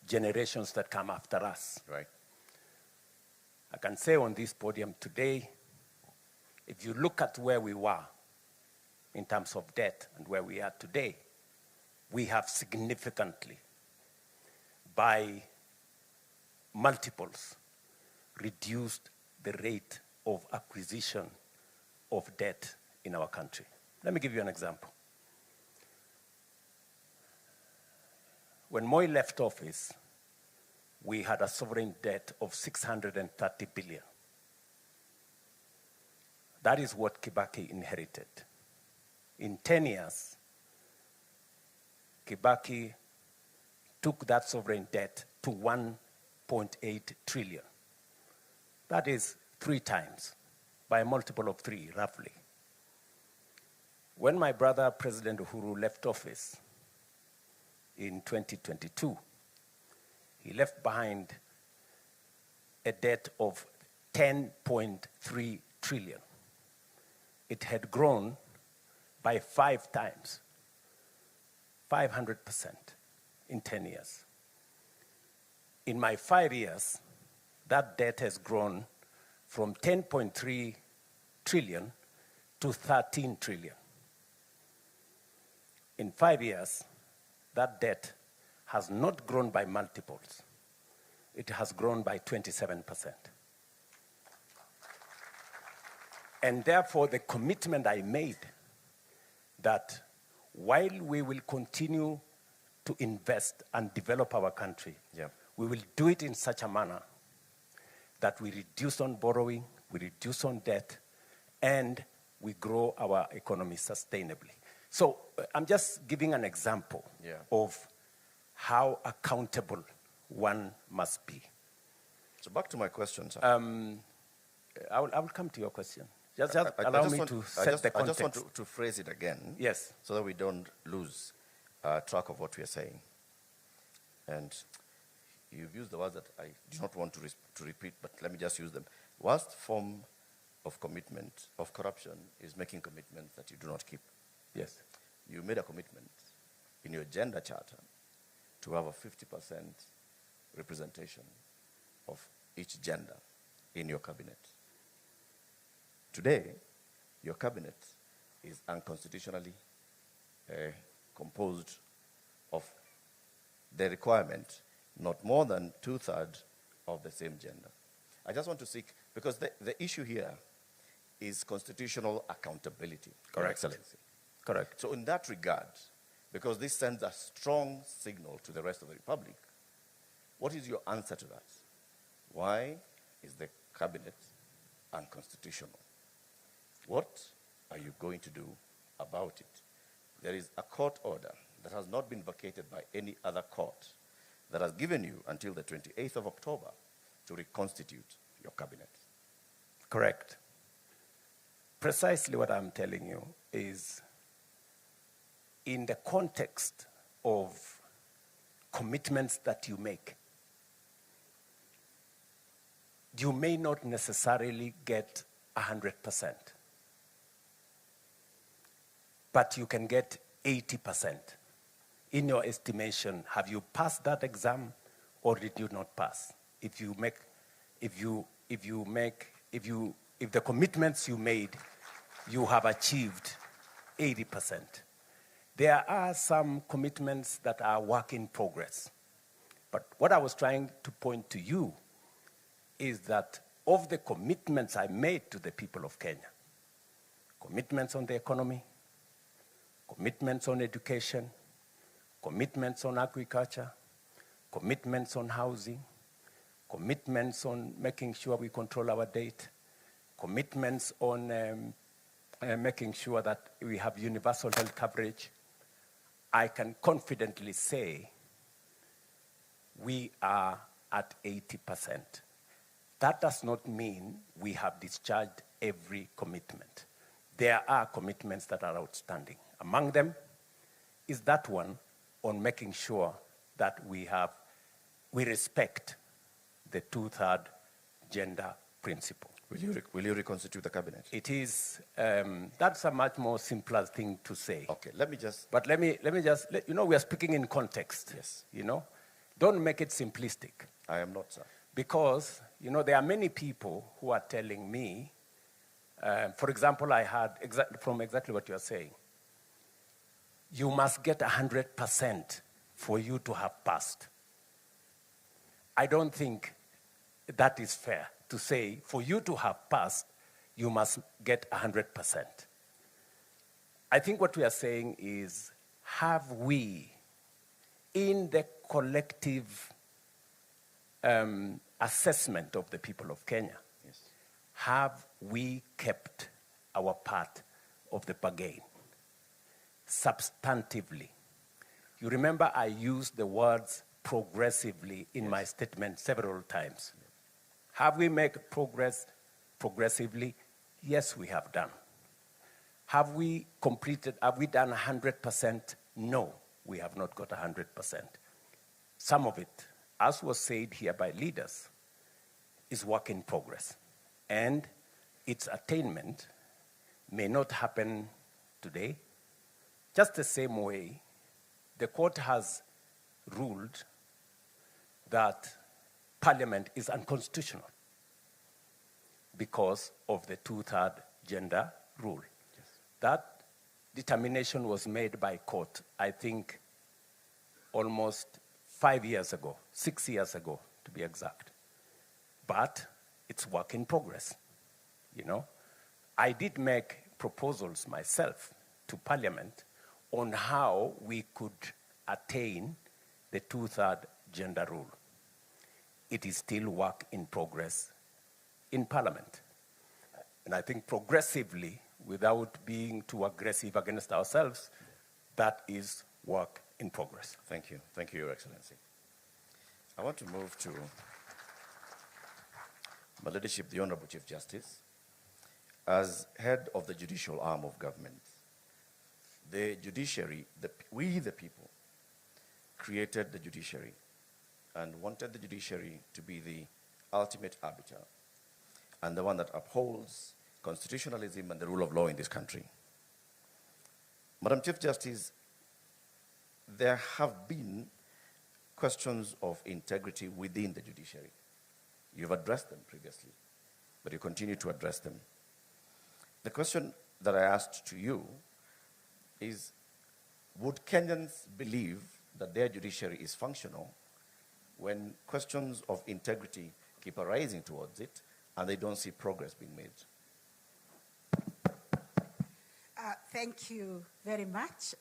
generations that come after us. Right. I can say on this podium today, if you look at where we were in terms of debt and where we are today, we have significantly, by multiples, reduced the rate of acquisition of debt in our country. Let me give you an example. When Moi left office, we had a sovereign debt of 630 billion. That is what Kibaki inherited. In 10 years, Kibaki took that sovereign debt to 1.8 trillion. That is 3 times, by a multiple of 3, roughly. When my brother, President Uhuru, left office in 2022, he left behind a debt of 10.3 trillion. It had grown by 5 times, 500% in 10 years. In my 5 years, that debt has grown from 10.3 trillion to 13 trillion. In 5 years, that debt has not grown by multiples. It has grown by 27%. And therefore, the commitment I made that while we will continue to invest and develop our country, we will do it in such a manner that we reduce on borrowing, we reduce on debt, and we grow our economy sustainably. So I'm just giving an example of how accountable one must be. So back to my question, sir. I will come to your question. Just allow me to set the context. I just want to phrase it again. Yes. So that we don't lose track of what we are saying. And you've used the words that I do not want to repeat, but let me just use them. Worst form of commitment, of corruption, is making commitments that you do not keep. Yes. you made a commitment in your gender charter to have a 50% representation of each gender in your cabinet. Today, your cabinet is unconstitutionally composed of the requirement not more than 2/3 of the same gender. I just want to seek, because the issue here is constitutional accountability, Your Excellency. Correct. So in that regard, because this sends a strong signal to the rest of the Republic, what is your answer to that? Why is the cabinet unconstitutional? What are you going to do about it? There is a court order that has not been vacated by any other court that has given you until the 28th of October to reconstitute your cabinet. Correct. Precisely what I'm telling you is, in the context of commitments that you make, you may not necessarily get 100%, but you can get 80%. In your estimation, have you passed that exam or did you not pass? If the commitments you made, you have achieved 80%. There are some commitments that are work in progress. But what I was trying to point to you is that of the commitments I made to the people of Kenya, commitments on the economy, commitments on education, commitments on agriculture, commitments on housing, commitments on making sure we control our debt, commitments on making sure that we have universal health coverage, I can confidently say we are at 80%. That does not mean we have discharged every commitment. There are commitments that are outstanding. Among them is that one on making sure that we respect the 2/3 gender principle. Will you reconstitute the cabinet? It is, that's a much more simpler thing to say. Okay, let me just... But let me just, we are speaking in context. Yes. Don't make it simplistic. I am not, sir. Because, there are many people who are telling me, for example, I heard from exactly what you are saying, you must get 100% for you to have passed. I don't think that is fair to say, for you to have passed, you must get 100%. I think what we are saying is, have we, in the collective assessment of the people of Kenya, yes, have we kept our part of the bargain substantively? You remember I used the words progressively in my statement several times. Have we made progress progressively? Yes, we have done. Have we done 100%? No, we have not got 100%. Some of it, as was said here by leaders, is work in progress. And its attainment may not happen today. Just the same way, the court has ruled that Parliament is unconstitutional because of the 2/3 gender rule. Yes. That determination was made by court, I think, almost 5 years ago, 6 years ago, to be exact. But it's work in progress, I did make proposals myself to Parliament on how we could attain the 2/3 gender rule. It is still work in progress in Parliament. And I think progressively, without being too aggressive against ourselves, that is work in progress. Thank you. Thank you, Your Excellency. I want to move to my leadership, the Honorable Chief Justice. As head of the judicial arm of government, the judiciary, we the people, created the judiciary and wanted the judiciary to be the ultimate arbiter and the one that upholds constitutionalism and the rule of law in this country. Madam Chief Justice, there have been questions of integrity within the judiciary. You've addressed them previously, but you continue to address them. The question that I asked to you is, would Kenyans believe that their judiciary is functional when questions of integrity keep arising towards it and they don't see progress being made? Thank you very much,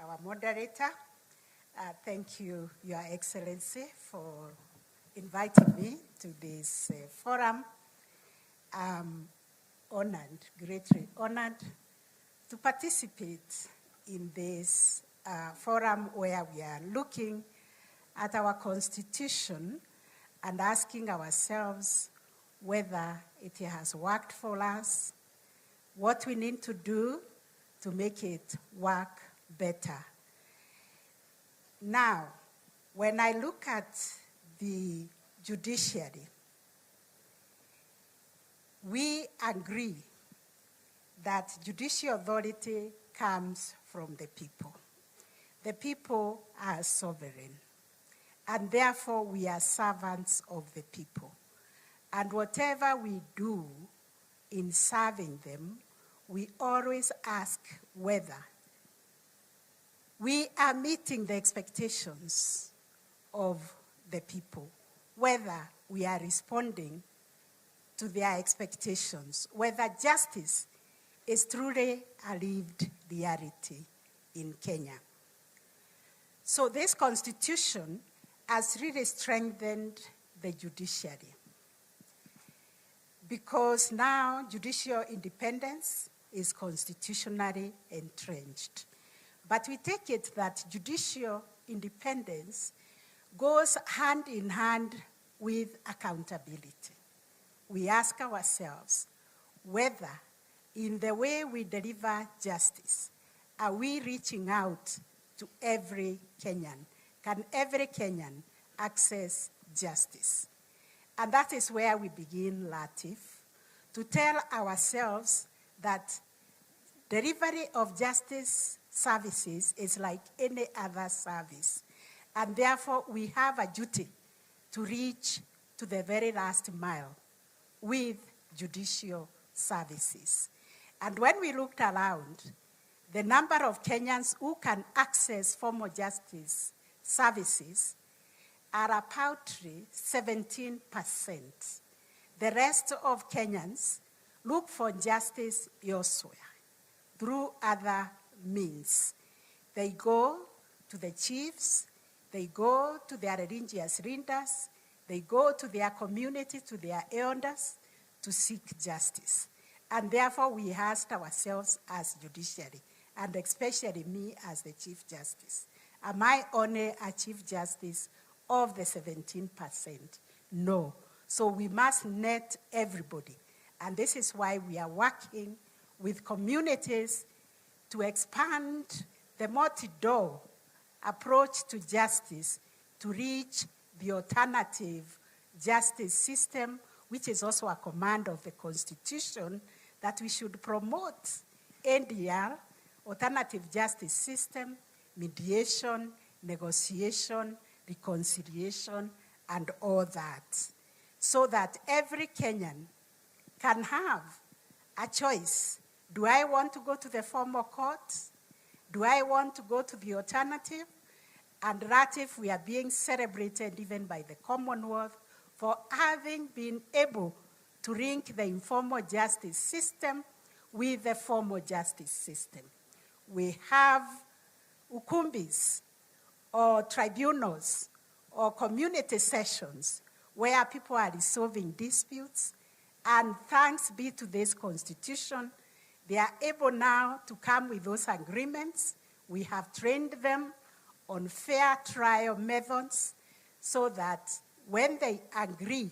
our moderator. Thank you, Your Excellency, for inviting me to this forum. I'm honored, greatly honored, to participate in this forum where we are looking at our Constitution and asking ourselves whether it has worked for us, what we need to do to make it work better. Now, when I look at the judiciary, we agree that judicial authority comes from the people. The people are sovereign, and therefore we are servants of the people. And whatever we do in serving them, we always ask whether we are meeting the expectations of the people, whether we are responding to their expectations, whether justice is truly a lived reality in Kenya. So this Constitution has really strengthened the judiciary, because now judicial independence is constitutionally entrenched. But we take it that judicial independence goes hand in hand with accountability. We ask ourselves whether in the way we deliver justice, are we reaching out to every Kenyan? Can every Kenyan access justice? And that is where we begin, Latif, to tell ourselves that delivery of justice services is like any other service. And therefore, we have a duty to reach to the very last mile with judicial services. And when we looked around, the number of Kenyans who can access formal justice services are a paltry 17%. The rest of Kenyans look for justice elsewhere through other means. They go to the chiefs, they go to their religious leaders, they go to their community, to their elders to seek justice. And therefore we asked ourselves as judiciary, and especially me as the Chief Justice, am I only a Chief Justice of the 17%? No. So we must net everybody. And this is why we are working with communities to expand the multi-door approach to justice to reach the alternative justice system, which is also a command of the Constitution, that we should promote NDR, alternative justice system, mediation, negotiation, reconciliation, and all that, so that every Kenyan can have a choice. Do I want to go to the formal court? Do I want to go to the alternative? And that if we are being celebrated even by the Commonwealth for having been able to link the informal justice system with the formal justice system. We have ukumbis or tribunals or community sessions where people are resolving disputes, and thanks be to this Constitution, they are able now to come with those agreements. We have trained them on fair trial methods so that when they agree,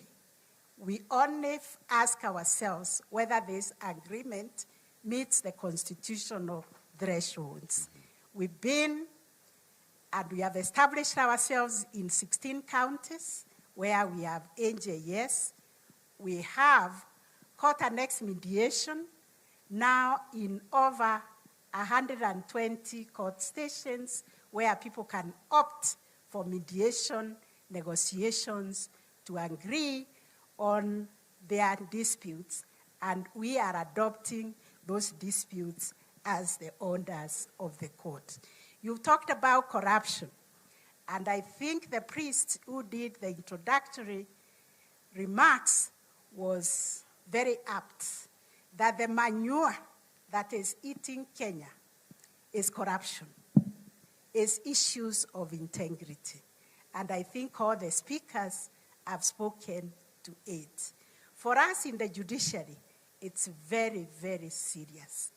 we only ask ourselves whether this agreement meets the constitutional thresholds. We've been, and we have established ourselves in 16 counties where we have NJS. We have court-annexed mediation now in over 120 court stations where people can opt for mediation, negotiations to agree on their disputes, and we are adopting those disputes as the orders of the court. You talked about corruption, and I think the priest who did the introductory remarks was very apt, that the manure that is eating Kenya is corruption, is issues of integrity. And I think all the speakers have spoken to it. For us in the judiciary, it's very, very serious.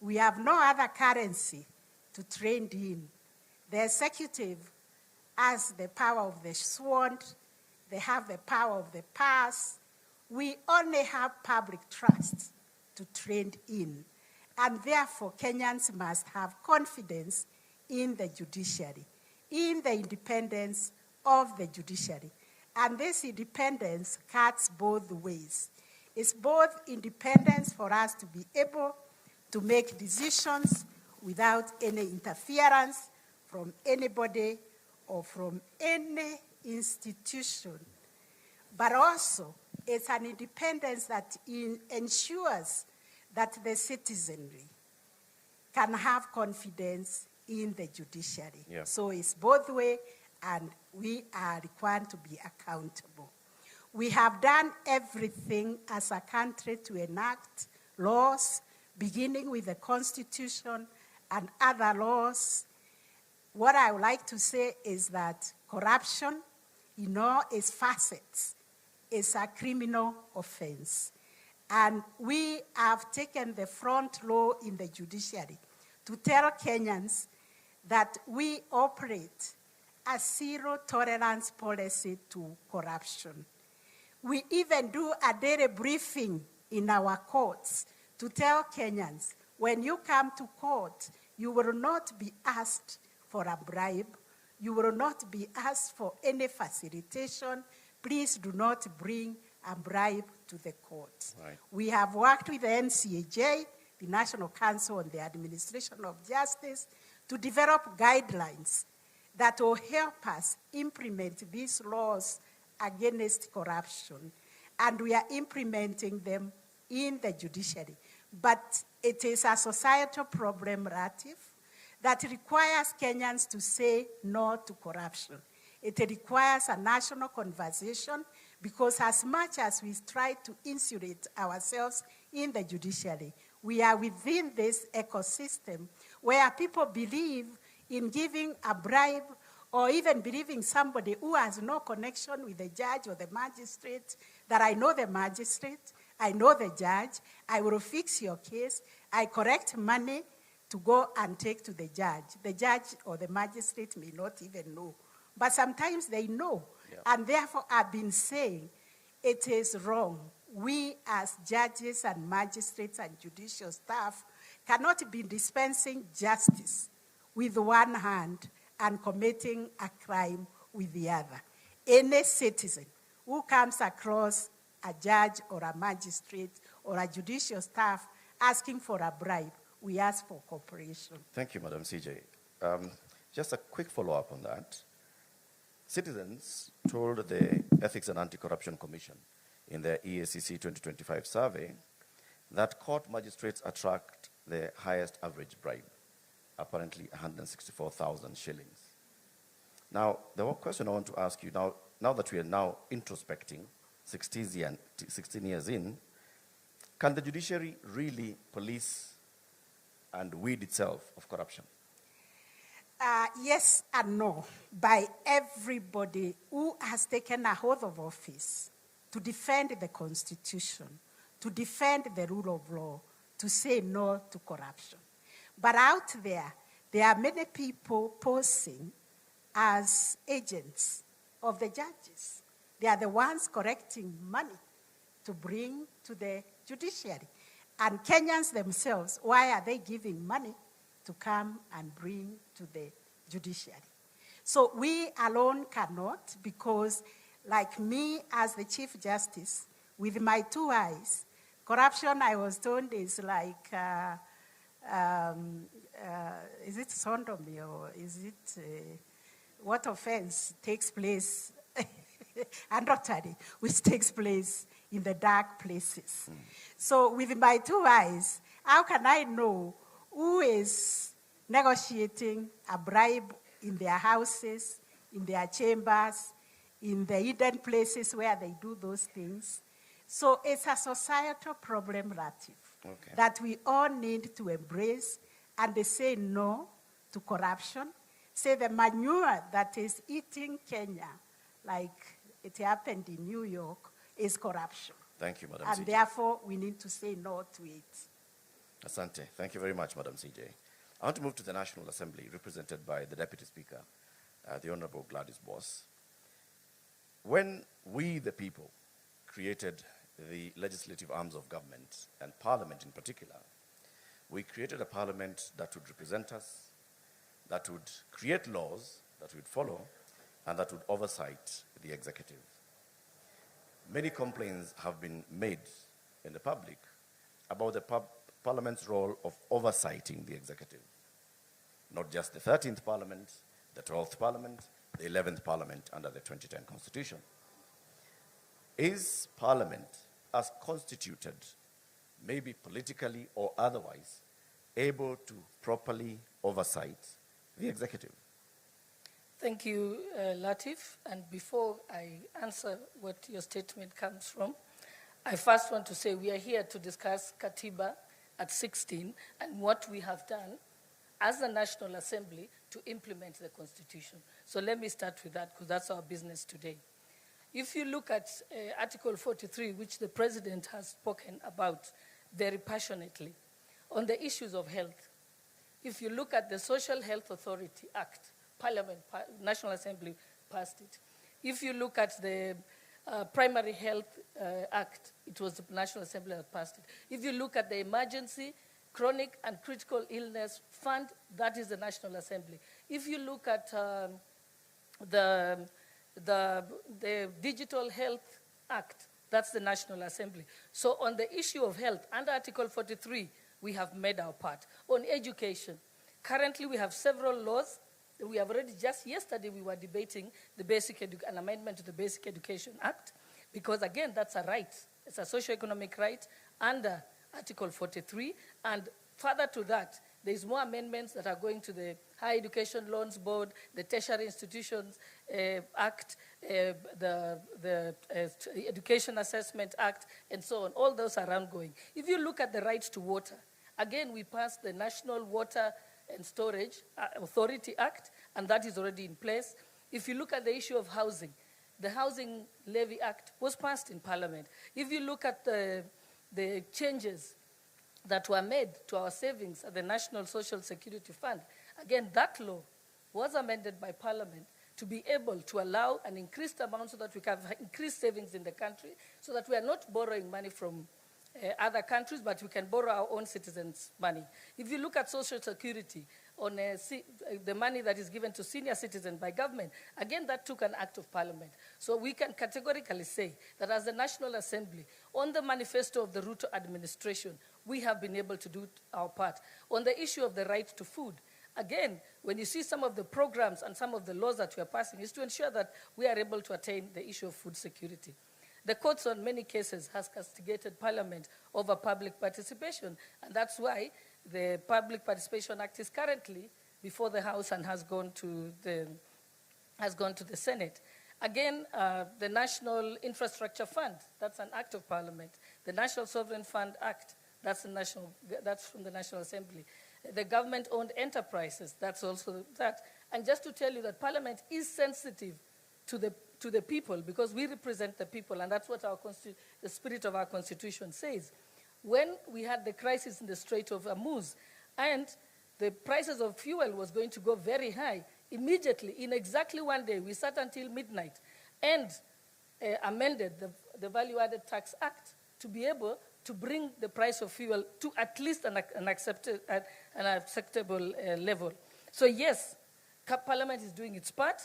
We have no other currency to trade in. The executive has the power of the sword, they have the power of the purse. We only have public trust to trade in. And therefore, Kenyans must have confidence in the judiciary, in the independence of the judiciary. And this independence cuts both ways. It's both independence for us to be able to make decisions without any interference from anybody or from any institution, but also it's an independence that ensures that the citizenry can have confidence in the judiciary. Yeah. So it's both ways, and we are required to be accountable. We have done everything as a country to enact laws, beginning with the Constitution and other laws. What I would like to say is that corruption, in all its facets, is a criminal offense. And we have taken the front row in the judiciary to tell Kenyans that we operate a zero-tolerance policy to corruption. We even do a daily briefing in our courts to tell Kenyans, when you come to court, you will not be asked for a bribe. You will not be asked for any facilitation. Please do not bring a bribe to the court. Right. We have worked with the NCAJ, the National Council on the Administration of Justice, to develop guidelines that will help us implement these laws against corruption. And we are implementing them in the judiciary. But it is a societal problem, Ratif, that requires Kenyans to say no to corruption. It requires a national conversation, because as much as we try to insulate ourselves in the judiciary, we are within this ecosystem where people believe in giving a bribe, or even believing somebody who has no connection with the judge or the magistrate, that I know the magistrate, I know the judge, I will fix your case, I collect money to go and take to the judge. The judge or the magistrate may not even know, but sometimes they know. Yeah. And therefore, I've been saying it is wrong. We as judges and magistrates and judicial staff cannot be dispensing justice with one hand and committing a crime with the other. Any citizen who comes across a judge or a magistrate or a judicial staff asking for a bribe, we ask for cooperation. Thank you, Madam CJ. Just a quick follow-up on that. Citizens told the Ethics and Anti-Corruption Commission in their EACC 2025 survey that court magistrates attract the highest average bribe, apparently 164,000 shillings. Now, the question I want to ask you, now that we are now introspecting 16 years in, can the judiciary really police and weed itself of corruption? Yes and no, by everybody who has taken a oath of office to defend the Constitution, to defend the rule of law, to say no to corruption. But out there are many people posing as agents of the judges. They are the ones collecting money to bring to the judiciary. And Kenyans themselves, why are they giving money to come and bring to the judiciary? So we alone cannot, because like me as the Chief Justice, with my 2 eyes, corruption, I was told, is like is it sodomy or is it what offense takes place, adultery, which takes place in the dark places. So with my 2 eyes, how can I know who is negotiating a bribe in their houses, in their chambers, in the hidden places where they do those things? So it's a societal problem, Latif, that we all need to embrace and say no to corruption. Say the manure that is eating Kenya, like it happened in New York, is corruption. Thank you, Madam And CJ. therefore, we need to say no to it. Asante. Thank you very much, Madam CJ. I want to move to the National Assembly, represented by the Deputy Speaker, the Honorable Gladys Boss. When we, the people, created the legislative arms of government, and Parliament in particular, we created a Parliament that would represent us, that would create laws that we would follow, and that would oversight the executive. Many complaints have been made in the public about the Parliament's role of oversighting the executive. Not just the 13th Parliament, the 12th Parliament, the 11th Parliament under the 2010 Constitution. Is Parliament, as constituted, maybe politically or otherwise, able to properly oversight the executive? Thank you, Latif. And before I answer what your statement comes from, I first want to say we are here to discuss Katiba at 16 and what we have done as the National Assembly to implement the Constitution. So let me start with that, because that's our business today. If you look at Article 43, which the President has spoken about very passionately, on the issues of health, if you look at the Social Health Authority Act, Parliament, National Assembly passed it. If you look at the Primary Health Act, it was the National Assembly that passed it. If you look at the Emergency, Chronic and Critical Illness Fund, that is the National Assembly. If you look at the Digital Health Act, that's the National Assembly. So on the issue of health, under Article 43, we have made our part. On education, currently we have several laws. We have already, just yesterday, we were debating an amendment to the Basic Education Act, because again, that's a right. It's a socioeconomic right under Article 43. And further to that, there's more amendments that are going to the Higher Education Loans Board, the Tertiary Institutions Act, the Education Assessment Act, and so on. All those are ongoing. If you look at the rights to water, again, we passed the National Water and Storage Authority Act, and that is already in place. If you look at the issue of housing, the Housing Levy Act was passed in Parliament. If you look at the changes that were made to our savings at the National Social Security Fund, again, that law was amended by Parliament to be able to allow an increased amount so that we can have increased savings in the country, so that we are not borrowing money from other countries, but we can borrow our own citizens' money. If you look at Social Security, on the money that is given to senior citizens by government, again, that took an act of Parliament. So we can categorically say that as the National Assembly, on the manifesto of the Ruto administration, we have been able to do our part. On the issue of the right to food, again, when you see some of the programs and some of the laws that we are passing, is to ensure that we are able to attain the issue of food security. The courts, on many cases, has castigated Parliament over public participation, and that's why the Public Participation Act is currently before the House and has gone to the Senate. Again, the National Infrastructure Fund, that's an act of Parliament. The National Sovereign Fund Act, that's from the National Assembly. The government-owned enterprises, that's also that. And just to tell you that Parliament is sensitive to the people, because we represent the people, and that's what the spirit of our Constitution says. When we had the crisis in the Strait of Hormuz, and the prices of fuel was going to go very high, immediately, in exactly 1 day, we sat until midnight and amended the Value-Added Tax Act to be able to bring the price of fuel to at least an acceptable level. So yes, Parliament is doing its part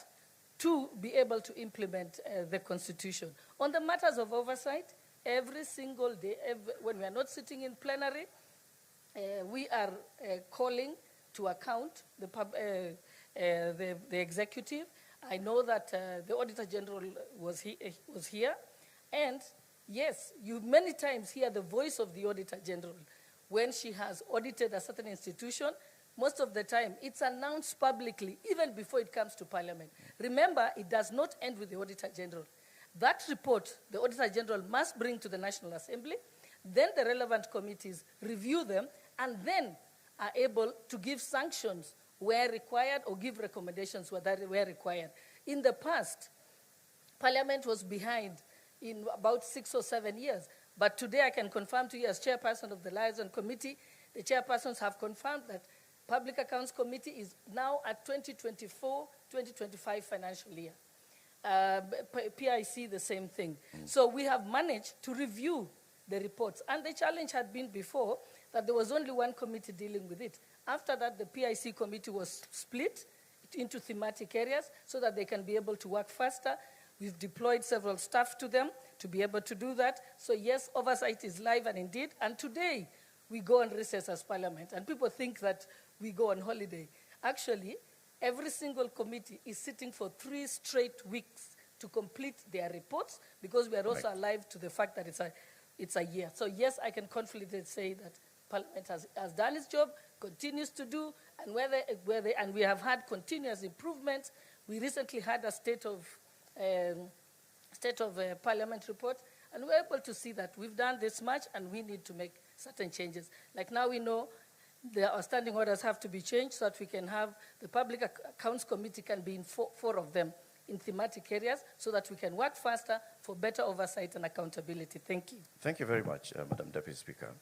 to be able to implement the Constitution. On the matters of oversight, every single day, when we are not sitting in plenary, we are calling to account the executive. I know that the Auditor General was here, and yes, you many times hear the voice of the Auditor General when she has audited a certain institution. Most of the time, it's announced publicly, even before it comes to Parliament. Remember, it does not end with the Auditor General. That report, the Auditor General must bring to the National Assembly, then the relevant committees review them, and then are able to give sanctions where required or give recommendations where required. In the past, Parliament was behind in about 6 or 7 years. But today I can confirm to you as chairperson of the Liaison Committee, the chairpersons have confirmed that Public Accounts Committee is now at 2024-2025 financial year. PIC, the same thing. So we have managed to review the reports. And the challenge had been before that there was only one committee dealing with it. After that, the PIC committee was split into thematic areas so that they can be able to work faster. We've deployed several staff to them to be able to do that. So yes, oversight is live and indeed. And today, we go on recess as Parliament. And people think that we go on holiday. Actually, every single committee is sitting for 3 straight weeks to complete their reports because we are also alive to the fact that it's a year. So yes, I can confidently say that Parliament has done its job, continues to do, and we have had continuous improvements. We recently had a state of Parliament report, and we're able to see that we've done this much and we need to make certain changes. Like now we know the outstanding orders have to be changed so that we can have the Public Accounts Committee can be in four of them in thematic areas so that we can work faster for better oversight and accountability. Thank you. Thank you very much, Madam Deputy Speaker.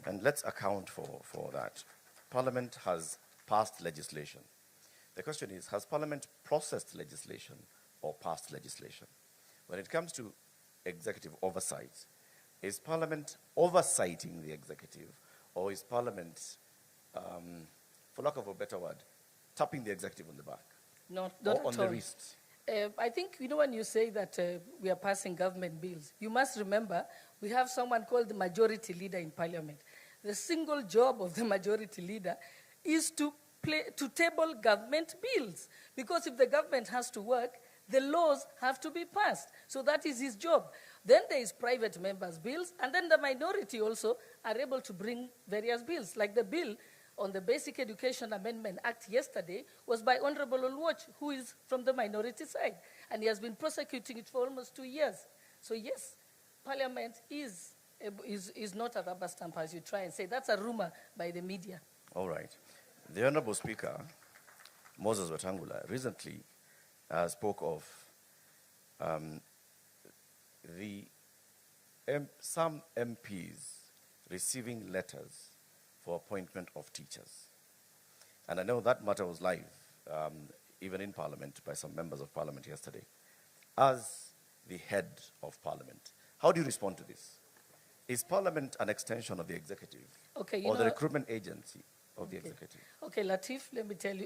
And let's account for that. Parliament has passed legislation. The question is, has Parliament processed legislation or passed legislation? When it comes to executive oversight, is Parliament oversighting the executive, or is Parliament, for lack of a better word, tapping the executive on the back? Not or on the wrist? I think, when you say that we are passing government bills, you must remember we have someone called the majority leader in Parliament. The single job of the majority leader is to table government bills. Because if the government has to work, the laws have to be passed. So that is his job. Then there is private members' bills, and then the minority also are able to bring various bills. Like the bill on the Basic Education Amendment Act yesterday was by Honorable Olwoch, who is from the minority side. And he has been prosecuting it for almost 2 years. So yes, Parliament is not a rubber stamp, as you try and say. That's a rumor by the media. All right. The Honorable Speaker, Moses Wetangula, recently spoke of some MPs receiving letters for appointment of teachers. And I know that matter was live, even in Parliament, by some members of Parliament yesterday. As the head of Parliament, how do you respond to this? Is Parliament an extension of the executive? Okay, or the recruitment agency of the executive? Okay, Latif,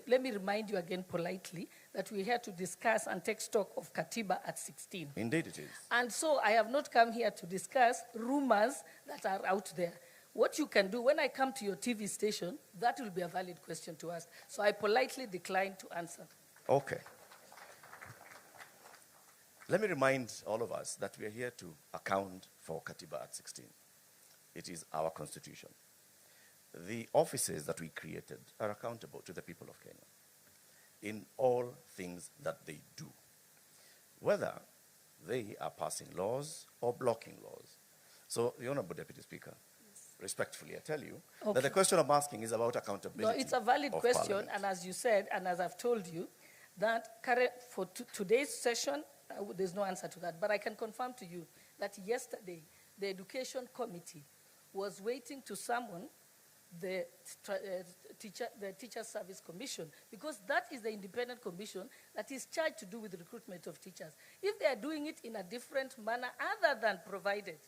let me remind you again politely that we're here to discuss and take stock of Katiba at 16. Indeed it is. And so I have not come here to discuss rumors that are out there. What you can do, when I come to your TV station, that will be a valid question to ask. So I politely decline to answer. Okay. Let me remind all of us that we are here to account for Katiba at 16. It is our constitution. The offices that we created are accountable to the people of Kenya in all things that they do, whether they are passing laws or blocking laws. So, the Honorable Deputy Speaker, respectfully, I tell you that the question I'm asking is about accountability. No, it's a valid question, Parliament. and as you said, and as I've told you, that for today's session, there's no answer to that. But I can confirm to you that yesterday, the Education Committee was waiting to summon the Teacher Service Commission, because that is the independent commission that is charged to do with the recruitment of teachers. If they are doing it in a different manner other than provided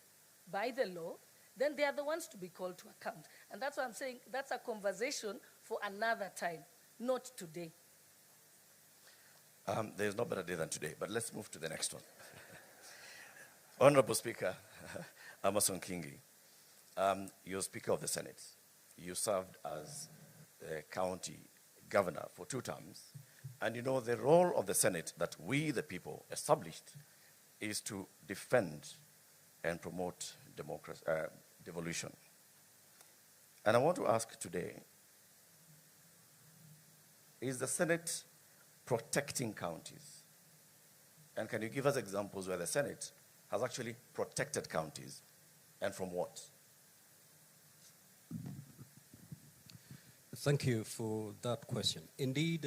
by the law, then they are the ones to be called to account. And that's what I'm saying, that's a conversation for another time, not today. There's no better day than today, but let's move to the next one. Honorable Speaker, Amason Kingi, you're Speaker of the Senate. you served as the county governor for 2 terms, and you know the role of the Senate that we, the people, established is to defend and promote democracy, devolution. And I want to ask today, is the Senate protecting counties? And can you give us examples where the Senate has actually protected counties, and from what? Thank you for that question. Indeed,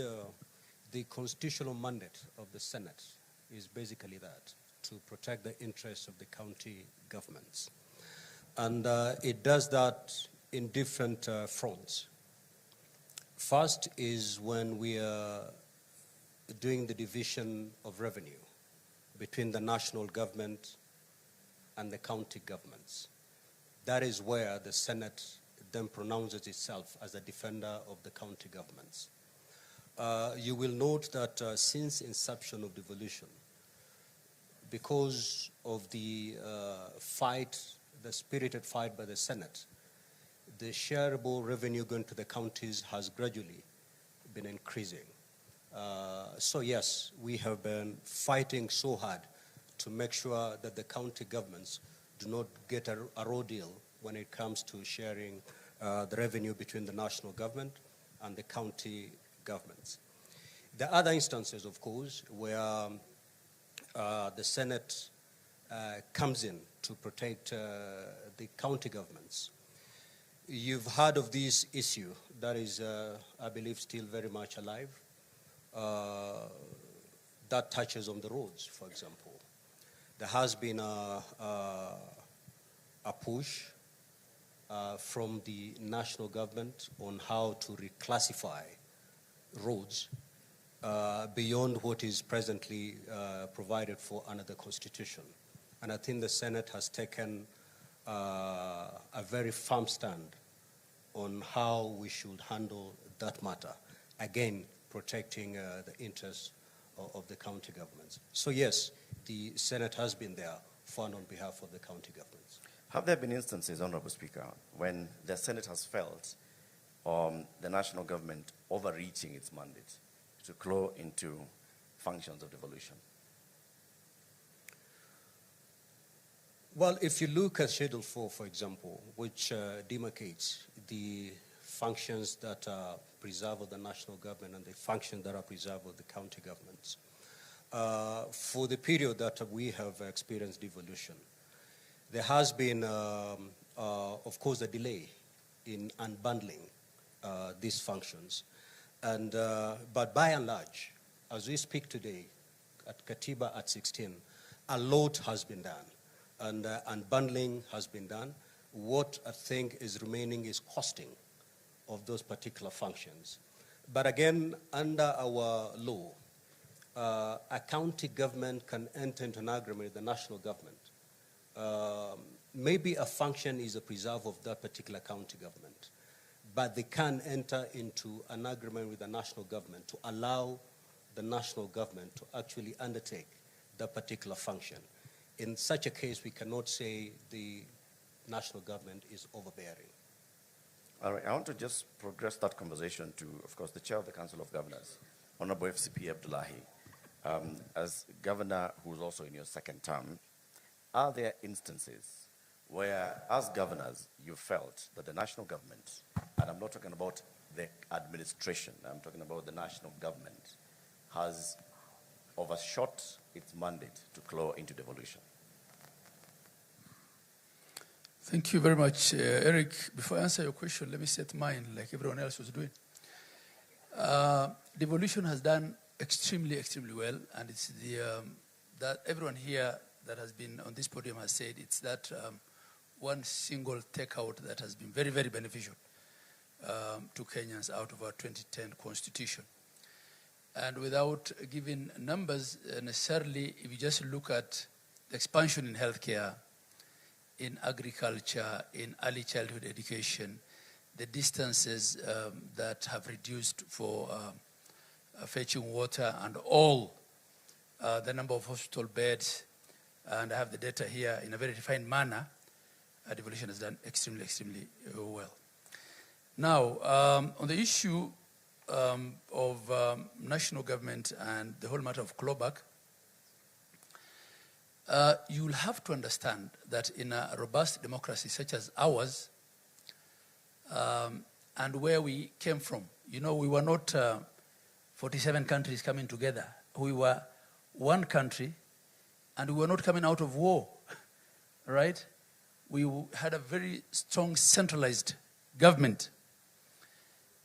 the constitutional mandate of the Senate is basically that, to protect the interests of the county governments. And it does that in different fronts. First is when we are doing the division of revenue between the national government and the county governments. That is where the Senate then pronounces itself as a defender of the county governments. You will note that since inception of devolution, because of the fight, the spirited fight by the Senate, the shareable revenue going to the counties has gradually been increasing. So yes, we have been fighting so hard to make sure that the county governments do not get a raw deal when it comes to sharing the revenue between the national government and the county governments. There are other instances, of course, where the Senate comes in to protect the county governments. You've heard of this issue that is, I believe, still very much alive. That touches on the roads, for example. There has been a push from the national government on how to reclassify roads beyond what is presently provided for under the Constitution. And I think the Senate has taken a very firm stand on how we should handle that matter, again, protecting the interests of the county governments. So yes, the Senate has been there fought on behalf of the county governments. Have there been instances, Honorable Speaker, when the Senate has felt the national government overreaching its mandate to claw into functions of devolution? Well, if you look at Schedule 4, for example, which demarcates the functions that are preserved of the national government and the functions that are preserved of the county governments, for the period that we have experienced devolution, there has been, of course, a delay in unbundling these functions. And, but by and large, as we speak today, at Katiba at 16, a lot has been done. And unbundling has been done. What I think is remaining is costing of those particular functions. But again, under our law, a county government can enter into an agreement with the national government. Maybe a function is a preserve of that particular county government, but they can enter into an agreement with the national government to allow the national government to actually undertake that particular function. In such a case, we cannot say the national government is overbearing. All right, I want to just progress that conversation to, of course, the Chair of the Council of Governors, Honorable FCP Abdullahi. As governor who's also in your second term, are there instances where, as governors, you felt that the national government, and I'm not talking about the administration, I'm talking about the national government, has overshot its mandate to claw into devolution? Thank you very much, Eric. Before I answer your question, let me set mine like everyone else was doing. Devolution has done extremely, extremely well, and it's the that everyone here that has been on this podium has said it's that one single takeout that has been very, very beneficial to Kenyans out of our 2010 constitution. And without giving numbers necessarily, if you just look at the expansion in healthcare, in agriculture, in early childhood education, the distances that have reduced for fetching water, and all the number of hospital beds, and I have the data here in a very refined manner, devolution has done extremely, extremely well. Now, on the issue of national government and the whole matter of clawback, you'll have to understand that in a robust democracy such as ours, and where we came from, you know, we were not 47 countries coming together. We were one country, and we were not coming out of war, right? We had a very strong centralized government.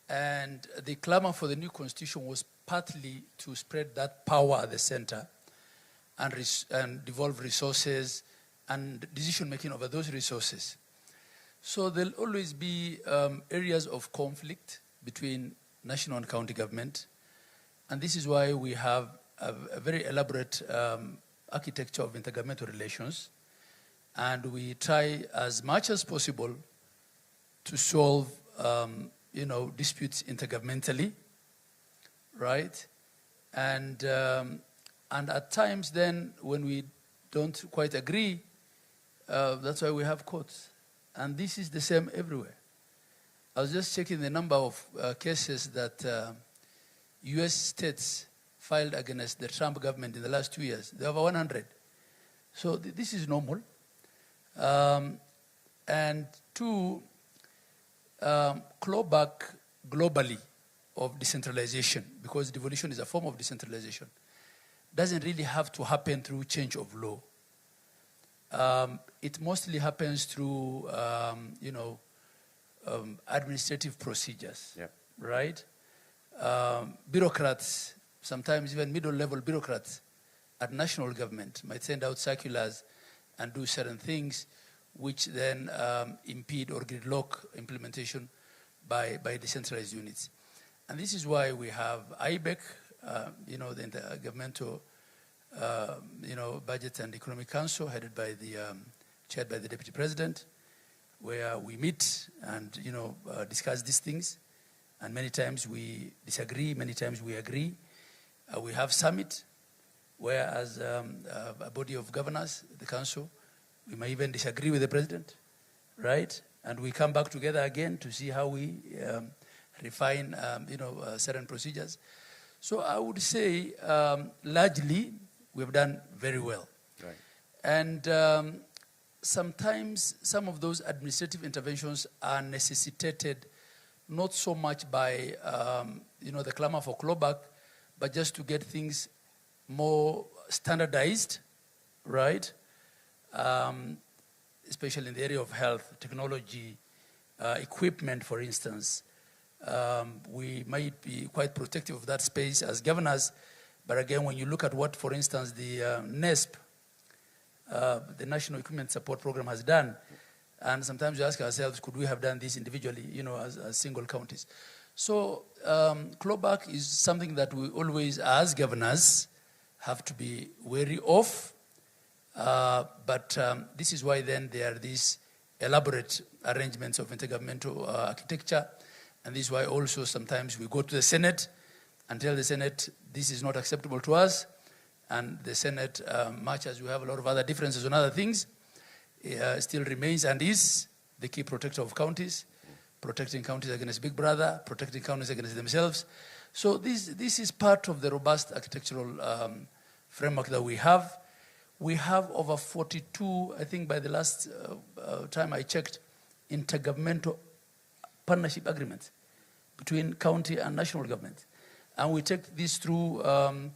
And the clamor for the new constitution was partly to spread that power at the center and devolve resources and decision-making over those resources. So there'll always be areas of conflict between national and county government. And this is why we have a very elaborate architecture of intergovernmental relations. And we try as much as possible to solve you know, disputes intergovernmentally, right? And at times then, when we don't quite agree, that's why we have courts. And this is the same everywhere. I was just checking the number of cases that US states filed against the Trump government in the last 2 years. There are over 100. So this is normal. And two, clawback globally of decentralization, because devolution is a form of decentralization, doesn't really have to happen through change of law. It mostly happens through, you know, administrative procedures, right? Bureaucrats, sometimes even middle-level bureaucrats at national government might send out circulars and do certain things which then impede or gridlock implementation by decentralized units. And this is why we have IBEC, you know, the Intergovernmental you know, Budget and Economic Council, headed by chaired by the Deputy President, where we meet and, you know, discuss these things. And many times we disagree, many times we agree. We have summit, where as a body of governors, the council, we may even disagree with the president, right? And we come back together again to see how we refine, you know, certain procedures. So I would say, largely, we've done very well. Right. And sometimes some of those administrative interventions are necessitated not so much by, you know, the clamor for clawback, but just to get things more standardized, right? Especially in the area of health, technology, equipment, for instance. We might be quite protective of that space as governors, but again, when you look at what, for instance, the NESP, the National Equipment Support Program, has done, and sometimes we ask ourselves, could we have done this individually, you know, as single counties? So clawback is something that we always, as governors, have to be wary of. But this is why then there are these elaborate arrangements of intergovernmental architecture. And this is why also sometimes we go to the Senate and tell the Senate, this is not acceptable to us. And the Senate, much as we have a lot of other differences on other things, still remains and is the key protector of counties, protecting counties against Big Brother, protecting counties against themselves. So this is part of the robust architectural framework that we have. We have over 42, I think by the last time I checked, intergovernmental partnership agreements between county and national government. And we take this through a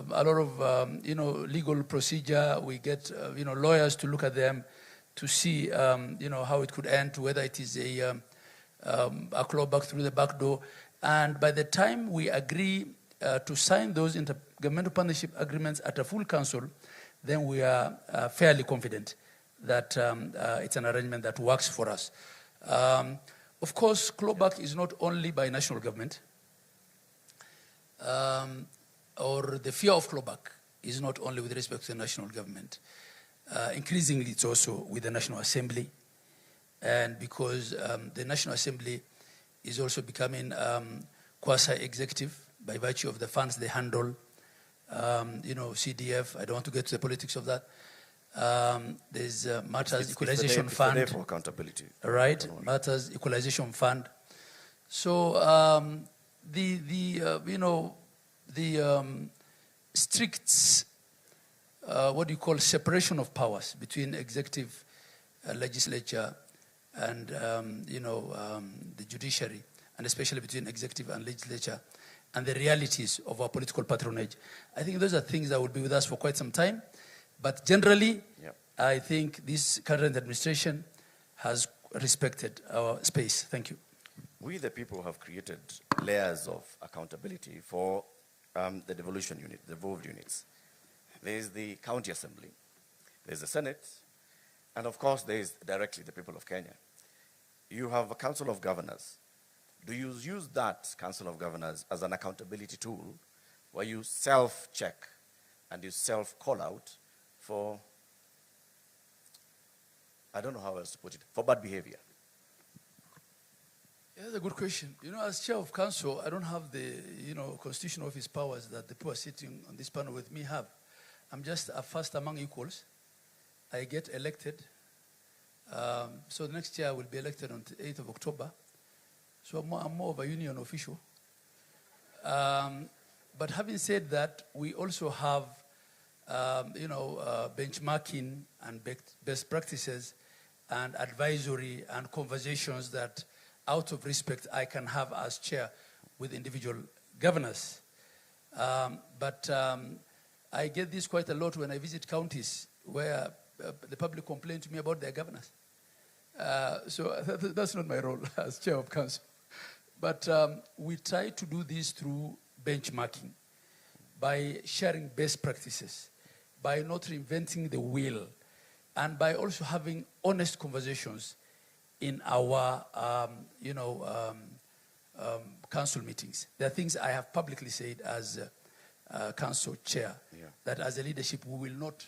lot of, you know, legal procedure. We get, you know, lawyers to look at them to see, you know, how it could end, whether it is a clawback through the back door. And by the time we agree to sign those intergovernmental partnership agreements at a full council, then we are fairly confident that it's an arrangement that works for us. Of course, clawback is not only by national government, or the fear of clawback is not only with respect to the national government. Increasingly, it's also with the National Assembly. And because the National Assembly is also becoming quasi-executive by virtue of the funds they handle, you know, CDF, I don't want to get to the politics of that. There's Matters Equalization Fund. It's there for accountability. Right, Matters Equalization Fund. So strict, what do you call, separation of powers between executive, legislature, and the judiciary, and especially between executive and legislature, and the realities of our political patronage. I think those are things that will be with us for quite some time. But generally, I think this current administration has respected our space. Thank you. We, the people, have created layers of accountability for the devolution unit, the devolved units. There's the county assembly, there's the Senate, and of course there's directly the people of Kenya. You have a council of governors. Do you use that council of governors as an accountability tool where you self-check and you self-call out for, I don't know how else to put it, for bad behavior? Yeah, that's a good question. As chair of council, I don't have the, constitutional office powers that the people sitting on this panel with me have. I'm just a first among equals. I get elected. So the next year I will be elected on the 8th of October. So I'm more of a union official. But having said that, we also have, benchmarking and best practices and advisory and conversations that, out of respect, I can have as chair with individual governors. But I get this quite a lot when I visit counties where the public complain to me about their governors. So that's not my role as chair of council. But we try to do this through benchmarking, by sharing best practices, by not reinventing the wheel, and by also having honest conversations in our, council meetings. There are things I have publicly said as council chair, that as a leadership we will not,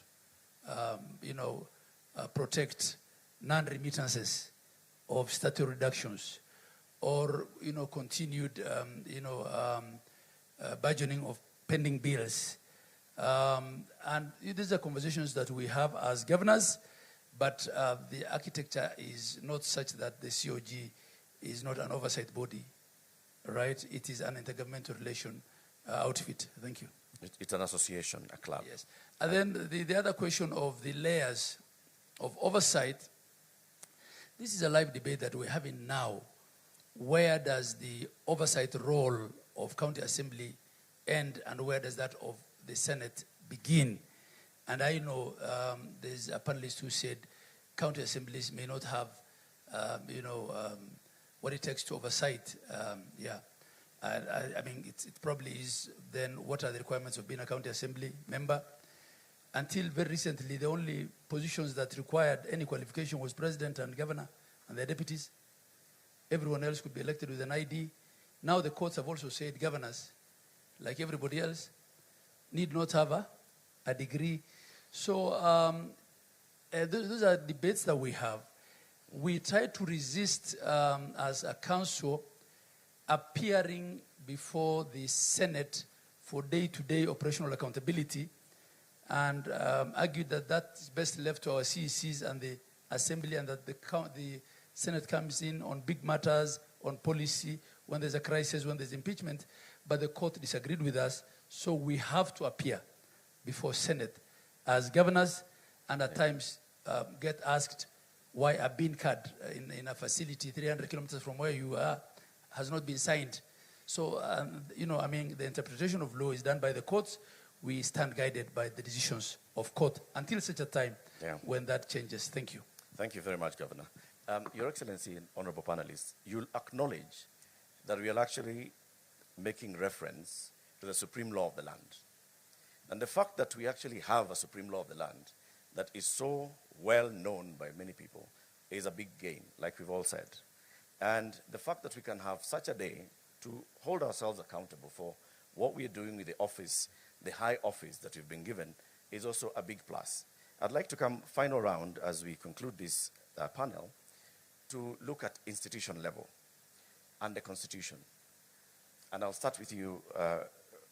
protect non-remittances of statutory reductions, or continued budgeting of pending bills. And these are conversations that we have as governors, but the architecture is not such that the COG is not an oversight body, right? It is an intergovernmental relation outfit. Thank you. It's an association, a club. Yes. And then the other question of the layers of oversight, this is a live debate that we're having now. Where does the oversight role of county assembly end, and where does that of the Senate begin? And I know there's a panelist who said county assemblies may not have, what it takes to oversight. I mean, it probably is. Then what are the requirements of being a county assembly member? Until very recently, the only positions that required any qualification was president and governor and their deputies. Everyone else could be elected with an ID. Now the courts have also said governors, like everybody else, need not have a degree. So those are debates that we have. We try to resist, as a council, appearing before the Senate for day-to-day operational accountability, and argue that that's best left to our CECs and the Assembly, and that the Senate comes in on big matters, on policy, when there's a crisis, when there's impeachment. But the court disagreed with us, so we have to appear before Senate as governors, and at times get asked why a bean card in a facility 300 kilometers from where you are has not been signed. So, the interpretation of law is done by the courts. We stand guided by the decisions of court until such a time when that changes. Thank you. Thank you very much, Governor. Your Excellency and honorable panelists, you'll acknowledge that we are actually making reference to the supreme law of the land. And the fact that we actually have a supreme law of the land that is so well known by many people is a big gain, like we've all said. And the fact that we can have such a day to hold ourselves accountable for what we are doing with the office, the high office that we've been given, is also a big plus. I'd like to come final round as we conclude this panel to look at institution level and the Constitution. And I'll start with you,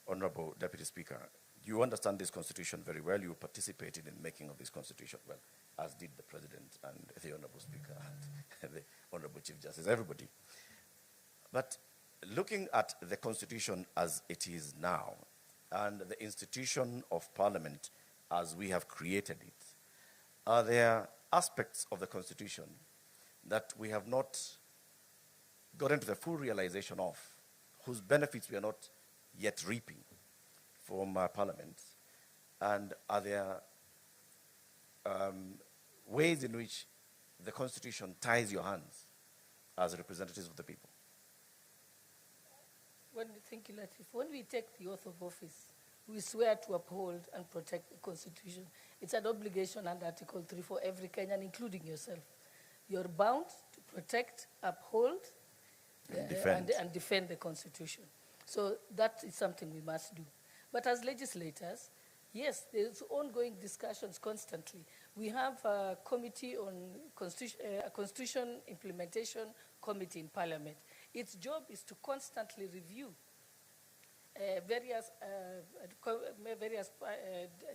Honorable Deputy Speaker. You understand this Constitution very well. You participated in making of this Constitution well, as did the President and the Honorable Speaker and the Honorable Chief Justice, everybody. But looking at the Constitution as it is now, and the institution of Parliament as we have created it, are there aspects of the Constitution that we have not gotten to the full realization of, whose benefits we are not yet reaping from Parliament? And are there ways in which the Constitution ties your hands as representatives of the people? When we take the oath of office, we swear to uphold and protect the Constitution. It's an obligation under Article 3 for every Kenyan, including yourself. You're bound to protect, uphold, and defend the Constitution. So that is something we must do. But as legislators, yes, there's ongoing discussions constantly. We have a committee on a Constitution Implementation Committee in Parliament. Its job is to constantly review various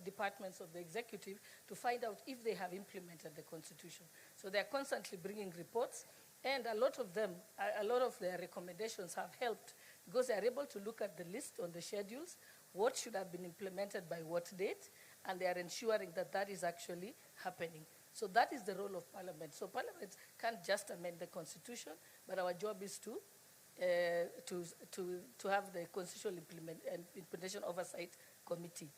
departments of the executive to find out if they have implemented the Constitution. So they're constantly bringing reports, and a lot of their recommendations have helped because they're able to look at the list on the schedules, what should have been implemented by what date, and they are ensuring that that is actually happening. So that is the role of Parliament. So Parliament can't just amend the Constitution, but our job is to have the Constitutional Implementation Oversight Committee.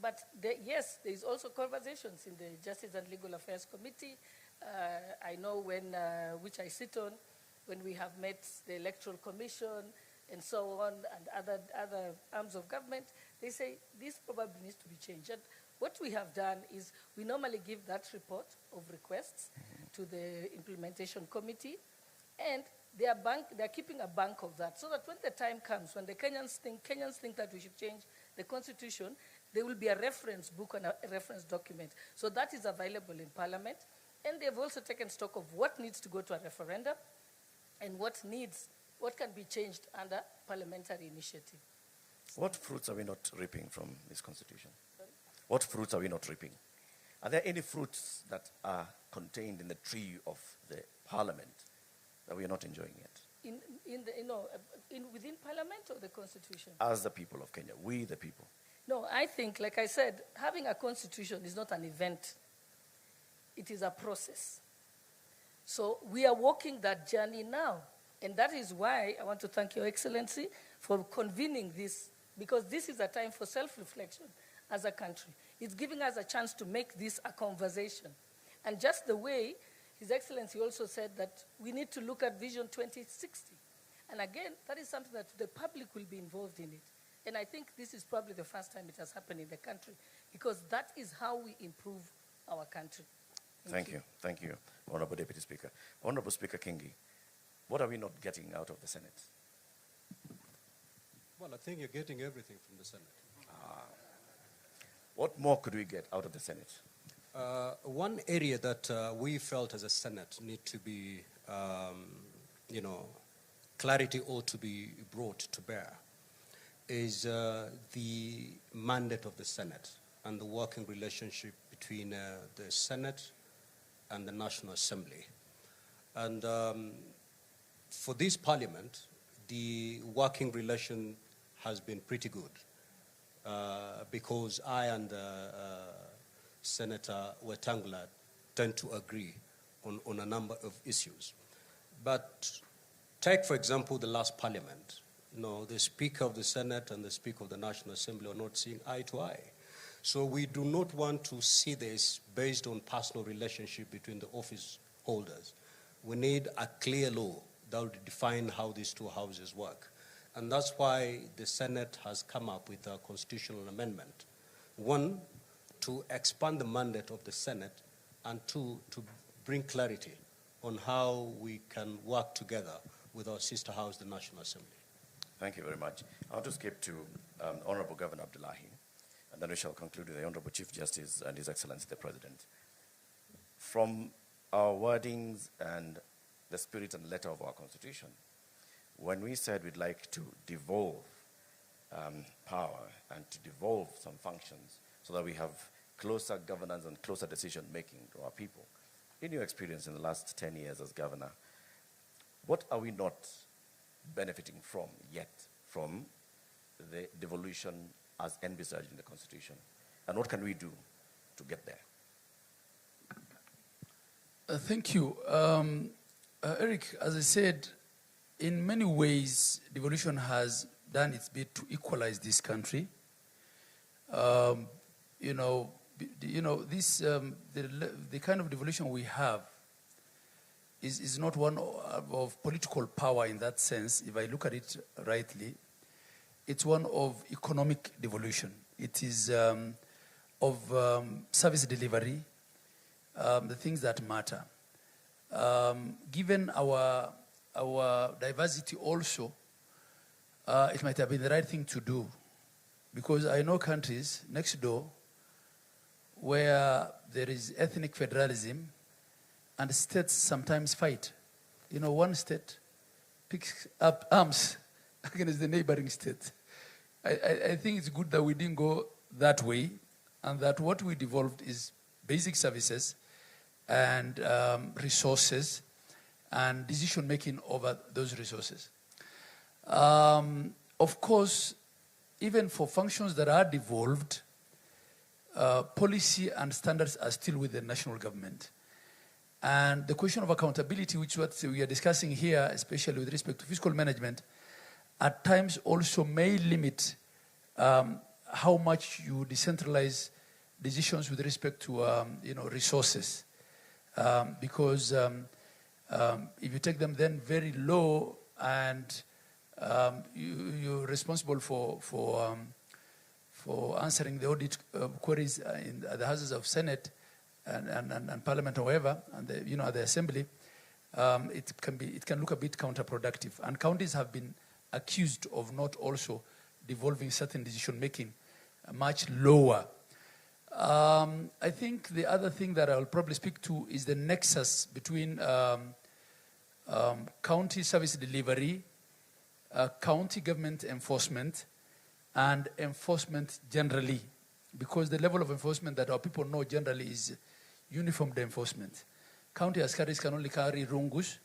But yes, there is also conversations in the Justice and Legal Affairs Committee. I know which I sit on, when we have met the Electoral Commission and so on, and other arms of government, they say this probably needs to be changed. And what we have done is we normally give that report of requests to the Implementation Committee, and they are keeping a bank of that, so that when the time comes, when the Kenyans think that we should change the Constitution, there will be a reference book and a reference document. So that is available in Parliament. And they've also taken stock of what needs to go to a referendum and what can be changed under parliamentary initiative. What fruits are we not reaping from this Constitution? Sorry? What fruits are we not reaping? Are there any fruits that are contained in the tree of the Parliament that we are not enjoying yet? Within Parliament or the Constitution? As the people of Kenya, we the people. No, I think, like I said, having a Constitution is not an event. It is a process. So we are walking that journey now. And that is why I want to thank Your Excellency for convening this, because this is a time for self-reflection as a country. It's giving us a chance to make this a conversation. And just the way His Excellency also said that we need to look at Vision 2060. And again, that is something that the public will be involved in it. And I think this is probably the first time it has happened in the country, because that is how we improve our country. Thank you. Thank you, Honorable Deputy Speaker. Honorable Speaker Kingi, what are we not getting out of the Senate? Well, I think you're getting everything from the Senate. What more could we get out of the Senate? One area that we felt as a Senate need to be, clarity ought to be brought to bear is the mandate of the Senate and the working relationship between the Senate and the National Assembly. And for this Parliament, the working relation has been pretty good because I and Senator Wetangula tend to agree on a number of issues. But take, for example, the last Parliament. The Speaker of the Senate and the Speaker of the National Assembly are not seeing eye to eye. So we do not want to see this based on personal relationship between the office holders. We need a clear law that will define how these two houses work. And that's why the Senate has come up with a constitutional amendment. One, to expand the mandate of the Senate, and two, to bring clarity on how we can work together with our sister house, the National Assembly. Thank you very much. I'll just skip to Honorable Governor Abdullahi, and then we shall conclude with the Honorable Chief Justice and His Excellency the President. From our wordings and the spirit and letter of our Constitution, when we said we'd like to devolve power and to devolve some functions so that we have closer governance and closer decision-making to our people, in your experience in the last 10 years as governor, what are we not benefiting from yet from the devolution as envisaged in the Constitution? And what can we do to get there? Thank you. Eric, as I said, in many ways, devolution has done its bit to equalize this country. This the kind of devolution we have is not one of political power in that sense. If I look at it rightly, it's one of economic devolution. It is of service delivery, the things that matter. Given our diversity also, it might have been the right thing to do, because I know countries next door where there is ethnic federalism and states sometimes fight. One state picks up arms against the neighboring state. I think it's good that we didn't go that way, and that what we devolved is basic services and resources and decision-making over those resources. Of course, even for functions that are devolved, policy and standards are still with the national government. And the question of accountability, which is what we are discussing here, especially with respect to fiscal management, at times also may limit how much you decentralize decisions with respect to resources. Because if you take them then very low and you're responsible for answering the audit queries in the houses of Senate and Parliament or wherever, and the Assembly, it can look a bit counterproductive. And counties have been accused of not also devolving certain decision making much lower. I think the other thing that I'll probably speak to is the nexus between county service delivery, county government enforcement, and enforcement generally, because the level of enforcement that our people know generally is uniformed enforcement. County askaris can only carry rungus.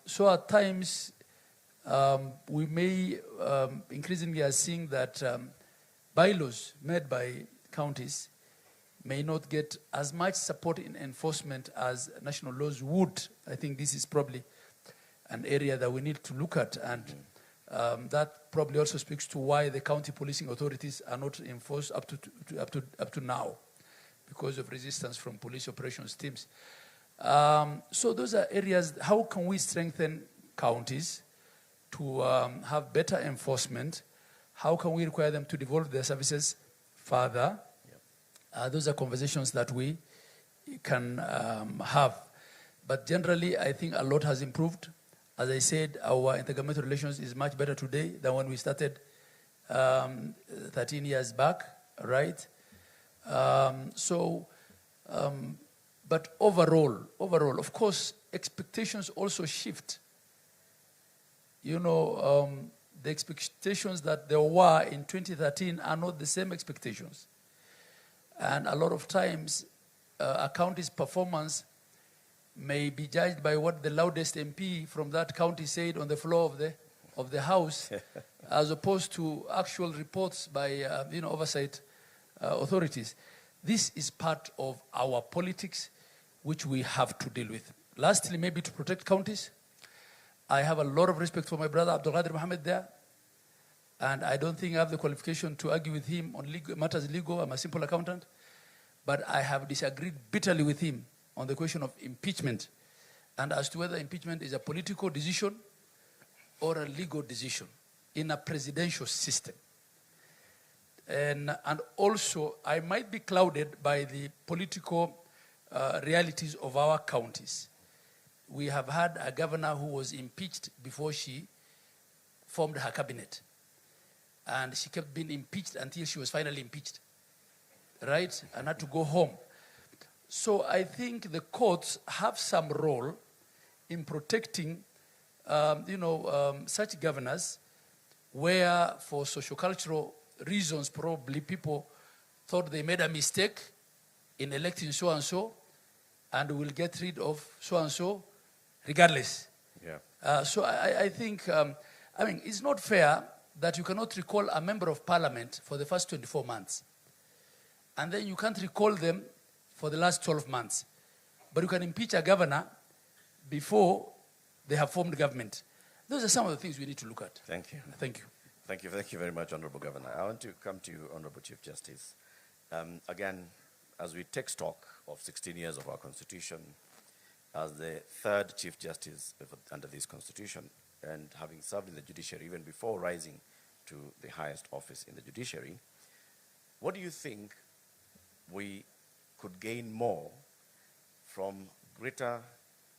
So at times, we may increasingly are seeing that bylaws made by counties may not get as much support in enforcement as national laws would. I think this is probably an area that we need to look at, and that probably also speaks to why the county policing authorities are not enforced up to now, because of resistance from police operations teams. So those are areas. How can we strengthen counties to have better enforcement? How can we require them to devolve their services further? Those are conversations that we can have. But generally, I think a lot has improved. As I said, our intergovernmental relations is much better today than when we started 13 years back, right? But overall, of course, expectations also shift. The expectations that there were in 2013 are not the same expectations. And a lot of times, a county's performance may be judged by what the loudest MP from that county said on the floor of the House, as opposed to actual reports by oversight authorities. This is part of our politics, which we have to deal with. Lastly, maybe to protect counties, I have a lot of respect for my brother Abdul Qadir Mohammed there, and I don't think I have the qualification to argue with him on matters legal. I'm a simple accountant, but I have disagreed bitterly with him on the question of impeachment, and as to whether impeachment is a political decision or a legal decision in a presidential system. And also, I might be clouded by the political realities of our counties. We have had a governor who was impeached before she formed her cabinet. And she kept being impeached until she was finally impeached, right? And had to go home. So I think the courts have some role in protecting, such governors, where for sociocultural reasons probably people thought they made a mistake in electing so-and-so and will get rid of so-and-so regardless. Yeah. So I think, I mean, it's not fair that you cannot recall a member of parliament for the first 24 months. And then you can't recall them for the last 12 months. But you can impeach a governor before they have formed government. Those are some of the things we need to look at. Thank you. Thank you. Thank you. Thank you very much, Honorable Governor. I want to come to you, Honorable Chief Justice. Again, as we take stock of 16 years of our Constitution, as the third Chief Justice under this Constitution, and having served in the judiciary even before rising to the highest office in the judiciary, what do you think we could gain more from greater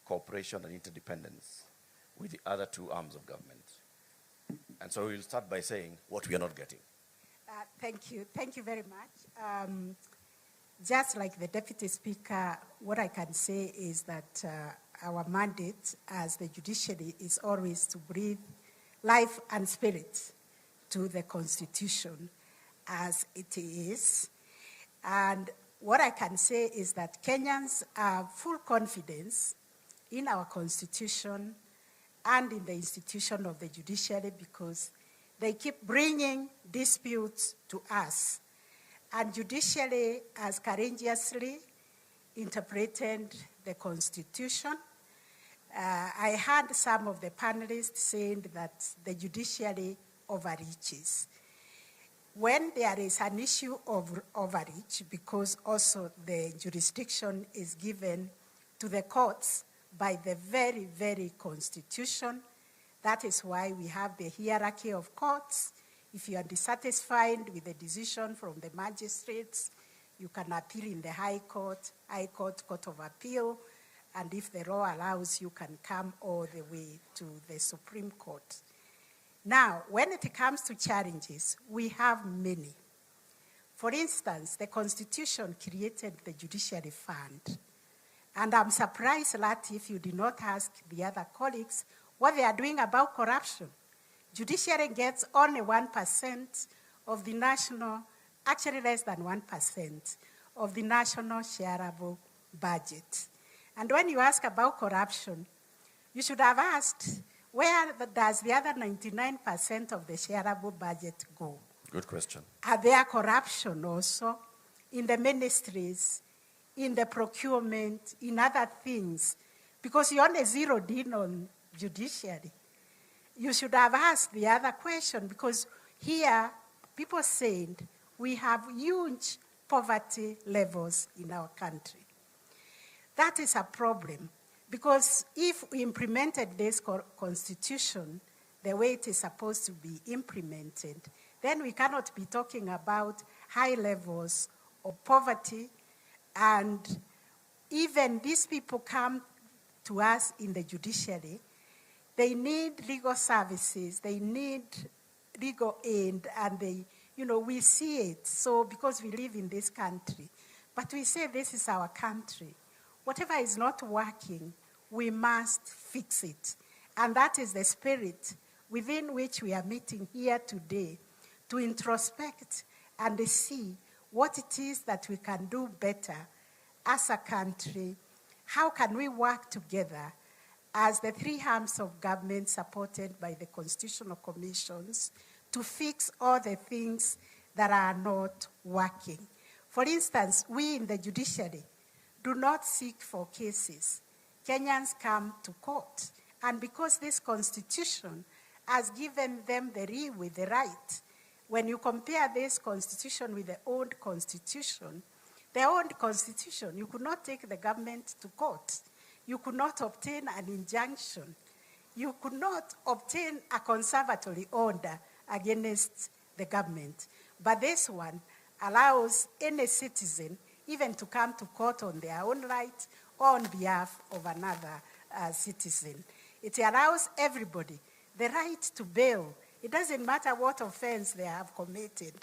cooperation and interdependence with the other two arms of government? And so we'll start by saying what we are not getting. Thank you. Thank you very much. Just like the Deputy Speaker, what I can say is that our mandate as the judiciary is always to breathe life and spirit to the Constitution as it is. And what I can say is that Kenyans have full confidence in our Constitution and in the institution of the judiciary because they keep bringing disputes to us. And judiciary has courageously interpreted the Constitution. I heard some of the panelists saying that the judiciary overreaches. When there is an issue of overreach, because also the jurisdiction is given to the courts by the very, very Constitution, that is why we have the hierarchy of courts. If you are dissatisfied with the decision from the magistrates, you can appeal in the High Court, Court of Appeal, and if the law allows, you can come all the way to the Supreme Court. Now, when it comes to challenges, we have many. For instance, the Constitution created the Judiciary Fund. And I'm surprised that if you did not ask the other colleagues what they are doing about corruption. Judiciary gets only 1% of the national, actually less than 1% of the national shareable budget. And when you ask about corruption, you should have asked, where does the other 99% of the shareable budget go? Good question. Are there corruption also in the ministries, in the procurement, in other things? Because you only zeroed in on judiciary. You should have asked the other question, because here people said we have huge poverty levels in our country. That is a problem, because if we implemented this Constitution the way it is supposed to be implemented, then we cannot be talking about high levels of poverty. And even these people come to us in the judiciary, they need legal services, they need legal aid, and they, we see it. So because we live in this country, but we say this is our country. Whatever is not working, we must fix it. And that is the spirit within which we are meeting here today, to introspect and see what it is that we can do better as a country. How can we work together as the three arms of government supported by the constitutional commissions to fix all the things that are not working? For instance, we in the judiciary do not seek for cases. Kenyans come to court. And because this Constitution has given them the right, when you compare this Constitution with the old Constitution, you could not take the government to court. You could not obtain an injunction. You could not obtain a conservatory order against the government. But this one allows any citizen even to come to court on their own right or on behalf of another citizen. It allows everybody the right to bail. It doesn't matter what offense they have committed.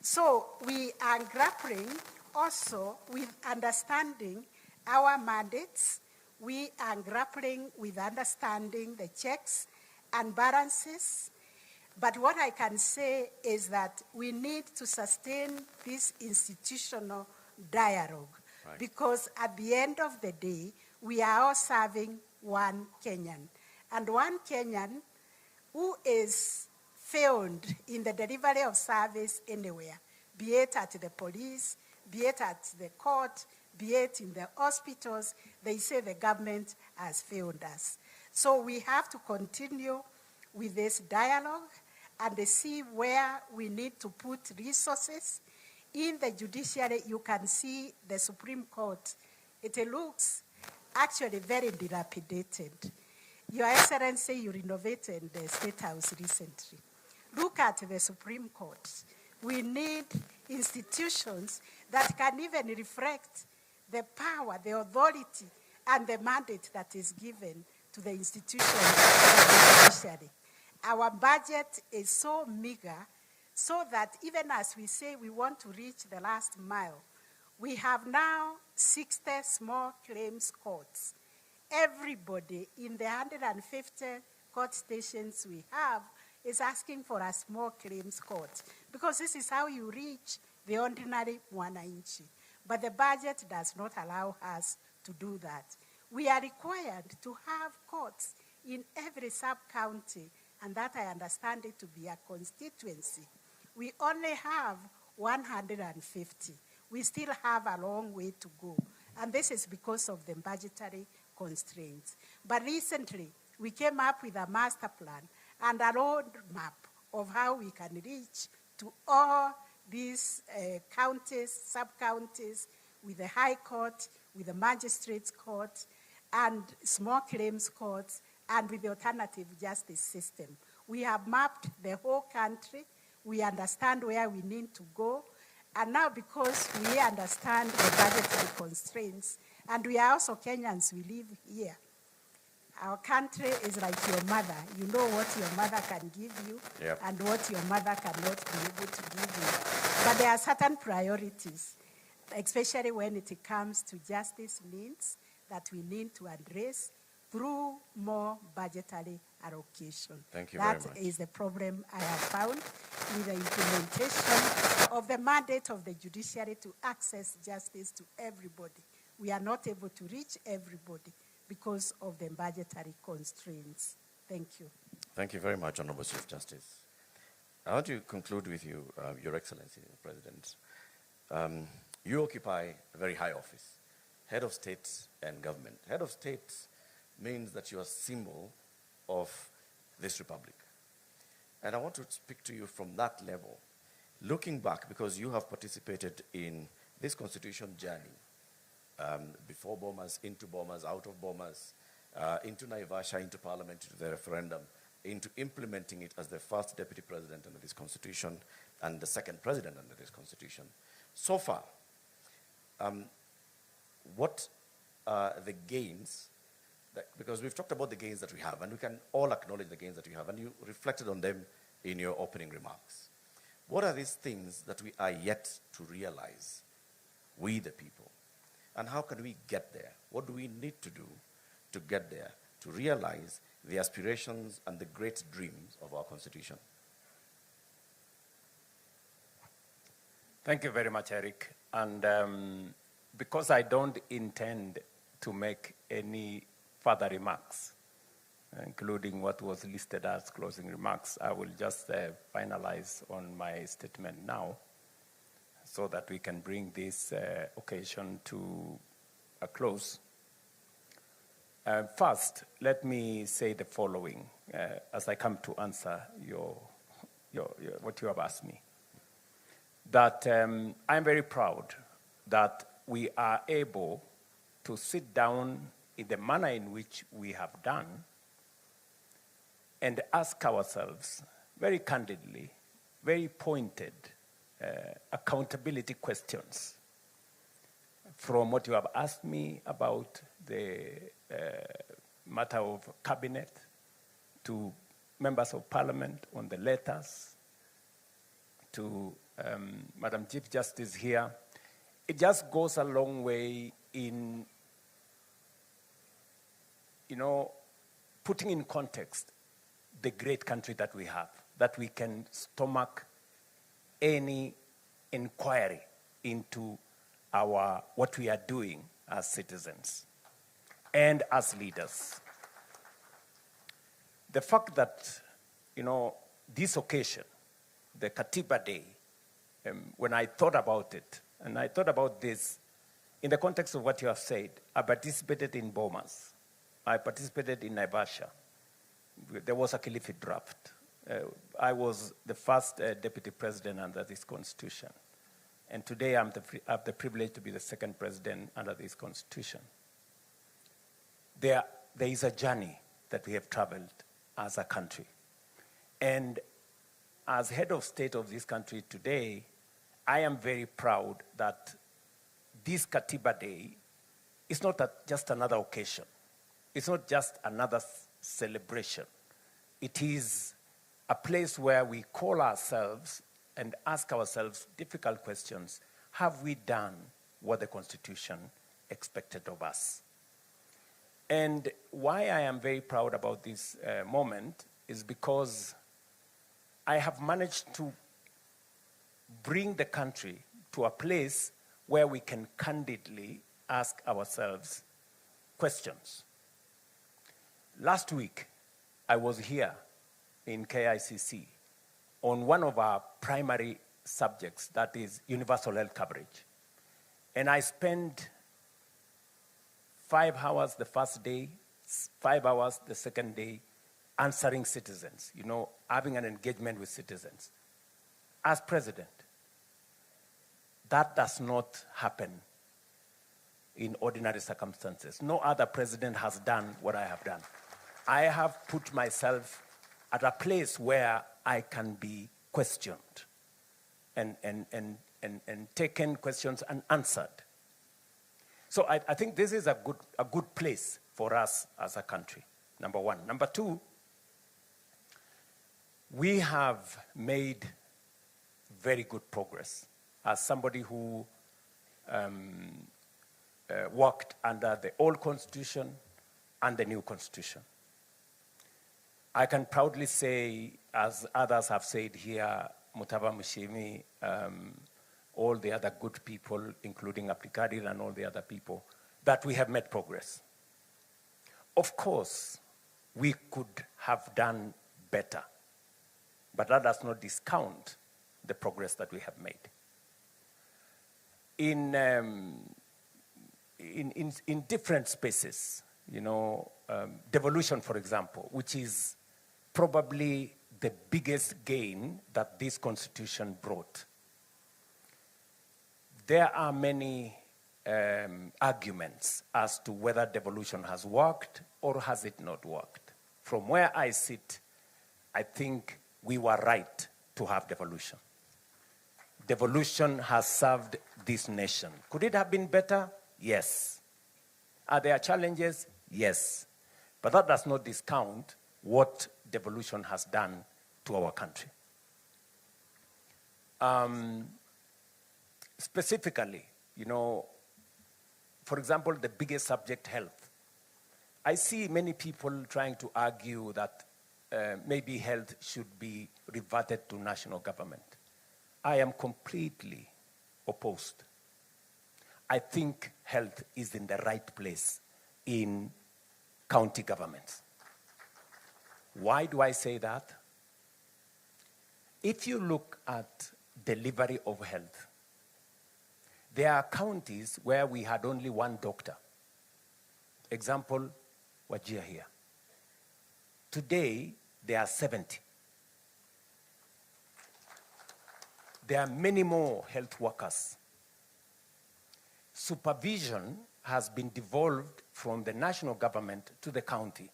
So we are grappling also with understanding our mandates. We are grappling with understanding the checks and balances. But what I can say is that we need to sustain this institutional dialogue, because at the end of the day, we are all serving one Kenyan. and one Kenyan who is failed in the delivery of service anywhere, be it at the police, be it at the court, be it in the hospitals, they say the government has failed us. So we have to continue with this dialogue and see where we need to put resources. In the judiciary, you can see the Supreme Court. It looks actually very dilapidated. Your Excellency, you renovated the State House recently. Look at the Supreme Court. We need institutions that can even reflect the power, the authority, and the mandate that is given to the institution of the judiciary. Our budget is so meager so that even as we say we want to reach the last mile, we have now 60 small claims courts. Everybody in the 150 court stations we have is asking for a small claims court because this is how you reach the ordinary wananchi. But the budget does not allow us to do that. We are required to have courts in every sub-county, and that I understand it to be a constituency. We only have 150. We still have a long way to go, and this is because of the budgetary constraints. But recently, we came up with a master plan and a roadmap of how we can reach to all these counties, sub-counties, with the High Court, with the Magistrates Court, and small claims courts, and with the alternative justice system. We have mapped the whole country. We understand where we need to go. And now because we understand the budgetary constraints, and we are also Kenyans, we live here. Our country is like your mother. You know what your mother can give you and what your mother cannot be able to give you. But there are certain priorities, especially when it comes to justice needs that we need to address through more budgetary allocation. Thank you very much. That is the problem I have found with the implementation of the mandate of the judiciary to access justice to everybody. We are not able to reach everybody because of the budgetary constraints. Thank you. Thank you very much, Honorable Chief Justice. I want to conclude with you, Your Excellency, President. You occupy a very high office, head of state and government. Head of state means that you are a symbol of this republic. And I want to speak to you from that level, looking back, because you have participated in this constitution journey, before Bomas, into Bomas, out of Bomas, into Naivasha, into parliament, to the referendum, into implementing it as the first deputy president under this constitution and the second president under this constitution. So far, what are the gains, because we've talked about the gains that we have, and we can all acknowledge the gains that we have, and you reflected on them in your opening remarks. What are these things that we are yet to realize, we the people? And how can we get there? What do we need to do to get there, to realize the aspirations and the great dreams of our Constitution? Thank you very much, Eric. And because I don't intend to make any further remarks, including what was listed as closing remarks, I will just finalize on my statement now, so that we can bring this occasion to a close. First, let me say the following as I come to answer what you have asked me. That I'm very proud that we are able to sit down in the manner in which we have done and ask ourselves very candidly, very pointed, accountability questions from what you have asked me about the matter of cabinet, to members of parliament on the letters, to Madam Chief Justice here. It just goes a long way in, putting in context the great country that we have, that we can stomach any inquiry into what we are doing as citizens and as leaders. the fact that, this occasion, the Katiba Day, when I thought about it, and I thought about this in the context of what you have said, I participated in Bomas. I participated in Naivasha. There was a Kilifi draft. I was the first deputy president under this constitution. And today I have the privilege to be the second president under this constitution. There is a journey that we have traveled as a country. And as head of state of this country today, I am very proud that this Katiba Day is not just another occasion. It's not just another celebration. It is a place where we call ourselves and ask ourselves difficult questions. Have we done what the Constitution expected of us? And why I am very proud about this moment is because I have managed to bring the country to a place where we can candidly ask ourselves questions. Last week, I was here in KICC on one of our primary subjects, that is universal health coverage. And I spent 5 hours the first day, 5 hours the second day, answering citizens, having an engagement with citizens. As president, that does not happen in ordinary circumstances. No other president has done what I have done. I have put myself at a place where I can be questioned and taken questions and answered. So I think this is a good place for us as a country, number one. Number two, we have made very good progress. As somebody who worked under the old constitution and the new constitution, I can proudly say, as others have said here, Mutava Mushimi, all the other good people, including Abdikadir and all the other people, that we have made progress. Of course, we could have done better, but that does not discount the progress that we have made. In different spaces, devolution, for example, which is probably the biggest gain that this constitution brought. There are many arguments as to whether devolution has worked or has it not worked. From where I sit, I think we were right to have devolution. Devolution has served this nation. Could it have been better? Yes. Are there challenges? Yes. But that does not discount what devolution has done to our country. Specifically, for example, the biggest subject, health. I see many people trying to argue that maybe health should be reverted to national government. I am completely opposed. I think health is in the right place in county governments. Why do I say that? If you look at delivery of health, there are counties where we had only one doctor. Example, Wajir here. Today, there are 70. There are many more health workers. Supervision has been devolved from the national government to the county.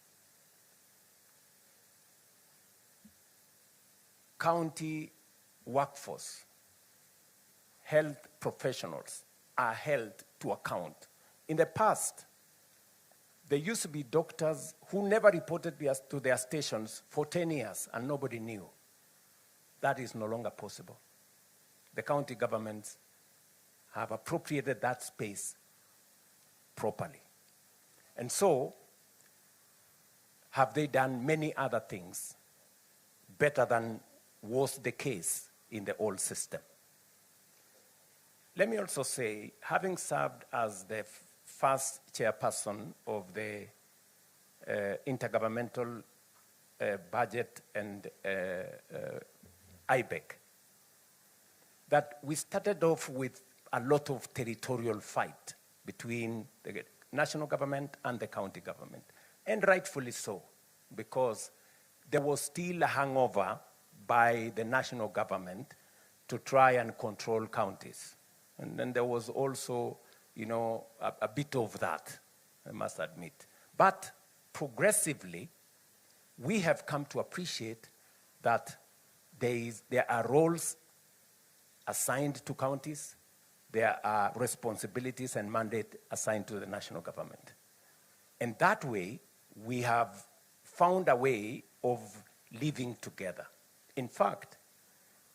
County workforce, health professionals are held to account. In the past, there used to be doctors who never reported to their stations for 10 years and nobody knew. That is no longer possible. The county governments have appropriated that space properly. And so, have they done many other things better than was the case in the old system? Let me also say, having served as the first chairperson of the Intergovernmental budget and IBEC, that we started off with a lot of territorial fight between the national government and the county government, and rightfully so, because there was still a hangover by the national government to try and control counties. And then there was also, you know, a bit of that, I must admit. But progressively, we have come to appreciate that there are roles assigned to counties, there are responsibilities and mandate assigned to the national government. And that way, we have found a way of living together. In fact,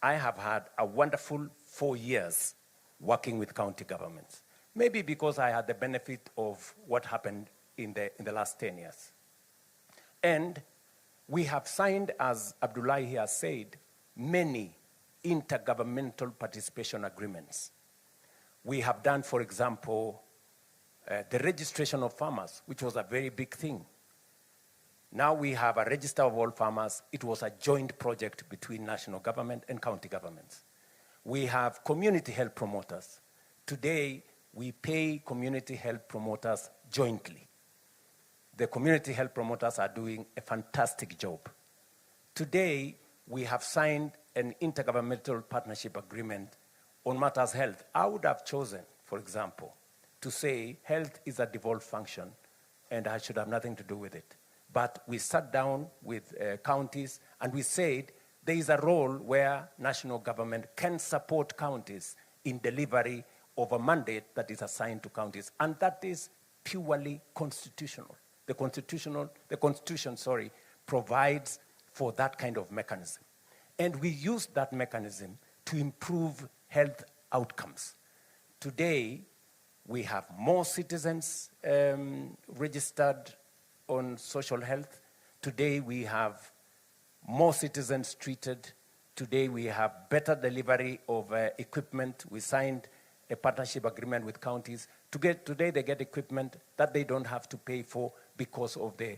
I have had a wonderful 4 years working with county governments, maybe because I had the benefit of what happened in the last 10 years. And we have signed, as Abdullahi has said, many intergovernmental participation agreements. We have done, for example, the registration of farmers, which was a very big thing. Now we have a register of all farmers. It was a joint project between national government and county governments. We have community health promoters. Today, we pay community health promoters jointly. The community health promoters are doing a fantastic job. Today, we have signed an intergovernmental partnership agreement on matters health. I would have chosen, for example, to say health is a devolved function and I should have nothing to do with it. But we sat down with counties and we said there is a role where national government can support counties in delivery of a mandate that is assigned to counties, and that is purely constitutional. The Constitution, provides for that kind of mechanism. And we use that mechanism to improve health outcomes. Today, we have more citizens registered on social health. Today, we have more citizens treated. Today, we have better delivery of equipment. We signed a partnership agreement with counties. Today, they get equipment that they don't have to pay for because of the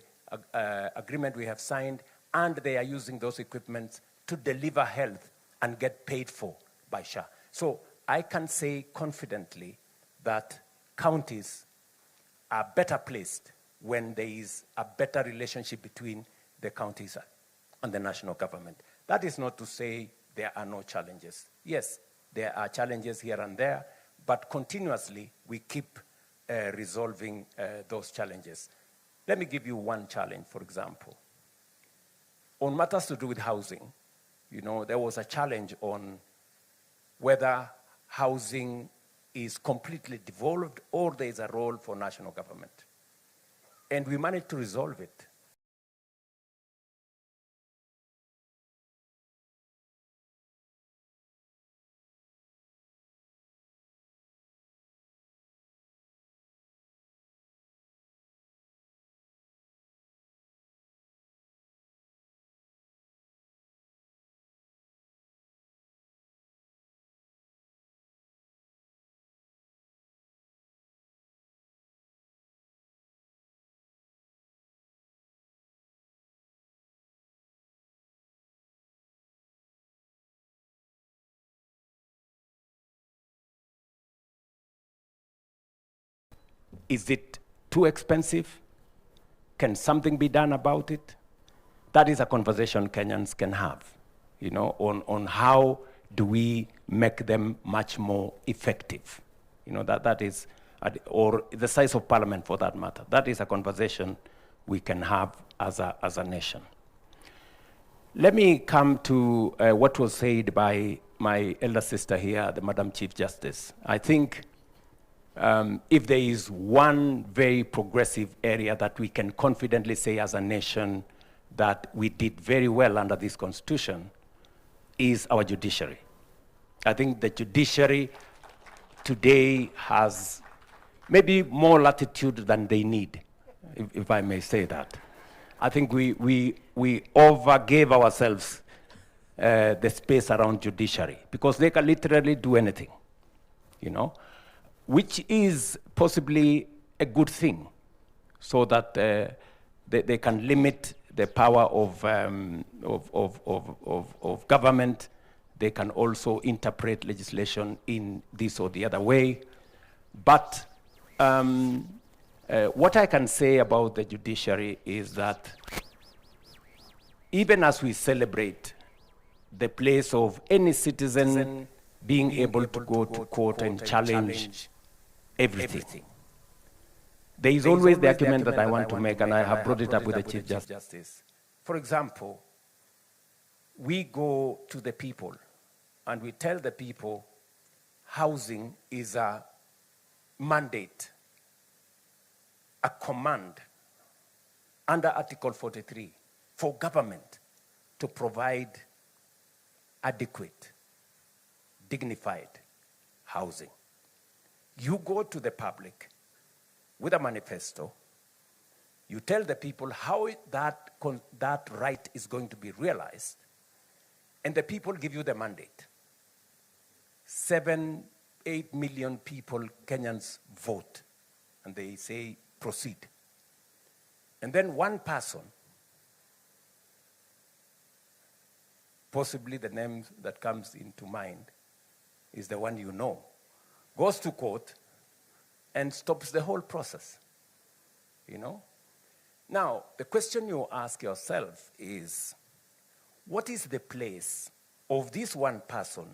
agreement we have signed, and they are using those equipments to deliver health and get paid for by SHA. So I can say confidently that counties are better placed when there is a better relationship between the counties and the national government. That is not to say there are no challenges. Yes, there are challenges here and there, but continuously we keep resolving those challenges. Let me give you one challenge, for example. On matters to do with housing, you know, there was a challenge on whether housing is completely devolved or there is a role for national government. And we managed to resolve it. Is it too expensive? Can something be done about it? That is a conversation Kenyans can have, you know, on how do we make them much more effective. You know, that is, or the size of parliament for that matter. That is a conversation we can have as a nation. Let me come to what was said by my elder sister here, the Madam Chief Justice. I think if there is one very progressive area that we can confidently say as a nation that we did very well under this constitution is our judiciary. I think the judiciary today has maybe more latitude than they need, if I may say that. I think we overgave ourselves the space around judiciary because they can literally do anything, you know, which is possibly a good thing so that they can limit the power of government. They can also interpret legislation in this or the other way. But what I can say about the judiciary is that even as we celebrate the place of any citizen being able to go to court and challenge everything, there is always the argument that I want to make, and I have brought it up with the Chief Justice. For example, we go to the people and we tell the people housing is a mandate, a command under Article 43 for government to provide adequate, dignified housing. You go to the public with a manifesto, you tell the people how that right is going to be realized, and the people give you the mandate. 7-8 million people, Kenyans, vote, and they say, proceed. And then one person, possibly the name that comes into mind is the one you know, goes to court and stops the whole process, you know? Now, the question you ask yourself is, what is the place of this one person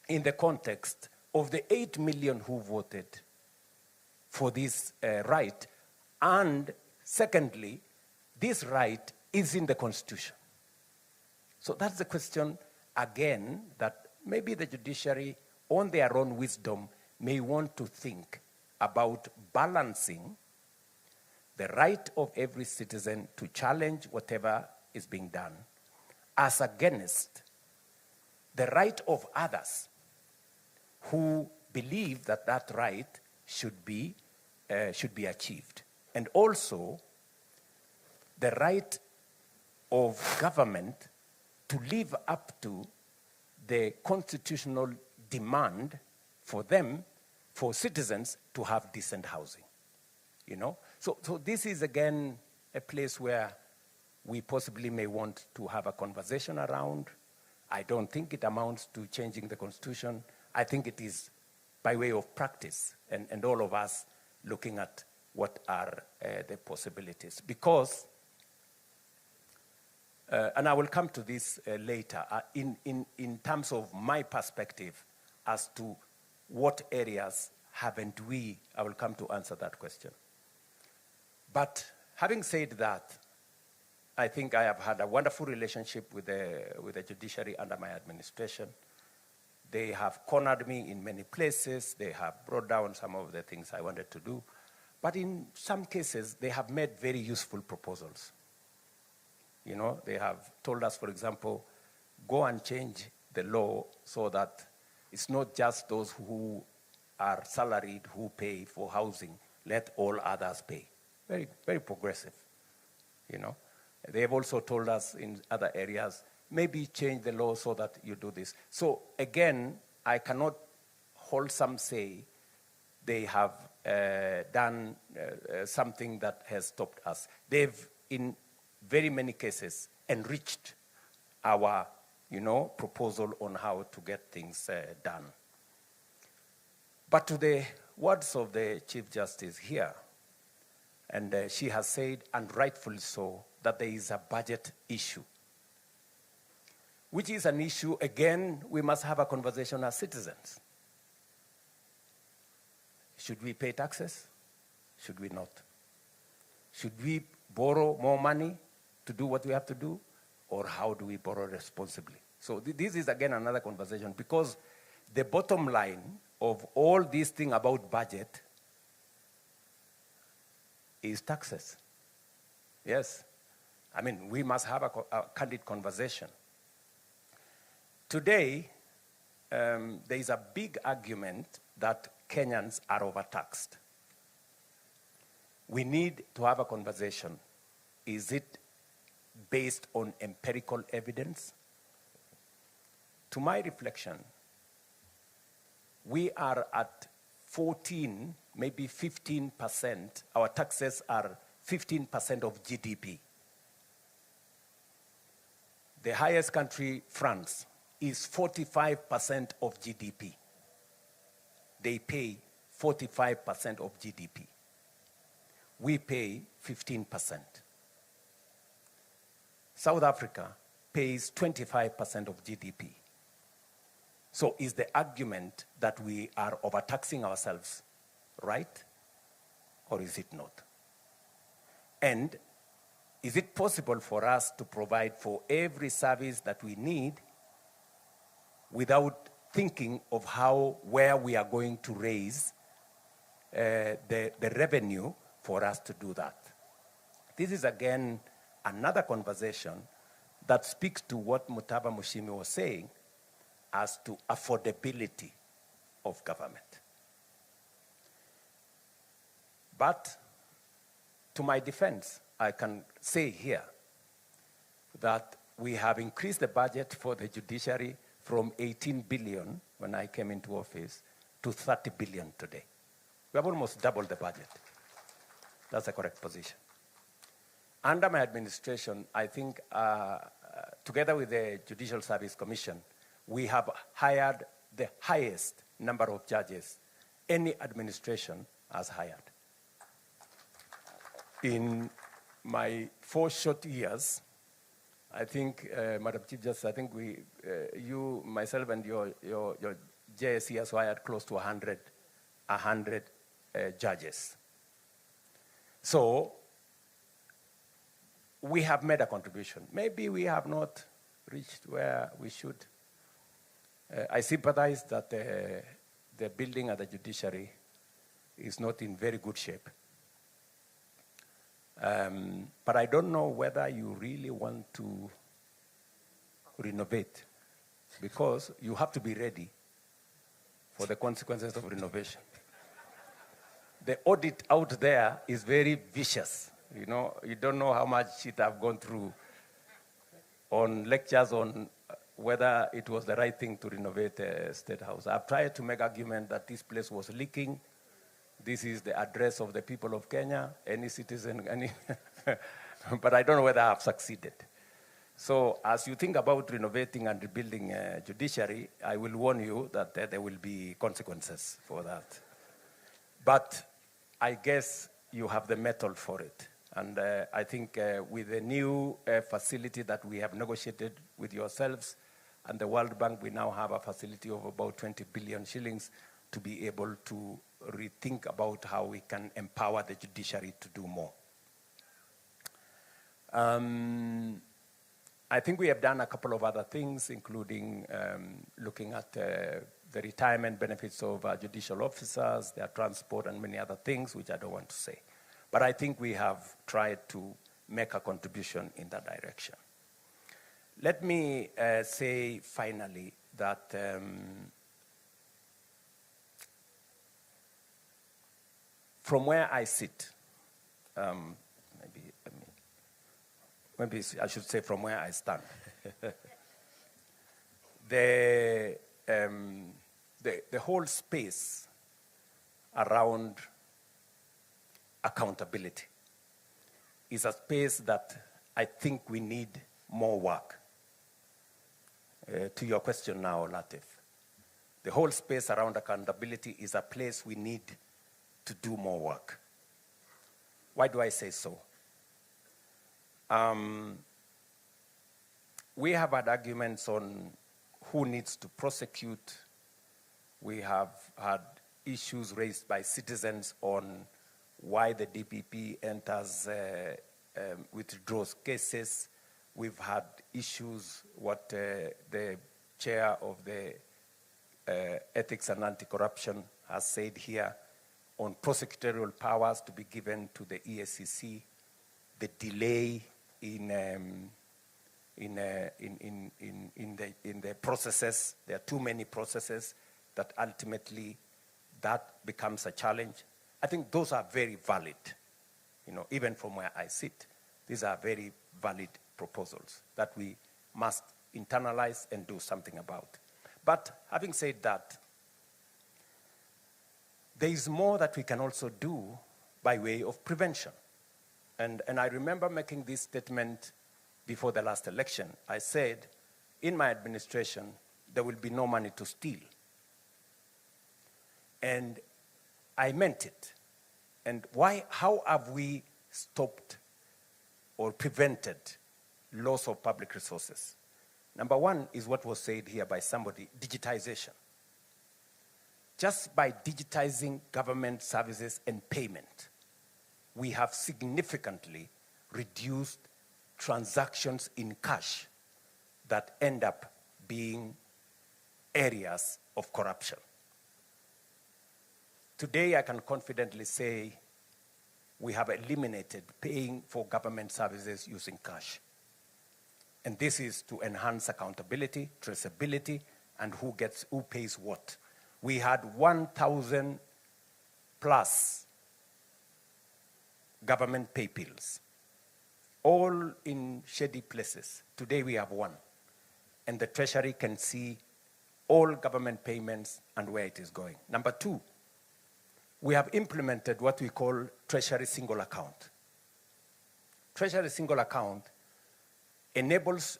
in the context of the 8 million who voted for this right? And secondly, this right is in the Constitution. So that's the question, again, that maybe the judiciary, on their own wisdom, may want to think about balancing the right of every citizen to challenge whatever is being done as against the right of others who believe that that right should be achieved. And also the right of government to live up to the constitutional demand for them, for citizens, to have decent housing, you know? So this is, again, a place where we possibly may want to have a conversation around. I don't think it amounts to changing the Constitution. I think it is by way of practice and all of us looking at what are the possibilities. Because, and I will come to this later, in terms of my perspective as to what areas haven't we, I will come to answer that question. But having said that, I think I have had a wonderful relationship with the judiciary under my administration. They have cornered me in many places. They have brought down some of the things I wanted to do. But in some cases, they have made very useful proposals. You know, they have told us, for example, go and change the law so that it's not just those who are salaried who pay for housing, let all others pay. Very, very progressive, you know. They have also told us in other areas, maybe change the law so that you do this. So again, I cannot wholesome say they have done something that has stopped us. They've, in very many cases, enriched our, you know, proposal on how to get things done. But to the words of the Chief Justice here, and she has said, and rightfully so, that there is a budget issue, which is an issue, again, we must have a conversation as citizens. Should we pay taxes? Should we not? Should we borrow more money to do what we have to do? Or how do we borrow responsibly? So this is, again, another conversation, because the bottom line of all this thing about budget is taxes. Yes. I mean, we must have a candid conversation. Today, there is a big argument that Kenyans are overtaxed. We need to have a conversation. Is it based on empirical evidence? To my reflection, we are at 14, maybe 15%. Our taxes are 15% of GDP. The highest country, France, is 45% of GDP. They pay 45% of GDP. We pay 15%. South Africa pays 25% of GDP. So is the argument that we are overtaxing ourselves right, or is it not? And is it possible for us to provide for every service that we need without thinking of where we are going to raise the revenue for us to do that? This is again another conversation that speaks to what Mutaba Mushimi was saying as to affordability of government. But to my defense, I can say here that we have increased the budget for the judiciary from 18 billion when I came into office to 30 billion today. We have almost doubled the budget. That's the correct position. Under my administration, I think, together with the Judicial Service Commission, we have hired the highest number of judges any administration has hired. In my 4 short years, I think, Madam Chief Justice, I think you, myself, and your JSC has hired close to 100 judges. So we have made a contribution. Maybe we have not reached where we should. I sympathize that the building at the judiciary is not in very good shape. But I don't know whether you really want to renovate, because you have to be ready for the consequences of renovation. The audit out there is very vicious. You know, you don't know how much shit I've gone through on lectures on whether it was the right thing to renovate the State House. I've tried to make argument that this place was leaking. This is the address of the people of Kenya, any citizen, but I don't know whether I've succeeded. So as you think about renovating and rebuilding judiciary, I will warn you that there will be consequences for that. But I guess you have the mettle for it. And I think with the new facility that we have negotiated with yourselves and the World Bank, we now have a facility of about 20 billion shillings to be able to rethink about how we can empower the judiciary to do more. I think we have done a couple of other things, including looking at the retirement benefits of judicial officers, their transport, and many other things, which I don't want to say. But I think we have tried to make a contribution in that direction. Let me say finally that from where I sit, maybe I should say from where I stand, the whole space around accountability is a space that I think we need more work. To your question now, Latif, the whole space around accountability is a place we need to do more work. Why do I say so? We have had arguments on who needs to prosecute. We have had issues raised by citizens on why the DPP enters, withdraws cases. We've had issues, what the chair of the Ethics and Anti-Corruption has said here on prosecutorial powers to be given to the EACC, the delay in the processes. There are too many processes that ultimately that becomes a challenge. I think those are very valid. You know, even from where I sit, these are very valid proposals that we must internalize and do something about. But having said that, there is more that we can also do by way of prevention. And I remember making this statement before the last election, I said, in my administration, there will be no money to steal. And I meant it. And how have we stopped or prevented loss of public resources? Number one is what was said here by somebody, digitization. Just by digitizing government services and payment, we have significantly reduced transactions in cash that end up being areas of corruption. Today, I can confidently say we have eliminated paying for government services using cash. And this is to enhance accountability, traceability, and who pays what. We had 1,000 plus government pay bills, all in shady places. Today we have one. And the Treasury can see all government payments and where it is going. Number two, we have implemented what we call Treasury Single Account. Treasury Single Account enables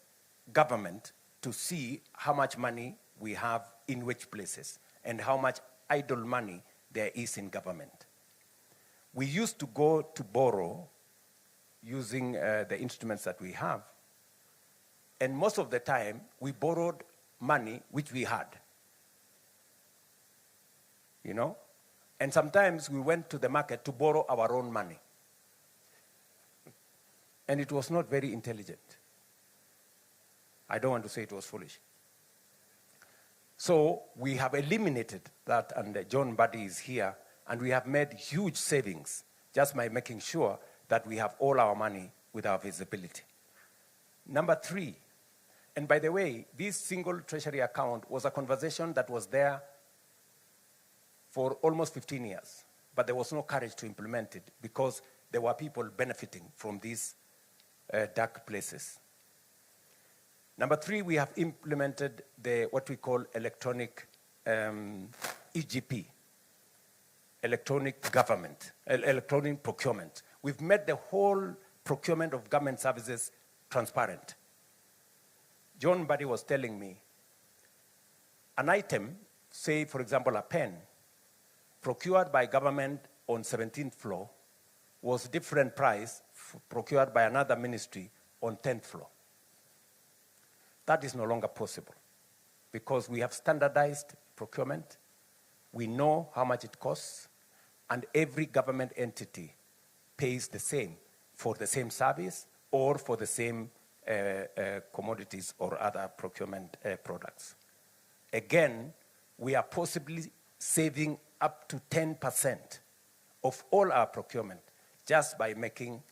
government to see how much money we have in which places and how much idle money there is in government. We used to go to borrow using the instruments that we have, and most of the time we borrowed money which we had, you know? And sometimes we went to the market to borrow our own money. And it was not very intelligent. I don't want to say it was foolish. So we have eliminated that, and John Buddy is here, and we have made huge savings just by making sure that we have all our money with our visibility. Number three, and by the way, this single treasury account was a conversation that was there for almost 15 years, but there was no courage to implement it because there were people benefiting from these dark places. Number three, we have implemented what we call electronic EGP, electronic government, electronic procurement. We've made the whole procurement of government services transparent. John Buddy was telling me, an item, say for example a pen, procured by government on 17th floor was different price procured by another ministry on 10th floor. That is no longer possible because we have standardized procurement. We know how much it costs, and every government entity pays the same for the same service or for the same commodities or other procurement products. Again, we are possibly saving up to 10% of all our procurement just by making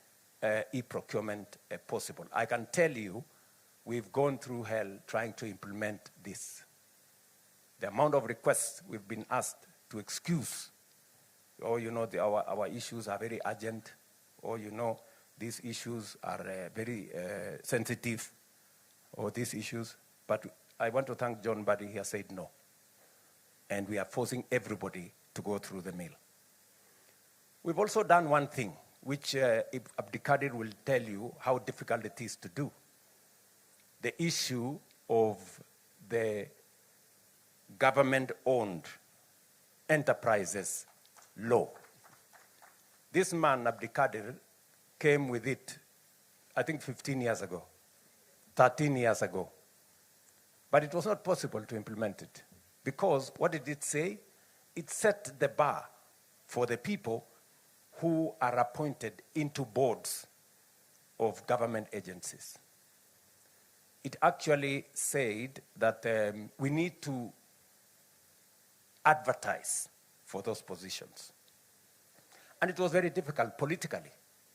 e-procurement possible. I can tell you, we've gone through hell trying to implement this. The amount of requests we've been asked to excuse, or you know, our issues are very urgent, or you know, these issues are very sensitive, or these issues. But I want to thank John Buddy, he has said no. And we are forcing everybody to go through the mill. We've also done one thing, which Abdikadir will tell you how difficult it is to do. The issue of the government-owned enterprises law. This man, Abdikadir, came with it, I think 15 years ago, 13 years ago. But it was not possible to implement it. Because what did it say? It set the bar for the people who are appointed into boards of government agencies. It actually said that we need to advertise for those positions. And it was very difficult politically,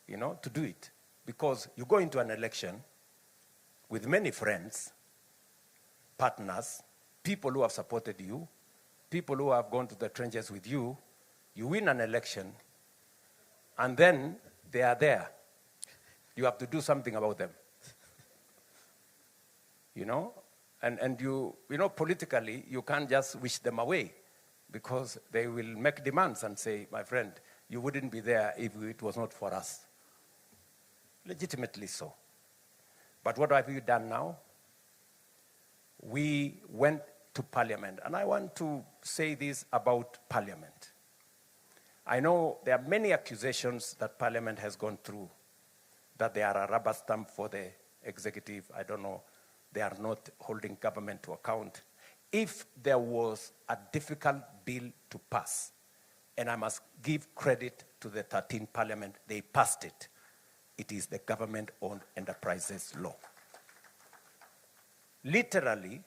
you know, to do it. Because you go into an election with many friends, partners, people who have supported you, people who have gone to the trenches with you, you win an election, and then they are there. You have to do something about them. You know? And you know, politically, you can't just wish them away because they will make demands and say, my friend, you wouldn't be there if it was not for us. Legitimately so. But what have we done now? We went to Parliament, and I want to say this about Parliament. I know there are many accusations that Parliament has gone through, that they are a rubber stamp for the executive. I don't know, they are not holding government to account. If there was a difficult bill to pass, and I must give credit to the 13th Parliament, they passed it. It is the Government-Owned Enterprises Law. Literally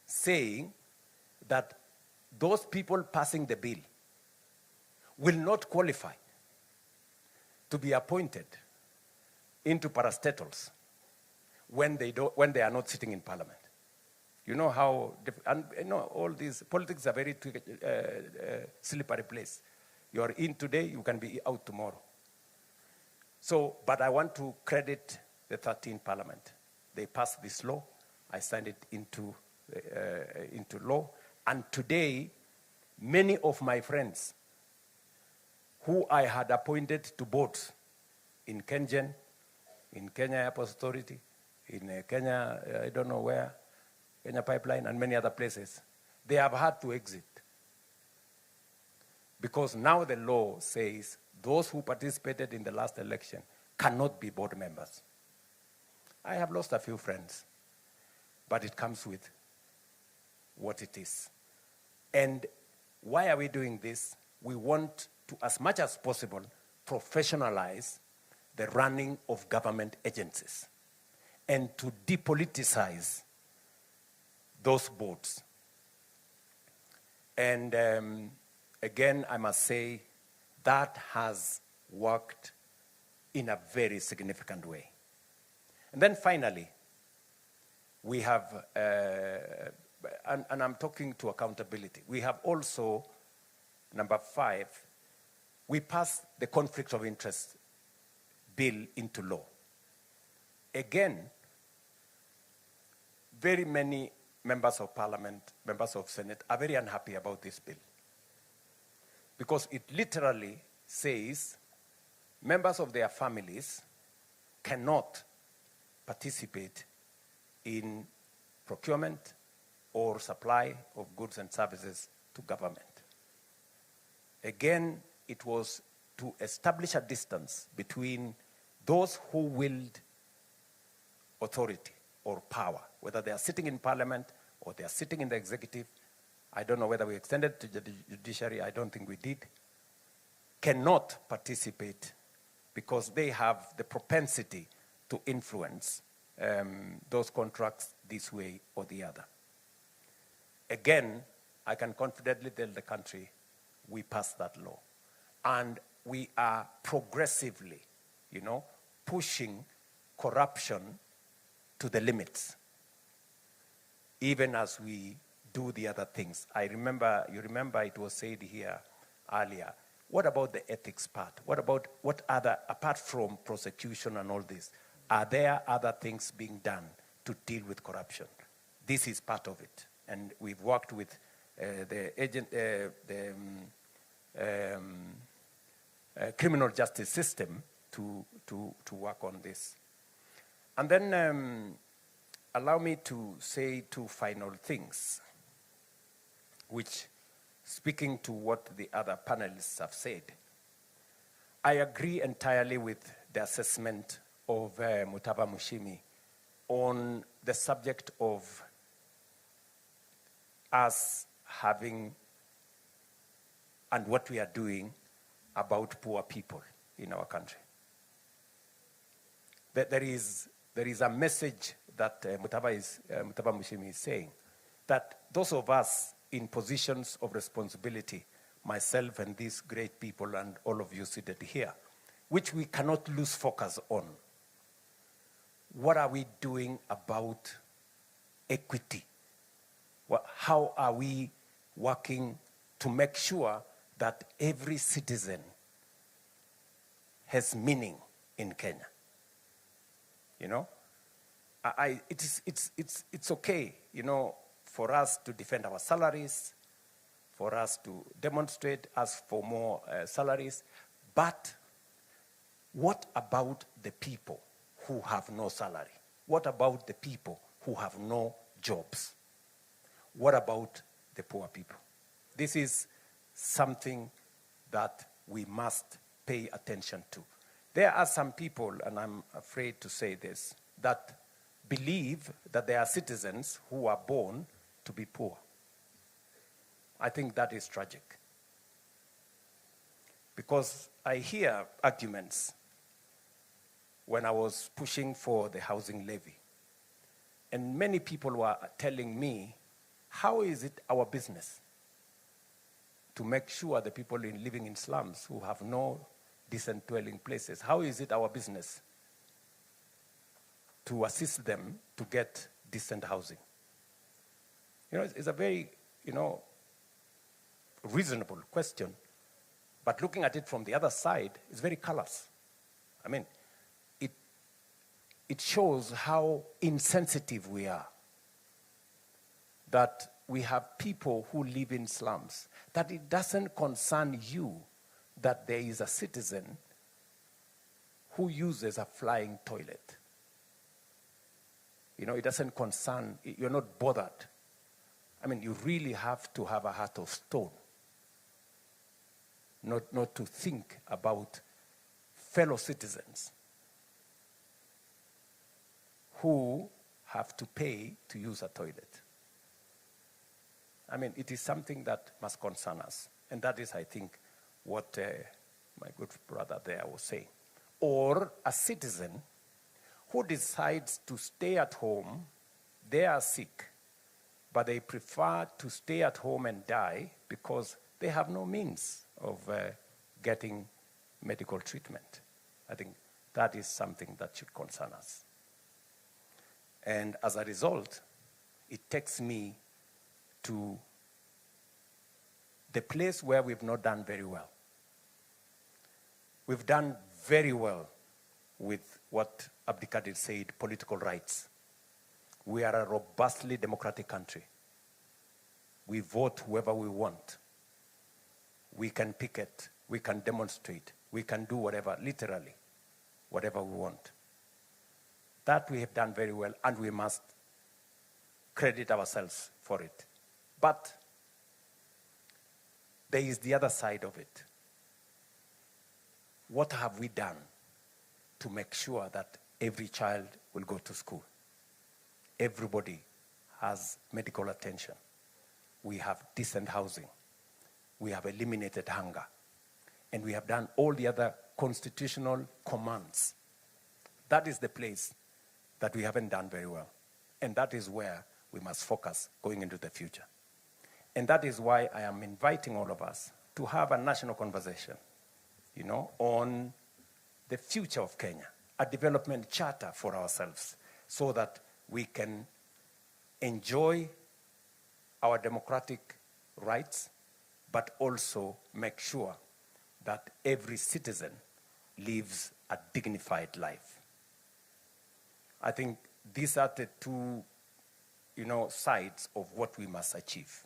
saying that those people passing the bill will not qualify to be appointed into parastatals when they are not sitting in Parliament. You know how, and you know, all these politics are very slippery place. You are in today, you can be out tomorrow. So, but I want to credit the 13th Parliament. They passed this law. I signed it into law. And today, many of my friends who I had appointed to boards in KenGen, in Kenya Airports Authority, in Kenya, I don't know where, Kenya Pipeline, and many other places, they have had to exit. Because now the law says those who participated in the last election cannot be board members. I have lost a few friends, but it comes with what it is. And why are we doing this? We want to, as much as possible, professionalize the running of government agencies and to depoliticize those boards. And again, I must say that has worked in a very significant way. And then finally, we have, and I'm talking to accountability, we have also, number 5, we passed the conflict of interest bill into law. Again, very many members of parliament, members of Senate are very unhappy about this bill because it literally says members of their families cannot participate in procurement or supply of goods and services to government. Again, it was to establish a distance between those who wield authority or power, whether they are sitting in parliament or they are sitting in the executive. I don't know whether we extended to the judiciary, I don't think we did, cannot participate because they have the propensity to influence those contracts this way or the other. Again, I can confidently tell the country we passed that law. And we are progressively, pushing corruption to the limits, even as we do the other things. You remember it was said here earlier, what about the ethics part? What other, apart from prosecution and all this, are there other things being done to deal with corruption? This is part of it. And we've worked with the criminal justice system to work on this. And then allow me to say 2 final things, which, speaking to what the other panelists have said, I agree entirely with the assessment of Mutava Mushimi on the subject of us having and what we are doing about poor people in our country. There is a message that Mutava Mushimi is saying, that those of us in positions of responsibility, myself and these great people and all of you seated here, which we cannot lose focus on. What are we doing about equity? How are we working to make sure that every citizen has meaning in Kenya? It's okay, for us to defend our salaries, for us to demonstrate, ask for more salaries, but what about the people who have no salary? What about the people who have no jobs? What about the poor people? This is something that we must pay attention to. There are some people, and I'm afraid to say this, that believe that there are citizens who are born to be poor. I think that is tragic. Because I hear arguments when I was pushing for the housing levy. And many people were telling me, how is it our business to make sure the people living in slums who have no decent dwelling places, how is it our business to assist them to get decent housing? You know, it's a very, reasonable question, but looking at it from the other side, it's very callous. I mean, it shows how insensitive we are, that we have people who live in slums, that it doesn't concern you that there is a citizen who uses a flying toilet. It doesn't concern, you're not bothered. I mean, you really have to have a heart of stone, not to think about fellow citizens who have to pay to use a toilet. I mean, it is something that must concern us. And that is, I think, what my good brother there was saying. Or a citizen who decides to stay at home, they are sick, but they prefer to stay at home and die because they have no means of getting medical treatment. I think that is something that should concern us. And as a result, it takes me to the place where we've not done very well. We've done very well with what Abdikadir said, political rights. We are a robustly democratic country. We vote whoever we want. We can picket, we can demonstrate, we can do whatever, literally, whatever we want. That we have done very well, and we must credit ourselves for it. But there is the other side of it. What have we done to make sure that every child will go to school? Everybody has medical attention. We have decent housing. We have eliminated hunger. And we have done all the other constitutional commands. That is the place that we haven't done very well. And that is where we must focus going into the future. And that is why I am inviting all of us to have a national conversation, on the future of Kenya, a development charter for ourselves, so that we can enjoy our democratic rights, but also make sure that every citizen lives a dignified life. I think these are the two, sides of what we must achieve.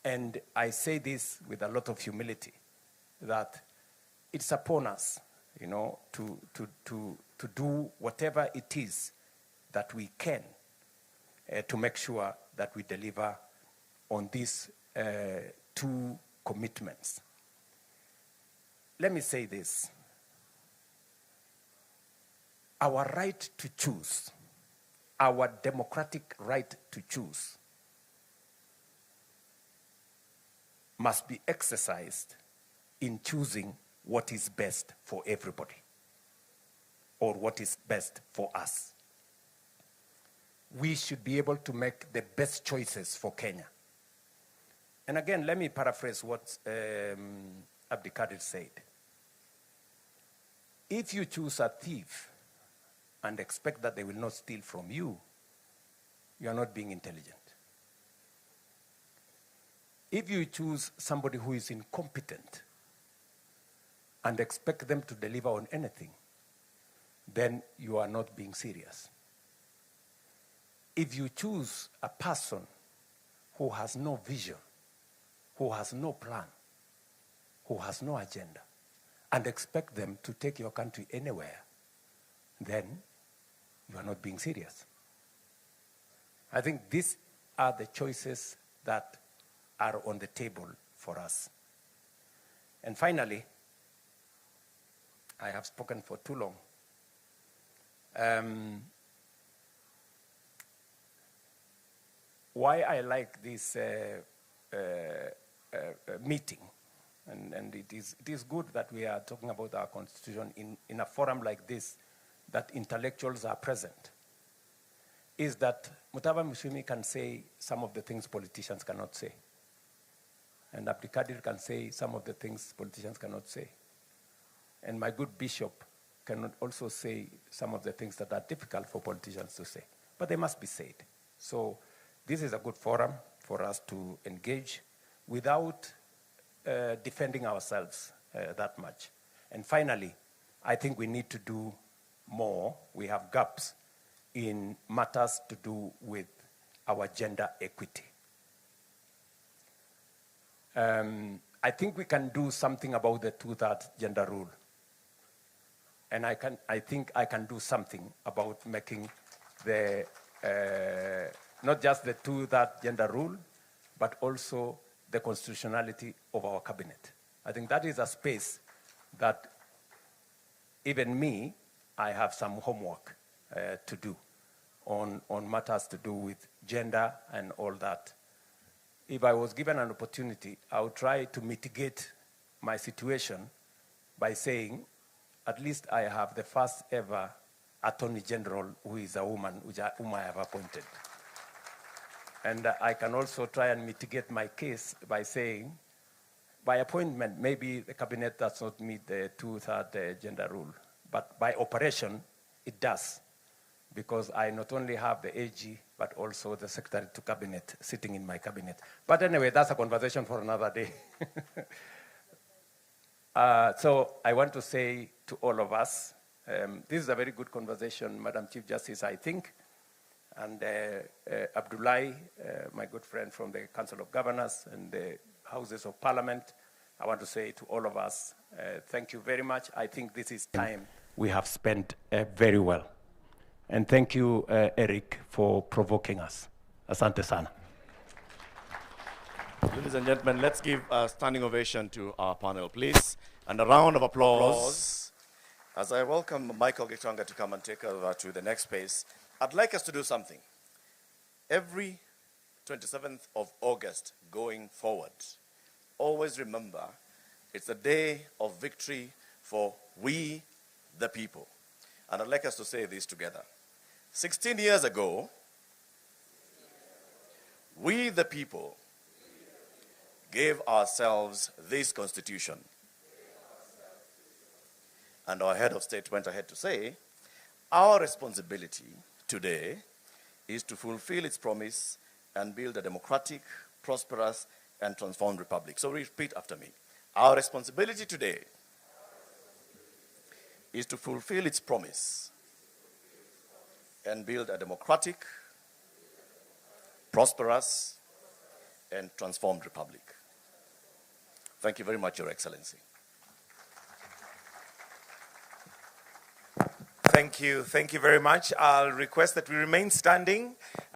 And I say this with a lot of humility, that it's upon us, to do whatever it is that we can to make sure that we deliver on these two commitments. Let me say this. Our right to choose, our democratic right to choose, must be exercised in choosing what is best for everybody, or what is best for us. We should be able to make the best choices for Kenya. And again, let me paraphrase what Abdikadir said. If you choose a thief and expect that they will not steal from you, you are not being intelligent. If you choose somebody who is incompetent and expect them to deliver on anything, then you are not being serious. If you choose a person who has no vision, who has no plan, who has no agenda, and expect them to take your country anywhere, then you are not being serious. I think these are the choices that are on the table for us. And finally, I have spoken for too long. Why I like this meeting, and it is good that we are talking about our constitution in a forum like this, that intellectuals are present, is that Mutava Mushimi can say some of the things politicians cannot say. And Abdikadir can say some of the things politicians cannot say. And my good bishop can also say some of the things that are difficult for politicians to say. But they must be said. So this is a good forum for us to engage without defending ourselves that much. And finally, I think we need to do more. We have gaps in matters to do with our gender equity. I think we can do something about the 2/3 gender rule. And I think I can do something about making the, not just the 2/3 gender rule, but also the constitutionality of our cabinet. I think that is a space that even me, I have some homework to do on matters to do with gender and all that. If I was given an opportunity, I would try to mitigate my situation by saying, at least I have the first ever Attorney General who is a woman, whom I have appointed. And I can also try and mitigate my case by saying, by appointment, maybe the cabinet does not meet the 2/3 gender rule, but by operation, it does. Because I not only have the AG, but also the Secretary to Cabinet sitting in my cabinet. But anyway, that's a conversation for another day. So I want to say to all of us, this is a very good conversation, Madam Chief Justice, I think. And Abdullahi, my good friend from the Council of Governors and the Houses of Parliament, I want to say to all of us, thank you very much. I think this is time we have spent very well. And thank you, Eric, for provoking us. Asante sana. Ladies and gentlemen, let's give a standing ovation to our panel, please. And a round of applause. As I welcome Michael Gitonga to come and take over to the next space, I'd like us to do something. Every 27th of August going forward, always remember it's a day of victory for we, the people. And I'd like us to say this together. 16 years ago, we, the people, gave ourselves this constitution. And our head of state went ahead to say, our responsibility today is to fulfill its promise and build a democratic, prosperous, and transformed republic. So repeat after me. Our responsibility today is to fulfill its promise and build a democratic, prosperous, and transformed republic. Thank you very much, Your Excellency. Thank you very much. I'll request that we remain standing.